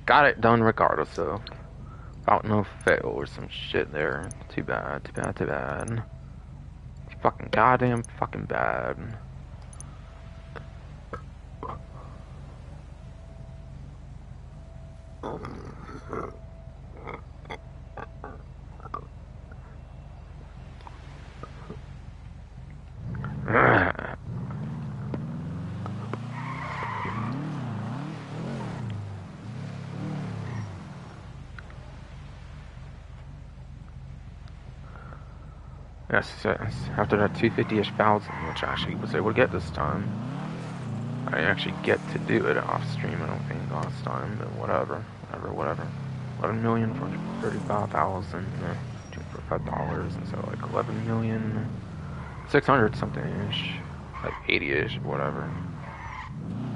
Got it done regardless though. Without no fail or some shit there. Too bad. Fucking goddamn fucking bad. Yes, yes. After that 250-ish thousand, which I actually was able to get this time. I actually get to do it off stream, I don't think, last time, but whatever. 11,435,000, $245, and so like 11,600 something-ish, like 80-ish, whatever.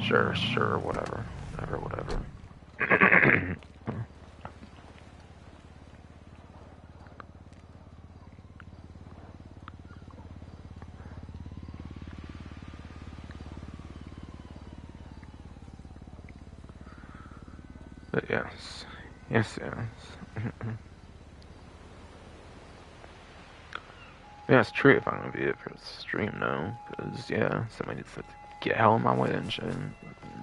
Sure, whatever. Whatever. But yes. Yes. Yeah, it's true if I'm gonna be it for the stream now, because, yeah, somebody needs to get hell in my way and shit.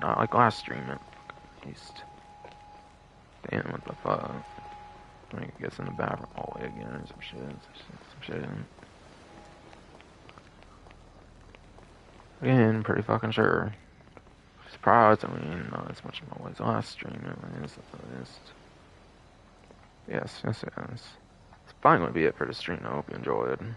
Not like last stream, at least. Damn, what the fuck? I guess in the bathroom hallway again, or some shit. Again, pretty fucking sure. Surprised, I mean, not as much of my way as last stream, at least. Yes. It's probably gonna be it for the stream. I hope you enjoyed.